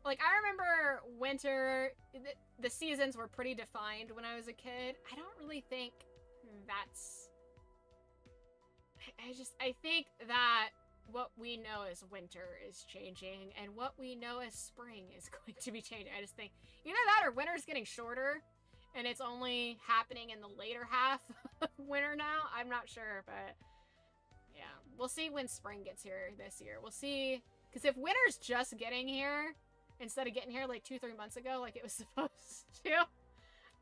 I remember winter, the seasons were pretty defined when I was a kid. I don't really think that's... I think that what we know as winter is changing, and what we know as spring is going to be changing. I just think either that or winter's getting shorter, and it's only happening in the later half of winter now. I'm not sure, but yeah. We'll see when spring gets here this year. We'll see, because if winter's just getting here, instead of getting here like 2-3 months ago like it was supposed to,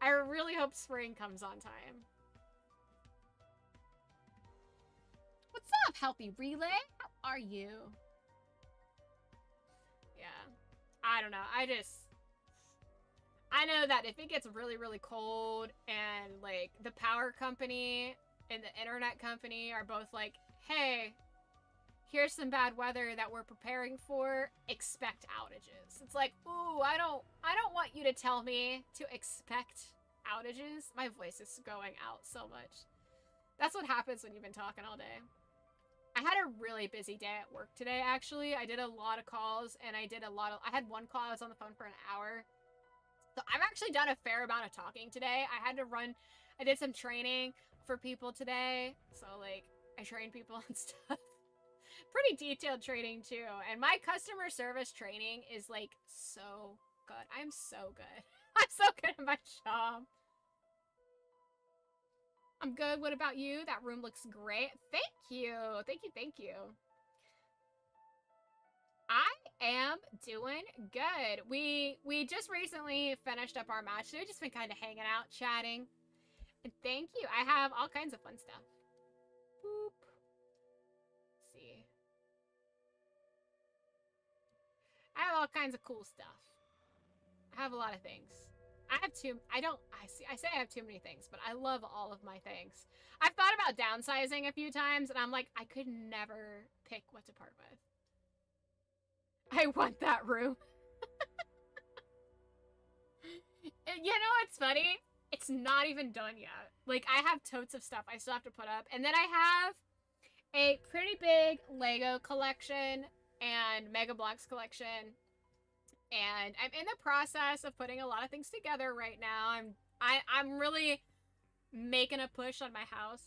I really hope spring comes on time. What's up, Healthy Relay? How are you? Yeah. I don't know. I know that if it gets really, really cold, and like the power company and the internet company are both like, hey, here's some bad weather that we're preparing for, expect outages. It's like, ooh, I don't want you to tell me to expect outages. My voice is going out so much. That's what happens when you've been talking all day. I had a really busy day at work today, actually. I did a lot of calls, and I had one call, I was on the phone for an hour. So I've actually done a fair amount of talking today. I did some training for people today. So like, I trained people and stuff. Pretty detailed training too. And my customer service training is like so good. I'm so good. I'm so good at my job. I'm good. What about you? That room looks great. Thank you. Thank you. Thank you. I am doing good. We just recently finished up our match, so we've just been kind of hanging out, chatting. And thank you. I have all kinds of fun stuff. Boop. Let's see. I have all kinds of cool stuff. I have a lot of things. I say I have too many things, but I love all of my things. I've thought about downsizing a few times, and I'm like, I could never pick what to part with. I want that room. And you know what's funny? It's not even done yet. Like, I have totes of stuff I still have to put up. And then I have a pretty big Lego collection and Mega Bloks collection, and I'm in the process of putting a lot of things together right now. I'm really making a push on my house.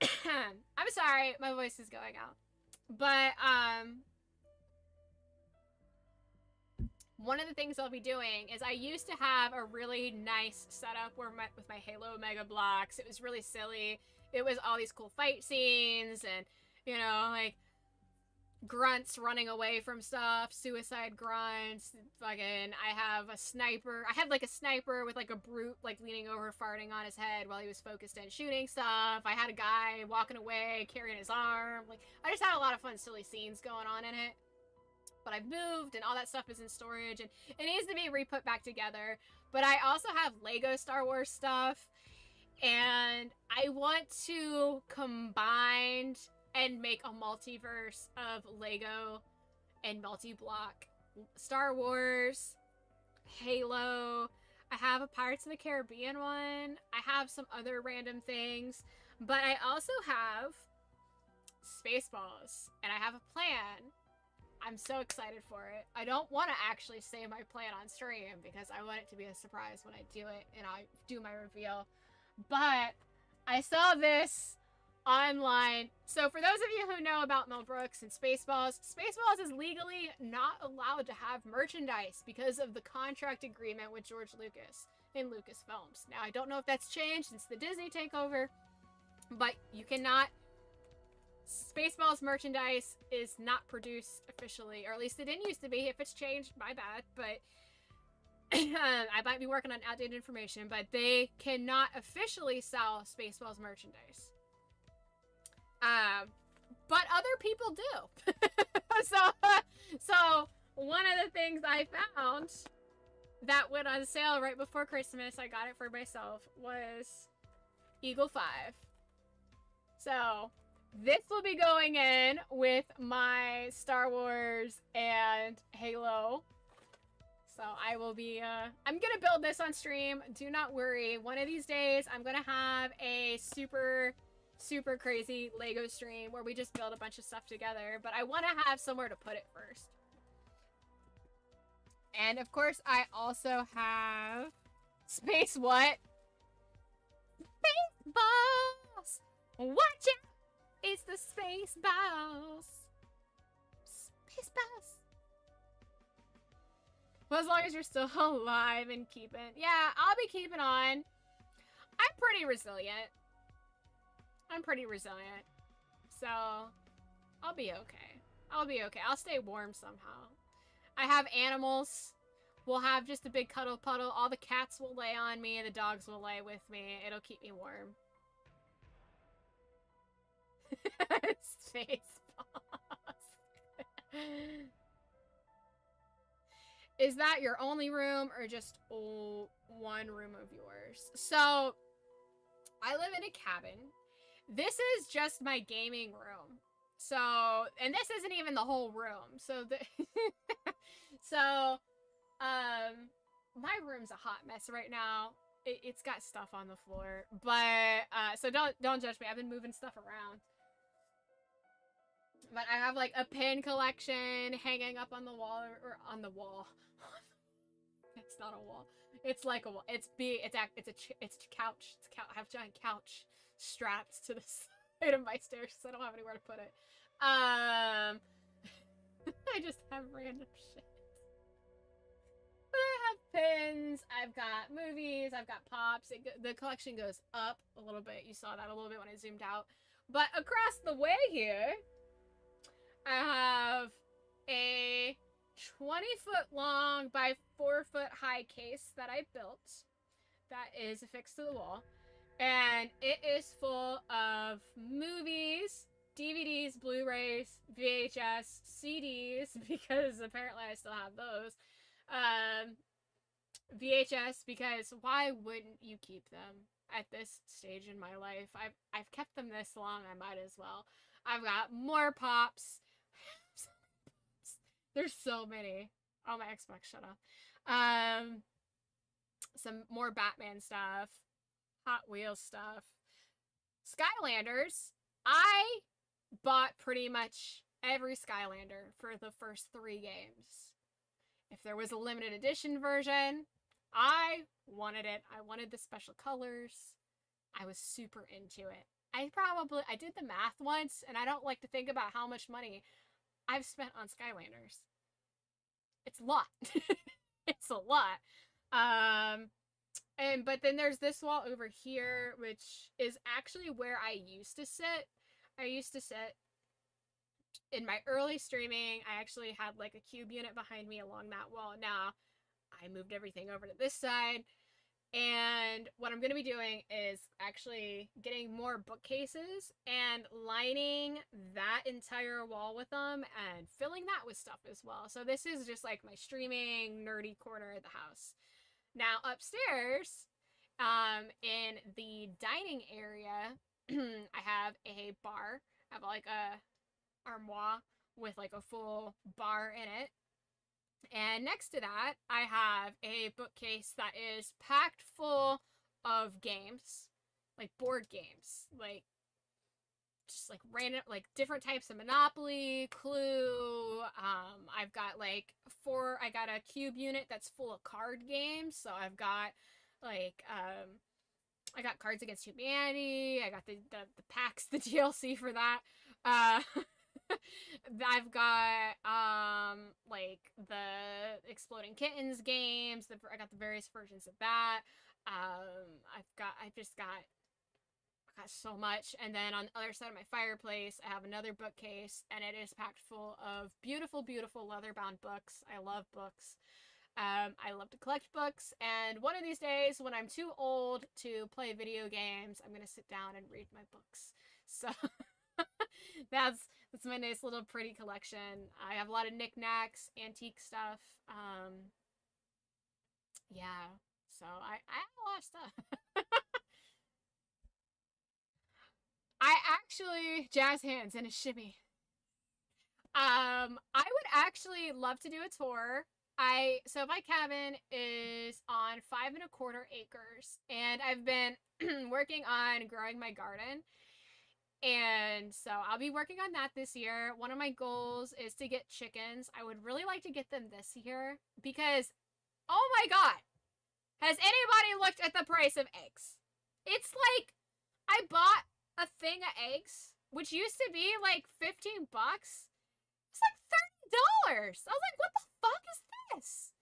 I'm sorry, my voice is going out. But one of the things I'll be doing is I used to have a really nice setup with my Halo Mega Bloks. It was really silly. It was all these cool fight scenes and, you know, like grunts running away from stuff, suicide grunts, fucking, I have a sniper. I had like a sniper with like a brute like leaning over farting on his head while he was focused in shooting stuff. I had a guy walking away carrying his arm. Like, I just had a lot of fun silly scenes going on in it. But I've moved and all that stuff is in storage and it needs to be re-put back together. But I also have Lego Star Wars stuff and I want to combine and make a multiverse of Lego and multi-block Star Wars, Halo. I have a Pirates of the Caribbean one. I have some other random things, but I also have Spaceballs and I have a plan. I'm so excited for it. I don't want to actually say my plan on stream because I want it to be a surprise when I do it and I do my reveal. But I saw this online. So for those of you who know about Mel Brooks and Spaceballs, Spaceballs is legally not allowed to have merchandise because of the contract agreement with George Lucas in Lucasfilms. Now, I don't know if that's changed since the Disney takeover, but you cannot... Spaceballs merchandise is not produced officially, or at least it didn't used to be. If it's changed, my bad, but I might be working on outdated information, but they cannot officially sell Spaceballs merchandise. But other people do. so one of the things I found that went on sale right before Christmas, I got it for myself, was Eagle 5. So this will be going in with my Star Wars and Halo. So I will be, I'm gonna build this on stream. Do not worry. One of these days, I'm gonna have a super crazy Lego stream where we just build a bunch of stuff together. But I want to have somewhere to put it first. And of course, I also have Space what? Space Balls! Watch out! It's the Space Balls! Space Balls! Well, as long as you're still alive and keeping... Yeah, I'll be keeping on. I'm pretty resilient. So, I'll be okay. I'll stay warm somehow. I have animals. We'll have just a big cuddle puddle. All the cats will lay on me and the dogs will lay with me. It'll keep me warm. Space Boss. Is that your only room or just one room of yours? So, I live in a cabin. This is just my gaming room. So, and this isn't even the whole room. So, my room's a hot mess right now. It's got stuff on the floor, but, so don't judge me. I've been moving stuff around. But I have like a pin collection hanging up on the wall or on the wall. It's not a wall. It's like a wall. It's big. It's a couch. I have a giant couch strapped to the side of my stairs because I don't have anywhere to put it. I just have random shit. But I have pins. I've got movies. I've got pops. The collection goes up a little bit. You saw that a little bit when I zoomed out. But across the way here, I have a 20-foot long by 4-foot high case that I built that is affixed to the wall. And it is full of movies, DVDs, Blu-rays, VHS, CDs, because apparently I still have those. VHS, because why wouldn't you keep them at this stage in my life? I've kept them this long, I might as well. I've got more pops. There's so many. Oh, my Xbox shut off. Some more Batman stuff. Hot Wheels stuff. Skylanders. I bought pretty much every Skylander for the first 3 games. If there was a limited edition version, I wanted it. I wanted the special colors. I was super into it. I did the math once, and I don't like to think about how much money I've spent on Skylanders. It's a lot. It's a lot. But then there's this wall over here, which is actually where I used to sit. I used to sit in my early streaming. I actually had like a cube unit behind me along that wall. Now I moved everything over to this side. And what I'm going to be doing is actually getting more bookcases and lining that entire wall with them and filling that with stuff as well. So this is just like my streaming nerdy corner of the house. Now upstairs, in the dining area, I have a bar. I have like a armoire with like a full bar in it. And next to that, I have a bookcase that is packed full of games, like board games, like just like random, like different types of Monopoly, Clue. I've got like I got a cube unit that's full of card games. So I've got like, I got Cards Against Humanity. I got the packs, the DLC for that. I've got like the Exploding Kittens games. I got the various versions of that. I've just got so much. And then on the other side of my fireplace, I have another bookcase, and it is packed full of beautiful, beautiful leather-bound books. I love books. I love to collect books, and one of these days, when I'm too old to play video games, I'm gonna sit down and read my books. So that's my nice little pretty collection. I have a lot of knickknacks, antique stuff. Yeah, so I have a lot of stuff. I actually jazz hands in a shimmy. I would actually love to do a tour. So my cabin is on 5¼ acres, and I've been working on growing my garden. And so I'll be working on that this year. One of my goals is to get chickens. I would really like to get them this year because, oh my god, has anybody looked at the price of eggs? It's like, I bought a thing of eggs, which used to be like $15. It's like $30. I was like, what the fuck is this?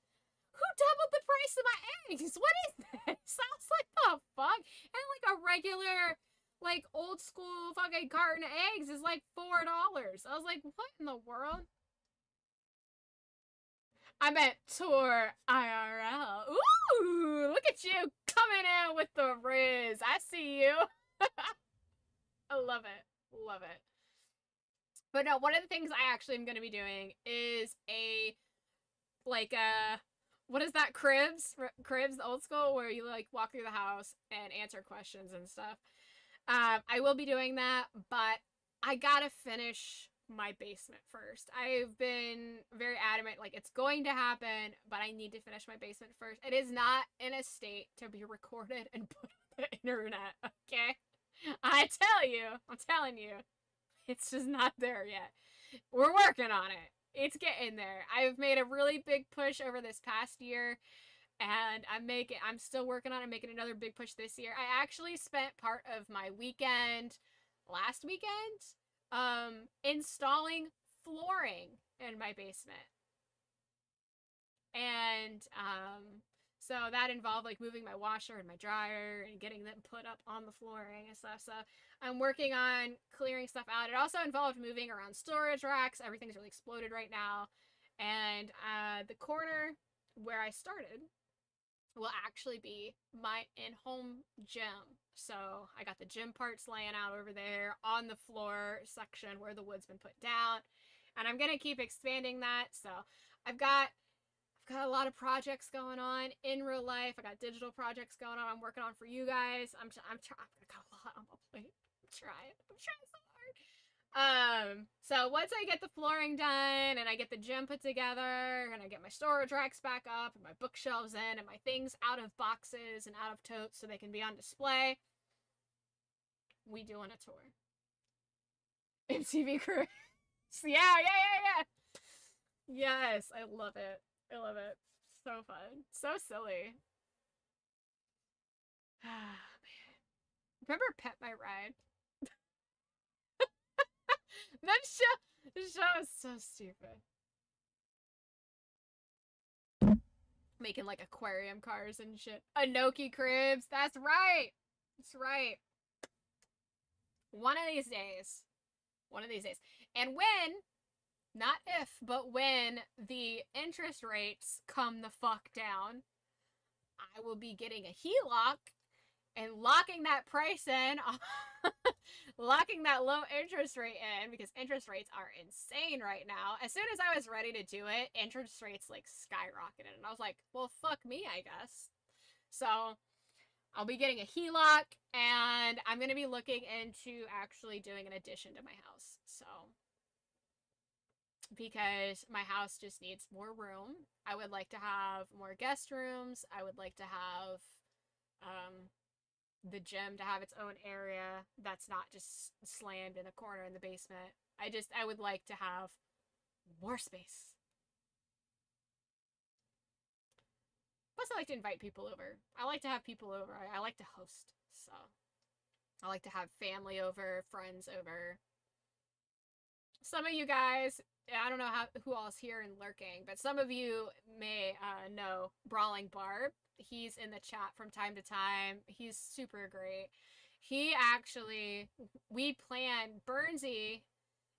Who doubled the price of my eggs? What is this? I was like, the fuck? And like a regular, like old school fucking carton of eggs is like $4. I was like, what in the world? I meant tour IRL. Ooh, look at you coming in with the riz. I see you. I love it. Love it. But no, one of the things I actually am going to be doing is what is that, cribs, the old school, where you like walk through the house and answer questions and stuff. I will be doing that, but I gotta finish my basement first. I've been very adamant, like, it's going to happen, but I need to finish my basement first. It is not in a state to be recorded and put on the internet, okay? I'm telling you, it's just not there yet. We're working on it. It's getting there. I've made a really big push over this past year, and I'm still working on it, making another big push this year. I actually spent part of my weekend last weekend installing flooring in my basement. And so that involved like moving my washer and my dryer and getting them put up on the flooring and stuff. So I'm working on clearing stuff out. It also involved moving around storage racks. Everything's really exploded right now. And the corner where I started will actually be my in-home gym. So I got the gym parts laying out over there on the floor section where the wood's been put down. And I'm going to keep expanding that. So I've got a lot of projects going on in real life. I got digital projects going on I'm working on for you guys. I've got a lot on my plate. I'm trying so hard. So once I get the flooring done and I get the gym put together and I get my storage racks back up and my bookshelves in and my things out of boxes and out of totes so they can be on display, we doing a tour. MTV Cribs. Yeah. Yes, I love it. I love it. So fun. So silly. Man. Remember Pet My Ride? That show is so stupid. Making like aquarium cars and shit. Anoki Cribs. That's right. That's right. One of these days. One of these days. And when, not if, but when the interest rates come the fuck down, I will be getting a HELOC and locking that price in, locking that low interest rate in, because interest rates are insane right now. As soon as I was ready to do it, interest rates like skyrocketed, and I was like, well, fuck me, I guess. So I'll be getting a HELOC, and I'm going to be looking into actually doing an addition to my house. So, because my house just needs more room. I would like to have more guest rooms. I would like to have the gym to have its own area that's not just slammed in a corner in the basement. I would like to have more space. Plus, I like to invite people over. I like to have people over. I like to host. So, I like to have family over, friends over. Some of you guys, I don't know who all's here and lurking, but some of you may know Brawling Barb. He's in the chat from time to time. He's super great. He actually, we planned, Burnsy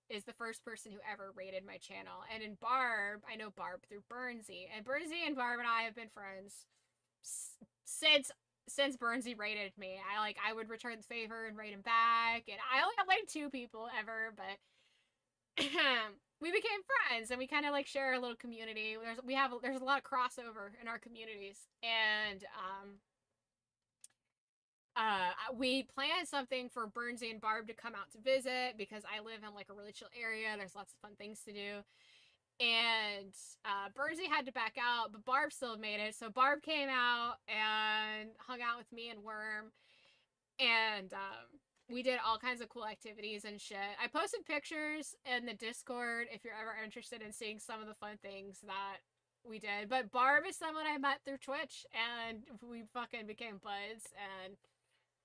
is the first person who ever rated my channel. And in Barb, I know Barb through Burnsy. And Burnsy and Barb and I have been friends since Burnsy rated me. I would return the favor and rate him back. And I only have like 2 people ever, but we became friends, and we kind of like share a little community. There's a lot of crossover in our communities, and we planned something for Burnsy and Barb to come out to visit, because I live in like a really chill area. There's lots of fun things to do, and Burnsy had to back out, but Barb still made it. So Barb came out and hung out with me and Worm, and we did all kinds of cool activities and shit. I posted pictures in the Discord if you're ever interested in seeing some of the fun things that we did. But Barb is someone I met through Twitch, and we fucking became buds, and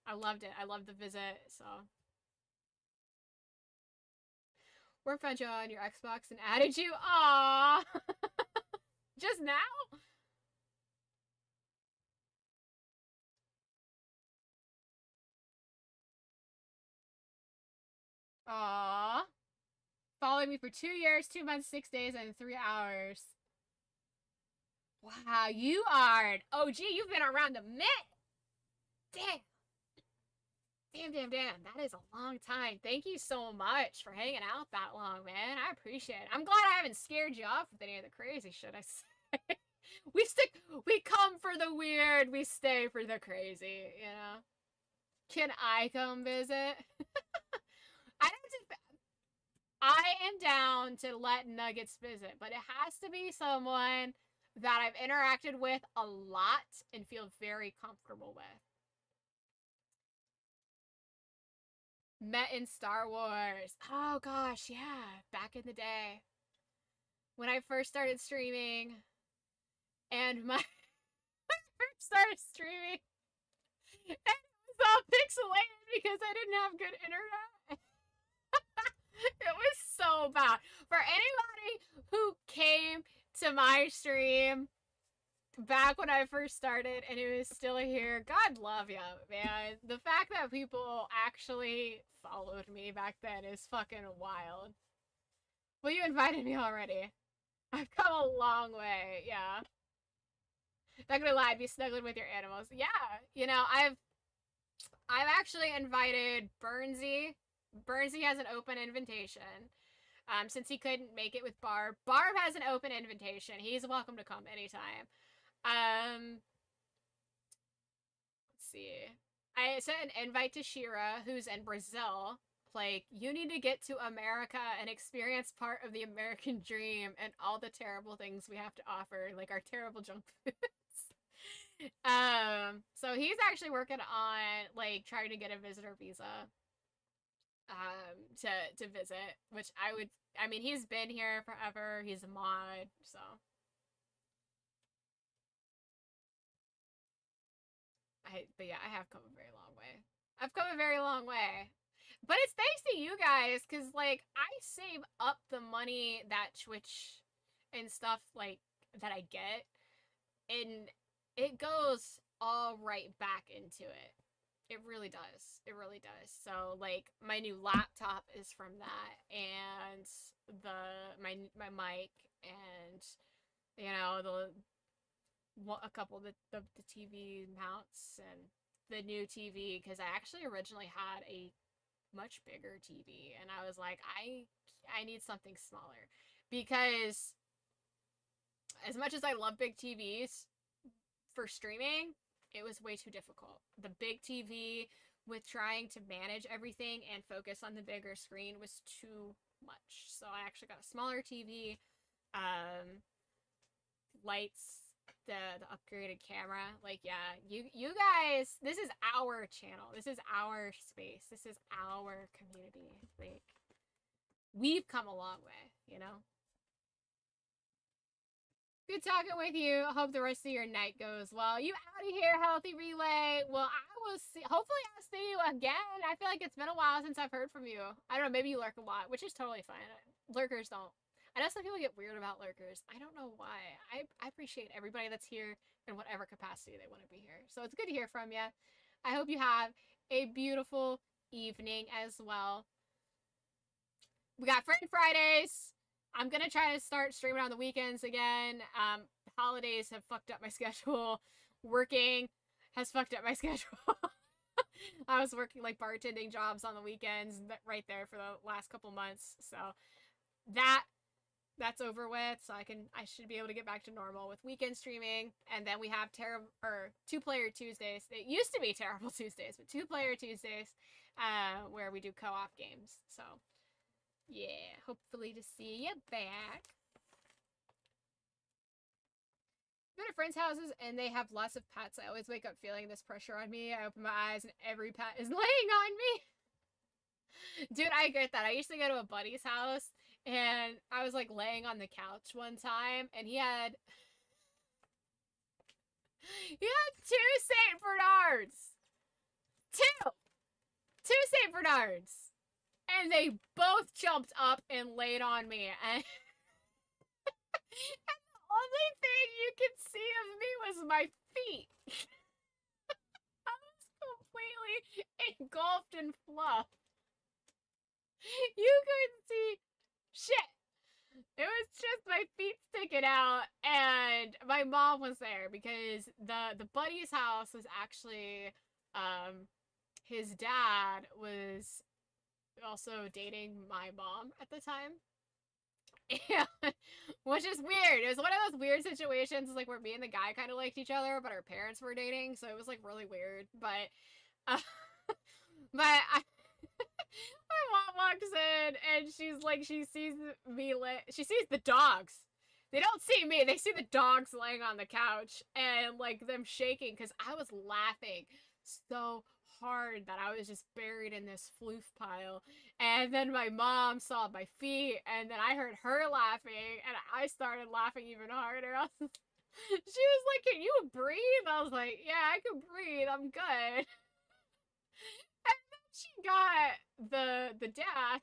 I loved it. I loved the visit, so. Worm found you on your Xbox and added you. Aww. Just now? Aww. Followed me for 2 years, 2 months, 6 days, and 3 hours. Wow, you are an OG. You've been around a minute. Damn. Damn. That is a long time. Thank you so much for hanging out that long, man. I appreciate it. I'm glad I haven't scared you off with any of the crazy shit I say. We come for the weird, we stay for the crazy, you know? Can I come visit? I am down to let Nuggets visit, but it has to be someone that I've interacted with a lot and feel very comfortable with. Met in Star Wars. Oh gosh, yeah. Back in the day. When I first started streaming. And my first started streaming. And it was all pixelated because I didn't have good internet. It was so bad. For anybody who came to my stream back when I first started and it was still here, God love ya, man. The fact that people actually followed me back then is fucking wild. Well, you invited me already. I've come a long way, yeah. Not gonna lie, I'd be snuggling with your animals. Yeah, you know, I've actually invited Burnsy. Burnsy has an open invitation. Since he couldn't make it with Barb. Barb has an open invitation. He's welcome to come anytime. Let's see. I sent an invite to Shira, who's in Brazil. Like, you need to get to America and experience part of the American dream and all the terrible things we have to offer, like our terrible junk foods. So he's actually working on, like, trying to get a visitor visa. to visit, which I mean, he's been here forever. He's a mod, so. But yeah, I have come a very long way. I've come a very long way. But it's thanks to you guys, because, like, I save up the money that Twitch and stuff, like, that I get, and it goes all right back into it. It really does. It really does. So, like, my new laptop is from that, and my mic, and, you know, a couple of the TV mounts, and the new TV, because I actually originally had a much bigger TV, and I was like, I need something smaller, because as much as I love big TVs for streaming, it was way too difficult. The big TV with trying to manage everything and focus on the bigger screen was too much. So I actually got a smaller TV, lights, the upgraded camera. Like, yeah, you guys, this is our channel. This is our space. This is our community. Like, we've come a long way, you know? Good talking with you. Hope the rest of your night goes well. You out of here, Healthy Relay. Well, I will see. Hopefully, I'll see you again. I feel like it's been a while since I've heard from you. I don't know. Maybe you lurk a lot, which is totally fine. Lurkers don't. I know some people get weird about lurkers. I don't know why. I appreciate everybody that's here in whatever capacity they want to be here. So it's good to hear from you. I hope you have a beautiful evening as well. We got Friend Fridays. I'm going to try to start streaming on the weekends again. Holidays have fucked up my schedule. Working has fucked up my schedule. I was working like bartending jobs on the weekends right there for the last couple months. So that's over with. So I should be able to get back to normal with weekend streaming. And then we have two-player Tuesdays. It used to be Terrible Tuesdays, but two-player Tuesdays, where we do co-op games. So yeah, hopefully to see you back. Go to friends' houses and they have lots of pets. I always wake up feeling this pressure on me. I open my eyes and every pet is laying on me. Dude, I get that. I used to go to a buddy's house and I was like laying on the couch one time and he had 2 Saint Bernards. Two Saint Bernards. And they both jumped up and laid on me. And the only thing you could see of me was my feet. I was completely engulfed in fluff. You couldn't see shit. It was just my feet sticking out. And my mom was there because the buddy's house was actually, his dad was also dating my mom at the time. And, which is weird. It was one of those weird situations like where me and the guy kind of liked each other, but our parents were dating, so it was like really weird. But my mom walks in and she's like, she sees the dogs. They don't see me, they see the dogs laying on the couch and like them shaking because I was laughing so hard that I was just buried in this floof pile. And then my mom saw my feet and then I heard her laughing and I started laughing even harder. She was like, "Can you breathe?" I was like, "Yeah, I can breathe, I'm good." And then she got the dad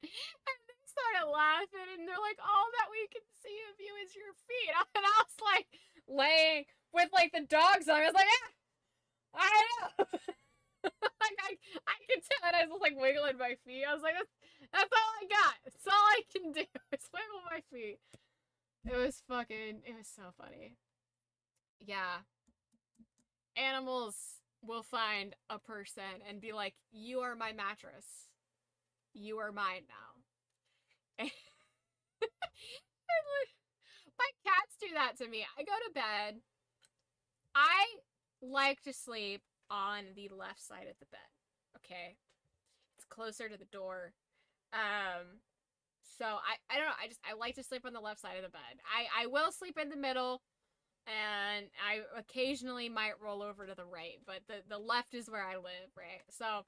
and they started laughing and they're like, "All that we can see of you is your feet." And I was like laying with like the dogs on. I was like, "Yeah, I know." Like I could tell, and I was like wiggling my feet. I was like, that's all I got. That's all I can do is wiggle my feet. It was so funny. Yeah. Animals will find a person and be like, "You are my mattress. You are mine now." My cats do that to me. I go to bed. I like to sleep on the left side of the bed. Okay? It's closer to the door. So I don't know, I like to sleep on the left side of the bed. I will sleep in the middle and I occasionally might roll over to the right, but the left is where I live, right? So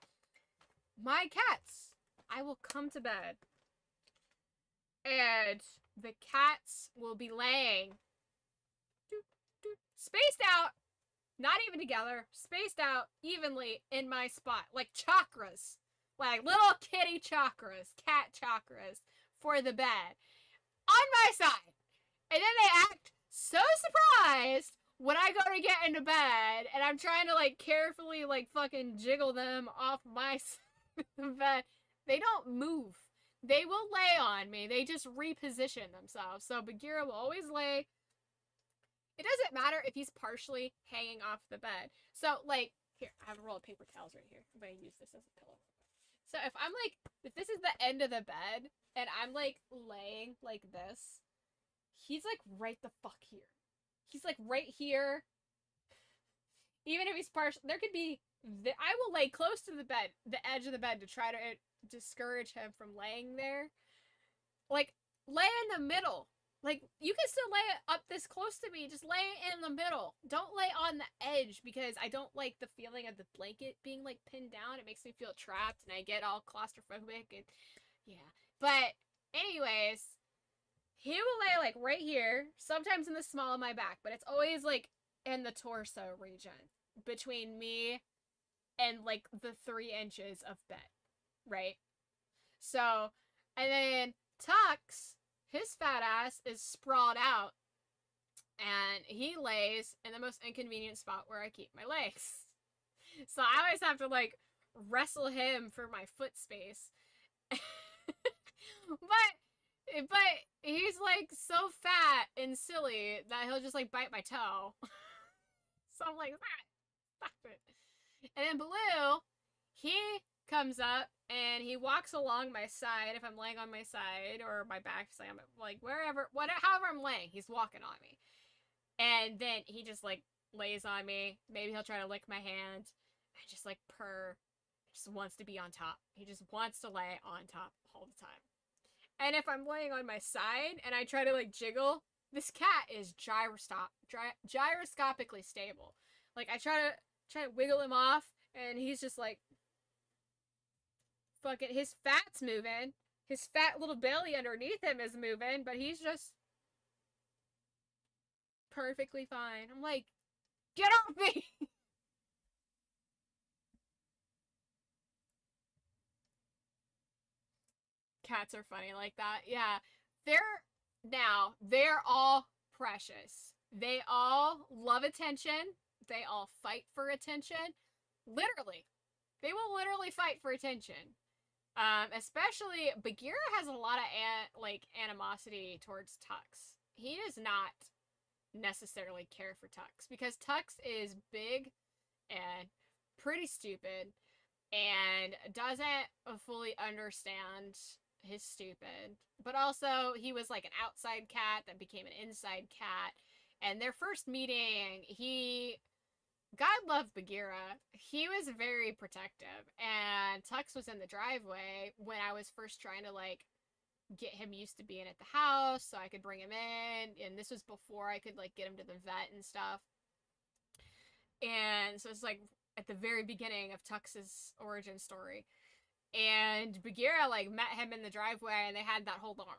my cats, I will come to bed, and the cats will be laying spaced out, not even together, spaced out evenly in my spot, like chakras, like little kitty chakras, cat chakras for the bed on my side. And then they act so surprised when I go to get into bed and I'm trying to like carefully like fucking jiggle them off my side of the bed. They don't move. They will lay on me. They just reposition themselves. So Bagheera will always lay. It doesn't matter if he's partially hanging off the bed. So like, here, I have a roll of paper towels right here. I'm gonna use this as a pillow. So if I'm like, if this is the end of the bed and I'm like laying like this, he's like right the fuck here. He's like right here. Even if he's partial, there could be. I will lay close to the bed, the edge of the bed, to try to discourage him from laying there. Like lay in the middle. Like you can still lay it up this close to me. Just lay it in the middle. Don't lay on the edge because I don't like the feeling of the blanket being like pinned down. It makes me feel trapped and I get all claustrophobic and yeah. But anyways. He will lay like right here, sometimes in the small of my back, but it's always like in the torso region between me and like the 3 inches of bed, right? So, and then Tux, his fat ass is sprawled out and he lays in the most inconvenient spot where I keep my legs. So I always have to like wrestle him for my foot space. But he's like so fat and silly that he'll just like bite my toe. So I'm like, stop it. And then Baloo, he comes up and he walks along my side if I'm laying on my side or my back, so I'm like wherever, whatever, however I'm laying, he's walking on me. And then he just like lays on me. Maybe he'll try to lick my hand and just like purr. He just wants to be on top. He just wants to lay on top all the time. And if I'm laying on my side and I try to like jiggle, this cat is gyroscopically stable. Like I try to wiggle him off and he's just like fucking, his fat's moving. His fat little belly underneath him is moving, but he's just perfectly fine. I'm like, get off me! Cats are funny like that. Yeah. They're all precious. They all love attention. They all fight for attention. Literally. They will literally fight for attention. Especially Bagheera has a lot of animosity towards Tux. He does not necessarily care for Tux because Tux is big and pretty stupid and doesn't fully understand his stupid. But also, he was like an outside cat that became an inside cat. And their first meeting, God love Bagheera. He was very protective. And Tux was in the driveway when I was first trying to like get him used to being at the house so I could bring him in. And this was before I could like get him to the vet and stuff. And so it's like at the very beginning of Tux's origin story. And Bagheera like met him in the driveway and they had that whole little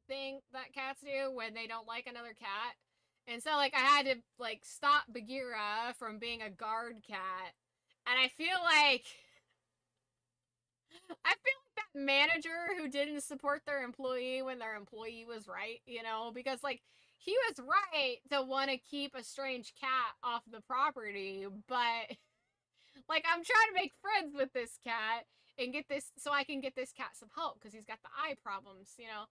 thing that cats do when they don't like another cat. And so like I had to like stop Bagheera from being a guard cat. And I feel like that manager who didn't support their employee when their employee was right, you know, because like he was right to want to keep a strange cat off the property, but like, I'm trying to make friends with this cat and get this, so I can get this cat some help because he's got the eye problems, you know?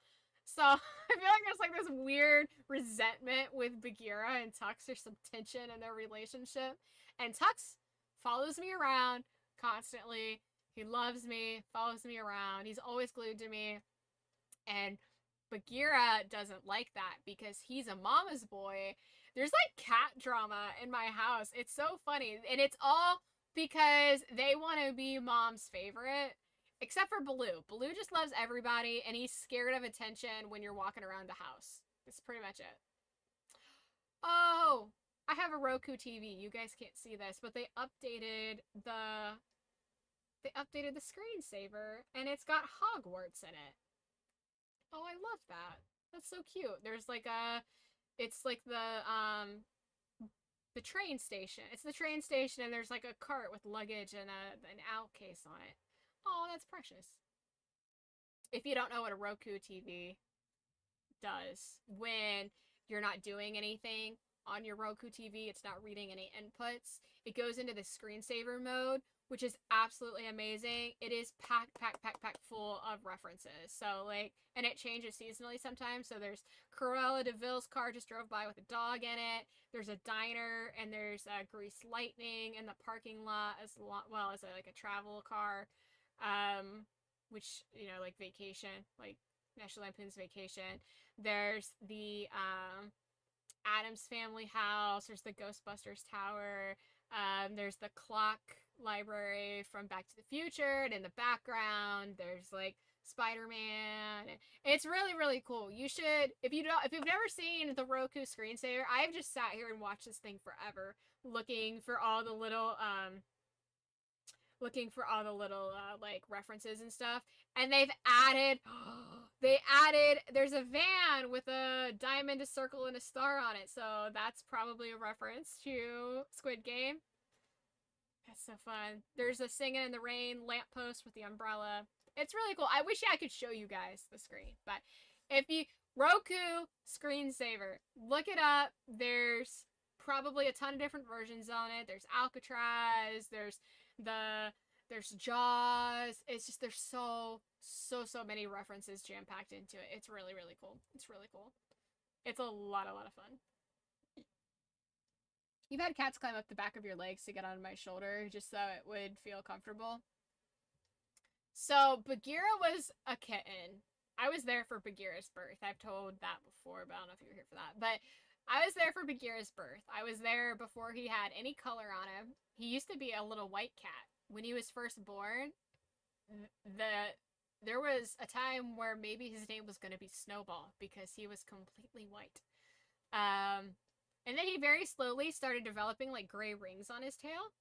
So, I feel like there's like this weird resentment with Bagheera and Tux. There's some tension in their relationship. And Tux follows me around constantly. He loves me, follows me around. He's always glued to me. And Bagheera doesn't like that because he's a mama's boy. There's like cat drama in my house. It's so funny. And it's all because they want to be mom's favorite, except for Baloo. Baloo just loves everybody, and he's scared of attention when you're walking around the house. That's pretty much it. Oh, I have a Roku TV. You guys can't see this, but they updated the they updated the screensaver and it's got Hogwarts in it. Oh, I love that. That's so cute. There's like it's like the train station. It's the train station and there's like a cart with luggage and an owl case on it. Oh, that's precious. If you don't know what a Roku TV does, when you're not doing anything on your Roku TV, it's not reading any inputs, it goes into the screensaver mode, which is absolutely amazing. It is packed full of references. So like, and it changes seasonally sometimes. So there's Cruella de Vil's car just drove by with a dog in it. There's a diner and there's Grease Lightning in the parking lot as well as like a travel car, which, you know, like Vacation, like National Lampoon's Vacation. There's the Addams Family house. There's the Ghostbusters Tower. There's the clock library from Back to the Future, and in the background there's like Spider-Man. It's really, really cool. You should, if you've never seen the Roku screensaver, I've just sat here and watched this thing forever, looking for all the little like references and stuff. And they've added there's a van with a diamond, a circle, and a star on it, so that's probably a reference to Squid Game. That's so fun. There's a Singing in the Rain lamppost with the umbrella. It's really cool. I wish I could show you guys the screen, but if you Roku screensaver, look it up. There's probably a ton of different versions on it. There's Alcatraz, there's Jaws. It's just, there's so many references jam-packed into it. It's really, really cool. It's really cool. It's a lot of fun. You've had cats climb up the back of your legs to get on my shoulder just so it would feel comfortable. So Bagheera was a kitten. I was there for Bagheera's birth. I've told that before, but I don't know if you were here for that. But I was there for Bagheera's birth. I was there before he had any color on him. He used to be a little white cat. When he was first born, there was a time where maybe his name was going to be Snowball because he was completely white. And then he very slowly started developing like gray rings on his tail.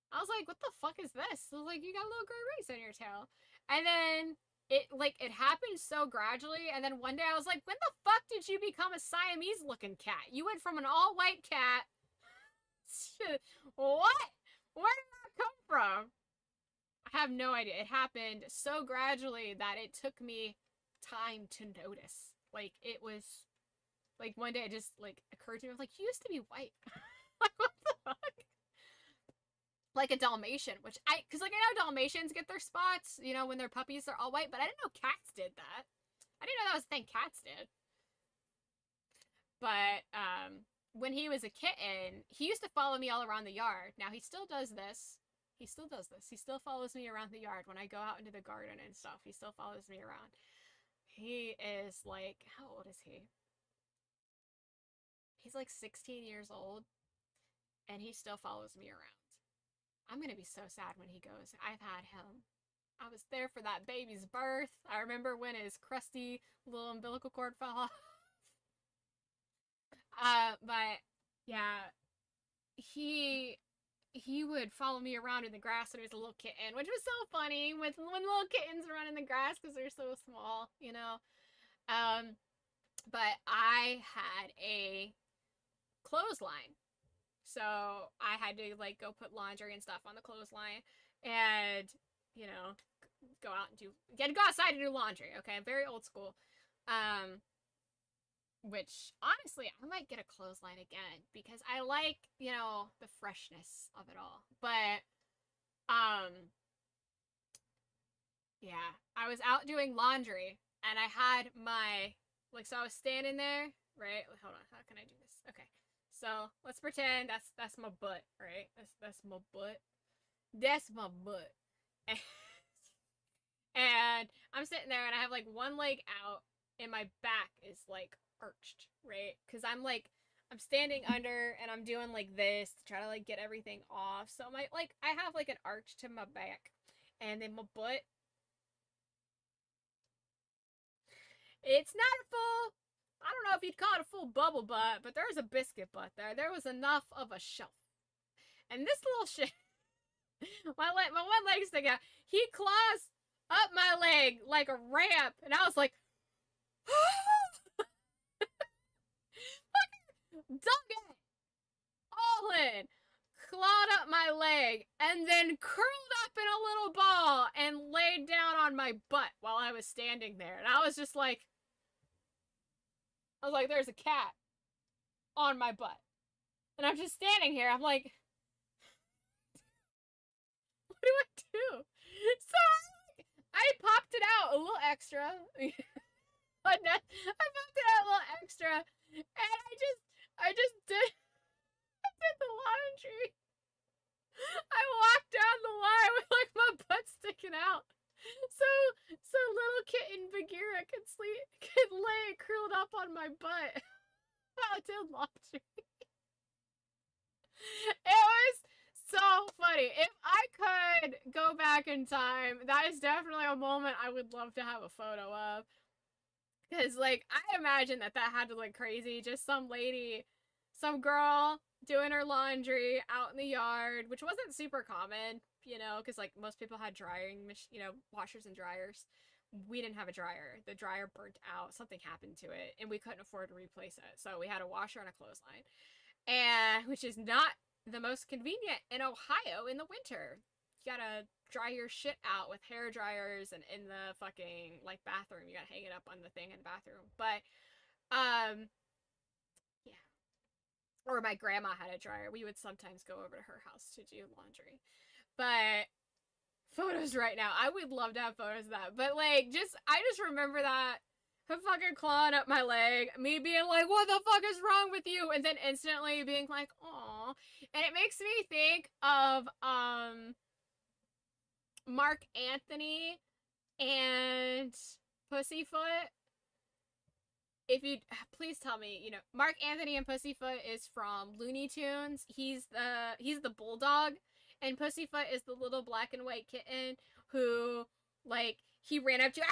I was like, what the fuck is this? I was like, you got little gray rings on your tail. And then it happened so gradually, and then one day I was like, when the fuck did you become a Siamese looking cat? You went from an all white cat. What? Where did that come from? I have no idea. It happened so gradually that it took me time to notice. Like, it was like one day it just like occurred to me. I was like, you used to be white. Like, what the fuck? Like a Dalmatian, which because like I know Dalmatians get their spots, you know, when they're puppies, they're all white, but I didn't know cats did that. I didn't know that was a thing cats did. But when he was a kitten, he used to follow me all around the yard. Now he still does this. He still does this. He still follows me around the yard when I go out into the garden and stuff. He still follows me around. He is like, how old is he? He's like 16 years old, and he still follows me around. I'm gonna be so sad when he goes. I've had him. I was there for that baby's birth. I remember when his crusty little umbilical cord fell off. But yeah, he would follow me around in the grass when he was a little kitten, which was so funny when little kittens run in the grass because they're so small, you know. But I had a clothesline. So I had to like go put laundry and stuff on the clothesline and, you know, go out and go outside to do laundry. Okay. I'm very old school. Which honestly, I might get a clothesline again because I like, you know, the freshness of it all. But, yeah, I was out doing laundry and I had my, like, so I was standing there, right? Hold on. How can I do this? Okay. So let's pretend that's my butt, right? That's my butt. That's my butt. And I'm sitting there and I have like one leg out and my back is like arched, right? Because I'm standing under and I'm doing like this to try to like get everything off. So I have like an arch to my back, and then my butt. It's not full. I don't know if you'd call it a full bubble butt, but there's a biscuit butt there. There was enough of a shelf. And this little shit, my one leg's sticking out. He claws up my leg like a ramp, and I was like, dug it all in, clawed up my leg, and then curled up in a little ball and laid down on my butt while I was standing there. And I was like, there's a cat on my butt. And I'm just standing here. I'm like, what do I do? So I popped it out a little extra. I popped it out a little extra. And I just did the laundry. I walked down the line with like my butt sticking out. So little kitten Bagheera could lay curled up on my butt while I did laundry. It was so funny. If I could go back in time, that is definitely a moment I would love to have a photo of. Because, like, I imagine that had to look crazy. Just some lady, some girl doing her laundry out in the yard, which wasn't super common, you know, because, like, most people had washers and dryers. We didn't have a dryer. The dryer burnt out. Something happened to it, and we couldn't afford to replace it. So we had a washer and a clothesline. And which is not the most convenient in Ohio in the winter. You gotta dry your shit out with hair dryers, and in the fucking like bathroom you gotta hang it up on the thing in the bathroom. But yeah. Or my grandma had a dryer. We would sometimes go over to her house to do laundry. But photos right now, I would love to have photos of that. But like I just remember that him fucking clawing up my leg, me being like, what the fuck is wrong with you? And then instantly being like, aw. And it makes me think of, Mark Anthony and Pussyfoot. If you, please tell me, you know, Mark Anthony and Pussyfoot is from Looney Tunes. He's the bulldog, and Pussyfoot is the little black and white kitten who, like, he ran up to,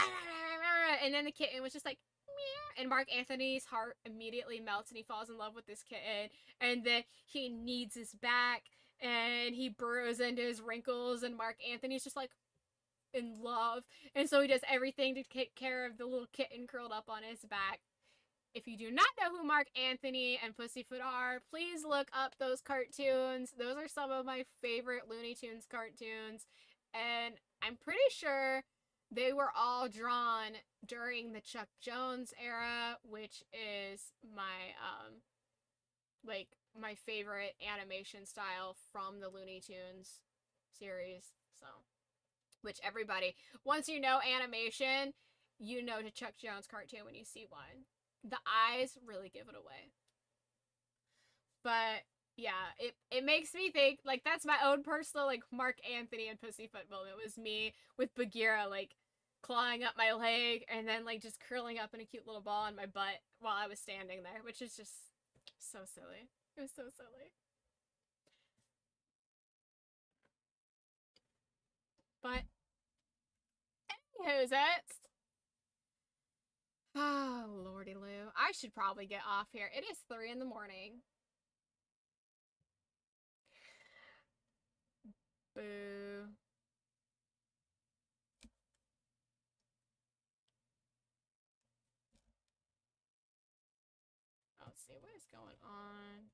and then the kitten was just like, meow, and Mark Anthony's heart immediately melts and he falls in love with this kitten, and then he kneads his back and he burrows into his wrinkles, and Mark Anthony's just like in love, and so he does everything to take care of the little kitten curled up on his back. If you do not know who Mark Anthony and Pussyfoot are, please look up those cartoons. Those are some of my favorite Looney Tunes cartoons, and I'm pretty sure they were all drawn during the Chuck Jones era, which is my my favorite animation style from the Looney Tunes series. So, which everybody, once you know animation, you know the Chuck Jones cartoon when you see one. The eyes really give it away. But yeah, it makes me think, like, that's my own personal, like, Mark Anthony and Pussyfoot moment. It was me with Bagheera, like, clawing up my leg and then, like, just curling up in a cute little ball on my butt while I was standing there, which is just so silly. It was so silly. But anywho's it. Oh, lordy Lou. I should probably get off here. It is 3 in the morning. Boo. Let's see, what is going on?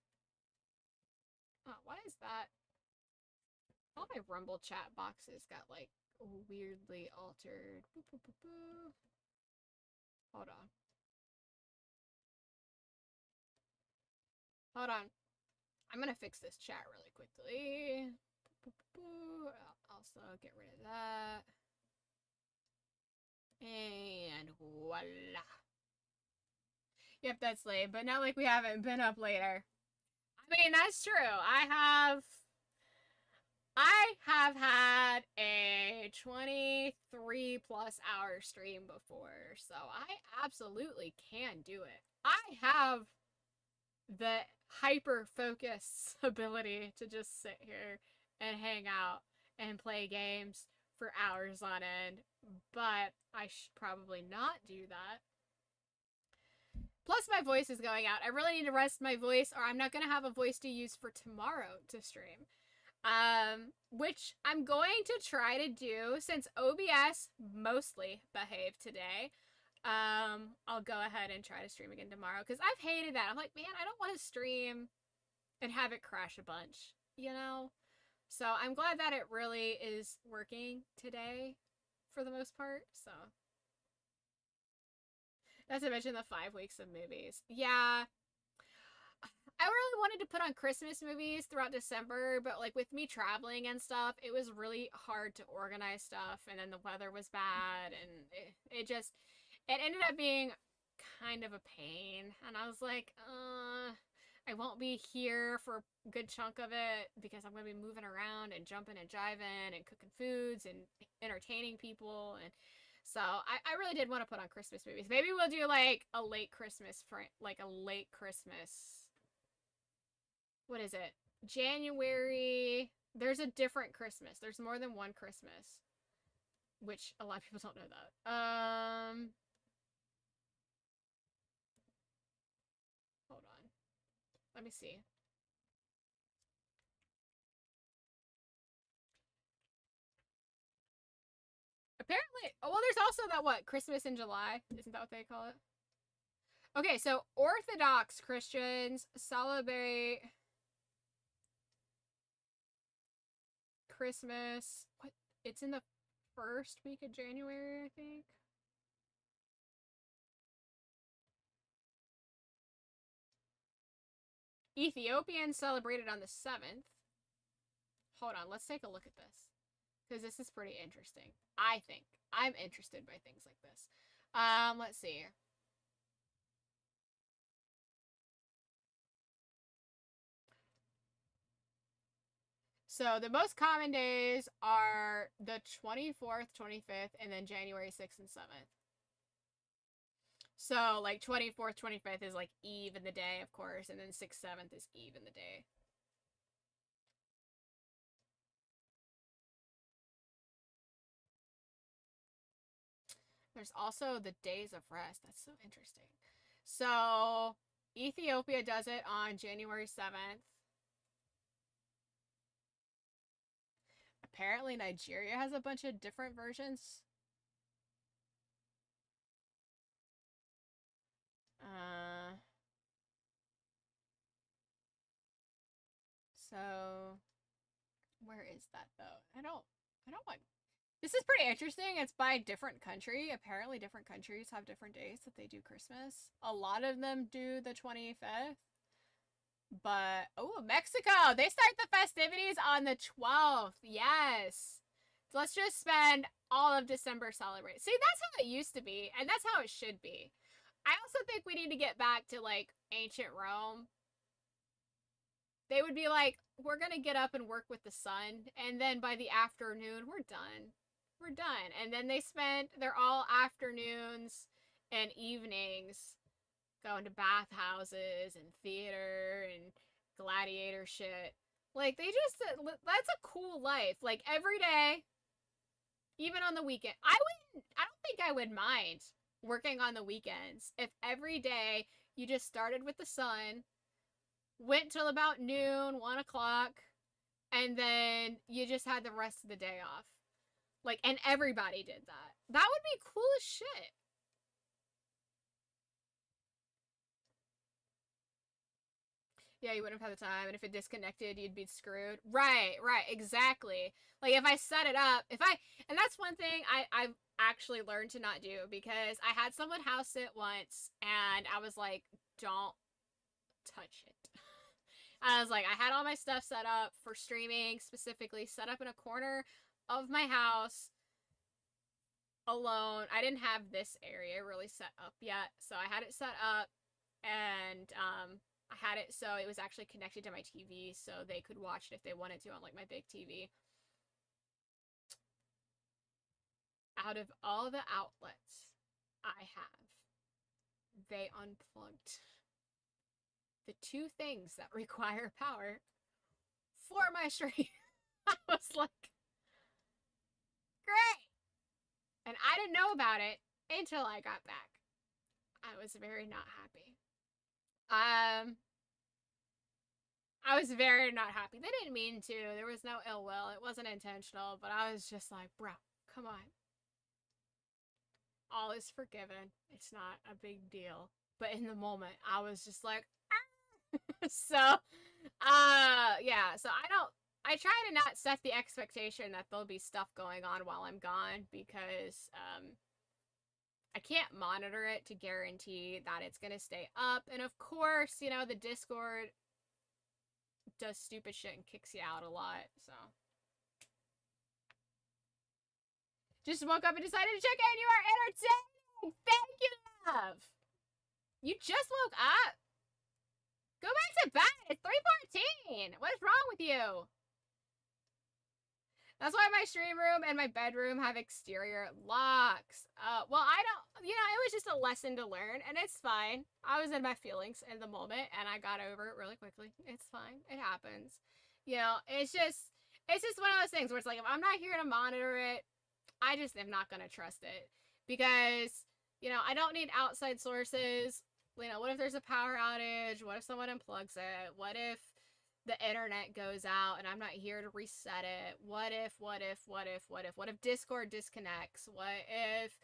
Oh, why is that? All my Rumble chat boxes got, like, weirdly altered. Boo, boo, boo, boo. Hold on. Hold on. I'm gonna fix this chat really quickly. Boo, boo, boo. I'll also get rid of that. And voila. Yep, that's late, but not like we haven't been up later. I mean, that's true. I have had a 23 plus hour stream before, so I absolutely can do it. I have the hyper focus ability to just sit here and hang out and play games for hours on end, but I should probably not do that. Plus, my voice is going out. I really need to rest my voice, or I'm not going to have a voice to use for tomorrow to stream. Which I'm going to try to do since OBS mostly behaved today. I'll go ahead and try to stream again tomorrow because I've hated that. I'm like, man, I don't want to stream and have it crash a bunch, you know? So I'm glad that it really is working today for the most part, so. Not to mention the 5 weeks of movies. Yeah. I really wanted to put on Christmas movies throughout December, but like with me traveling and stuff, it was really hard to organize stuff, and then the weather was bad, and it ended up being kind of a pain, and I was like, I won't be here for a good chunk of it because I'm going to be moving around and jumping and jiving and cooking foods and entertaining people, and so I really did want to put on Christmas movies. Maybe we'll do like a late Christmas, what is it? January. There's a different Christmas. There's more than one Christmas, which a lot of people don't know that. Hold on. Let me see. Apparently, oh, well, there's also that, what, Christmas in July? Isn't that what they call it? Okay, so Orthodox Christians celebrate Christmas. What? It's in the first week of January, I think. Ethiopians celebrated on the 7th. Hold on, let's take a look at this. Because this is pretty interesting. I think. I'm interested by things like this. Let's see. So the most common days are the 24th, 25th, and then January 6th and 7th. So like 24th, 25th is like Eve in the day, of course, and then 6th, 7th is Eve in the day. There's also the days of rest. That's so interesting. So Ethiopia does it on January 7th. Apparently Nigeria has a bunch of different versions. So where is that though? I don't want. This is pretty interesting. It's by different country. Apparently different countries have different days that they do Christmas. A lot of them do the 25th. But, oh, Mexico! They start the festivities on the 12th. Yes. So let's just spend all of December celebrating. See, that's how it used to be, and that's how it should be. I also think we need to get back to, like, ancient Rome. They would be like, we're gonna get up and work with the sun, and then by the afternoon, we're done. We're done. And then they spent their all afternoons and evenings going to bathhouses and theater and gladiator shit. Like, they just, that's a cool life. Like, every day, even on the weekend. I don't think I would mind working on the weekends if every day you just started with the sun, went till about noon, 1 o'clock, and then you just had the rest of the day off. Like, and everybody did that. That would be cool as shit. Yeah, you wouldn't have had the time, and if it disconnected, you'd be screwed. Right, exactly. Like, if I set it up, and that's one thing I've actually learned to not do, because I had someone house sit once, and I was like, don't touch it. I was like, I had all my stuff set up for streaming, specifically set up in a corner of my house, alone. I didn't have this area really set up yet, so I had it set up, and, I had it so it was actually connected to my TV so they could watch it if they wanted to on like my big TV. Out of all the outlets I have, they unplugged the 2 things that require power for my stream. I was like, great! And I didn't know about it until I got back. I was very not happy. I was very not happy. They didn't mean to. There was no ill will. It wasn't intentional, but I was just like, bro, come on. All is forgiven. It's not a big deal. But in the moment, I was just like, ah! So, yeah. So I try to not set the expectation that there'll be stuff going on while I'm gone because, I can't monitor it to guarantee that it's gonna stay up. And of course, you know, the Discord does stupid shit and kicks you out a lot, so. Just woke up and decided to check in. You are entertaining! Thank you, love! You just woke up? Go back to bed! It's 3:14! What is wrong with you? That's why my stream room and my bedroom have exterior locks. Well, I don't, you know, it was just a lesson to learn, and it's fine. I was in my feelings in the moment, and I got over it really quickly. It's fine. It happens. You know, it's just one of those things where it's like, if I'm not here to monitor it, I just am not going to trust it. Because, you know, I don't need outside sources. You know, what if there's a power outage? What if someone unplugs it? What if the internet goes out and I'm not here to reset it? What if Discord disconnects? What if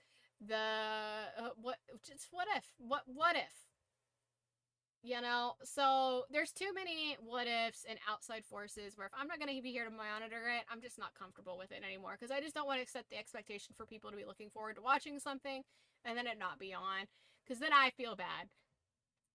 what if? You know, so there's too many what ifs and outside forces where if I'm not going to be here to monitor it, I'm just not comfortable with it anymore because I just don't want to set the expectation for people to be looking forward to watching something and then it not be on because then I feel bad.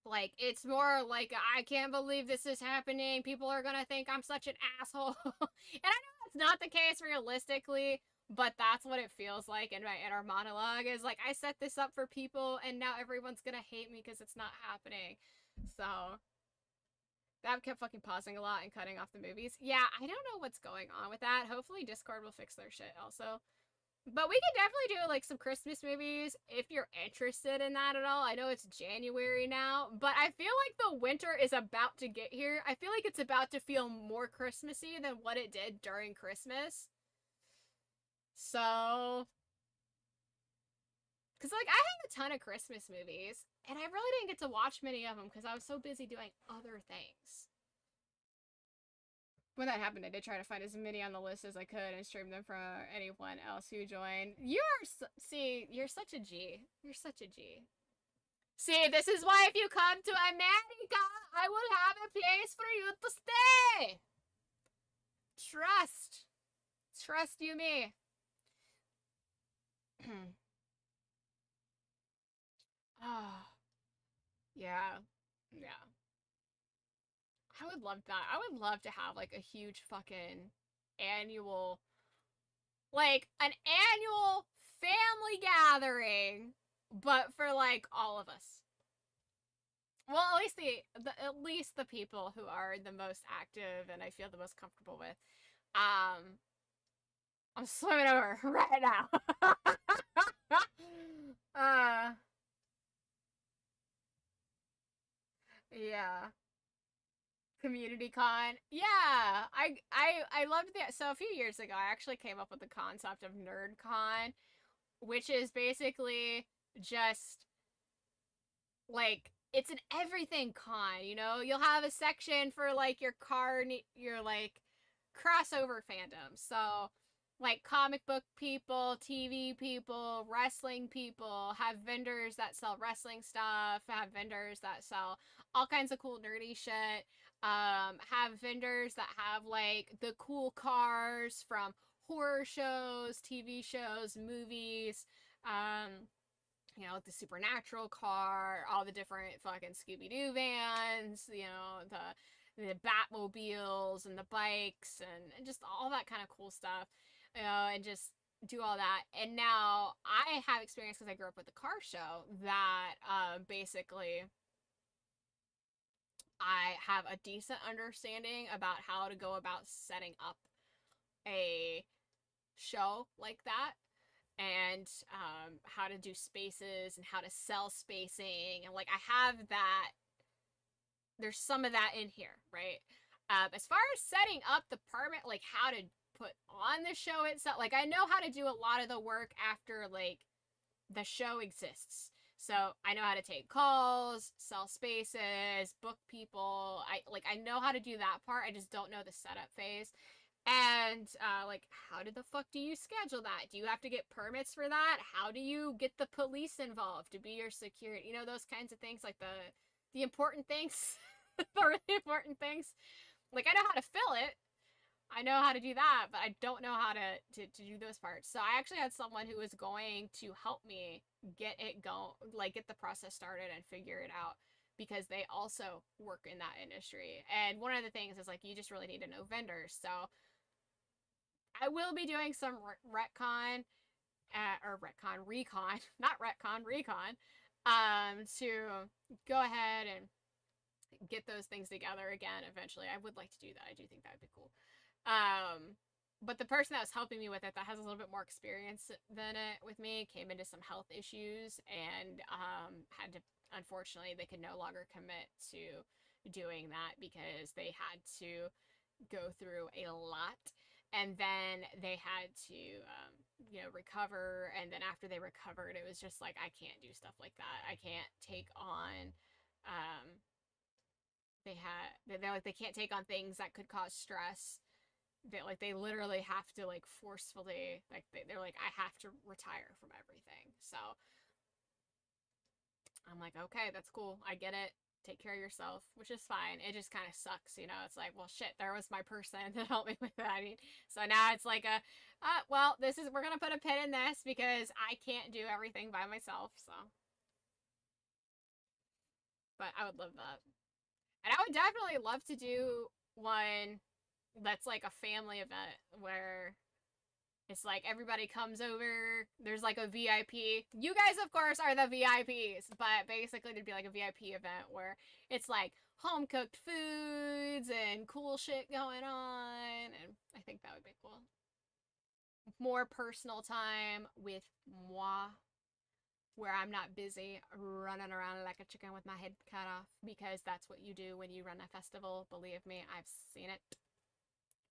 Like, it's more like, I can't believe this is happening. People are gonna think I'm such an asshole. And I know that's not the case realistically, but that's what it feels like in my inner monologue is like, I set this up for people and now everyone's gonna hate me because it's not happening. So, that kept fucking pausing a lot and cutting off the movies. Yeah, I don't know what's going on with that. Hopefully Discord will fix their shit also. But we can definitely do, like, some Christmas movies if you're interested in that at all. I know it's January now, but I feel like the winter is about to get here. I feel like it's about to feel more Christmassy than what it did during Christmas. So... Because, like, I have a ton of Christmas movies, and I really didn't get to watch many of them because I was so busy doing other things. When that happened, I did try to find as many on the list as I could and stream them for anyone else who joined. See, you're such a G. You're such a G. See, this is why if you come to America, I will have a place for you to stay. Trust. Trust you me. Oh. Yeah. Yeah. I would love that. I would love to have, like, a huge fucking annual, like, an annual family gathering, but for, like, all of us. Well, at least the people who are the most active and I feel the most comfortable with. I'm swimming over right now. Yeah. Community con. Yeah, I loved that. So a few years ago, I actually came up with the concept of nerd con, which is basically just like it's an everything con. You know, you'll have a section for like your like crossover fandom. So like comic book people, TV people, wrestling people, have vendors that sell wrestling stuff, have vendors that sell all kinds of cool nerdy shit. Have vendors that have like the cool cars from horror shows, TV shows, movies, you know, the supernatural car, all the different fucking Scooby-Doo vans, you know, the Batmobiles and the bikes and just all that kind of cool stuff, you know, and just do all that. And now I have experience because I grew up with the car show that basically I have a decent understanding about how to go about setting up a show like that and how to do spaces and how to sell spacing and like I have that. There's some of that in here, right? As far as setting up the permit, like how to put on the show itself, like I know how to do a lot of the work after like the show exists. So I know how to take calls, sell spaces, book people. I know how to do that part. I just don't know the setup phase. And like, how the fuck do you schedule that? Do you have to get permits for that? How do you get the police involved to be your security? You know, those kinds of things, like the important things, the really important things. Like, I know how to fill it. I know how to do that, but I don't know how to do those parts. So I actually had someone who was going to help me get it go, like get the process started and figure it out, because they also work in that industry. And one of the things is like, you just really need to know vendors. So I will be doing some retcon, or retcon, recon, not retcon, recon, to go ahead and get those things together again eventually. I would like to do that. I do think that would be cool. But the person that was helping me with it, that has a little bit more experience than it with me, came into some health issues and had to, unfortunately, they could no longer commit to doing that because they had to go through a lot. And then they had to, recover. And then after they recovered, it was just like, I can't do stuff like that. I can't take on, they're like, they can't take on things that could cause stress. They literally have to like forcefully, like they're like, I have to retire from everything. So I'm like, okay, that's cool. I get it. Take care of yourself, which is fine. It just kind of sucks, you know. It's like, well, shit, there was my person to help me with that. I mean, so now it's like well, we're gonna put a pin in this because I can't do everything by myself. So, but I would love that, and I would definitely love to do one that's like a family event where it's like everybody comes over. There's like a VIP. You guys, of course, are the VIPs, but basically there'd be like a VIP event where it's like home cooked foods and cool shit going on. And I think that would be cool. More personal time with moi, where I'm not busy running around like a chicken with my head cut off, because that's what you do when you run a festival. Believe me, I've seen it.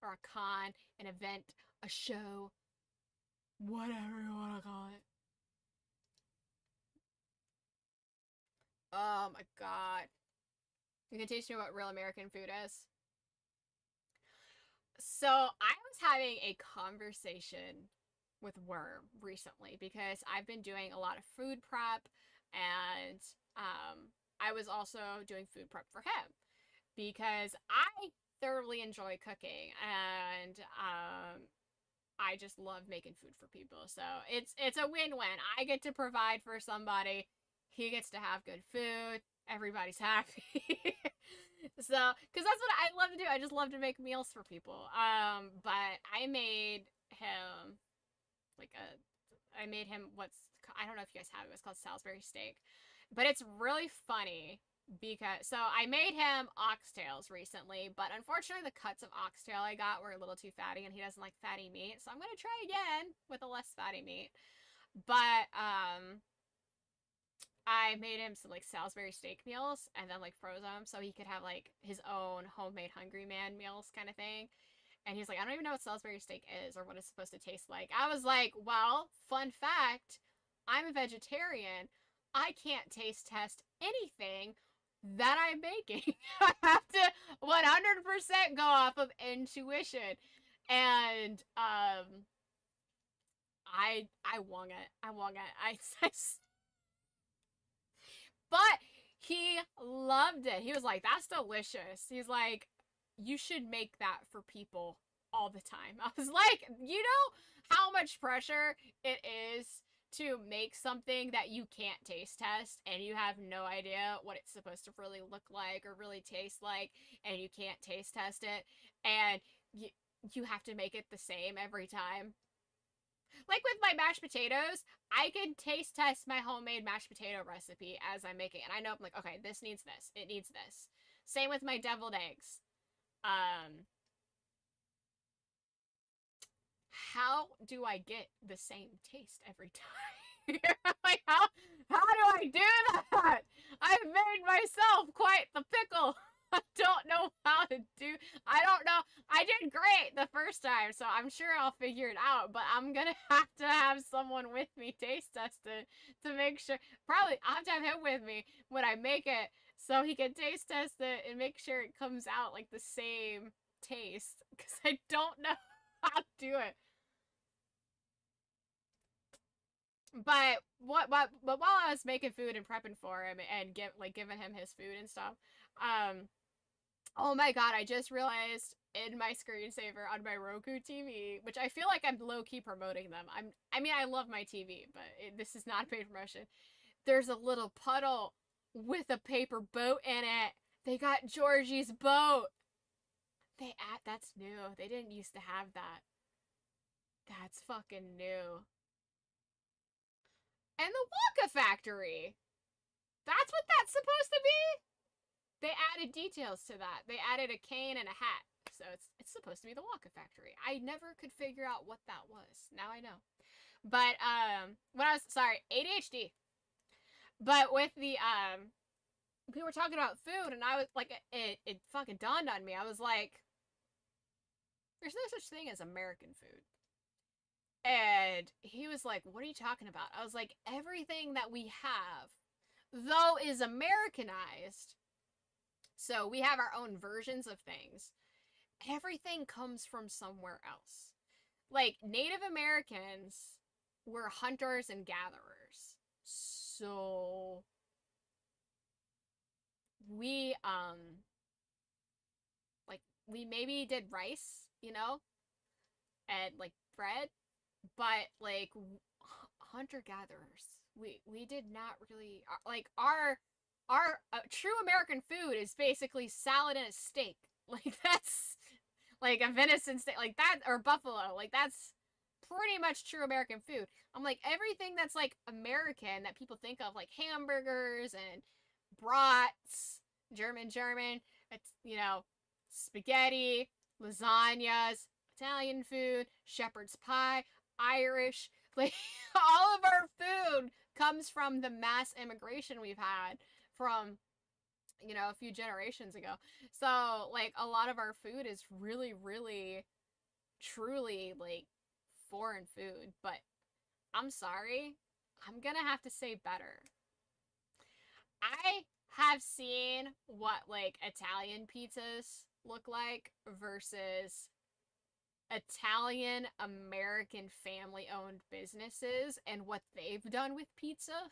Or a con, an event, a show, whatever you want to call it. Oh my god. You can teach me what real American food is? So I was having a conversation with Worm recently because I've been doing a lot of food prep, and I was also doing food prep for him because I thoroughly enjoy cooking, and I just love making food for people. So it's a win-win. I get to provide for somebody, he gets to have good food, everybody's happy. So, because that's what I love to do. I just love to make meals for people. But I made him I don't know if you guys have it. It's called Salisbury steak, but it's really funny because, so I made him oxtails recently, but unfortunately the cuts of oxtail I got were a little too fatty, and he doesn't like fatty meat. So I'm gonna try again with a less fatty meat. But I made him some like Salisbury steak meals and then like froze them so he could have like his own homemade Hungry Man meals kind of thing. And he's like, I don't even know what Salisbury steak is or what it's supposed to taste like. I was like, well, fun fact, I'm a vegetarian. I can't taste test anything that I'm making. I have to 100% go off of intuition. And I wung it. I wung it. But he loved it. He was like, that's delicious. He's like, you should make that for people all the time. I was like, you know how much pressure it is to make something that you can't taste test and you have no idea what it's supposed to really look like or really taste like, and you can't taste test it, and you have to make it the same every time. Like with my mashed potatoes, I can taste test my homemade mashed potato recipe as I'm making it. And I know, I'm like, okay, this needs this. It needs this. Same with my deviled eggs. How do I get the same taste every time? Like, how do I do that? I've made myself quite the pickle. I don't know how to do. I don't know. I did great the first time, so I'm sure I'll figure it out. But I'm gonna have to have someone with me taste test it to make sure. Probably I'll have to have him with me when I make it, so he can taste test it and make sure it comes out like the same taste. Cause I don't know how to do it. But but while I was making food and prepping for him and giving him his food and stuff, oh my god, I just realized in my screensaver on my Roku TV, which I feel like I'm low-key promoting them. I mean, I love my TV, but this is not paid promotion. There's a little puddle with a paper boat in it. They got Georgie's boat. That's new. They didn't used to have that. That's fucking new. And the Wonka factory. That's what that's supposed to be? They added details to that. They added a cane and a hat. So it's supposed to be the Wonka factory. I never could figure out what that was. Now I know. But when I was ADHD. But with the we were talking about food and I was like it fucking dawned on me. I was like, there's no such thing as American food. And he was like, what are you talking about? I was like, everything that we have, though, is Americanized. So we have our own versions of things. Everything comes from somewhere else. Like, Native Americans were hunters and gatherers. So we we maybe did rice, you know, and like bread, but like hunter gatherers. We did not really like our true American food is basically salad and a steak. Like that's like a venison steak, like that, or buffalo. Like that's pretty much true American food. I'm like, everything that's like American that people think of, like hamburgers and brats, German, it's, you know, spaghetti, lasagnas, Italian food, shepherd's pie, Irish, like all of our food comes from the mass immigration we've had from, you know, a few generations ago. So like a lot of our food is really, really, truly like foreign food. But I'm sorry, I'm gonna have to say better. I have seen what like Italian pizzas look like versus Italian American family owned businesses and what they've done with pizza.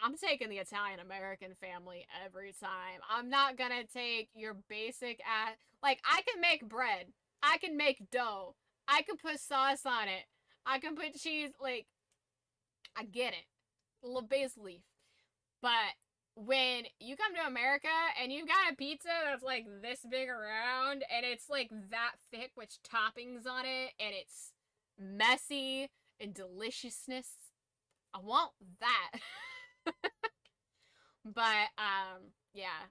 I'm taking the Italian American family every time. I'm not gonna take your basic ass. Like, I can make bread, I can make dough, I can put sauce on it, I can put cheese. Like, I get it, a little basil leaf. But when you come to America and you've got a pizza that's like this big around and it's like that thick with toppings on it and it's messy and deliciousness, I want that. But yeah.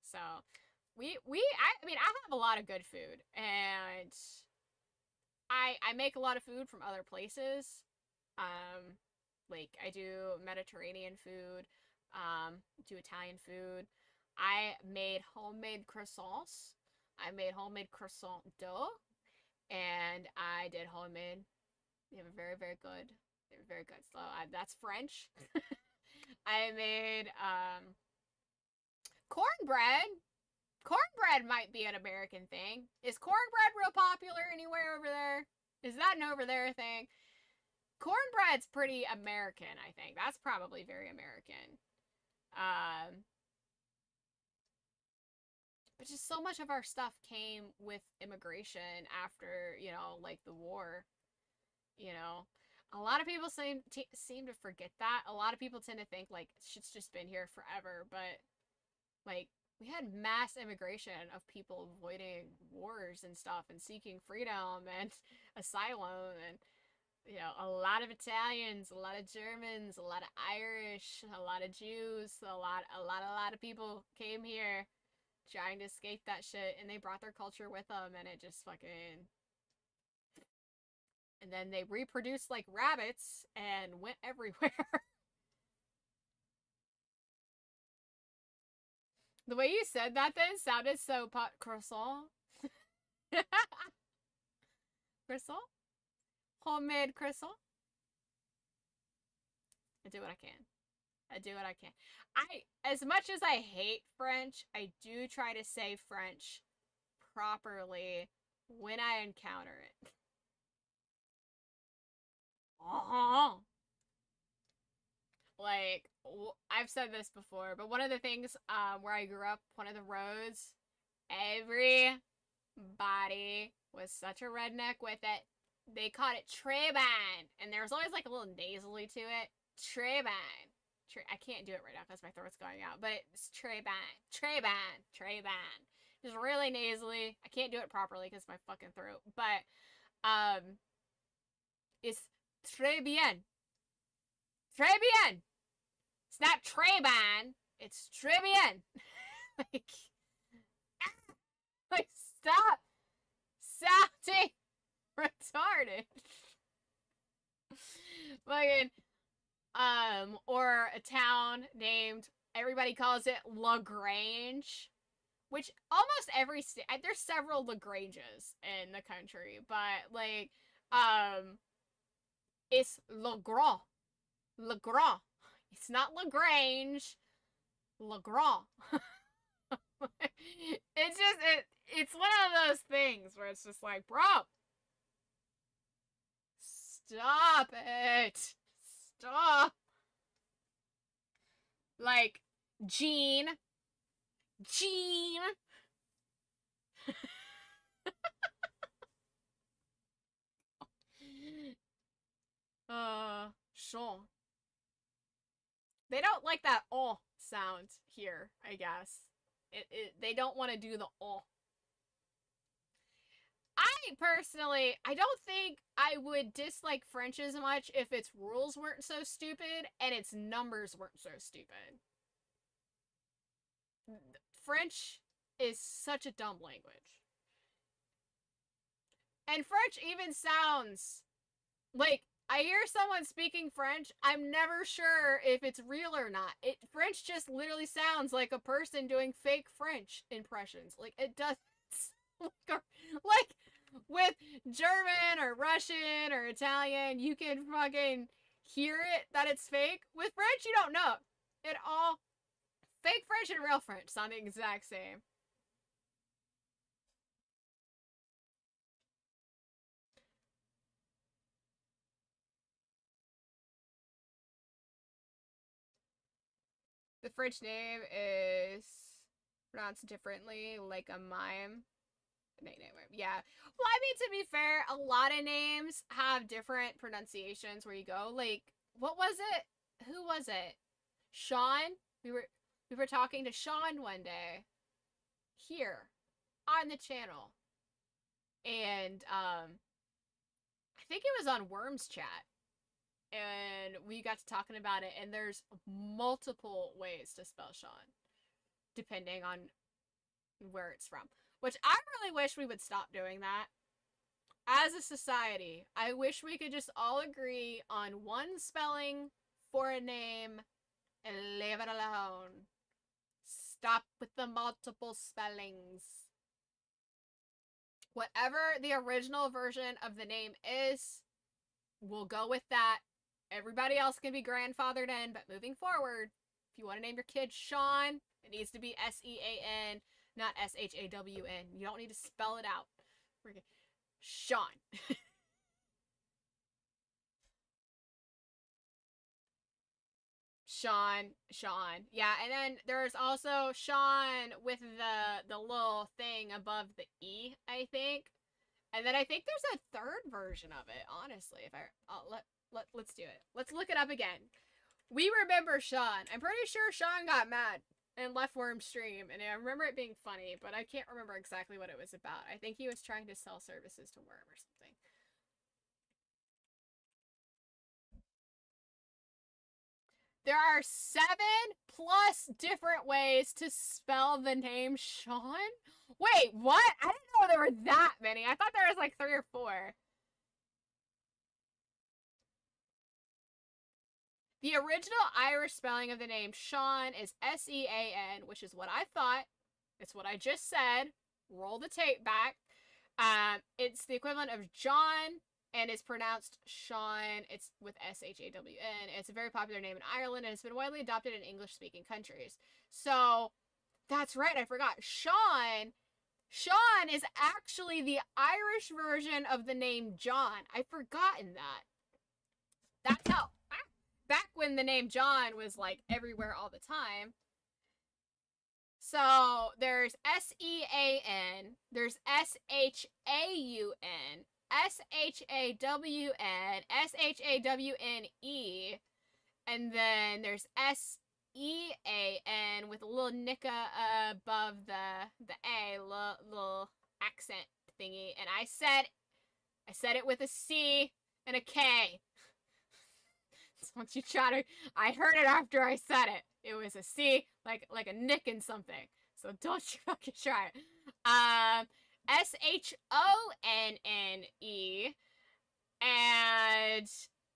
So I mean, I have a lot of good food and I make a lot of food from other places. Like I do Mediterranean food, do Italian food. I made homemade croissants. I made homemade croissant dough, and I did homemade. They were very, very good. They were very good. So that's French. I made cornbread. Cornbread might be an American thing. Is cornbread real popular anywhere over there? Is that an over there thing? Cornbread's pretty American, I think. That's probably very American. But just so much of our stuff came with immigration after, you know, like the war. You know, a lot of people seem to forget that. A lot of people tend to think like shit's just been here forever, but like we had mass immigration of people avoiding wars and stuff and seeking freedom and asylum, and you know, a lot of Italians, a lot of Germans, a lot of Irish, a lot of Jews, a lot of people came here trying to escape that shit, and they brought their culture with them, and it just fucking... And then they reproduced like rabbits and went everywhere. The way you said that then sounded so croissant. Croissant? Homemade croissant? I do what I can. I do what I can. As much as I hate French, I do try to say French properly when I encounter it. Like, I've said this before, but one of the things where I grew up, one of the roads, everybody was such a redneck with it. They called it Treban, and there was always like a little nasally to it. Treban. I can't do it right now because my throat's going out, but it's Treban. Treban. Treban. Just really nasally. I can't do it properly because my fucking throat. But, it's très bien. Très bien. It's not Treban. It's très bien. like, stop sounding retarded. Fucking, or a town named, everybody calls it LaGrange, which almost every state, there's several LaGranges in the country, but, like, it's LaGrand. LaGrand. It's not LaGrange. LaGrand. It's just, it's one of those things where it's just like, bro, stop it. Stop. Like, Jean. Sean. They don't like that oh sound here, I guess. They don't want to do the oh. I personally, I don't think I would dislike French as much if its rules weren't so stupid and its numbers weren't so stupid. French is such a dumb language. And French even sounds like, I hear someone speaking French, I'm never sure if it's real or not. French just literally sounds like a person doing fake French impressions. Like, it does, like, with German or Russian or Italian, you can fucking hear it that it's fake. With French, you don't know. It all, fake French and real French sound the exact same. The French name is pronounced differently, like a mime. Yeah. Well, I mean, to be fair, a lot of names have different pronunciations where you go. Like, what was it? Who was it? Sean? We were talking to Sean one day here on the channel. And I think it was on Worms Chat. And we got to talking about it, and there's multiple ways to spell Sean, depending on where it's from. Which I really wish we would stop doing that. As a society, I wish we could just all agree on one spelling for a name and leave it alone. Stop with the multiple spellings. Whatever the original version of the name is, we'll go with that. Everybody else can be grandfathered in, but moving forward, if you want to name your kid Sean, it needs to be S-E-A-N, not S-H-A-W-N. You don't need to spell it out. Sean. Sean. Yeah, and then there's also Sean with the little thing above the E, I think. And then I think there's a third version of it, honestly. Let's do it. Let's look it up again. We remember Sean. I'm pretty sure Sean got mad and left Worm stream, and I remember it being funny, but I can't remember exactly what it was about. I think he was trying to sell services to Worm or something. There are 7+ different ways to spell the name Sean? Wait, what? I didn't know there were that many. I thought there was like 3 or 4. The original Irish spelling of the name Sean is Sean, which is what I thought. It's what I just said. Roll the tape back. It's the equivalent of John, and it's pronounced Sean. It's with Shawn. It's a very popular name in Ireland, and it's been widely adopted in English-speaking countries. So, that's right, I forgot. Sean is actually the Irish version of the name John. I've forgotten that. That's how, back when the name John was like everywhere all the time. So there's Sean, there's Shaun, Shawn, and then there's Sean with a little nicka above the A, little accent thingy. And I said it with a C and a K. So once you try to, I heard it after I said it. It was a C, like a nick in something. So don't you fucking try it. Shonne, and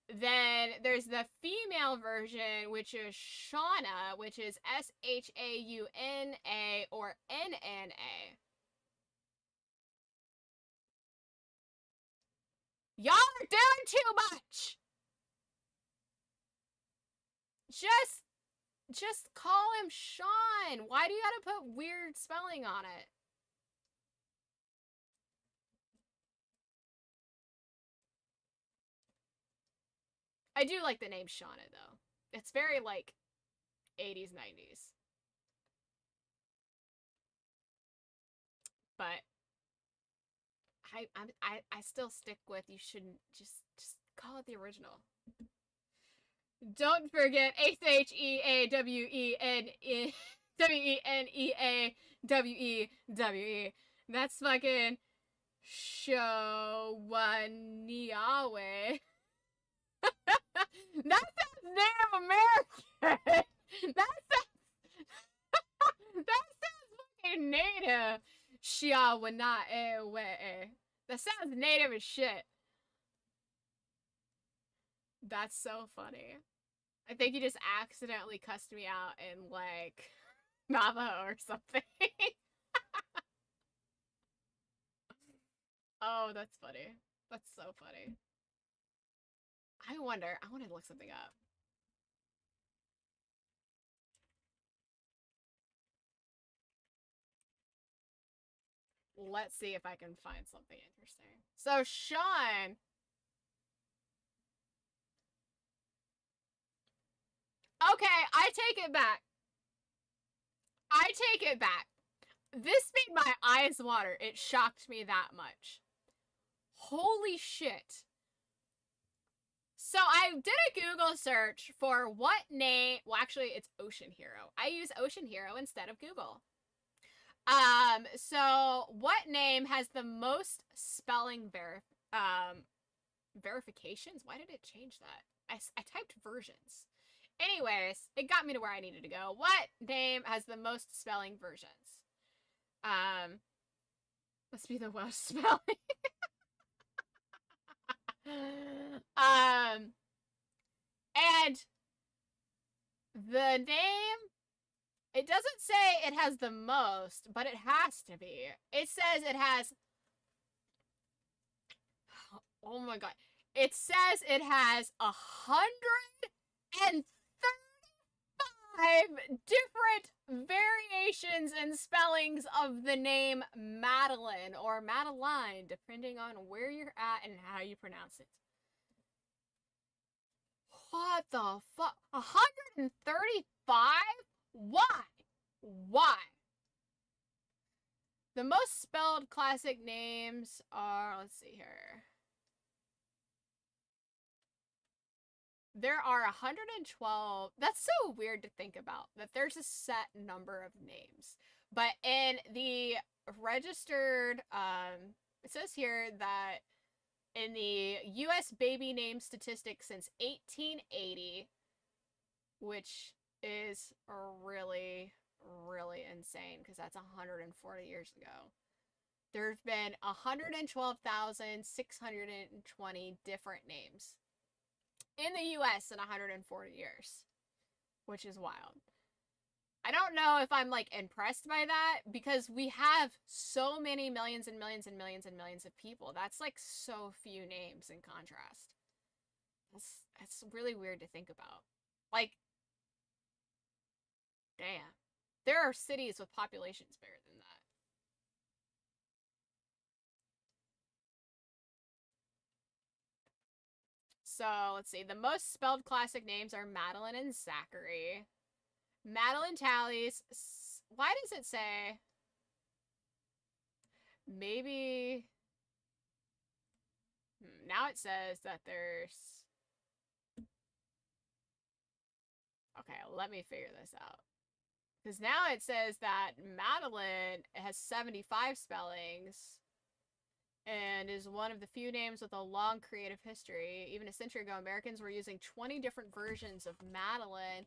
then there's the female version, which is Shauna, which is Shauna or NNA. Y'all are doing too much. Just call him Sean. Why do you gotta put weird spelling on it? I do like the name Shauna, though. It's very, like, 80s, 90s. But I still stick with you shouldn't just call it the original. Don't forget Weneawewe. That's fucking Showaniawe. That sounds Native American. That sounds fucking native. Shawanaewe. That sounds native as shit. That's so funny. I think you just accidentally cussed me out in, like, Navajo or something. Oh, that's funny. That's so funny. I want to look something up. Let's see if I can find something interesting. So, Sean. Okay, I take it back. This made my eyes water. It shocked me that much. Holy shit. So I did a Google search for what name, well actually it's Ocean Hero. I use Ocean Hero instead of Google. So what name has the most spelling verifications? Why did it change that? I typed versions. Anyways, it got me to where I needed to go. What name has the most spelling versions? Must be the Welsh spelling. And the name, it doesn't say it has the most, but it has to be. It says it has, oh my god. It says it has 135 different variations and spellings of the name Madeline or Madeline, depending on where you're at and how you pronounce it. What the fuck? 135? Why? The most spelled classic names are, let's see here. There are 112. That's so weird to think about, that there's a set number of names. But in the registered, it says here that in the U.S. baby name statistics since 1880, which is really, really insane because that's 140 years ago, there have been 112,620 different names. in the US in 140 years, which is wild. I don't know if I'm like impressed by that because we have so many millions and millions and millions and millions of people. That's like so few names in contrast. That's really weird to think about. Like, damn. There are cities with populations bigger than that. So, let's see. The most spelled classic names are Madeline and Zachary. Madeline tallies. Why does it say? Maybe. Now it says that there's. Okay, let me figure this out. Because now it says that Madeline has 75 spellings and is one of the few names with a long creative history. Even a century ago, Americans were using 20 different versions of Madeline.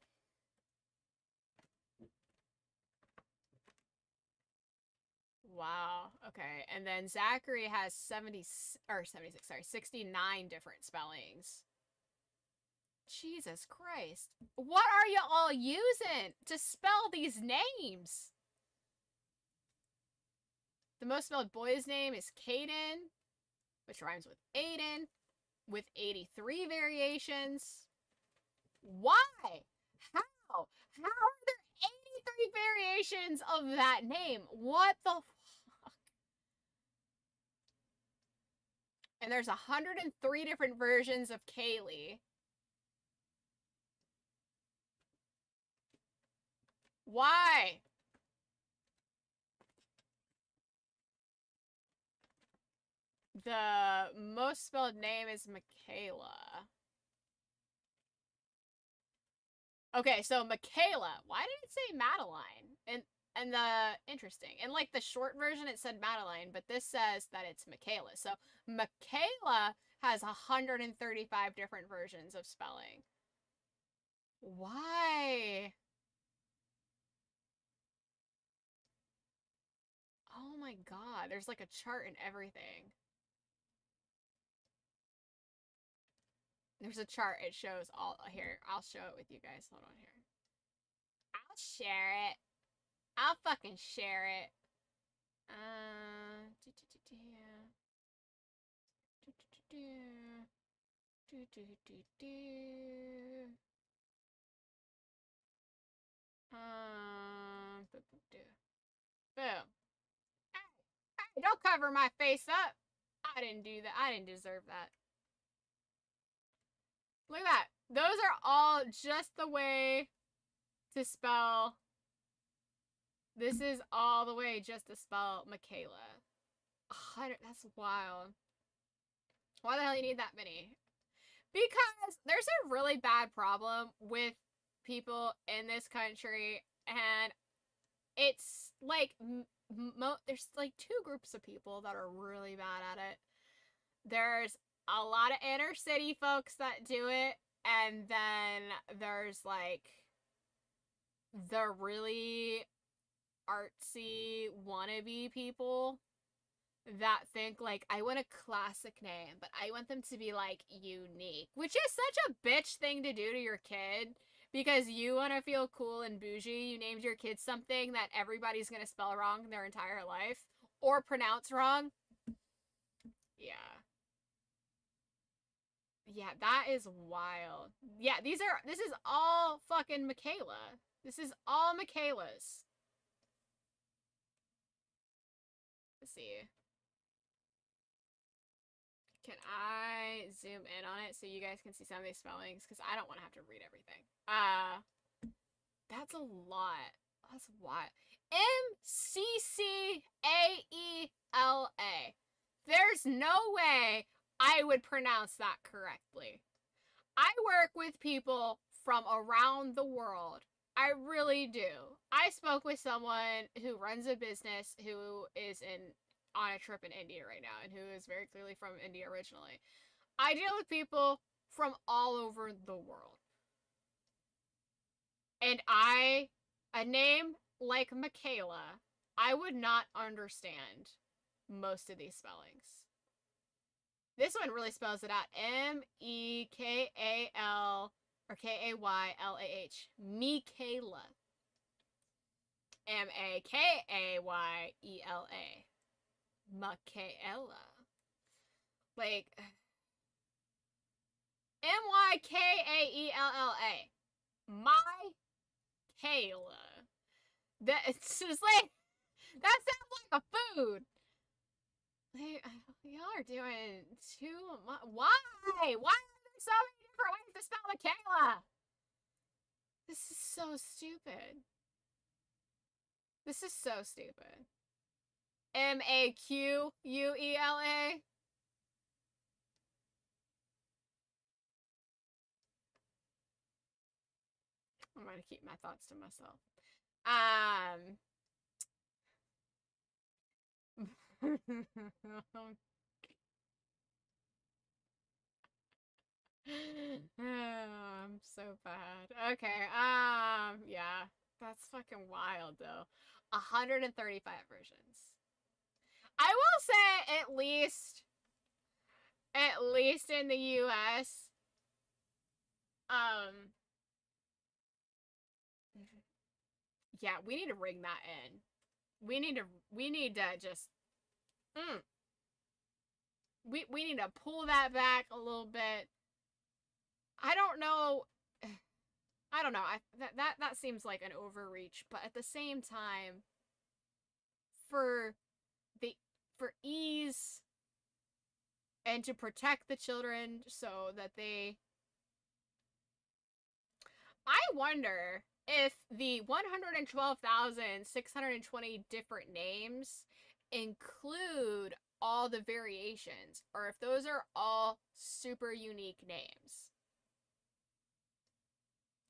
Wow. Okay. And then Zachary has 69 different spellings. Jesus Christ. What are you all using to spell these names? The most spelled boy's name is Caden, which rhymes with Aiden, with 83 variations. Why? How? How are there 83 variations of that name? What the fuck? And there's 103 different versions of Kaylee. Why? The most spelled name is Michaela. Okay, so Michaela. Why did it say Madeline? And the interesting. In like the short version it said Madeline, but this says that it's Michaela. So Michaela has 135 different versions of spelling. Why? Oh my god, there's like a chart and everything. There's a chart, it shows all here. I'll show it with you guys. Hold on here. I'll share it. I'll fucking share it. Boom. Hey, don't cover my face up. I didn't do that. I didn't deserve that. Look at that. Those are all just the way to spell. This is all the way just to spell Michaela. That's wild. Why the hell do you need that many? Because there's a really bad problem with people in this country, and it's like there's like two groups of people that are really bad at it. There's a lot of inner city folks that do it, and then there's like the really artsy wannabe people that think like, I want a classic name, but I want them to be like unique, which is such a bitch thing to do to your kid because you want to feel cool and bougie. You named your kid something that everybody's gonna spell wrong their entire life or pronounce wrong. Yeah. Yeah, that is wild. Yeah, this is all fucking Michaela. This is all Michaela's. Let's see. Can I zoom in on it so you guys can see some of these spellings? Because I don't want to have to read everything. That's a lot. That's what. Mccaela. There's no way I would pronounce that correctly. I work with people from around the world. I really do. I spoke with someone who runs a business who is on a trip in India right now and who is very clearly from India originally. I deal with people from all over the world. And a name like Michaela, I would not understand most of these spellings. This one really spells it out. M-E-K-A-L or K-A-Y-L-A-H. Michaela. M-A-K-A-Y-E-L-A. Michaela. Like, M-Y-K-A-E-L-L-A. My Kayla. That it's just like that sounds like a food. Like, y'all are doing too much. Why? Why are there so many different ways to spell Michaela? This is so stupid. This is so stupid. M-A-Q-U-E-L-A. I'm gonna keep my thoughts to myself. I'm so bad. Okay, yeah. That's fucking wild, though. 135 versions. I will say, at least in the US, yeah, we need to ring that in. We need to just, we need to pull that back a little bit. I don't know. That seems like an overreach, but at the same time, for ease and to protect the children so that I wonder if the 112,620 different names include all the variations, or if those are all super unique names.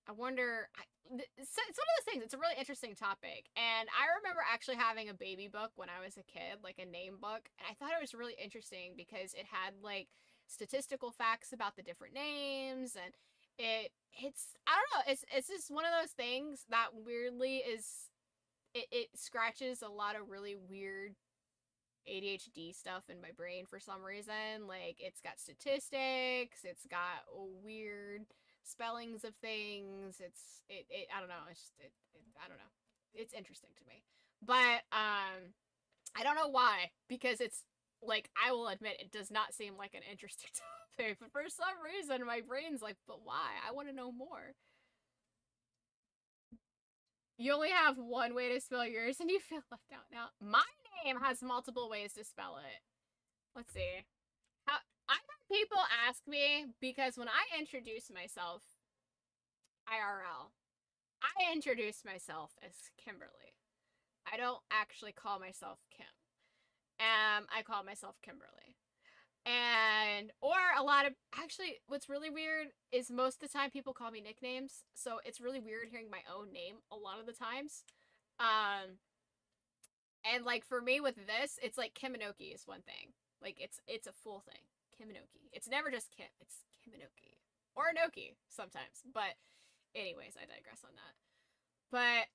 I wonder, it's one of those things, it's a really interesting topic, and I remember actually having a baby book when I was a kid, like a name book, and I thought it was really interesting because it had, like, statistical facts about the different names, and it's, I don't know, it's just one of those things that weirdly it scratches a lot of really weird ADHD stuff in my brain for some reason. Like, it's got statistics, it's got weird spellings of things. I don't know. It's just, I don't know. It's interesting to me. But, I don't know why, because it's, like, I will admit, it does not seem like an interesting topic, but for some reason, my brain's like, but why? I want to know more. You only have one way to spell yours, and you feel left out. Now, my name has multiple ways to spell it. Let's see. I've had people ask me, because when I introduce myself IRL, I introduce myself as Kimberly. I don't actually call myself Kim. I call myself Kimberly. Or a lot of, actually, what's really weird is most of the time people call me nicknames, so it's really weird hearing my own name a lot of the times. And, like, for me with this, it's like Kiminoki is one thing. Like, it's a full thing. Kiminoki. It's never just Kim, it's Kiminoki. Or Inoki, sometimes. But, anyways, I digress on that. But,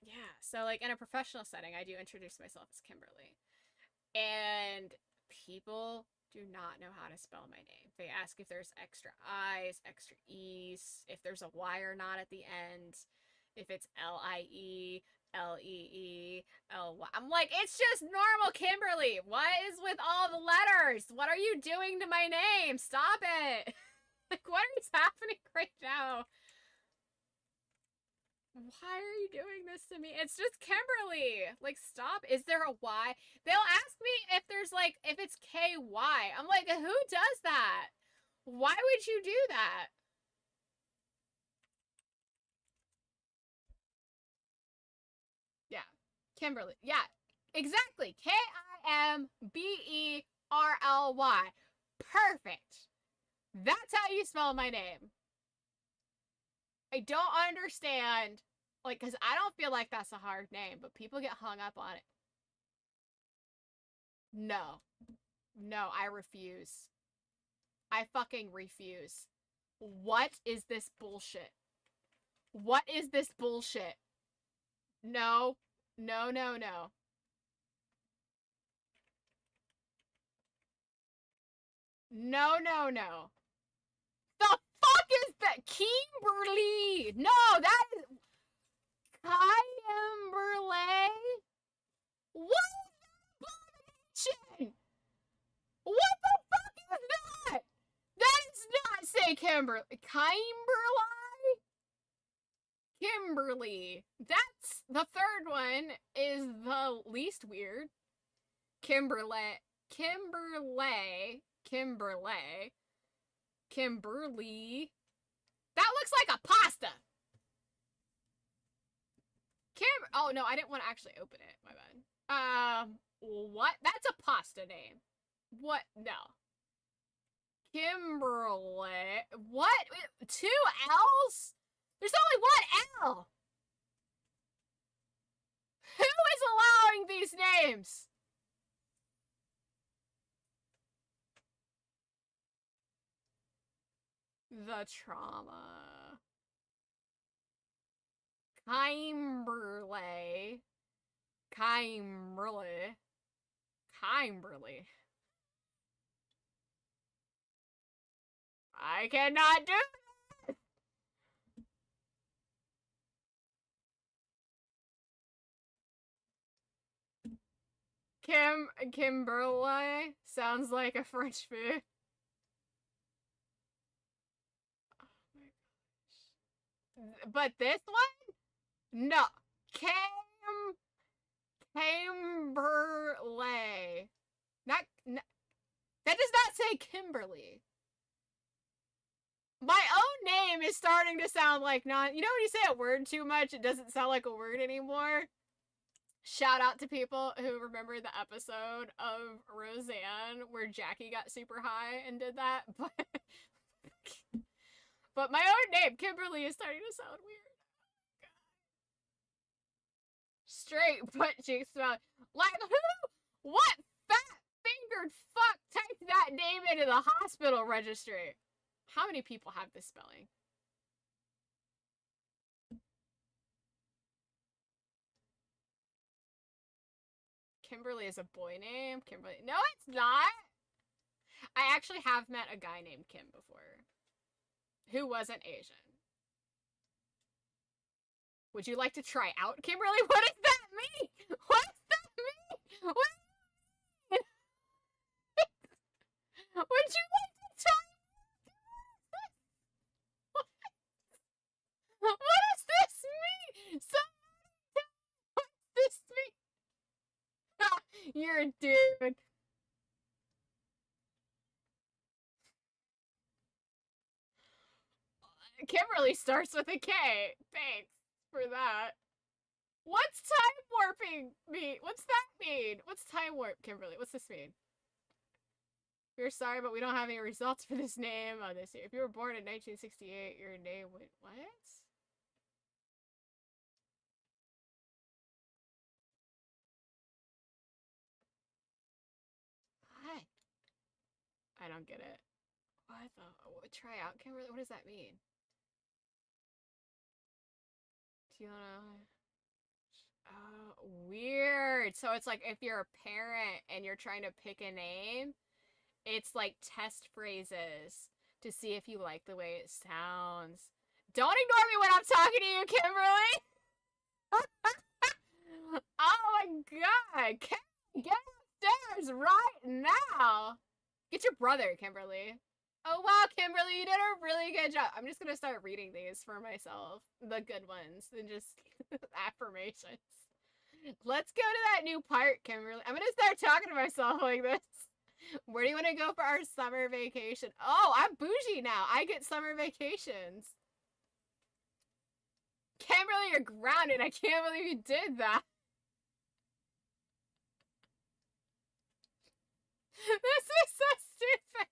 yeah, so, like, in a professional setting, I do introduce myself as Kimberly. And people do not know how to spell my name. They ask if there's extra I's, extra E's, if there's a Y or not at the end, if it's L-I-E, L-E-E, L-Y. I'm like, it's just normal Kimberly. What is with all the letters? What are you doing to my name? Stop it. Like, what is happening right now? Why are you doing this to me? It's just Kimberly. Like, stop. Is there a Y? They'll ask me if there's, like, if it's K-Y. I'm like, who does that? Why would you do that? Yeah. Kimberly. Yeah. Exactly. K-I-M-B-E-R-L-Y. Perfect. That's how you spell my name. I don't understand. Like, because I don't feel like that's a hard name, but people get hung up on it. No. No, I refuse. I fucking refuse. What is this bullshit? What is this bullshit? No. No, no, no. No, no, no. The fuck is that? Kimberly! No, that is... Kimberly? What abomination? What the fuck is that? That does not say Kimberly. Kimberly. That's the third one is the least weird. Kimberly. That looks like a pasta. Oh no, I didn't want to actually open it. My bad. What? That's a pasta name. What? No. Kimberly. What? 2 L's? There's only 1 L. Who is allowing these names? The trauma. Kimberly. I cannot do this. Kimberly sounds like a French food. But this one? No. Kimberly. Not, that does not say Kimberly. My own name is starting to sound like you know when you say a word too much, it doesn't sound like a word anymore? Shout out to people who remember the episode of Roseanne where Jackie got super high and did that, but my own name, Kimberly, is starting to sound weird. Straight butt cheeks smell. Like who? What fat-fingered fuck typed that name into the hospital registry? How many people have this spelling? Kimberly is a boy name. Kimberly. No, it's not. I actually have met a guy named Kim before. Who wasn't Asian. Would you like to try out, Kimberly? What does that mean? What does that mean? What? Would you like to try? What does this mean? What does this mean? You're a dude. Kimberly starts with a K. Thanks for that. What's time warping mean? What's that mean? What's time warp, Kimberly? What's this mean? We're sorry, but we don't have any results for this name on this year. If you were born in 1968, your name would... What? What? I don't get it. What the... Try out, Kimberly? What does that mean? Do you wanna... weird. So it's like if you're a parent and you're trying to pick a name, it's like test phrases to see if you like the way it sounds. Don't ignore me when I'm talking to you, Kimberly! Oh my god! Get upstairs right now! Get your brother, Kimberly. Oh wow, Kimberly, you did a really good job. I'm just gonna start reading these for myself. The good ones. And just affirmations. Let's go to that new part, Kimberly. I'm gonna start talking to myself like this. Where do you want to go for our summer vacation? Oh, I'm bougie now. I get summer vacations. Kimberly, you're grounded. I can't believe you did that. This is so stupid.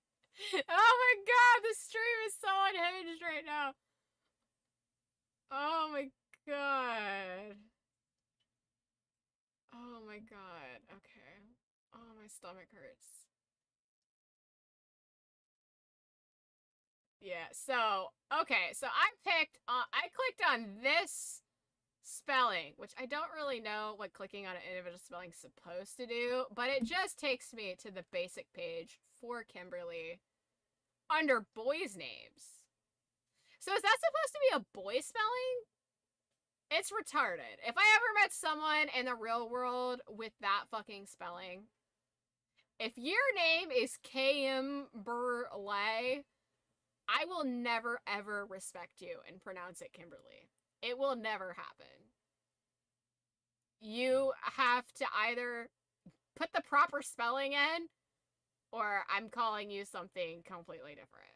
Oh my god, the stream is so unhinged right now. Oh my god. Oh my god. Okay. Oh, my stomach hurts. Yeah, so, okay, so I clicked on this spelling, which I don't really know what clicking on an individual spelling is supposed to do, but it just takes me to the basic page for Kimberly under boys' names. So is that supposed to be a boy spelling? It's retarded. If I ever met someone in the real world with that fucking spelling, if your name is Kimberly, I will never ever respect you and pronounce it Kimberly. It will never happen. You have to either put the proper spelling in, or I'm calling you something completely different.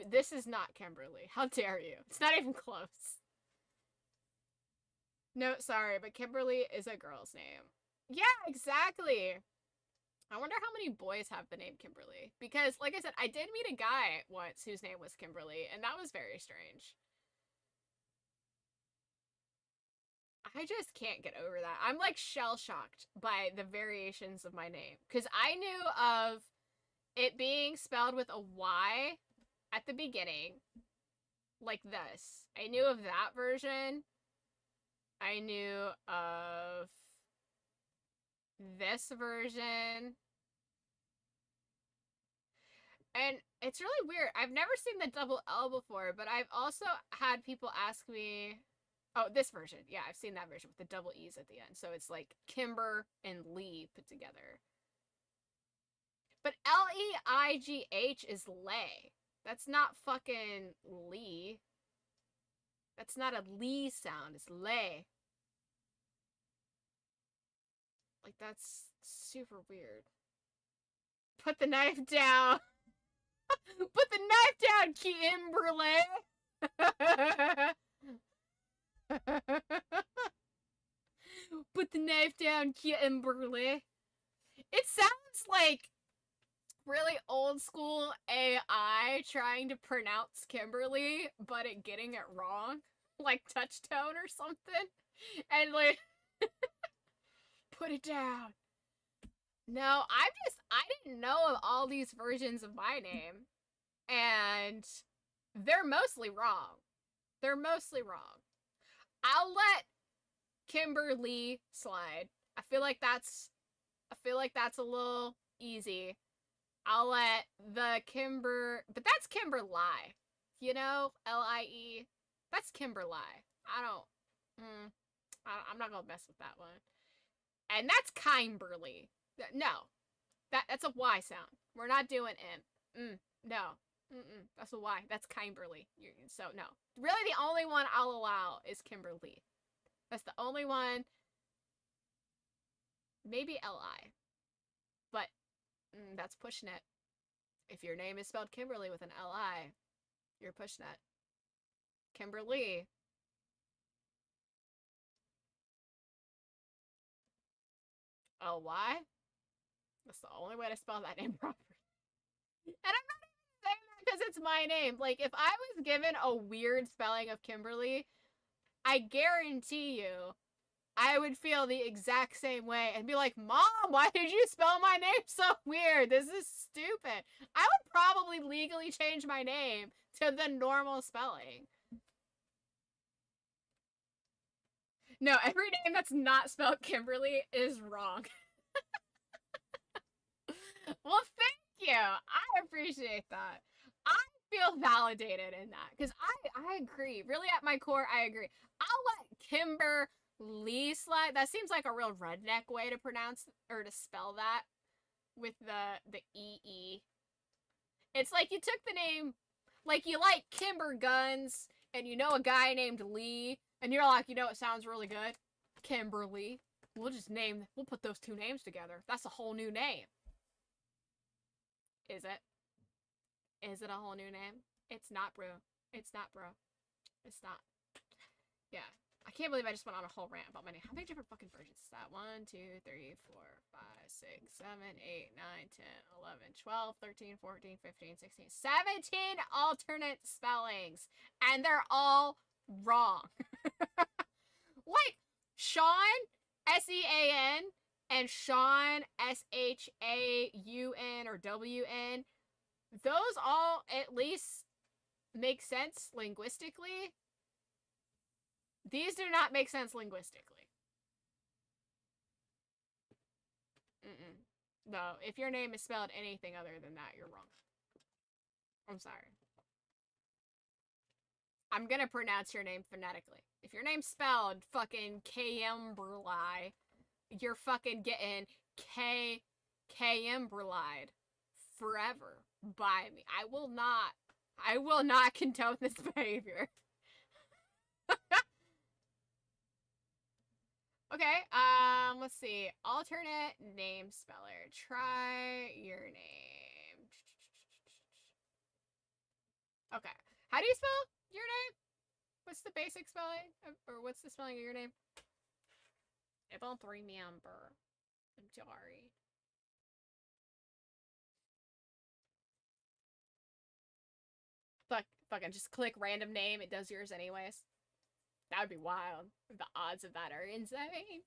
This is not Kimberly. How dare you? It's not even close. No, sorry, but Kimberly is a girl's name. Yeah, exactly. I wonder how many boys have the name Kimberly. Because, like I said, I did meet a guy once whose name was Kimberly, and that was very strange. I just can't get over that. I'm like shell-shocked by the variations of my name. Because I knew of it being spelled with a Y at the beginning. Like this. I knew of that version. I knew of this version. And it's really weird. I've never seen the double L before, but I've also had people ask me... Oh, this version. Yeah, I've seen that version with the double E's at the end. So it's like Kimber and Lee put together. But L-E-I-G-H is Lay. That's not fucking Lee. That's not a Lee sound. It's Lay. Like, that's super weird. Put the knife down. Put the knife down, Kimberly. Put the knife down, Kimberly. It sounds like really old school AI trying to pronounce Kimberly, but it getting it wrong. Like Touchtone or something. And like, put it down. No, I didn't know of all these versions of my name. And they're mostly wrong. They're mostly wrong. I'll let Kimberly slide. I feel like that's a little easy. I'll let the but that's Kimberly. You know, L-I-E. That's Kimberly. I'm not gonna mess with that one. And that's Kimberly. No, that's a Y sound. We're not doing N. No. That's a Y. That's Kimberly. So no. Really, the only one I'll allow is Kimberly. That's the only one. Maybe L-I. But that's pushing it. If your name is spelled Kimberly with an L-I, you're pushing it. Kimberly. L-Y? That's the only way to spell that name properly. And I'm not even saying that because it's my name. Like, if I was given a weird spelling of Kimberly, I guarantee you I would feel the exact same way and be like, Mom, why did you spell my name so weird? This is stupid. I would probably legally change my name to the normal spelling. No, every name that's not spelled Kimberly is wrong. Well, thank you. I appreciate that. I feel validated in that because I agree. Really, at my core, I agree. I'll let Kimberly slide. That seems like a real redneck way to pronounce or to spell that with the E-E. It's like you took the name, like you like Kimber Guns and you know a guy named Lee and you're like, you know, it sounds really good. Kimberly. We'll put those two names together. That's a whole new name. Is it? Is it a whole new name? It's not, bro. It's not, bro. It's not. Yeah. I can't believe I just went on a whole rant about my name. How many different fucking versions is that? 1, 2, 3, 4, 5, 6, 7, 8, 9, 10, 11, 12, 13, 14, 15, 16, 17 alternate spellings. And they're all wrong. Like, Sean, S-E-A-N, and Sean, S-H-A-U-N or W-N, those all at least make sense linguistically. These do not make sense linguistically. No, if your name is spelled anything other than that, you're wrong. I'm sorry. I'm gonna pronounce your name phonetically. If your name's spelled fucking Camberlai, you're fucking getting Camberlied forever by me. I will not condone this behavior. Okay, let's see. Alternate name speller. Try your name. Okay. How do you spell your name? What's the basic spelling? Or what's the spelling of your name? I don't remember. I'm sorry. Fucking just click random name. It does yours anyways. That would be wild. The odds of that are insane.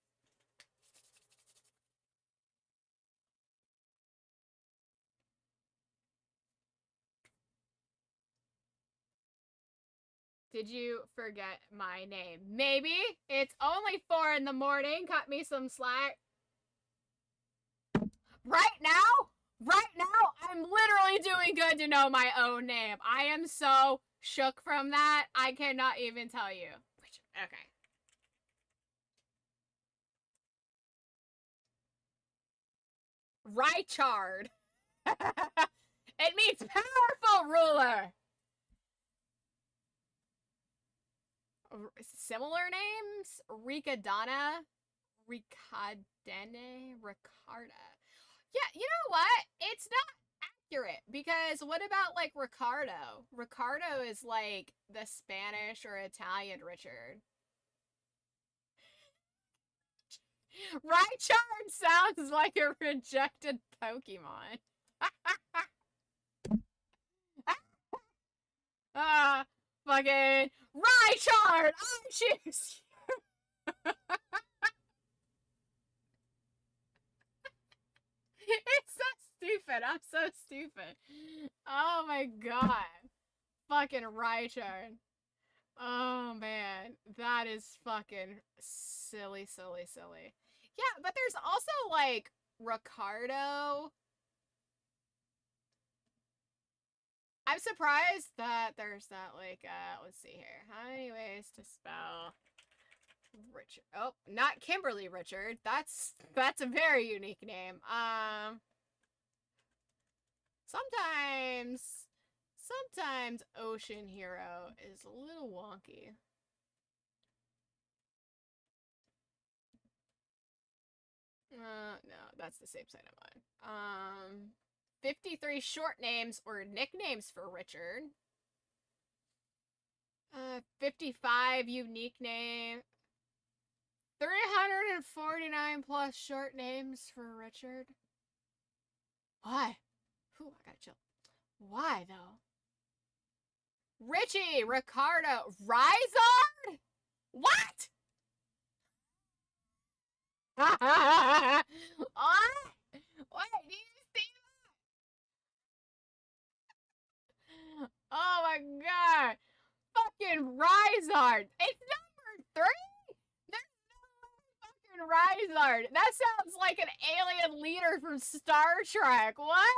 Did you forget my name? Maybe. It's only 4 in the morning. Cut me some slack. Right now, I'm literally doing good to know my own name. I am so shook from that. I cannot even tell you. Okay. Richard. It means powerful ruler. Similar names? Ricadonna, Ricadene, Ricarda. Yeah, you know what? It's not accurate because what about like Ricardo? Ricardo is like the Spanish or Italian Richard. Richard sounds like a rejected Pokemon. Fucking Richard! I choose you! It's so stupid. I'm so stupid. Oh my god. Fucking Richard. Oh man. That is fucking silly, silly, silly. Yeah, but there's also like Ricardo. I'm surprised that there's not like, let's see here. How many ways to spell Richard? Oh, not Kimberly Richard. That's a very unique name. Sometimes Ocean Hero is a little wonky. No, that's the same side I'm on. 53 short names or nicknames for Richard. 55 unique name. 349 plus short names for Richard. Why? Whew, I gotta chill. Why, though? Richie, Ricardo, Rizard? What? What? What? Do you see that? Oh my god. Fucking Rizard. It's number 3? There's no fucking Rizard. That sounds like an alien leader from Star Trek. What?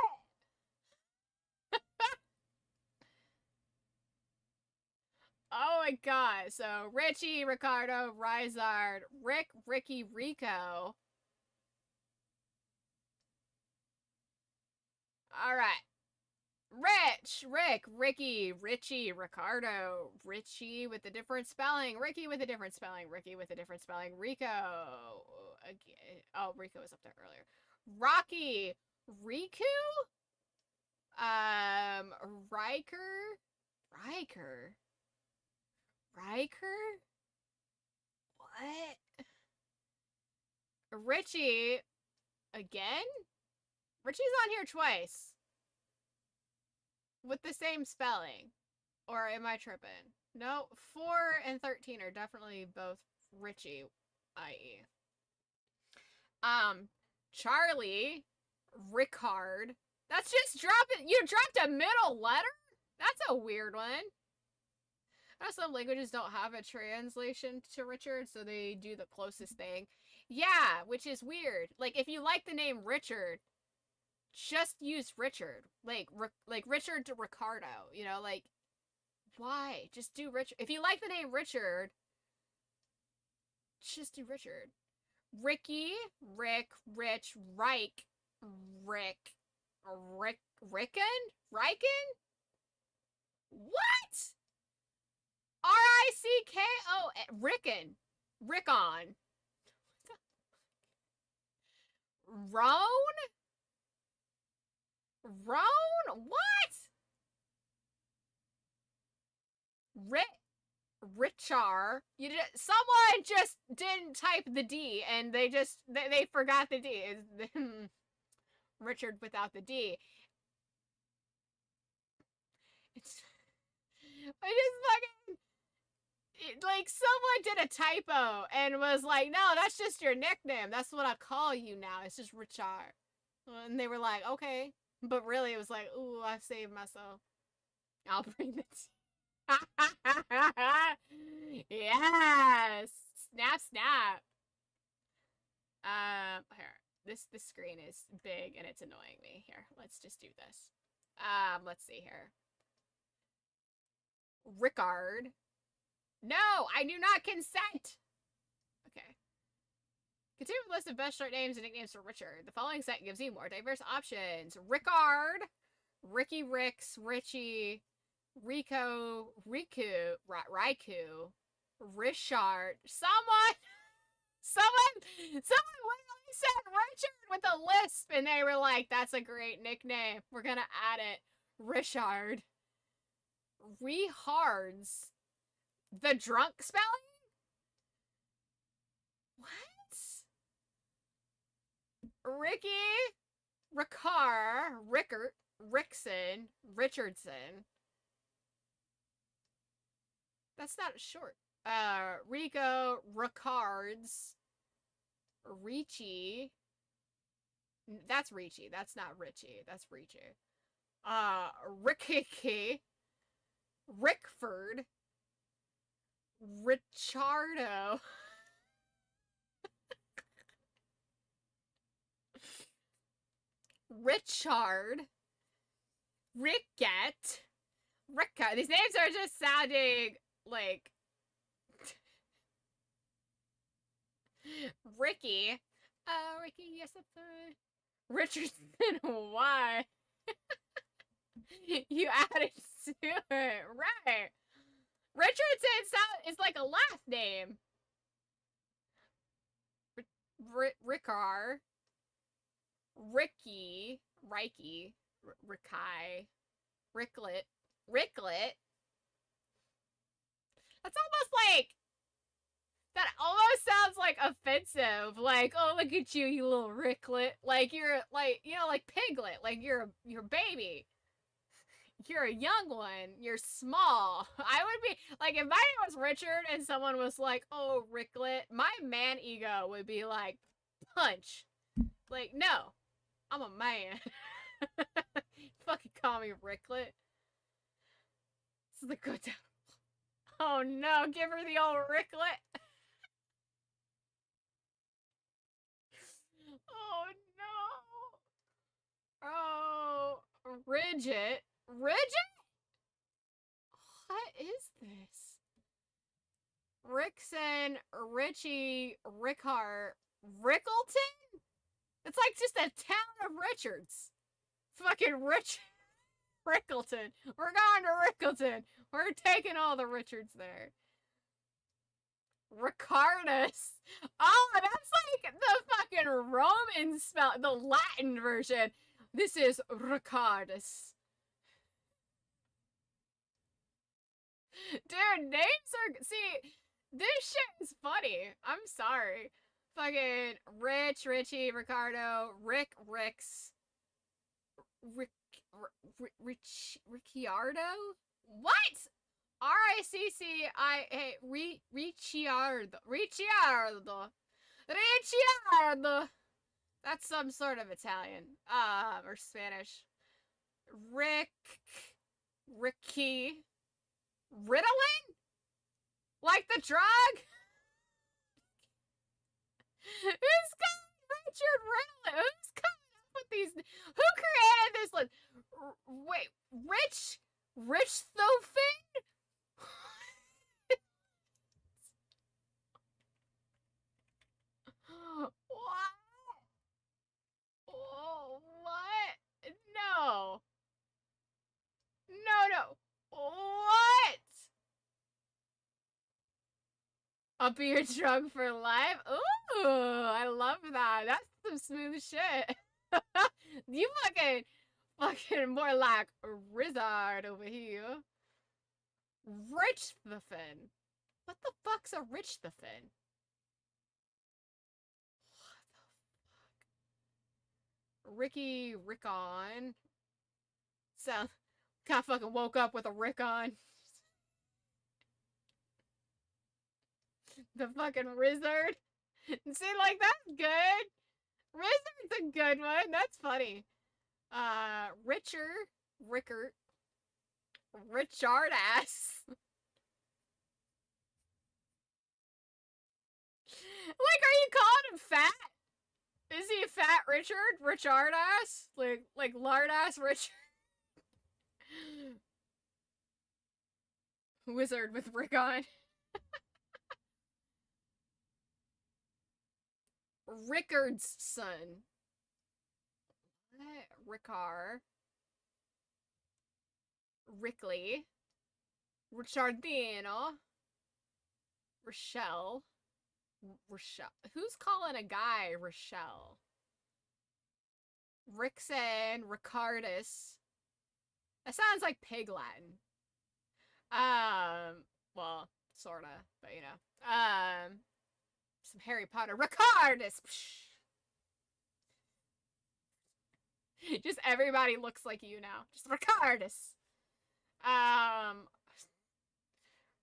Oh my god. So, Richie, Ricardo, Rizard, Rick, Ricky, Rico. Alright. Rich, Rick, Ricky, Richie, Ricardo, Richie with a different spelling, Ricky with a different spelling, Ricky with a different spelling, Rico. Okay. Oh, Rico was up there earlier. Rocky, Riku? Riker? What? Richie, again? Richie's on here twice. With the same spelling. Or am I tripping? No, 4 and 13 are definitely both Richie, i.e. Charlie, Ricard. That's just dropping. You dropped a middle letter? That's a weird one. I know some languages don't have a translation to Richard, so they do the closest thing. Yeah, which is weird. Like, if you like the name Richard, just use Richard. Like Richard to Ricardo, you know, like, why? Just do Richard. If you like the name Richard, just do Richard. Ricky, Rick, Rich, Reich, Rick, Ricken? What? R-I-C-K-O, Rickon. Rickon. Roan? Roan? What? Richar. Someone just didn't type the D and they forgot the D. Richard without the D. I just fucking, like, someone did a typo and was like, no, that's just your nickname. That's what I call you now. It's just Richard. And they were like, okay. But really, it was like, ooh, I saved myself. I'll bring the tea. Yes. Snap, snap. Here. This screen is big and it's annoying me. Here, let's just do this. Let's see here. Rickard. No, I do not consent. Okay. Continue with the list of best short names and nicknames for Richard. The following set gives you more diverse options. Rickard, Ricky Ricks, Richie, Rico, Riku, Raiku, Richard. Someone literally said Richard with a lisp, and they were like, that's a great nickname. We're gonna add it. Richard. Rehards. The drunk spelling? What? Ricky, Ricard, Rickert, Rickson, Richardson. That's not short. Rico, Ricards, Ricci. That's Ricci. That's not Richie. That's Ricci. Ricky, Rickford, Richardo. Richard. Ricket. Ricka. These names are just sounding like Ricky. Ricky, yes, that's Richardson. Why? You added to it. Right. Richardson is like a last name. Rickar. Ricky. Rikey. Rickey. Ricklet. That's almost like, that almost sounds like offensive. Like, oh, look at you, you little Ricklet. Like, you're like, you know, like Piglet. Like, you're a baby. You're a young one. You're small. I would be, like, if my name was Richard and someone was like, oh, Ricklet, my man ego would be like, punch. Like, no. I'm a man. Fucking call me Ricklet. This is the good time. Oh no, give her the old Ricklet. Oh no. Oh, Ridget. Ridget? What is this? Rickson, Richie, Rickard, Rickleton? It's like just a town of Richards. Fucking Rickleton. We're going to Rickleton. We're taking all the Richards there. Ricardus. Oh, that's like the fucking Roman spell, the Latin version. This is Ricardus. Dude, names are, see, this shit is funny. I'm sorry. Fucking Richie, Ricardo, Ricks, Ricciardo? What? Ricciardo. That's some sort of Italian. Or Spanish. Ricky. Ritalin? Like the drug? Who's got Richard Riddle? Who's coming up with these? Who created this list? Wait, Rich Thofin? What? Oh, what? No. No. What? A beer drug for life? Ooh, I love that. That's some smooth shit. You fucking more like Rizzard over here. Rich the Fin. What the fuck's a Rich the Fin? What the fuck? Ricky Rickon. So, kind of fucking woke up with a Rickon. The fucking Rizzard. See, like, that's good. Rizzard's a good one. That's funny. Rickard ass. Like, are you calling him fat? Is he a fat Richard? Richard ass? Like lard ass Richard? Wizard with Rickon. Rickard's son. Rickar. Rickley. Richardino. Rochelle. Who's calling a guy Rochelle? Rickson. Ricardus. That sounds like pig Latin. Well, sorta, but you know. Some Harry Potter. Ricardus! Just everybody looks like you now. Just Ricardus.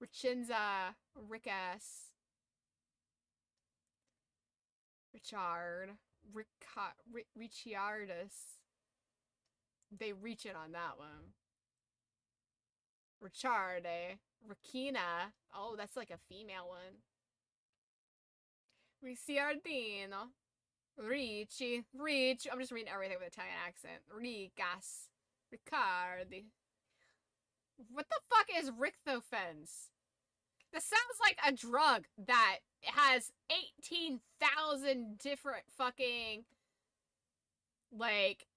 Richinza. Rickass. Richard. Ricciardus. They reach it on that one. Richarde. Ricina. Oh, that's like a female one. Ricciardino. Ricci. I'm just reading everything with Italian accent. Ricas. Riccardi. What the fuck is Richthofens? This sounds like a drug that has 18,000 different fucking, like,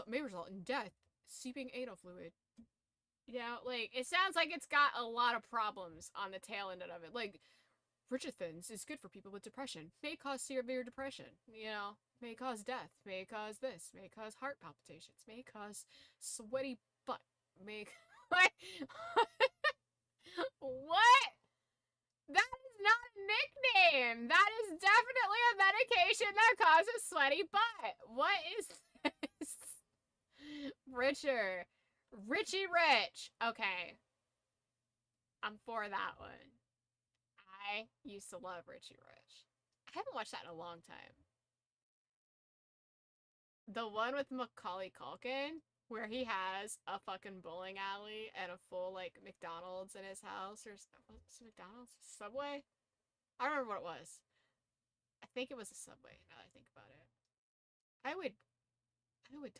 may result in death, seeping anal fluid. You know, like, it sounds like it's got a lot of problems on the tail end of it. Like, Richardson's is good for people with depression. May cause severe depression. You know, may cause death. May cause this. May cause heart palpitations. May cause sweaty butt. May... What? What? That is not a nickname. That is definitely a medication that causes sweaty butt. What is this? Richie Rich. Okay. I'm for that one. I used to love Richie Rich. I haven't watched that in a long time. The one with Macaulay Culkin, where he has a fucking bowling alley and a full, like, McDonald's in his house, or was it McDonald's? Subway? I don't remember what it was. I think it was a Subway, now that I think about it. I would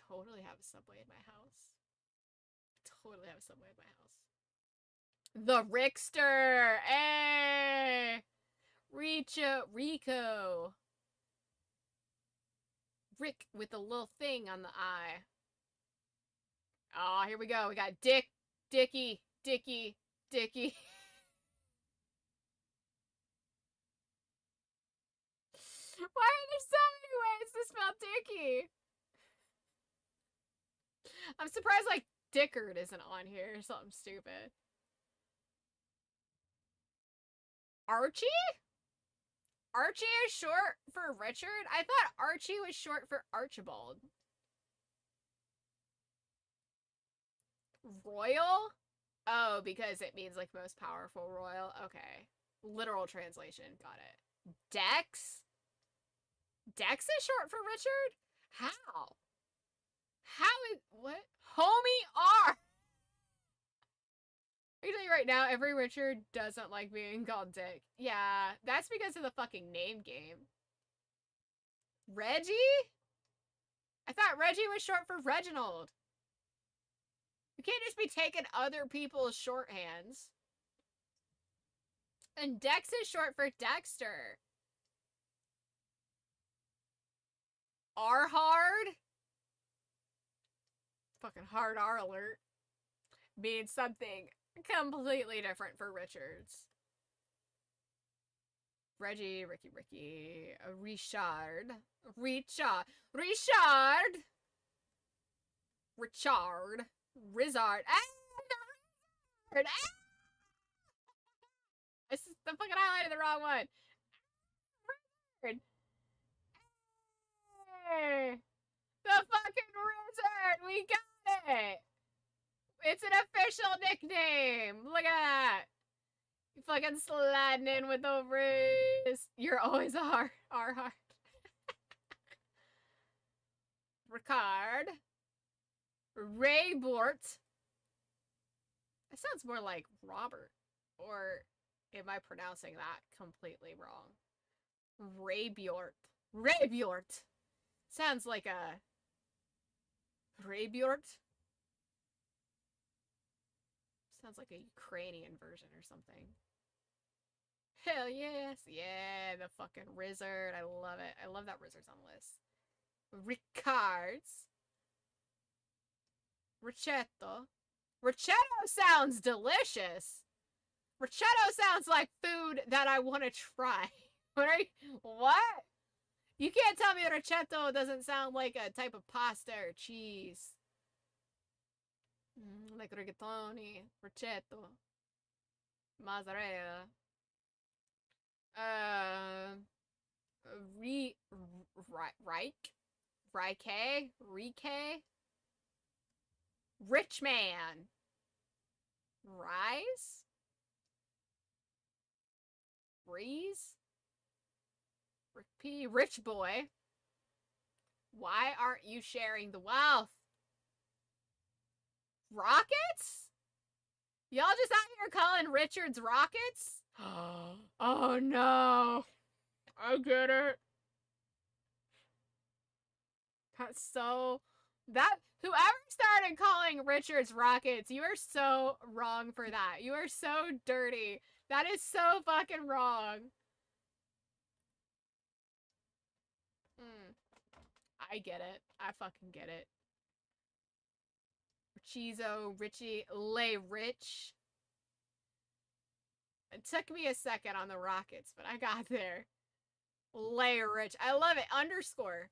totally have a Subway in my house. Totally have a Subway in my house. The Rickster! Hey! Rico! Rick with the little thing on the eye. Oh, here we go. We got Dicky. Why are there so many ways to spell Dicky? I'm surprised, like, Dickard isn't on here or something stupid. Archie? Archie is short for Richard? I thought Archie was short for Archibald. Royal? Oh, because it means, like, most powerful royal. Okay. Literal translation. Got it. Dex? Dex is short for Richard? How? How is... What? Homie R! Are you right now, every Richard doesn't like being called Dick. Yeah, that's because of the fucking name game. Reggie? I thought Reggie was short for Reginald. You can't just be taking other people's shorthands. And Dex is short for Dexter. R hard? Fucking hard R alert. Means something completely different for Richards. Reggie, Ricky, Richard. Richard. Rizzard. Rizzard. This is the fucking highlighted the wrong one. Rizzard. Hey. The fucking Rizzard. We got it. It's an official nickname. Look at that. You fucking sliding in with the Riz. You're always a hard. Ricard. Ray Bort. That sounds more like Robert. Or am I pronouncing that completely wrong? Raybjort. Raybjort. Sounds like a... Raybjort? Sounds like a Ukrainian version or something. Hell yes. Yeah, the fucking Rizzard. I love it. I love that Rizzard's on the list. Ricards. Ricetto. Ricetto sounds delicious. Ricetto sounds like food that I want to try. What? You can't tell me ricetto doesn't sound like a type of pasta or cheese. Like rigatoni, ricetto, mozzarella. Rike? Rich man. Rise? Breeze? Rick P. Rich boy. Why aren't you sharing the wealth? Rockets? Y'all just out here calling Richards rockets? Oh no. I get it. That's so... Whoever started calling Richards rockets, you are so wrong for that. You are so dirty. That is so fucking wrong. I get it. I fucking get it. Chizo, Richie, Lay Rich. It took me a second on the rockets, but I got there. Lay Rich. I love it. Underscore.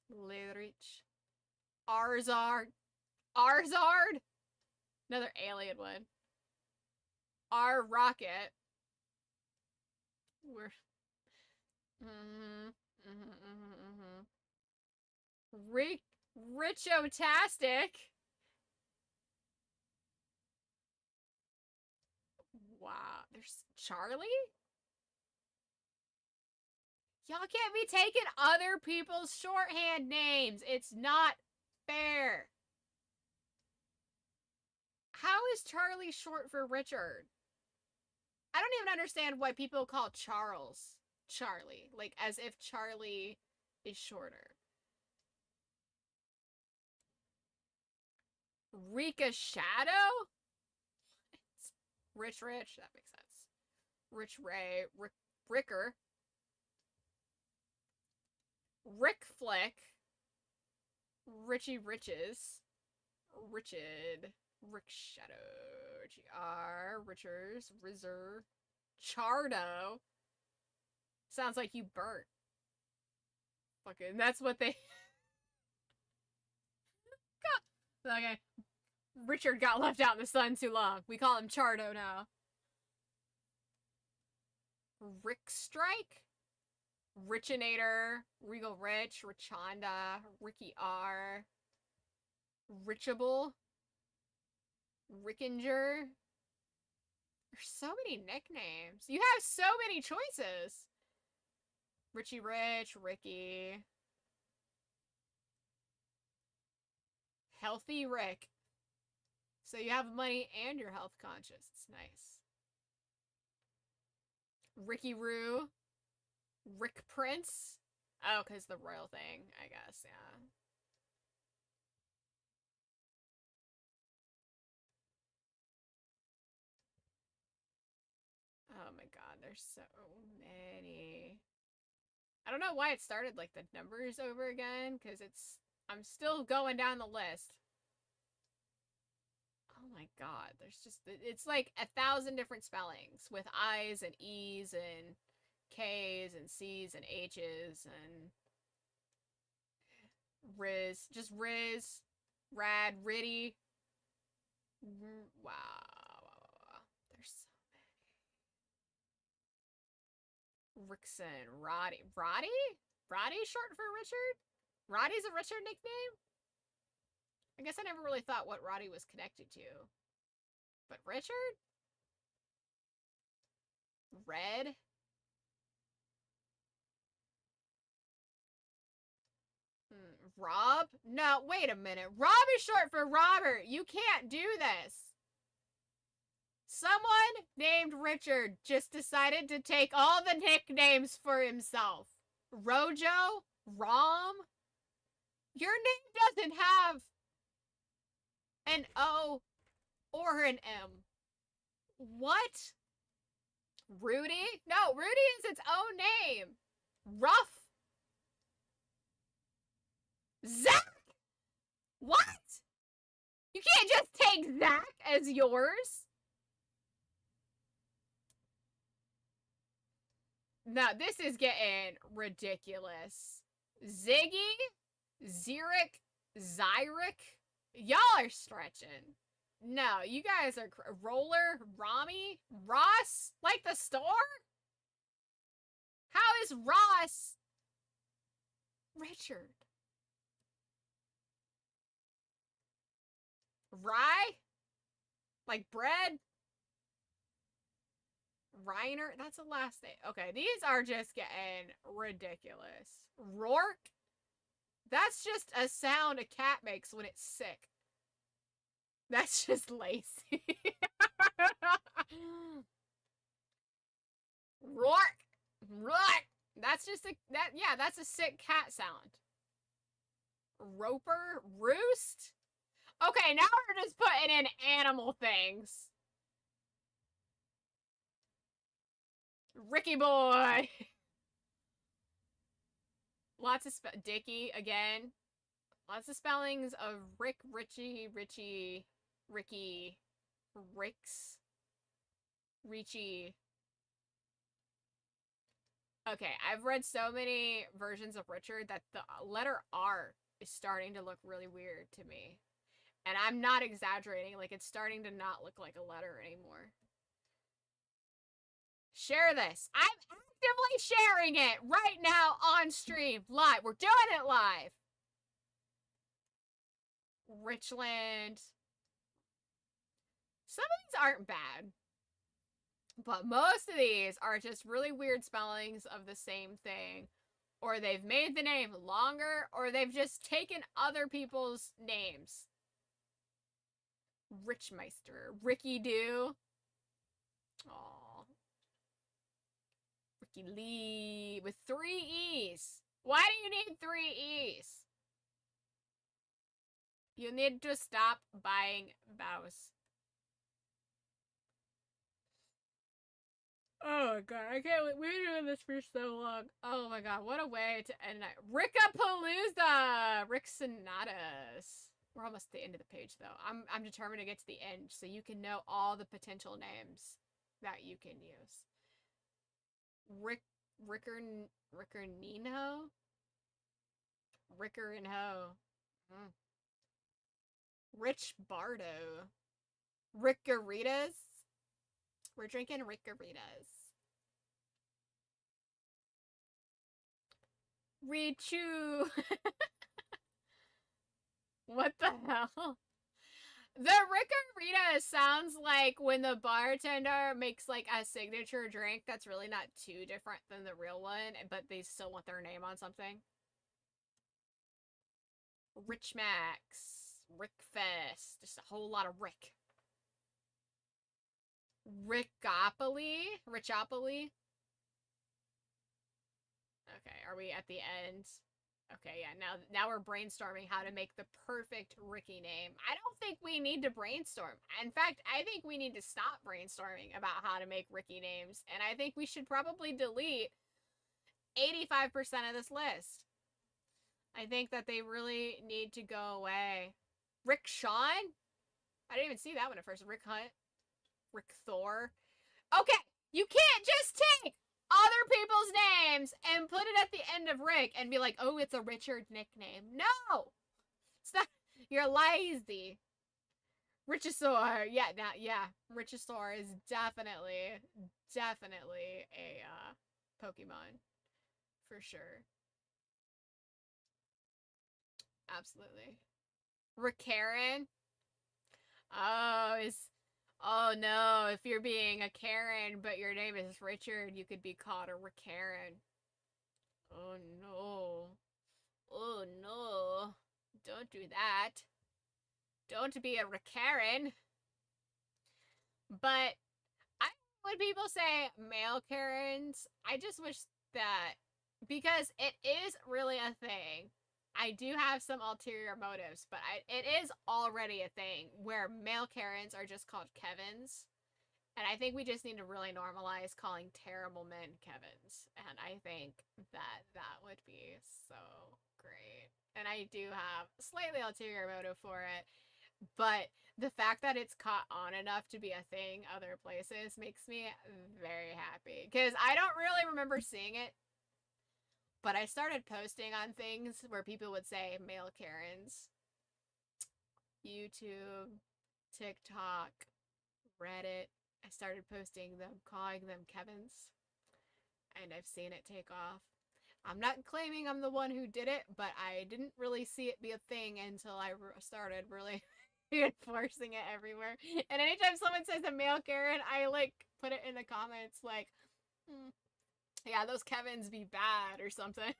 Lay Rich. Arzard. Arzard? Another alien one. R Rocket. We're... Richotastic. Wow. There's Charlie? Y'all can't be taking other people's shorthand names. It's not fair. How is Charlie short for Richard? I don't even understand why people call Charles Charlie. Like, as if Charlie is shorter. Rika Shadow? Rich, that makes sense. Rich Ray, Ricker. Rick Flick. Richie Riches. Richard. Rick Shadow. Richie R. Richards. Rizzer. Chardo. Sounds like you burnt. Fucking, that's what they... Okay. Richard got left out in the sun too long. We call him Chardo now. Rick Strike? Richinator, Regal Rich, Richonda, Ricky R, Richable, Rickinger. There's so many nicknames. You have so many choices. Richie Rich, Ricky. Healthy Rick. So you have money and you're health conscious. It's nice. Ricky Roo. Rick Prince. Oh, because the royal thing, I guess, yeah. Oh my god, there's so many. I don't know why it started like the numbers over again, because I'm still going down the list. Oh my god, there's just, it's like 1,000 different spellings with I's and E's and K's and C's and H's and Riz, just Riz, Rad, Ritty. Wow. There's so many. Rickson, Roddy. Roddy? Roddy short for Richard? Roddy's a Richard nickname? I guess I never really thought what Roddy was connected to. But Richard? Red? Rob? No, wait a minute. Rob is short for Robert. You can't do this. Someone named Richard just decided to take all the nicknames for himself. Rojo? Rom? Your name doesn't have an O or an M. What? Rudy? No, Rudy is its own name. Ruff? Zach? What? You can't just take Zach as yours. No, this is getting ridiculous. Ziggy? Zyric? Zyric? Y'all are stretching. No, you guys are Roller? Rami? Ross? Like the store? How is Ross Richard? Rye? Like bread? Reiner? That's a last name. Okay, these are just getting ridiculous. Rourke? That's just a sound a cat makes when it's sick. That's just lazy. Rourke! Rourke! That's just that's a sick cat sound. Roper? Roost? Okay, now we're just putting in animal things. Ricky boy. Lots of Dicky again. Lots of spellings of Rick, Richie, Richie, Ricky, Ricks, Richie. Okay, I've read so many versions of Richard that the letter R is starting to look really weird to me. And I'm not exaggerating, like it's starting to not look like a letter anymore. Share this. I'm actively sharing it right now on stream, live. We're doing it live. Richland. Some of these aren't bad. But most of these are just really weird spellings of the same thing. Or they've made the name longer, or they've just taken other people's names. Richmeister. Ricky Doo. Aww. Ricky Lee. With 3 E's. Why do you need 3 E's? You need to stop buying bows. Oh my god, I can't wait. We've been doing this for so long. Oh my god, what a way to end it. Rickapalooza! Rick Sonatas. We're almost at the end of the page though. I'm determined to get to the end so you can know all the potential names that you can use. Rickernino? Ricker and Ho. Rich Bardo. Rickaritas. We're drinking Rickaritas. Richu. What the hell? The Rickaritas sounds like when the bartender makes like a signature drink that's really not too different than the real one, but they still want their name on something. Rich Max. Rick Fest. Just a whole lot of Rick. Rickopoly? Richopoly? Okay, are we at the end? Okay, yeah, now we're brainstorming how to make the perfect Ricky name. I don't think we need to brainstorm. In fact, I think we need to stop brainstorming about how to make Ricky names, and I think we should probably delete 85% of this list. I think that they really need to go away. Rick Sean? I didn't even see that one at first. Rick Hunt? Rick Thor? Okay, you can't just take other people's names and put it at the end of Rick and be like, oh, it's a Richard nickname. No! It's not. You're lazy. Richosaur. Yeah. Richosaur is definitely a Pokemon. For sure. Absolutely. Rickaron. Oh no, if you're being a Karen, but your name is Richard, you could be called a Rickaron. Oh no. Oh no. Don't do that. Don't be a Rickaron. But when people say male Karens, I just wish that, because it is really a thing. I do have some ulterior motives, but it is already a thing where male Karens are just called Kevins. And I think we just need to really normalize calling terrible men Kevins. And I think that would be so great. And I do have a slightly ulterior motive for it. But the fact that it's caught on enough to be a thing other places makes me very happy. Because I don't really remember seeing it. But I started posting on things where people would say male Karens. YouTube, TikTok, Reddit. I started posting them, calling them Kevins. And I've seen it take off. I'm not claiming I'm the one who did it, but I didn't really see it be a thing until I started really enforcing it everywhere. And anytime someone says a male Karen, I like put it in the comments like, yeah, those Kevins be bad or something.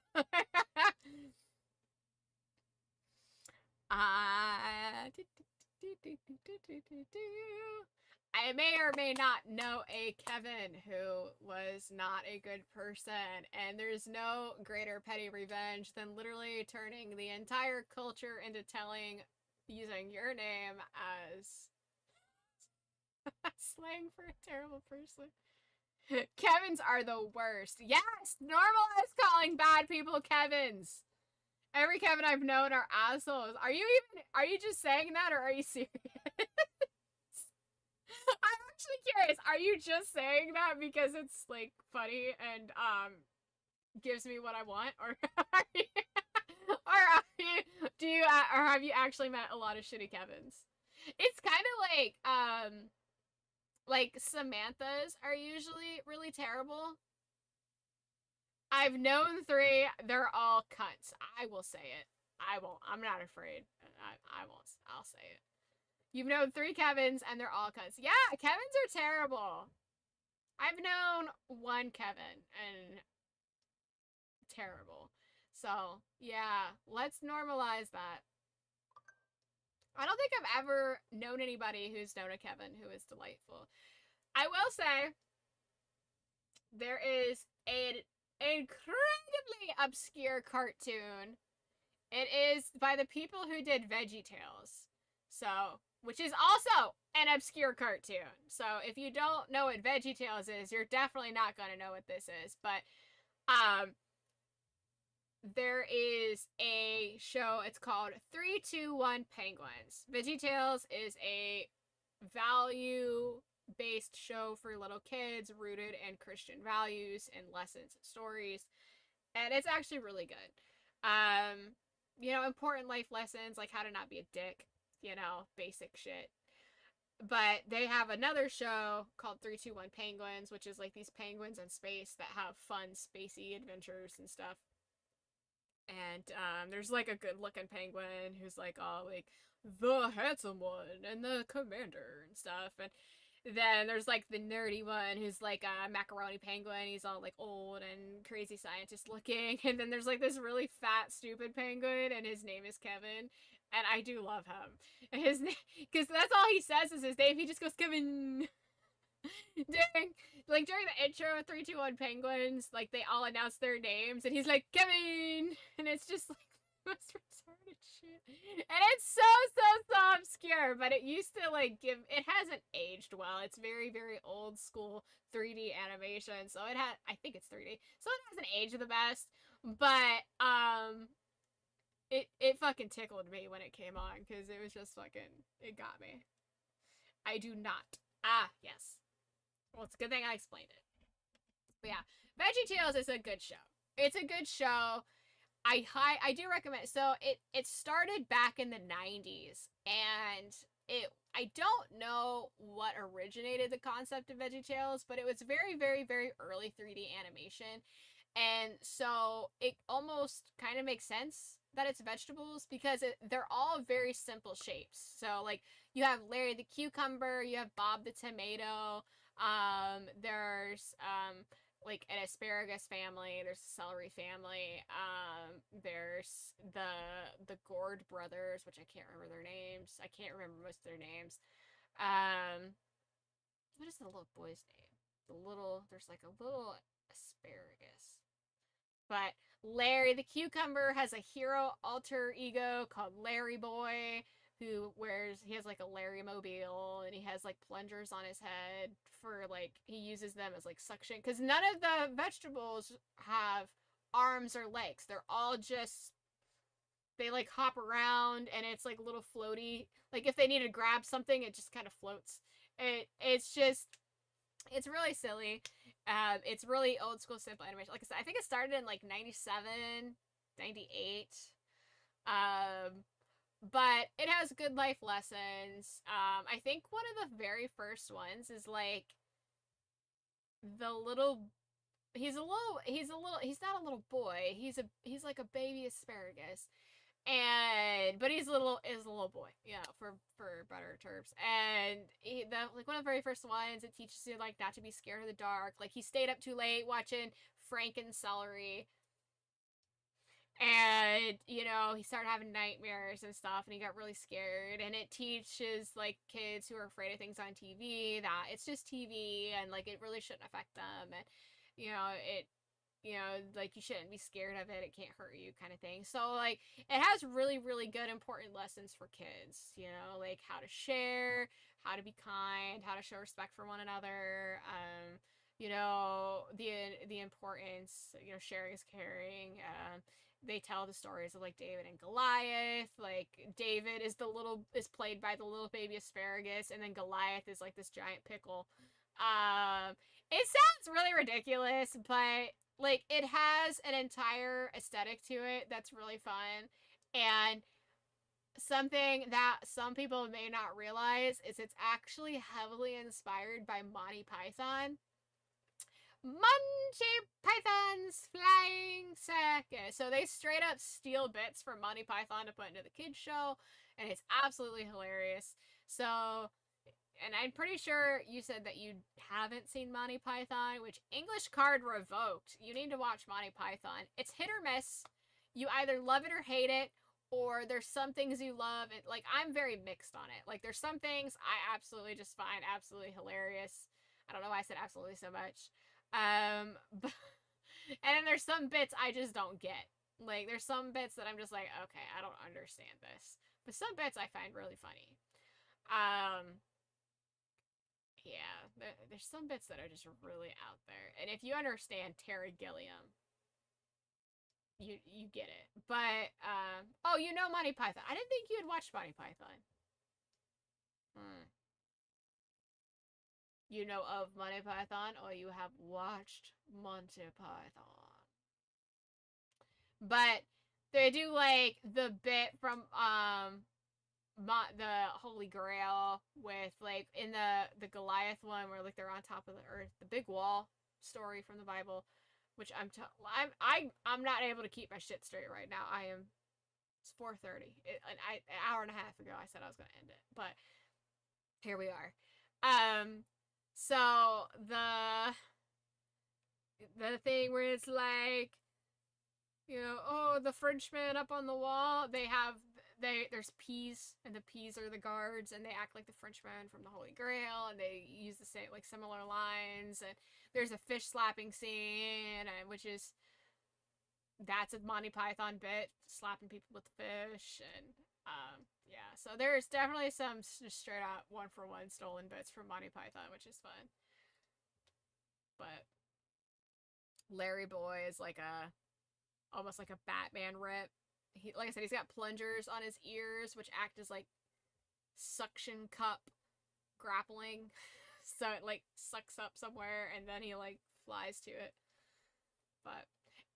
I may or may not know a Kevin who was not a good person, and there's no greater petty revenge than literally turning the entire culture into using your name as slang for a terrible person. Kevins are the worst. Yes, normalize calling bad people Kevins. Every Kevin I've known are assholes. Are you just saying that, or are you serious? I'm actually curious. Are you just saying that because it's like funny and gives me what I want, or or have you actually met a lot of shitty Kevins? It's kind of like Samantha's are usually really terrible. I've known 3. They're all cunts. I will say it. I won't. I'm not afraid. I won't. I'll say it. You've known 3 Kevins and they're all cunts. Yeah, Kevins are terrible. I've known 1 Kevin and terrible. So, yeah, let's normalize that. I don't think I've ever known anybody who's known a Kevin who is delightful. I will say there is an incredibly obscure cartoon. It is by the people who did VeggieTales. So, which is also an obscure cartoon. So, if you don't know what VeggieTales is, you're definitely not going to know what this is. But, there is a show, it's called 3-2-1 Penguins. VeggieTales is a value-based show for little kids rooted in Christian values and lessons and stories. And it's actually really good. You know, important life lessons like how to not be a dick, you know, basic shit. But they have another show called 3-2-1 Penguins, which is like these penguins in space that have fun spacey adventures and stuff. And there's like a good looking penguin who's like all like the handsome one and the commander and stuff. And then there's like the nerdy one who's like a macaroni penguin. He's all like old and crazy scientist looking. And then there's like this really fat stupid penguin and his name is Kevin. and I do love him. His name, because that's all he says is his name. He just goes Kevin. during the intro of 3-2-1 Penguins, like they all announce their names, and he's like Kevin, and it's just like the most retarded shit. And it's so obscure, but it used to like give. It hasn't aged well. It's very old school 3D animation, so it had. I think it's 3D, so it hasn't aged the best. But it fucking tickled me when it came on because it was just fucking. It got me. I do not. Ah, yes. Well, it's a good thing I explained it. But yeah, VeggieTales is a good show. It's a good show. I do recommend. So it started back in the 90s, and I don't know what originated the concept of VeggieTales, but it was very early 3D animation. And so it almost kind of makes sense that it's vegetables because they're all very simple shapes. So like you have Larry the cucumber, you have Bob the tomato, there's like an asparagus family, there's a celery family, there's the Gourd brothers, which I can't remember their names. I can't remember most of their names. What is the little boy's name? There's like a little asparagus. But Larry the cucumber has a hero alter ego called Larry Boy, who he has like a Larry mobile, and he has like plungers on his head for like, he uses them as like suction, because none of the vegetables have arms or legs. They're all just, they like hop around, and it's like little floaty, like if they need to grab something, it just kind of floats. It's really silly. It's really old school simple animation. Like I said, I think it started in like 97, 98. But it has good life lessons. I think one of the very first ones is like the little he's not a little boy. He's like a baby asparagus. But he's a little boy, for better terms. And like one of the very first ones, it teaches you like not to be scared of the dark. Like he stayed up too late watching Franken Celery, and he started having nightmares and stuff, and he got really scared. And it teaches like kids who are afraid of things on TV that it's just TV, and like it really shouldn't affect them. And like you shouldn't be scared of it. It can't hurt you, kind of thing. So like it has really good important lessons for kids, like how to share, how to be kind, how to show respect for one another, the importance, sharing is caring. They tell the stories of like David and Goliath. Like David is played by the little baby asparagus, and then Goliath is like this giant pickle. It sounds really ridiculous, but like it has an entire aesthetic to it that's really fun. And something that some people may not realize is it's actually heavily inspired by Monty Python. Monty Python's Flying Circus. So they straight up steal bits from Monty Python to put into the kids show, and it's absolutely hilarious. So, and I'm pretty sure you said that you haven't seen Monty Python, which English card revoked. You need to watch Monty Python. It's hit or miss. You either love it or hate it, or there's some things you love. And like, I'm very mixed on it. Like, there's some things I absolutely just find absolutely hilarious. I don't know why I said absolutely so much. And then there's some bits I just don't get. Like, there's some bits that I'm just like, okay, I don't understand this. But some bits I find really funny. Yeah, there's some bits that are just really out there. And if you understand Terry Gilliam, you get it. But, oh, Monty Python. I didn't think you had watched Monty Python. You know of Monty Python, or you have watched Monty Python. But they do, like, the bit from, the Holy Grail with, like, in the Goliath one where, like, they're on top of the earth, the big wall story from the Bible, which I'm not able to keep my shit straight right now. It's 4:30. An hour and a half ago I said I was going to end it, but here we are. So the thing where it's like, oh, the Frenchman up on the wall, they have there's peas, and the peas are the guards, and they act like the Frenchmen from the Holy Grail, and they use the same, like, similar lines. And there's a fish slapping scene, which is, that's a Monty Python bit, slapping people with the fish. And yeah, so there's definitely some just straight out one-for-one stolen bits from Monty Python, which is fun. But Larry Boy is like almost like a Batman rip. He, like I said, he's got plungers on his ears, which act as like suction cup grappling. So it like sucks up somewhere, and then he like flies to it. But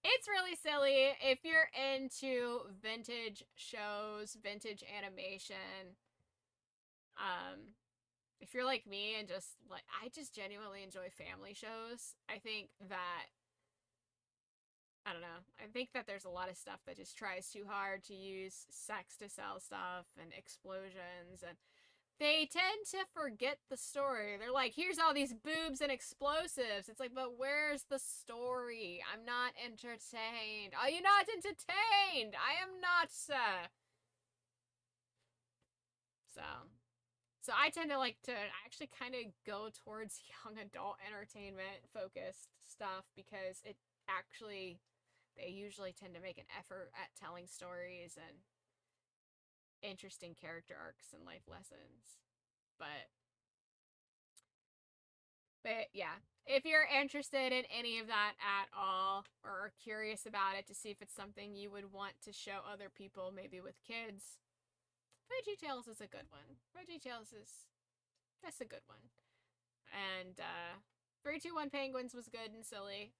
it's really silly. If you're into vintage shows, vintage animation, if you're like me and just like, I just genuinely enjoy family shows. I think that, I don't know, I think that there's a lot of stuff that just tries too hard to use sex to sell stuff and explosions, and they tend to forget the story. They're like, here's all these boobs and explosives. It's like, but where's the story? I'm not entertained. Are you not entertained? I am not, So I tend to like to actually kind of go towards young adult entertainment focused stuff, because it actually, they usually tend to make an effort at telling stories and interesting character arcs and life lessons. But yeah, if you're interested in any of that at all, or are curious about it to see if it's something you would want to show other people, maybe with kids, VeggieTales is a good one. VeggieTales that's a good one. And 3-2-1 Penguins was good and silly.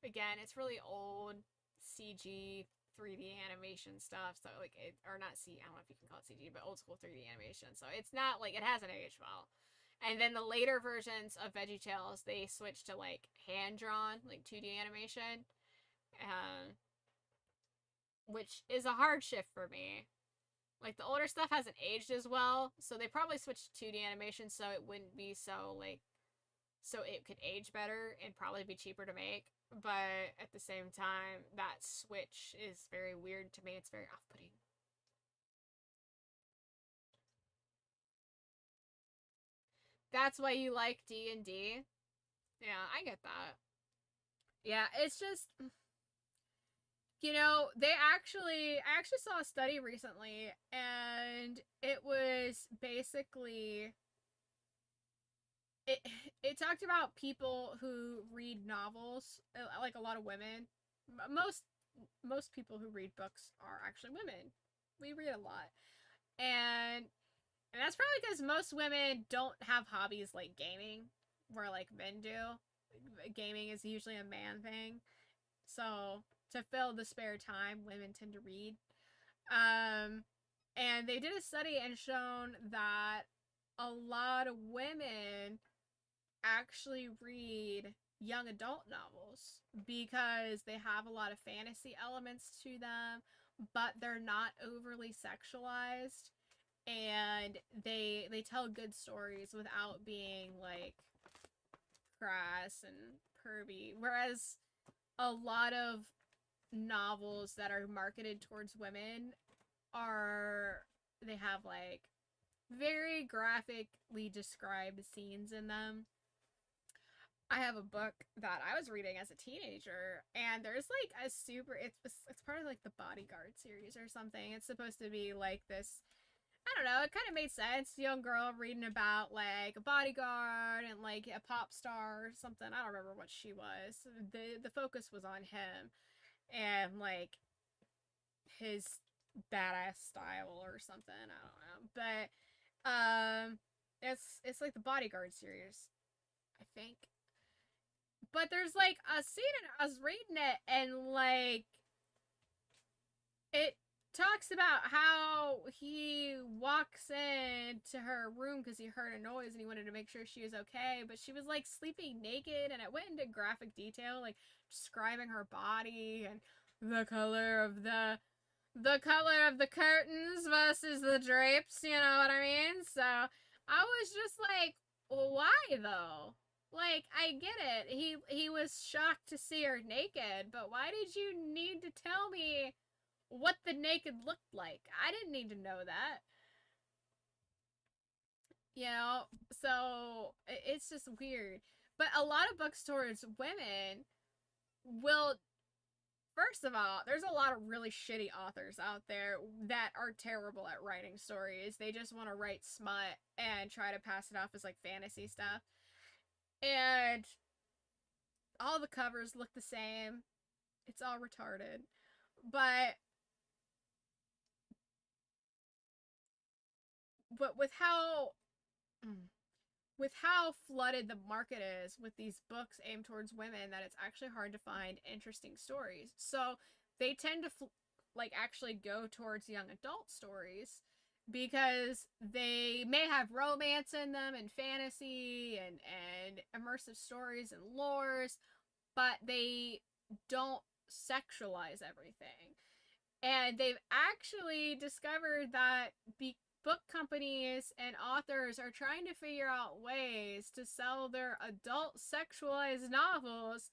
Again, it's really old CG 3D animation stuff, so like or not I don't know if you can call it CG, but old school 3D animation. So it's not like, it hasn't aged well. And then the later versions of VeggieTales, they switched to like hand drawn, like 2D animation, which is a hard shift for me. Like, the older stuff hasn't aged as well, so they probably switched to 2D animation so it wouldn't be so, like, so it could age better and probably be cheaper to make. But at the same time, that switch is very weird to me. It's very off-putting. That's why you like D&D? Yeah, I get that. Yeah, it's just, you know, I actually saw a study recently, and it was basically, it talked about people who read novels, like a lot of women. Most people who read books are actually women. We read a lot. And that's probably because most women don't have hobbies like gaming, where like men do. Gaming is usually a man thing. So to fill the spare time, women tend to read. And they did a study and shown that a lot of women actually read young adult novels because they have a lot of fantasy elements to them, but they're not overly sexualized, and they tell good stories without being like crass and pervy. Whereas a lot of novels that are marketed towards women they have like very graphically described scenes in them. I have a book that I was reading as a teenager, and there's like a it's part of like the Bodyguard series or something. It's supposed to be like this, I don't know, it kind of made sense. Young girl reading about like a bodyguard and like a pop star or something. I don't remember what she was. The focus was on him and like his badass style or something. I don't know. But it's like the Bodyguard series, I think. But there's like a scene, and I was reading it, and like it talks about how he walks into her room because he heard a noise and he wanted to make sure she was okay, but she was like sleeping naked, and it went into graphic detail, like describing her body and the color of the curtains versus the drapes, you know what I mean? So I was just like, well, why though? Like, I get it. He was shocked to see her naked, but why did you need to tell me what the naked looked like. I didn't need to know that. You know, so it's just weird. But a lot of books towards women will, first of all, there's a lot of really shitty authors out there that are terrible at writing stories. They just want to write smut and try to pass it off as like fantasy stuff. And all the covers look the same. It's all retarded. But with how flooded the market is with these books aimed towards women, that it's actually hard to find interesting stories. So they tend to like actually go towards young adult stories because they may have romance in them and fantasy and immersive stories and lores, but they don't sexualize everything. And they've actually discovered that book companies and authors are trying to figure out ways to sell their adult sexualized novels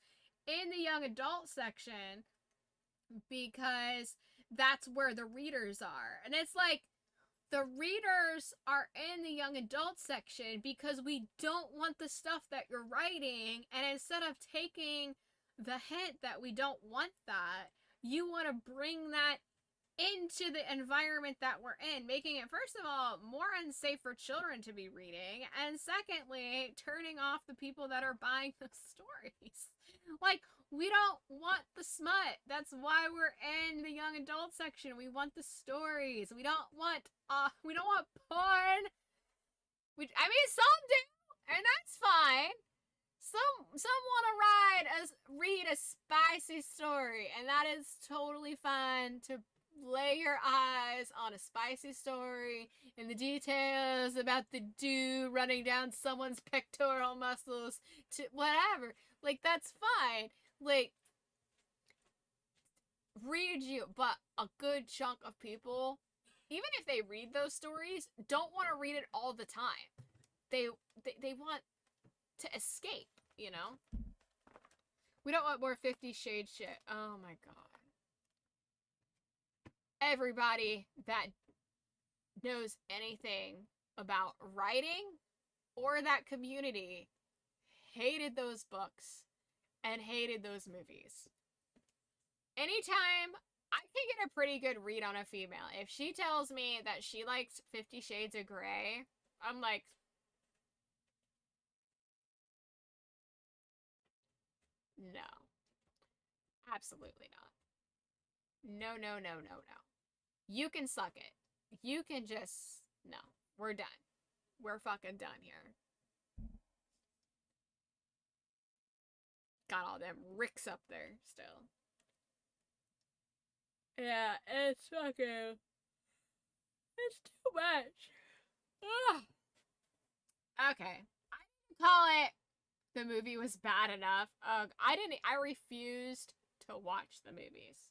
in the young adult section because that's where the readers are. And it's like, the readers are in the young adult section because we don't want the stuff that you're writing, and instead of taking the hint that we don't want that, you want to bring that into the environment that we're in, making it, first of all, more unsafe for children to be reading, and secondly, turning off the people that are buying the stories. Like, we don't want the smut. That's why we're in the young adult section. We want the stories. We don't want porn. I mean, some do, and that's fine. Some want to read a spicy story, and that is totally fine to lay your eyes on a spicy story and the details about the dew running down someone's pectoral muscles to whatever. Like, that's fine. Like, read you, but a good chunk of people, even if they read those stories, don't want to read it all the time. They want to escape, you know? We don't want more 50 Shades shit. Oh my god. Everybody that knows anything about writing or that community hated those books and hated those movies. Anytime I can get a pretty good read on a female, if she tells me that she likes 50 Shades of Grey, I'm like, no. Absolutely not. No, no, no, no, no. You can suck it. You can just, no. We're done. We're fucking done here. Got all them ricks up there still. Yeah, it's fucking, it's too much. Ugh. Okay. I didn't call it the movie was bad enough. I refused to watch the movies.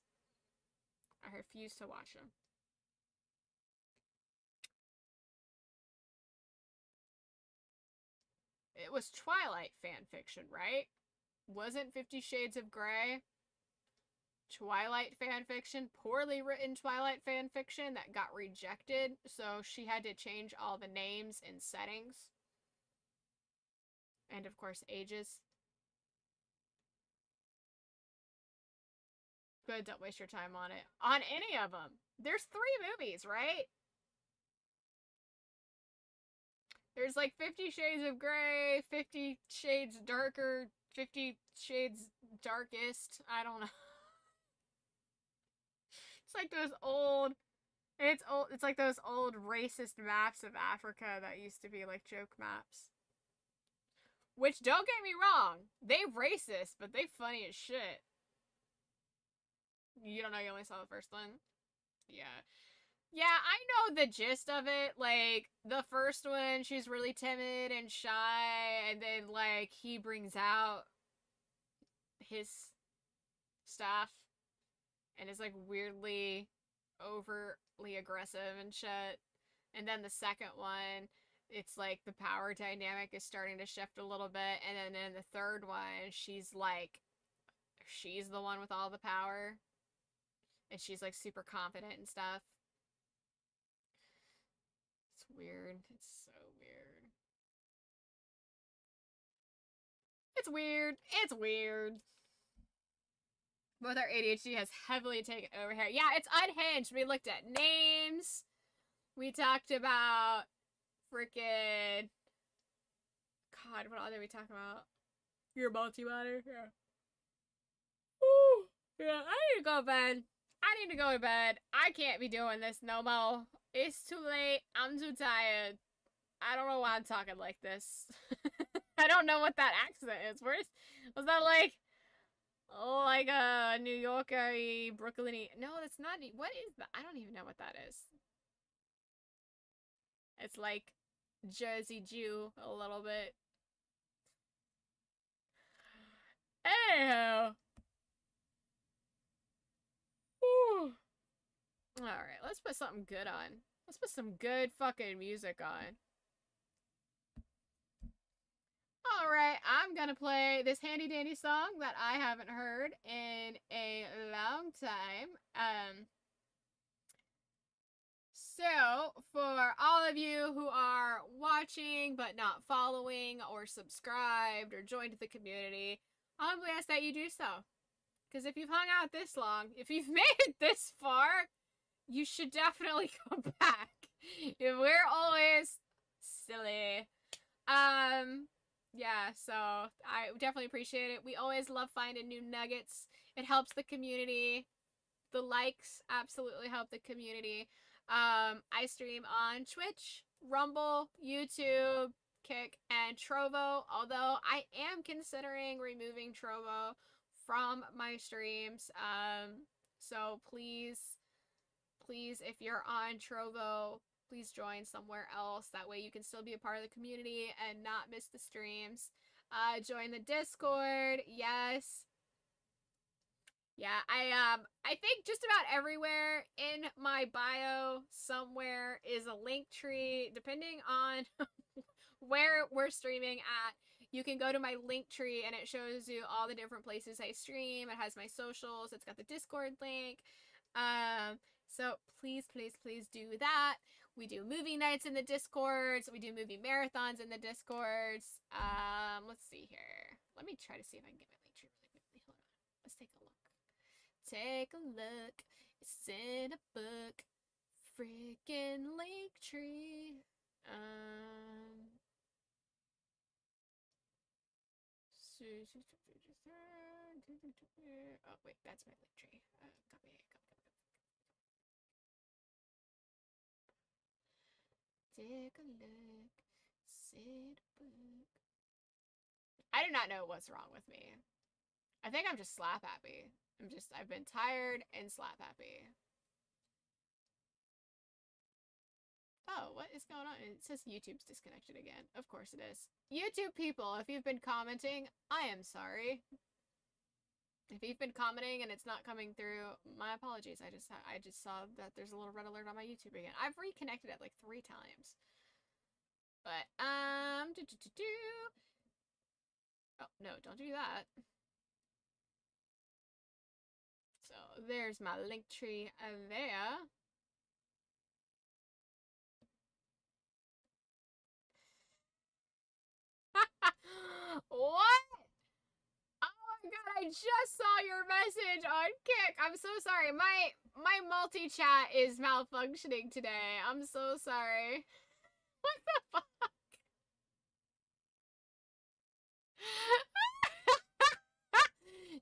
I refused to watch them. It was Twilight fan fiction, right? Wasn't 50 Shades of Grey Twilight fan fiction? Poorly written Twilight fan fiction that got rejected, so she had to change all the names and settings. And of course, ages. Good, don't waste your time on it. On any of them. There's 3 movies, right? There's like 50 Shades of Grey, 50 Shades Darker, 50 Shades Darkest. I don't know. It's like those old... It's like those old racist maps of Africa that used to be like joke maps. Which, don't get me wrong, they racist, but they funny as shit. You don't know, you only saw the first one? Yeah. Yeah, I know the gist of it. Like, the first one, she's really timid and shy, and then, like, he brings out his stuff, and is, like, weirdly overly aggressive and shit. And then the second one, it's like the power dynamic is starting to shift a little bit, and then in the third one, she's like, she's the one with all the power. And she's like super confident and stuff. It's weird. It's so weird. It's weird. It's weird. Both our ADHD has heavily taken over here. Yeah, it's unhinged. We looked at names. We talked about freaking... God, what other we talk about? Your multi-matter? Yeah. Woo. Yeah, I need to go to bed. I need to go to bed. I can't be doing this no more. It's too late. I'm too tired. I don't know why I'm talking like this. I don't know what that accent is. Was that like a New Yorker-y, Brooklyn-y? No, that's not. What is that? I don't even know what that is. It's like Jersey Jew a little bit. Anyhow. Whew. Alright, let's put something good on. Let's put some good fucking music on. Alright, I'm gonna play this handy dandy song that I haven't heard in a long time. So, for all of you who are watching but not following or subscribed or joined the community, I humbly ask that you do so. Because if you've hung out this long, if you've made it this far, you should definitely come back. We're always silly. Yeah, so I definitely appreciate it. We always love finding new nuggets. It helps the community. The likes absolutely help the community. I stream on Twitch, Rumble, YouTube, Kick, and Trovo, although I am considering removing Trovo from my streams. So please, if you're on Trovo, please join somewhere else. That way you can still be a part of the community and not miss the streams. Join the Discord, yes. Yeah, I think just about everywhere in my bio somewhere is a link tree, depending on where we're streaming at. You can go to my link tree and it shows you all the different places I stream. It has my socials. It's got the Discord link. So please do that. We do movie nights in the Discords. We do movie marathons in the Discords. Let's see here. Let me try to see if I can get my link tree really quickly. Hold on. Let's take a look. Take a look. It's in a book. Freaking link tree. Oh wait, that's my link tree. Copy. Take a look. Sit book. I do not know what's wrong with me. I think I'm just slap happy. I've been tired and slap happy. Oh, what is going on? It says YouTube's disconnected again. Of course it is. YouTube people, if you've been commenting, I am sorry. If you've been commenting and it's not coming through, my apologies. I just saw that there's a little red alert on my YouTube again. I've reconnected it like 3 times. But, oh, no, don't do that. So, there's my link tree there. What? Oh my god, I just saw your message on Kick. I'm so sorry. My multi-chat is malfunctioning today. I'm so sorry. What the fuck?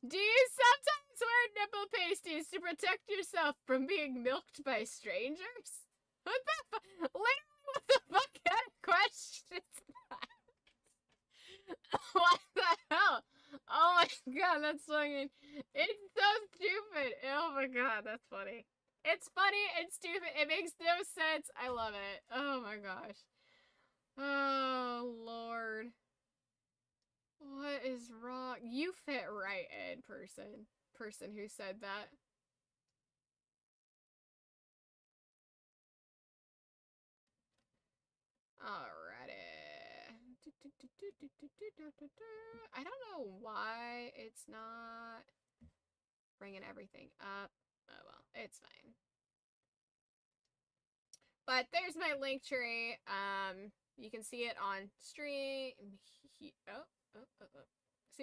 Do you sometimes wear nipple pasties to protect yourself from being milked by strangers? What the fuck? Literally, what the fuck kind of question is that? What the hell? Oh my god, that's fucking... It's so stupid. Oh my god, that's funny. It's funny and stupid. It makes no sense. I love it. Oh my gosh. Oh, Lord. What is wrong? You fit right in, person who said that. Alrighty. I don't know why it's not bringing everything up. Oh well, it's fine. But there's my link tree. You can see it on stream. See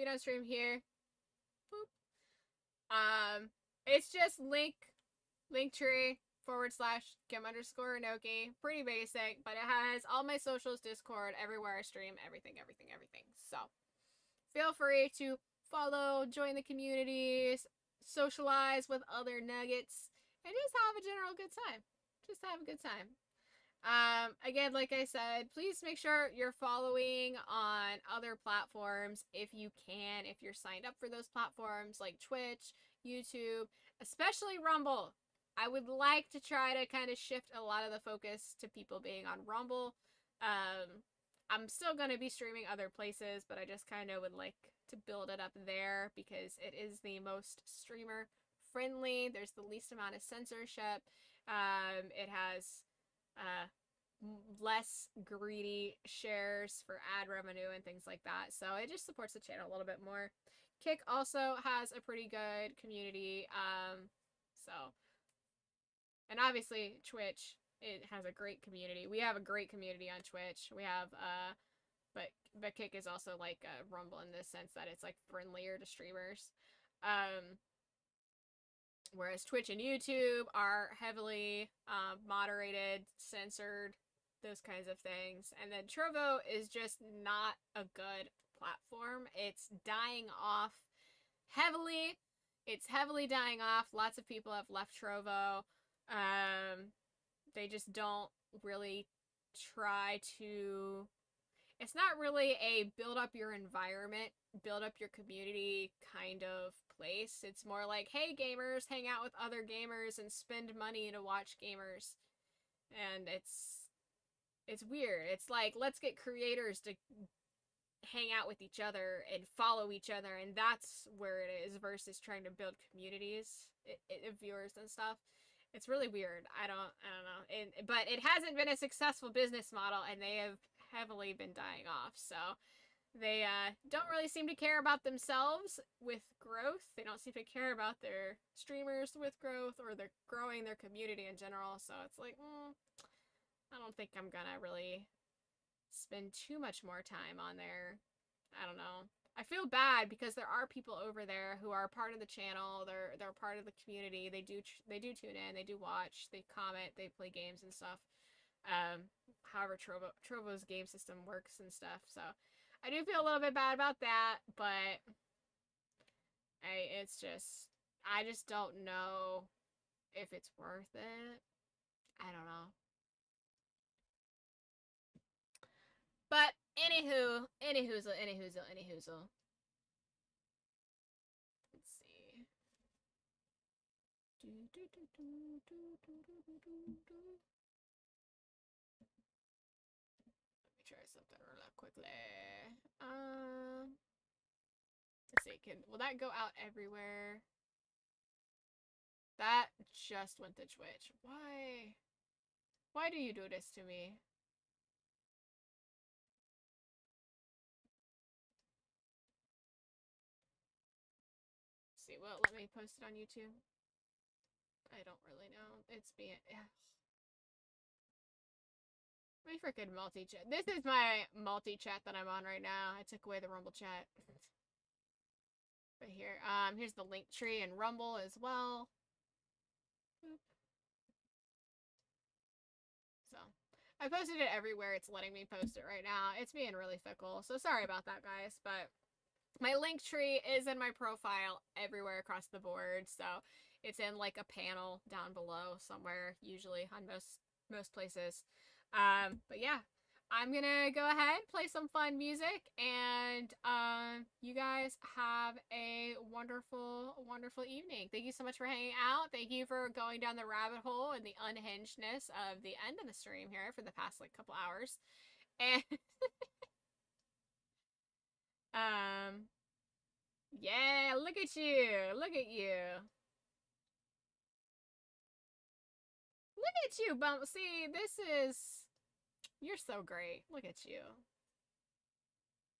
it on stream here. Boop. It's just linktree /Kim_Inoki. Pretty basic, but it has all my socials, Discord, everywhere I stream, everything. So feel free to follow, join the communities, socialize with other nuggets, and just have a general good time. Just have a good time. Again, like I said, please make sure you're following on other platforms if you can, if you're signed up for those platforms like Twitch, YouTube, especially Rumble. I would like to try to kind of shift a lot of the focus to people being on Rumble. I'm still going to be streaming other places, but I just kind of would like to build it up there because it is the most streamer friendly. There's the least amount of censorship. It has less greedy shares for ad revenue and things like that. So it just supports the channel a little bit more. Kick also has a pretty good community. And obviously Twitch, it has a great community. We have a great community on Twitch. We have but Kick is also like a Rumble in the sense that it's like friendlier to streamers. Whereas Twitch and YouTube are heavily moderated, censored, those kinds of things. And then Trovo is just not a good platform. It's dying off heavily. It's heavily dying off. Lots of people have left Trovo. They just don't really try to... It's not really a build up your environment, build up your community kind of place. It's more like, hey gamers, hang out with other gamers and spend money to watch gamers. And it's weird. It's like, let's get creators to hang out with each other and follow each other, and that's where it is versus trying to build communities of viewers and stuff. It's really weird. I don't know. But it hasn't been a successful business model, and they have heavily been dying off. So they don't really seem to care about themselves with growth. They don't seem to care about their streamers with growth, or they're growing their community in general. So it's like, I don't think I'm gonna really spend too much more time on there. I don't know. I feel bad because there are people over there who are part of the channel. They're part of the community. They do tune in. They do watch. They comment. They play games and stuff. However, Trovo's game system works and stuff. So I do feel a little bit bad about that, but I just don't know if it's worth it. I don't know. But anywho. Let's see. Let me try something real quickly. Let's see. Will that go out everywhere? That just went to Twitch. Why? Why do you do this to me? See, well, let me post it on YouTube. I don't really know. It's being... My freaking multi-chat. This is my multi-chat that I'm on right now. I took away the Rumble chat. But here, here's the link tree and Rumble as well. Boop. So, I posted it everywhere. It's letting me post it right now. It's being really fickle, so sorry about that, guys. But my link tree is in my profile everywhere across the board, so it's in like a panel down below somewhere, usually on most places. But yeah, I'm gonna go ahead, play some fun music, and you guys have a wonderful, wonderful evening. Thank you so much for hanging out. Thank you for going down the rabbit hole and the unhingedness of the end of the stream here for the past like couple hours. And yeah, look at you. Look at you. Look at you, Bump. See, you're so great. Look at you.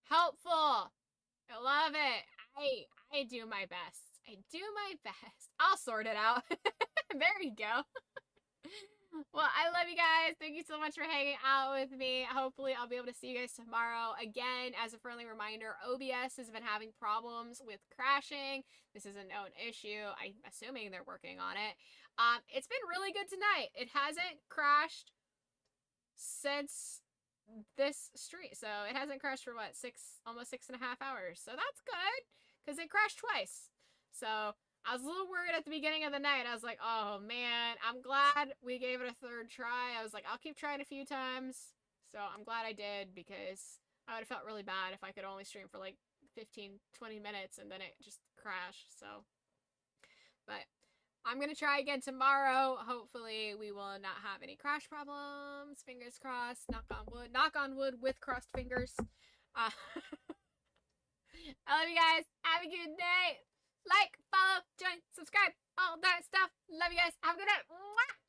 Helpful. I love it. I do my best. I do my best. I'll sort it out. There you go. Well, I love you guys. Thank you so much for hanging out with me. Hopefully, I'll be able to see you guys tomorrow. Again, as a friendly reminder, OBS has been having problems with crashing. This is a known issue. I'm assuming they're working on it. It's been really good tonight. It hasn't crashed since this stream. So it hasn't crashed for what, almost 6.5 hours. So that's good, because it crashed twice. So I was a little worried at the beginning of the night. I was like, oh man, I'm glad we gave it a third try. I was like, I'll keep trying a few times. So I'm glad I did, because I would have felt really bad if I could only stream for like 15, 20 minutes and then it just crashed. So, but I'm going to try again tomorrow. Hopefully we will not have any crash problems. Fingers crossed. Knock on wood. Knock on wood with crossed fingers. I love you guys. Have a good day. Like, follow, join, subscribe, all that stuff. Love you guys. Have a good night. Mwah!